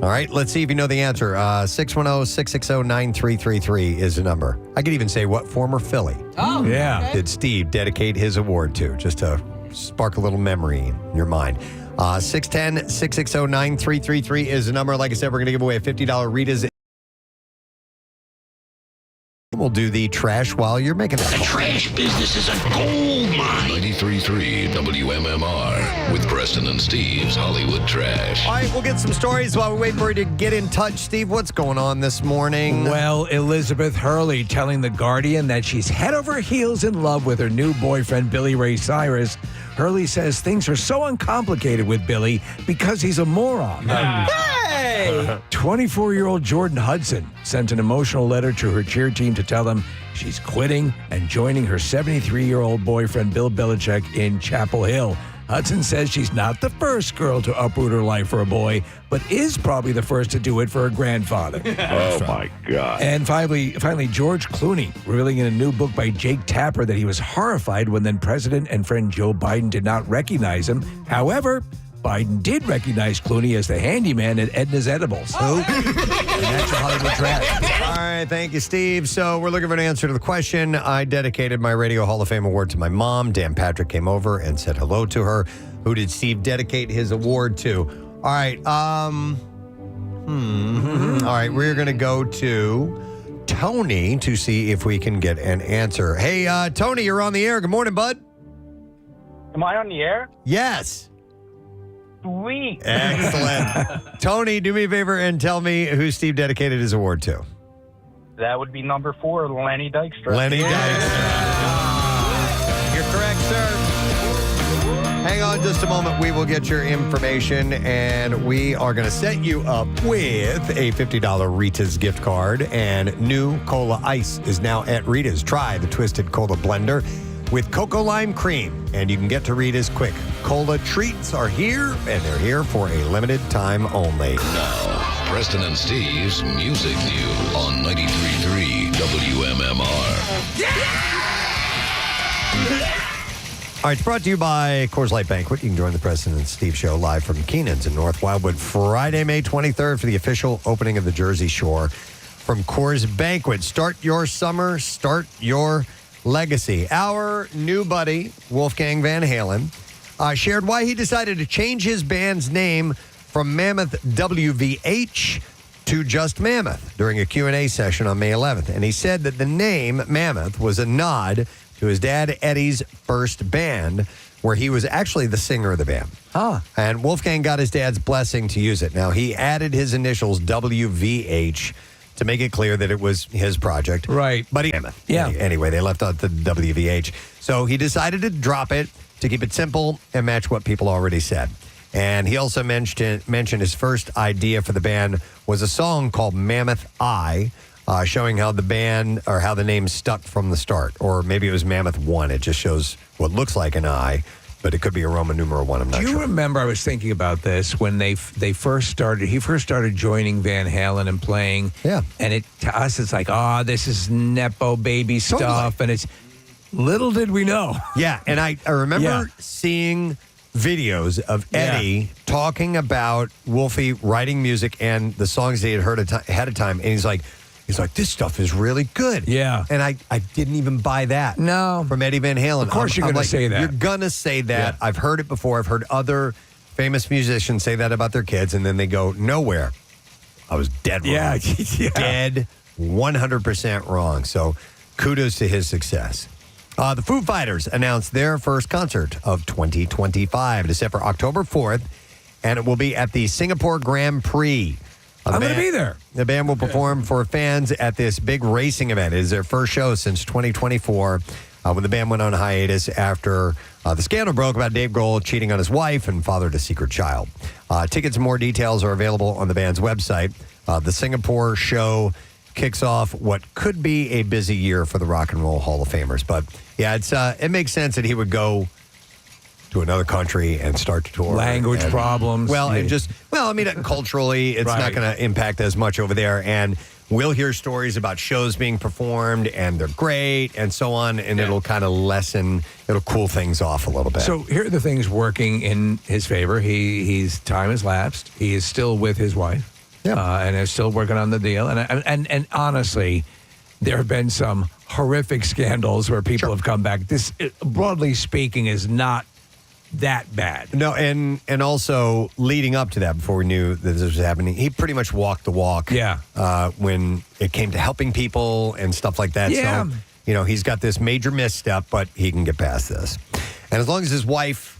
All right, let's see if you know the answer. 610-660-9333 is the number. I could even say what former Philly did Steve dedicate his award to, just to spark a little memory in your mind. 610-660-9333 is the number. Like I said, we're going to give away a $50 Rita's. We'll do the trash while you're making that. The trash business is a gold mine. 93.3 WMMR with Preston and Steve's Hollywood Trash. All right, we'll get some stories while we wait for you to get in touch. Steve, what's going on this morning? Well, Elizabeth Hurley telling The Guardian that she's head over heels in love with her new boyfriend, Billy Ray Cyrus. Hurley says things are so uncomplicated with Billy because he's a moron. Hey! 24-year-old Jordan Hudson sent an emotional letter to her cheer team to tell them she's quitting and joining her 73-year-old boyfriend, Bill Belichick, in Chapel Hill. Hudson says she's not the first girl to uproot her life for a boy, but is probably the first to do it for her grandfather. Oh, my God. And finally, George Clooney revealing in a new book by Jake Tapper that he was horrified when then President and friend Joe Biden did not recognize him. However, Biden did recognize Clooney as the handyman at Edna's Edibles. And that's your Hollywood Trash. All right, thank you, Steve. So we're looking for an answer to the question. I dedicated my Radio Hall of Fame award to my mom. Dan Patrick came over and said hello to her. Who did Steve dedicate his award to? All right. All right, we're going to go to Tony to see if we can get an answer. Hey, Tony, you're on the air. Good morning, bud. Am I on the air? Yes. Sweet. Excellent. Tony, do me a favor and tell me who Steve dedicated his award to. That would be number 4, Lenny Dykstra. Lenny Dykstra. You're correct, sir. Hang on just a moment. We will get your information, and we are going to set you up with a $50 Rita's gift card. And new Cola Ice is now at Rita's. Try the Twisted Cola Blender with Cocoa Lime Cream, and you can get to Rita's quick. Cola treats are here, and they're here for a limited time only. Now, Preston and Steve's Music News on 93.3 WMMR. All right, it's brought to you by Coors Light Banquet. You can join the Preston and Steve show live from Keenan's in North Wildwood Friday, May 23rd for the official opening of the Jersey Shore from Coors Banquet. Start your summer, start your legacy. Our new buddy, Wolfgang Van Halen, shared why he decided to change his band's name from Mammoth WVH to just Mammoth during a Q&A session on May 11th. And he said that the name Mammoth was a nod to his dad Eddie's first band, where he was actually the singer of the band. And Wolfgang got his dad's blessing to use it. Now, he added his initials WVH to make it clear that it was his project. Right. But anyway, they left out the WVH. So he decided to drop it to keep it simple and match what people already said. And he also mentioned his first idea for the band was a song called Mammoth Eye, showing how the band or how the name stuck from the start. Or maybe it was Mammoth 1. It just shows what looks like an eye, but it could be a Roman numeral 1. I'm not sure. Do you remember, I was thinking about this, when he first started joining Van Halen and playing. Yeah. And to us, it's like, this is Nepo baby stuff. And it's, little did we know. Yeah, and I remember seeing videos of Eddie talking about Wolfie writing music and the songs he had heard ahead of time. And he's like, this stuff is really good. Yeah. And I didn't even buy that. No. From Eddie Van Halen. Of course you're going to say that. You're going to say that. Yeah. I've heard it before. I've heard other famous musicians say that about their kids, and then they go nowhere. I was dead wrong. Yeah. Dead 100% wrong. So kudos to his success. The Foo Fighters announced their first concert of 2025. It is set for October 4th, and it will be at the Singapore Grand Prix. I'm going to be there. The band will perform for fans at this big racing event. It is their first show since 2024, when the band went on hiatus after the scandal broke about Dave Grohl cheating on his wife and fathered a secret child. Tickets and more details are available on the band's website. The Singapore show kicks off what could be a busy year for the Rock and Roll Hall of Famers. But yeah, it makes sense that he would go to another country and start to tour. Language problems. Culturally, it's not going to impact as much over there. And we'll hear stories about shows being performed and they're great and so on. And it'll kind of it'll cool things off a little bit. So here are the things working in his favor. His time has lapsed. He is still with his wife. And is still working on the deal. And honestly, there have been some horrific scandals where people have come back. This, broadly speaking, is not that bad. No, and also leading up to that, before we knew that this was happening, he pretty much walked the walk. Yeah. When it came to helping people and stuff like that. Yeah. So, he's got this major misstep, but he can get past this. And as long as his wife,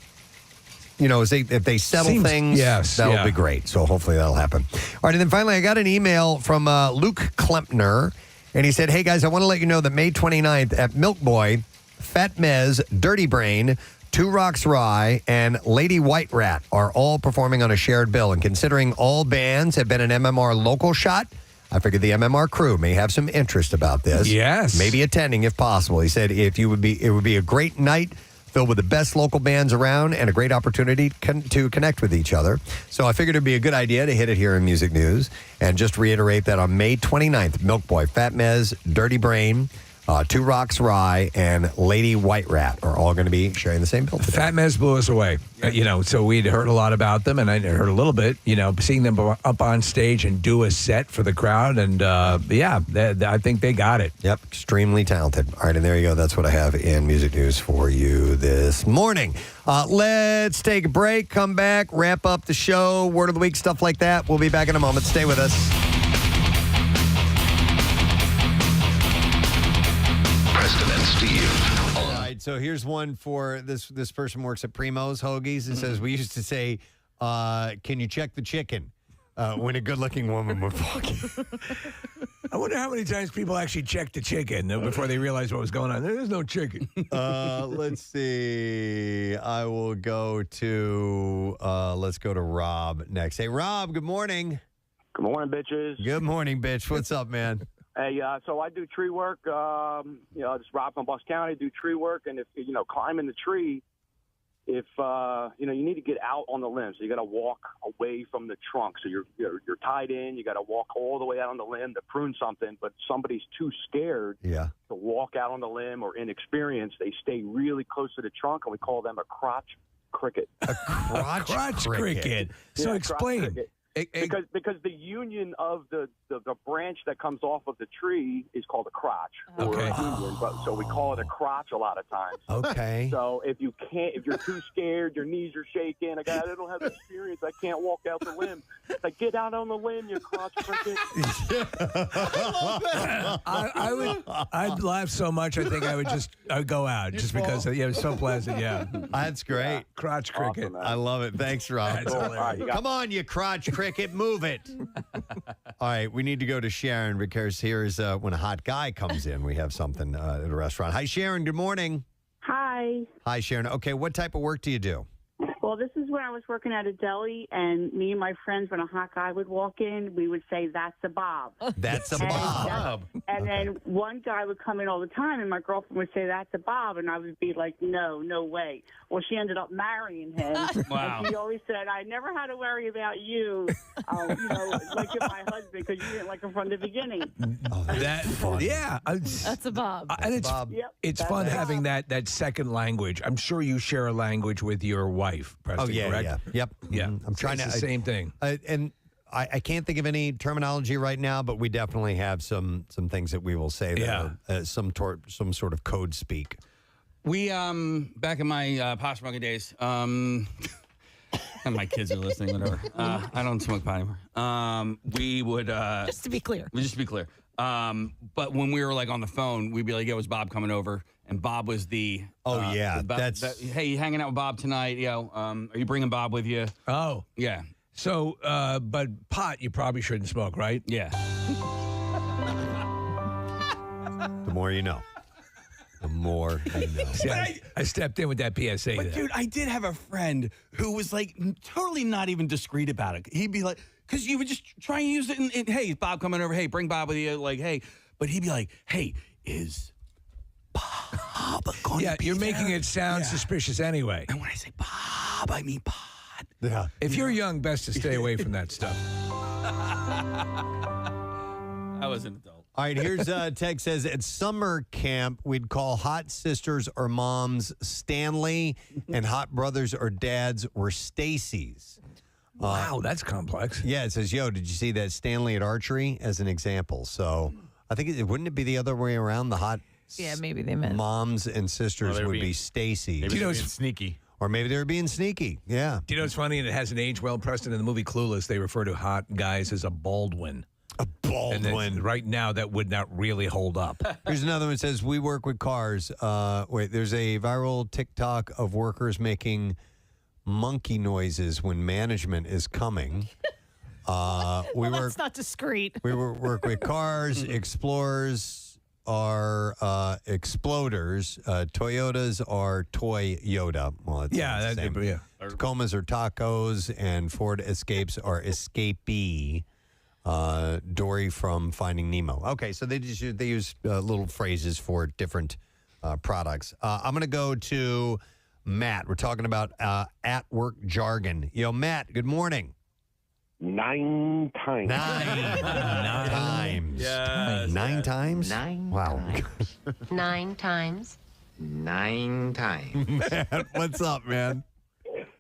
if they settle things, that'll be great. So hopefully that'll happen. All right, and then finally, I got an email from Luke Klempner, and he said, "Hey guys, I want to let you know that May 29th at Milk Boy, Fat Mez, Dirty Brain, Two Rocks Rye, and Lady White Rat are all performing on a shared bill. And considering all bands have been an MMR local shot, I figured the MMR crew may have some interest about this. Yes. Maybe attending if possible." He said, it would be a great night filled with the best local bands around and a great opportunity to connect with each other. So I figured it'd be a good idea to hit it here in Music News and just reiterate that on May 29th, Milk Boy, Fat Mez, Dirty Brain, Two Rocks Rye, and Lady White Rat are all going to be sharing the same bill today. Fat Mez blew us away. So we'd heard a lot about them, and I heard a little bit, seeing them up on stage and do a set for the crowd. And, I think they got it. Yep, extremely talented. All right, and there you go. That's what I have in Music News for you this morning. Let's take a break, come back, wrap up the show, word of the week, stuff like that. We'll be back in a moment. Stay with us. Preston and Steve. All right, so here's one for this person works at Primo's Hoagies. It says, we used to say, can you check the chicken when a good-looking woman would walk in. I wonder how many times people actually checked the chicken before they realized what was going on. There's no chicken. Let's see. I will go to, let's go to Rob next. Hey, Rob, good morning. Good morning, bitches. Good morning, bitch. What's up, man? Hey, so I do tree work. Just Rob from Bucks County, do tree work, and if climbing the tree, if you need to get out on the limb, so you got to walk away from the trunk. So you're tied in. You got to walk all the way out on the limb to prune something. But somebody's too scared to walk out on the limb or inexperienced. They stay really close to the trunk, and we call them a crotch cricket. A crotch cricket. So explain. Because the union of the branch that comes off of the tree is called a crotch. Okay. So we call it a crotch a lot of times. Okay. So if you're too scared, your knees are shaking, I don't have experience, I can't walk out the limb. It's like, get out on the limb, you crotch cricket. I'd laugh so much, I think I would go out just because it's so pleasant. Yeah. That's great. Crotch cricket. Awesome, I love it. Thanks, Rob. All right, Come on, you crotch cricket. cricket, move it. All right, we need to go to Sharon because here's when a hot guy comes in. We have something at a restaurant. Hi, Sharon. Good morning. Hi. Hi, Sharon. Okay, what type of work do you do? Well, this is when I was working at a deli, and me and my friends, when a hot guy would walk in, we would say, "That's a Bob." That's a Bob. And then one guy would come in all the time, and my girlfriend would say, "That's a Bob," and I would be like, "No, no way." Well, she ended up marrying him. Wow. And she always said, "I never had to worry about you, like you're my husband, because you didn't like him from the beginning." That's a Bob. And it's Yep, it's that's fun a having that second language. I'm sure you share a language with your wife, Preston, Oh, yeah, correct? yeah. Yep. Yeah. I'm trying It's to. the same thing. And I can't think of any terminology right now, but we definitely have some things that we will say that are, some sort of code speak. We back in my pot smoking days, and my kids are listening. Whatever. I don't smoke pot anymore. We would Just to be clear. But when we were like on the phone, we'd be like, "Yeah, it was Bob coming over," and Bob was the hey, you hanging out with Bob tonight? Are you bringing Bob with you? Oh, yeah. So, but pot you probably shouldn't smoke, right? Yeah. The more you know. The more you know. See, I stepped in with that PSA. But there. dude, I did have a friend who was like totally not even discreet about it. He'd be like, because you would just try and use it and hey, Bob coming over. Hey, bring Bob with you. Like, hey, but he'd be like, hey, is Bob going to be you're there? making it sound suspicious anyway. And when I say Bob, I mean pot. Yeah. If you're young, best to stay away from that stuff. I was an adult. All right, here's Teg says, at summer camp, we'd call hot sisters or moms Stanley, and hot brothers or dads were Stacy's. Wow, that's complex. Yeah, it says, yo, did you see that Stanley at archery as an example? So I think, wouldn't it be the other way around? The hot maybe they meant moms and sisters would be Stacy's. Maybe they're being sneaky. Or maybe they were being sneaky. Yeah. Do you know what's funny? And it hasn't aged well, Preston. In the movie Clueless, they refer to hot guys as a Baldwin. A Baldwin. And right now, that would not really hold up. Here's another one that says, we work with cars. There's a viral TikTok of workers making monkey noises when management is coming. That's not discreet. We work with cars. Explorers are exploders. Toyotas are Toy Yoda. Well, it's the same. Tacomas are tacos, and Ford Escapes are escapee. Dory from Finding Nemo. Okay, so they use little phrases for different products. I'm going to go to Matt. We're talking about at work jargon. Yo, Matt, good morning. 9 times. 9 times. Yes. 9 times? 9 wow. times. 9 times. 9 times. Matt, what's up, man?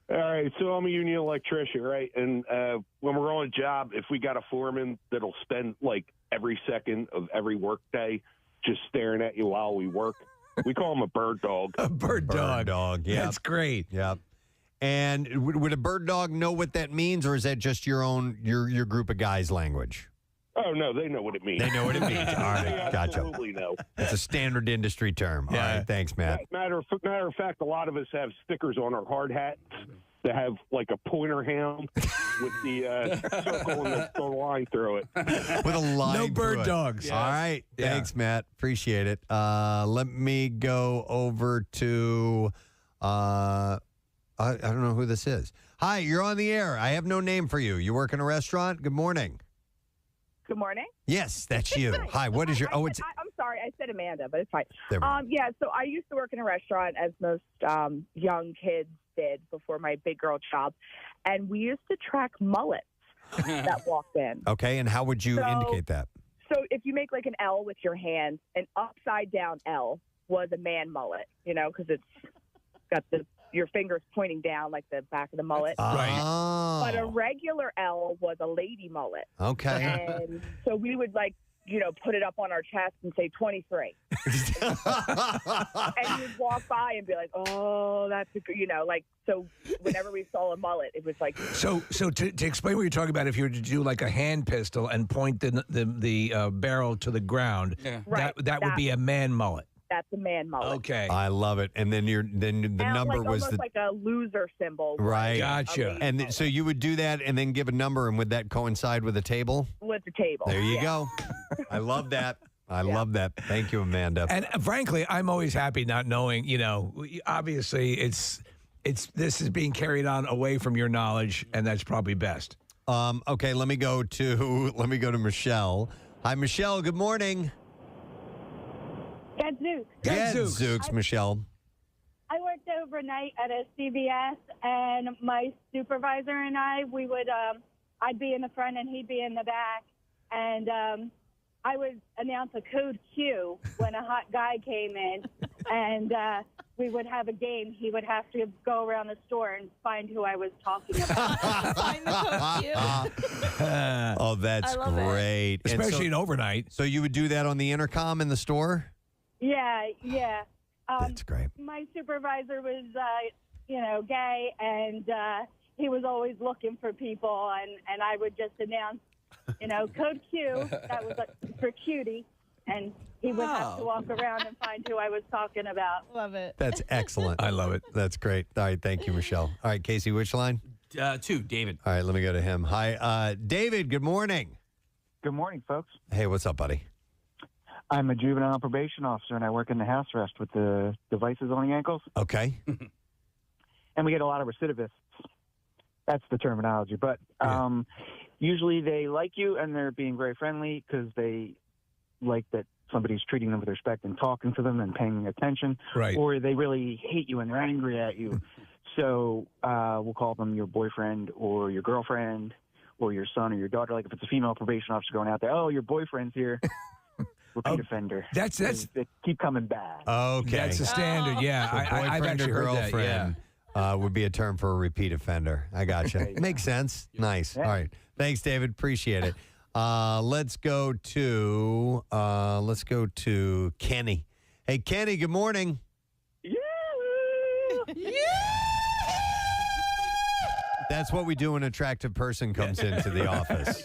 All right, so I'm a union electrician, right? And when we're on a job, if we got a foreman that'll spend like every second of every work day just staring at you while we work, we call him a bird dog. A bird dog. Yeah. That's great. Yep. And would a bird dog know what that means, or is that just your group of guys' language? Oh, no, they know what it means. They know what it means. All right, They gotcha. absolutely know. It's a standard industry term. All right, thanks, Matt. Matter of fact, a lot of us have stickers on our hard hats that have like a pointer hound with the circle and the line through it. With a line No through bird it. dogs. All right. Yeah. Thanks, Matt. Appreciate it. Let me go over to I don't know who this is. Hi, you're on the air. I have no name for you. You work in a restaurant? Good morning. Good morning. Yes, that's you. Hi, what is your I'm sorry, I said Amanda, but it's fine. There we go. Yeah, so I used to work in a restaurant, as most young kids did before my big girl job, and we used to track mullets that walked in. Okay, and how would you indicate that? So if you make like an L with your hand, an upside down L was a man mullet, because it's got your fingers pointing down like the back of the mullet. Right. But a regular L was a lady mullet. Okay. And so we would put it up on our chest and say 23. And you'd walk by and be like, oh, that's a good, so whenever we saw a mullet, it was like. So to explain what you're talking about, if you were to do like a hand pistol and point the barrel to the ground, that would be a man mullet. That's a man mullet. Okay. I love it. And then the And number like, was almost the like a loser symbol. right. Gotcha. And so you would do that and then give a number, and would that coincide with a table? With the table. There you go. I love that. I love that. Thank you, Amanda. And frankly, I'm always happy not knowing. Obviously, this is being carried on away from your knowledge, and that's probably best. Okay, let me go to Michelle. Hi, Michelle. Good morning. Gadzooks. Gadzooks, Michelle. I worked overnight at a CVS, and my supervisor and I, we would, I'd be in the front and he'd be in the back, and I would announce a code Q when a hot guy came in, and we would have a game. He would have to go around the store and find who I was talking about. Find the code Q. Oh, that's I love it. great. And Especially in overnight. So you would do that on the intercom in the store? Yeah. That's great. My supervisor was, gay, and he was always looking for people, and I would just announce, code Q. That was for cutie, and he would have to walk around and find who I was talking about. Love it. That's excellent. I love it. That's great. All right, thank you, Michelle. All right, Casey, which line? 2, David. All right, let me go to him. Hi, David, good morning. Good morning, folks. Hey, what's up, buddy? I'm a juvenile probation officer, and I work in the house arrest with the devices on the ankles. Okay. And we get a lot of recidivists. That's the terminology. But usually they like you, and they're being very friendly because they like that somebody's treating them with respect and talking to them and paying attention. Right. Or they really hate you and they're angry at you. So we'll call them your boyfriend or your girlfriend or your son or your daughter. Like if it's a female probation officer going out there, oh, your boyfriend's here. Repeat offender. That's They keep coming back. Okay. That's the standard. Yeah, So I've boyfriend actually or heard that. Yeah. girlfriend would be a term for a repeat offender. I gotcha. Makes sense. Nice. All right. Thanks, David. Appreciate it. Let's go to Kenny. Hey, Kenny. Good morning. That's what we do when an attractive person comes into the office.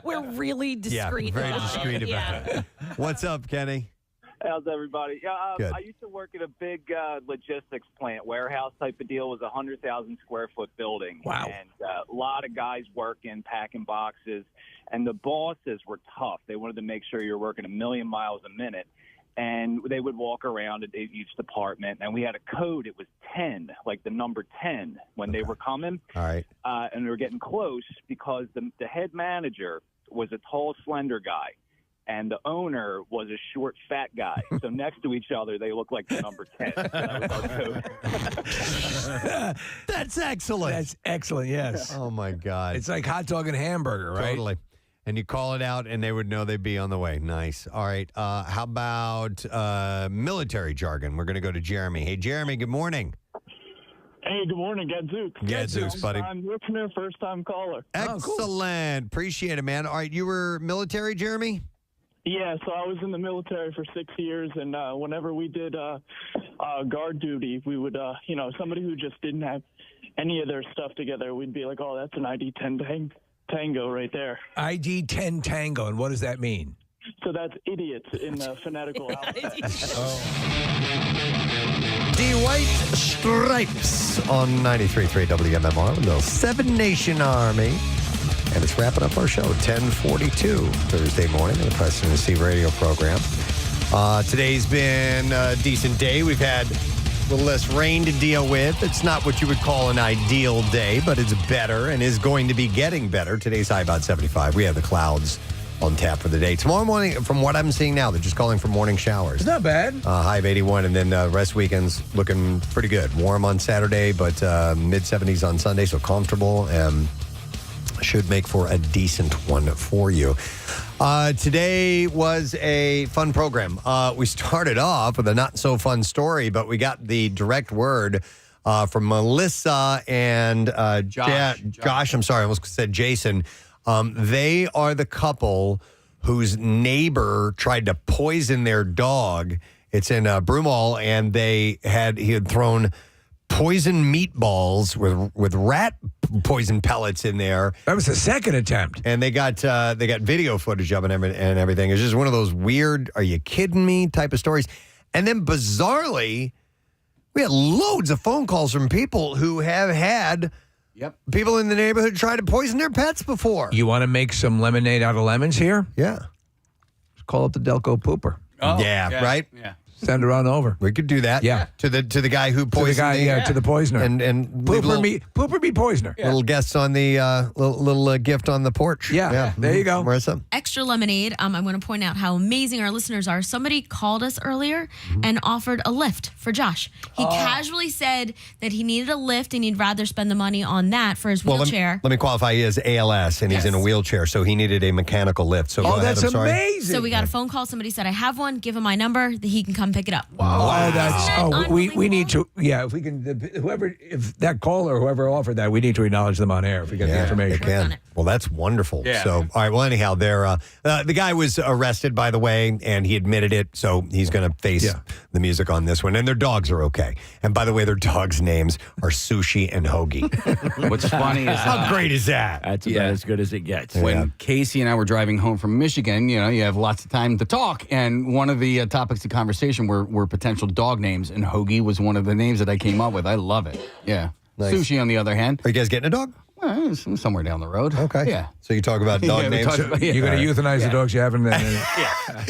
We're really discreet. Yeah, very about discreet it. about it. What's up, Kenny? How's everybody? Yeah, Good. I used to work at a big logistics plant, warehouse type of deal. It was a 100,000 square foot building. Wow. And a lot of guys working, packing boxes. And the bosses were tough. They wanted to make sure you're working 1 million miles a minute. And they would walk around at each department, and we had a code. It was 10, like the number 10 when they were coming. All right. And we were getting close because the head manager was a tall, slender guy, and the owner was a short, fat guy. So next to each other, they looked like the number 10. That was our code. That's excellent. That's excellent, yes. Oh, my God. It's like hot dog and hamburger, right? Totally. And you call it out, and they would know they'd be on the way. Nice. All right. How about military jargon? We're going to go to Jeremy. Hey, Jeremy, good morning. Hey, good morning, Gadzooks. Gadzooks, buddy. I'm listener, first-time caller. Excellent. Appreciate it, man. All right. You were military, Jeremy? Yeah, so I was in the military for 6 years, and whenever we did guard duty, we would, somebody who just didn't have any of their stuff together, we'd be like, oh, that's an ID-10 Tango right there. ID-10 Tango, and what does that mean? So that's idiots in the phonetical alphabet. The White Stripes on 93.3 WMMR, the little Seven Nation Army. And it's wrapping up our show, 10:42 Thursday morning on the Preston and Steve radio program. Today's been a decent day. We've had a little less rain to deal with. It's not what you would call an ideal day, but it's better and is going to be getting better. Today's high about 75. We have the clouds on tap for the day. Tomorrow morning, from what I'm seeing now, they're just calling for morning showers. It's not bad. High of 81, and then rest weekends looking pretty good. Warm on Saturday, but mid-70s on Sunday, so comfortable and should make for a decent one for you. Today was a fun program. We started off with a not-so-fun story, but we got the direct word from Melissa and Josh. I'm sorry, I almost said Jason. They are the couple whose neighbor tried to poison their dog. It's in Broomall, and he had thrown poison meatballs with rat poison pellets in there. That was the second attempt. And they got video footage of it and everything. It's just one of those weird, are you kidding me type of stories. And then bizarrely, we had loads of phone calls from people who have had people in the neighborhood try to poison their pets before. You want to make some lemonade out of lemons here? Yeah. Just call up the Delco Pooper. Oh, yeah, right? Yeah. Send her on over. We could do that. Yeah. To the guy who poisoned to the poisoner. And Pooper be poisoner. Little guests on the little gift on the porch. Yeah. There you go. Marissa. Extra lemonade. I want to point out how amazing our listeners are. Somebody called us earlier and offered a lift for Josh. He casually said that he needed a lift and he'd rather spend the money on that for his wheelchair. Let me qualify. He has ALS and he's in a wheelchair, so he needed a mechanical lift. So go ahead. That's I'm sorry. amazing. So we got a phone call. Somebody said, I have one. Give him my number. He can come pick it up. We need to, if we can, if that caller or whoever offered that, we need to acknowledge them on air if we get the information. Can. Well, that's wonderful. Yeah. So, all right. Well, anyhow, the guy was arrested, by the way, and he admitted it. So he's going to face the music on this one. And their dogs are okay. And by the way, their dogs' names are Sushi and Hoagie. What's funny is how great is that? That's about as good as it gets. When Casey and I were driving home from Michigan, you have lots of time to talk. And one of the topics of conversation were potential dog names. And Hoagie was one of the names that I came up with. I love it. Yeah. Nice. Sushi, on the other hand. Are you guys getting a dog? Well, somewhere down the road. Okay. Yeah. So you talk about dog names. You're going to euthanize the dogs you haven't.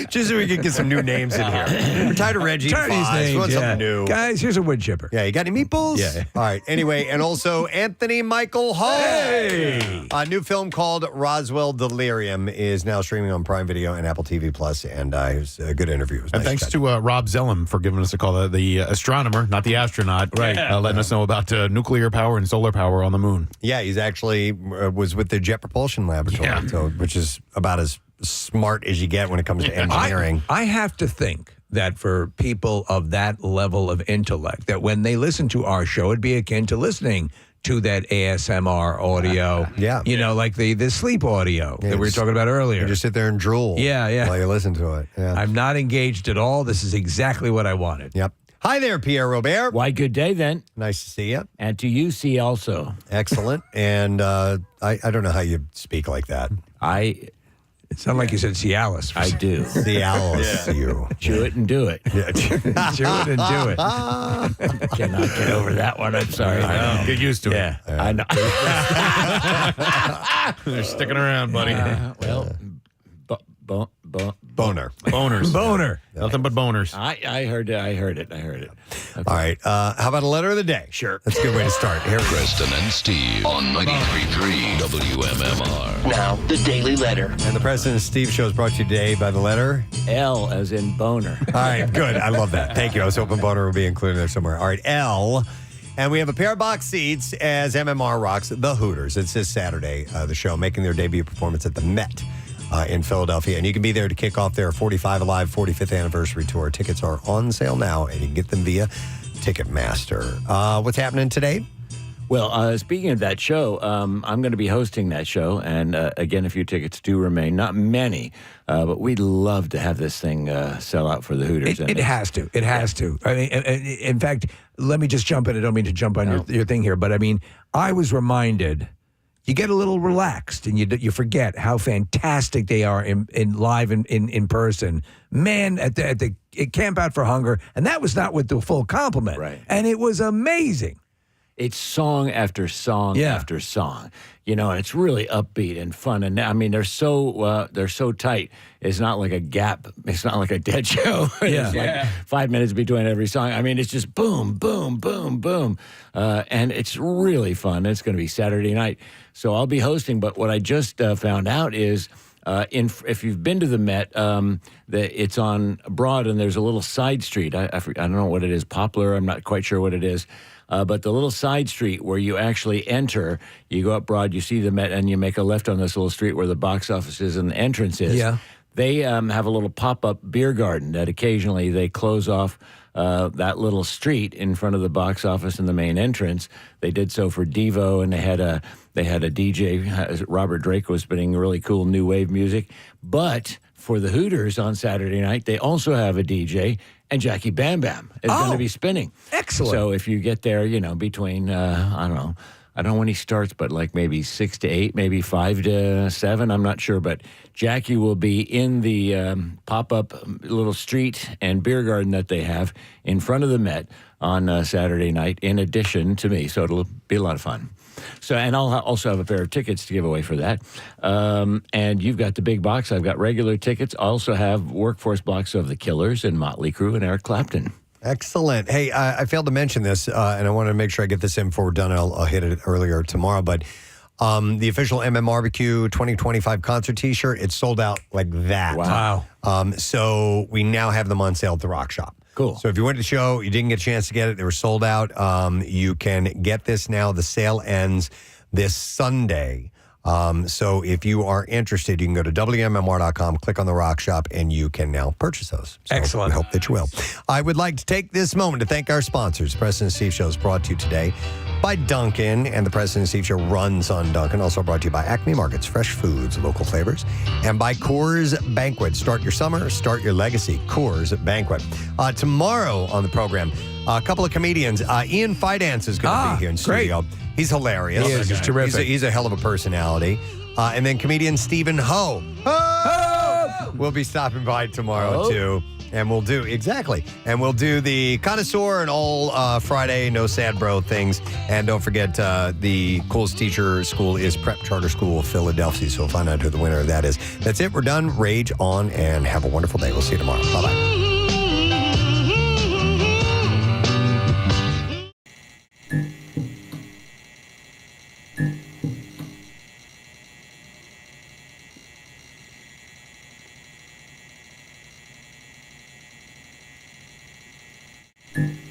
Just so we can get some new names in here. We're tired of Reggie. Tired of these names, We want something new. Guys, here's a wood chipper. Yeah, you got any meatballs? Yeah. All right. Anyway, and also Anthony Michael Hall. Hey! A new film called Roswell Delirium is now streaming on Prime Video and Apple TV Plus, and it was a good interview. It was And nice thanks to Rob Zellum for giving us a call, the astronomer, not the astronaut, Right. letting us know about nuclear power and solar power on the moon. Yeah, he's actually was with the Jet Propulsion Laboratory, so, which is about as smart as you get when it comes to engineering. I have to think that for people of that level of intellect, that when they listen to our show, it'd be akin to listening to that ASMR audio. Like the sleep audio that we were talking about earlier. You just sit there and drool while you listen to it. Yeah. I'm not engaged at all. This is exactly what I wanted. Yep. Hi there, Pierre Robert. Why, good day then. Nice to see you. And to you, see also. Excellent. And I don't know how you speak like that. It sounded like you said Cialis. I do. Cialis, you. Chew it and do it. Yeah. Chew it and do it. Cannot get over that one. I'm sorry. I know. Get used to it. I know. They're sticking around, buddy. Boner. Boners. Boner. Nothing but boners. I heard it. Okay. All right. How about a letter of the day? Sure. That's a good way to start. Here we go. Preston and Steve on 93.3 WMMR. Now, the Daily Letter. And the Preston and Steve show is brought to you today by the letter L as in boner. All right. Good. I love that. Thank you. I was hoping boner would be included there somewhere. All right. L. And we have a pair of box seats as MMR rocks the Hooters. It's this Saturday, the show, making their debut performance at the Met. In Philadelphia. And you can be there to kick off their 45 Alive 45th anniversary tour. Tickets are on sale now, and you can get them via Ticketmaster. What's happening today? Well, speaking of that show, I'm going to be hosting that show. And again, a few tickets do remain. Not many, but we'd love to have this thing sell out for the Hooters. It has to. It has to. I mean, in fact, let me just jump in. I don't mean to jump on your thing here, but I mean, I was reminded. You get a little relaxed and you forget how fantastic they are in live in person. Man, at the Camp Out for Hunger, and that was not with the full complement. Right. And it was amazing. It's song after song after song, and it's really upbeat and fun. And I mean, they're so tight. It's not like a gap. It's not like a dead show. It's like 5 minutes between every song. I mean, it's just boom, boom, boom, boom, and it's really fun. It's going to be Saturday night, so I'll be hosting. But what I just found out is. If you've been to the Met, it's on Broad, and there's a little side street. I don't know what it is, Poplar. I'm not quite sure what it is. But the little side street where you actually enter, you go up Broad, you see the Met, and you make a left on this little street where the box office is and the entrance is. Yeah. They have a little pop-up beer garden that occasionally they close off that little street in front of the box office and the main entrance. They did so for Devo, and they had a DJ. Robert Drake was spinning really cool new wave music. But for the Hooters on Saturday night, they also have a DJ, and Jackie Bam Bam is going to be spinning. Excellent. So if you get there, between, I don't know when he starts, but like maybe 6 to 8, maybe 5 to 7. I'm not sure. But Jackie will be in the pop-up little street and beer garden that they have in front of the Met on Saturday night, in addition to me. So it'll be a lot of fun. So, and I'll also have a pair of tickets to give away for that. And you've got the big box. I've got regular tickets. I also have workforce blocks of the Killers and Motley Crue and Eric Clapton. Excellent. Hey, I failed to mention this, and I want to make sure I get this in before we're done. I'll hit it earlier tomorrow. But the official MMBarbecue 2025 concert T-shirt, it's sold out like that. Wow. So we now have them on sale at the Rock Shop. Cool. So if you went to the show, you didn't get a chance to get it, they were sold out. You can get this now. The sale ends this Sunday. So if you are interested, you can go to WMMR.com, click on the Rock Shop, and you can now purchase those. So Excellent. We hope that you will. I would like to take this moment to thank our sponsors. Preston and Steve Show is brought to you today by Dunkin', and the Preston and Steve Show runs on Dunkin'. Also brought to you by Acme Markets, fresh foods, local flavors, and by Coors Banquet. Start your summer, start your legacy. Coors Banquet. Tomorrow on the program, a couple of comedians. Ian Fidance is going to be here in studio. He's hilarious. He is. He's terrific. He's a hell of a personality. And then comedian Stephen Ho will be stopping by tomorrow, too. And we'll do, the connoisseur and all Friday, no sad bro things. And don't forget, the coolest teacher school is Prep Charter School of Philadelphia. So we'll find out who the winner of that is. That's it. We're done. Rage on and have a wonderful day. We'll see you tomorrow. Bye-bye. Mm-hmm.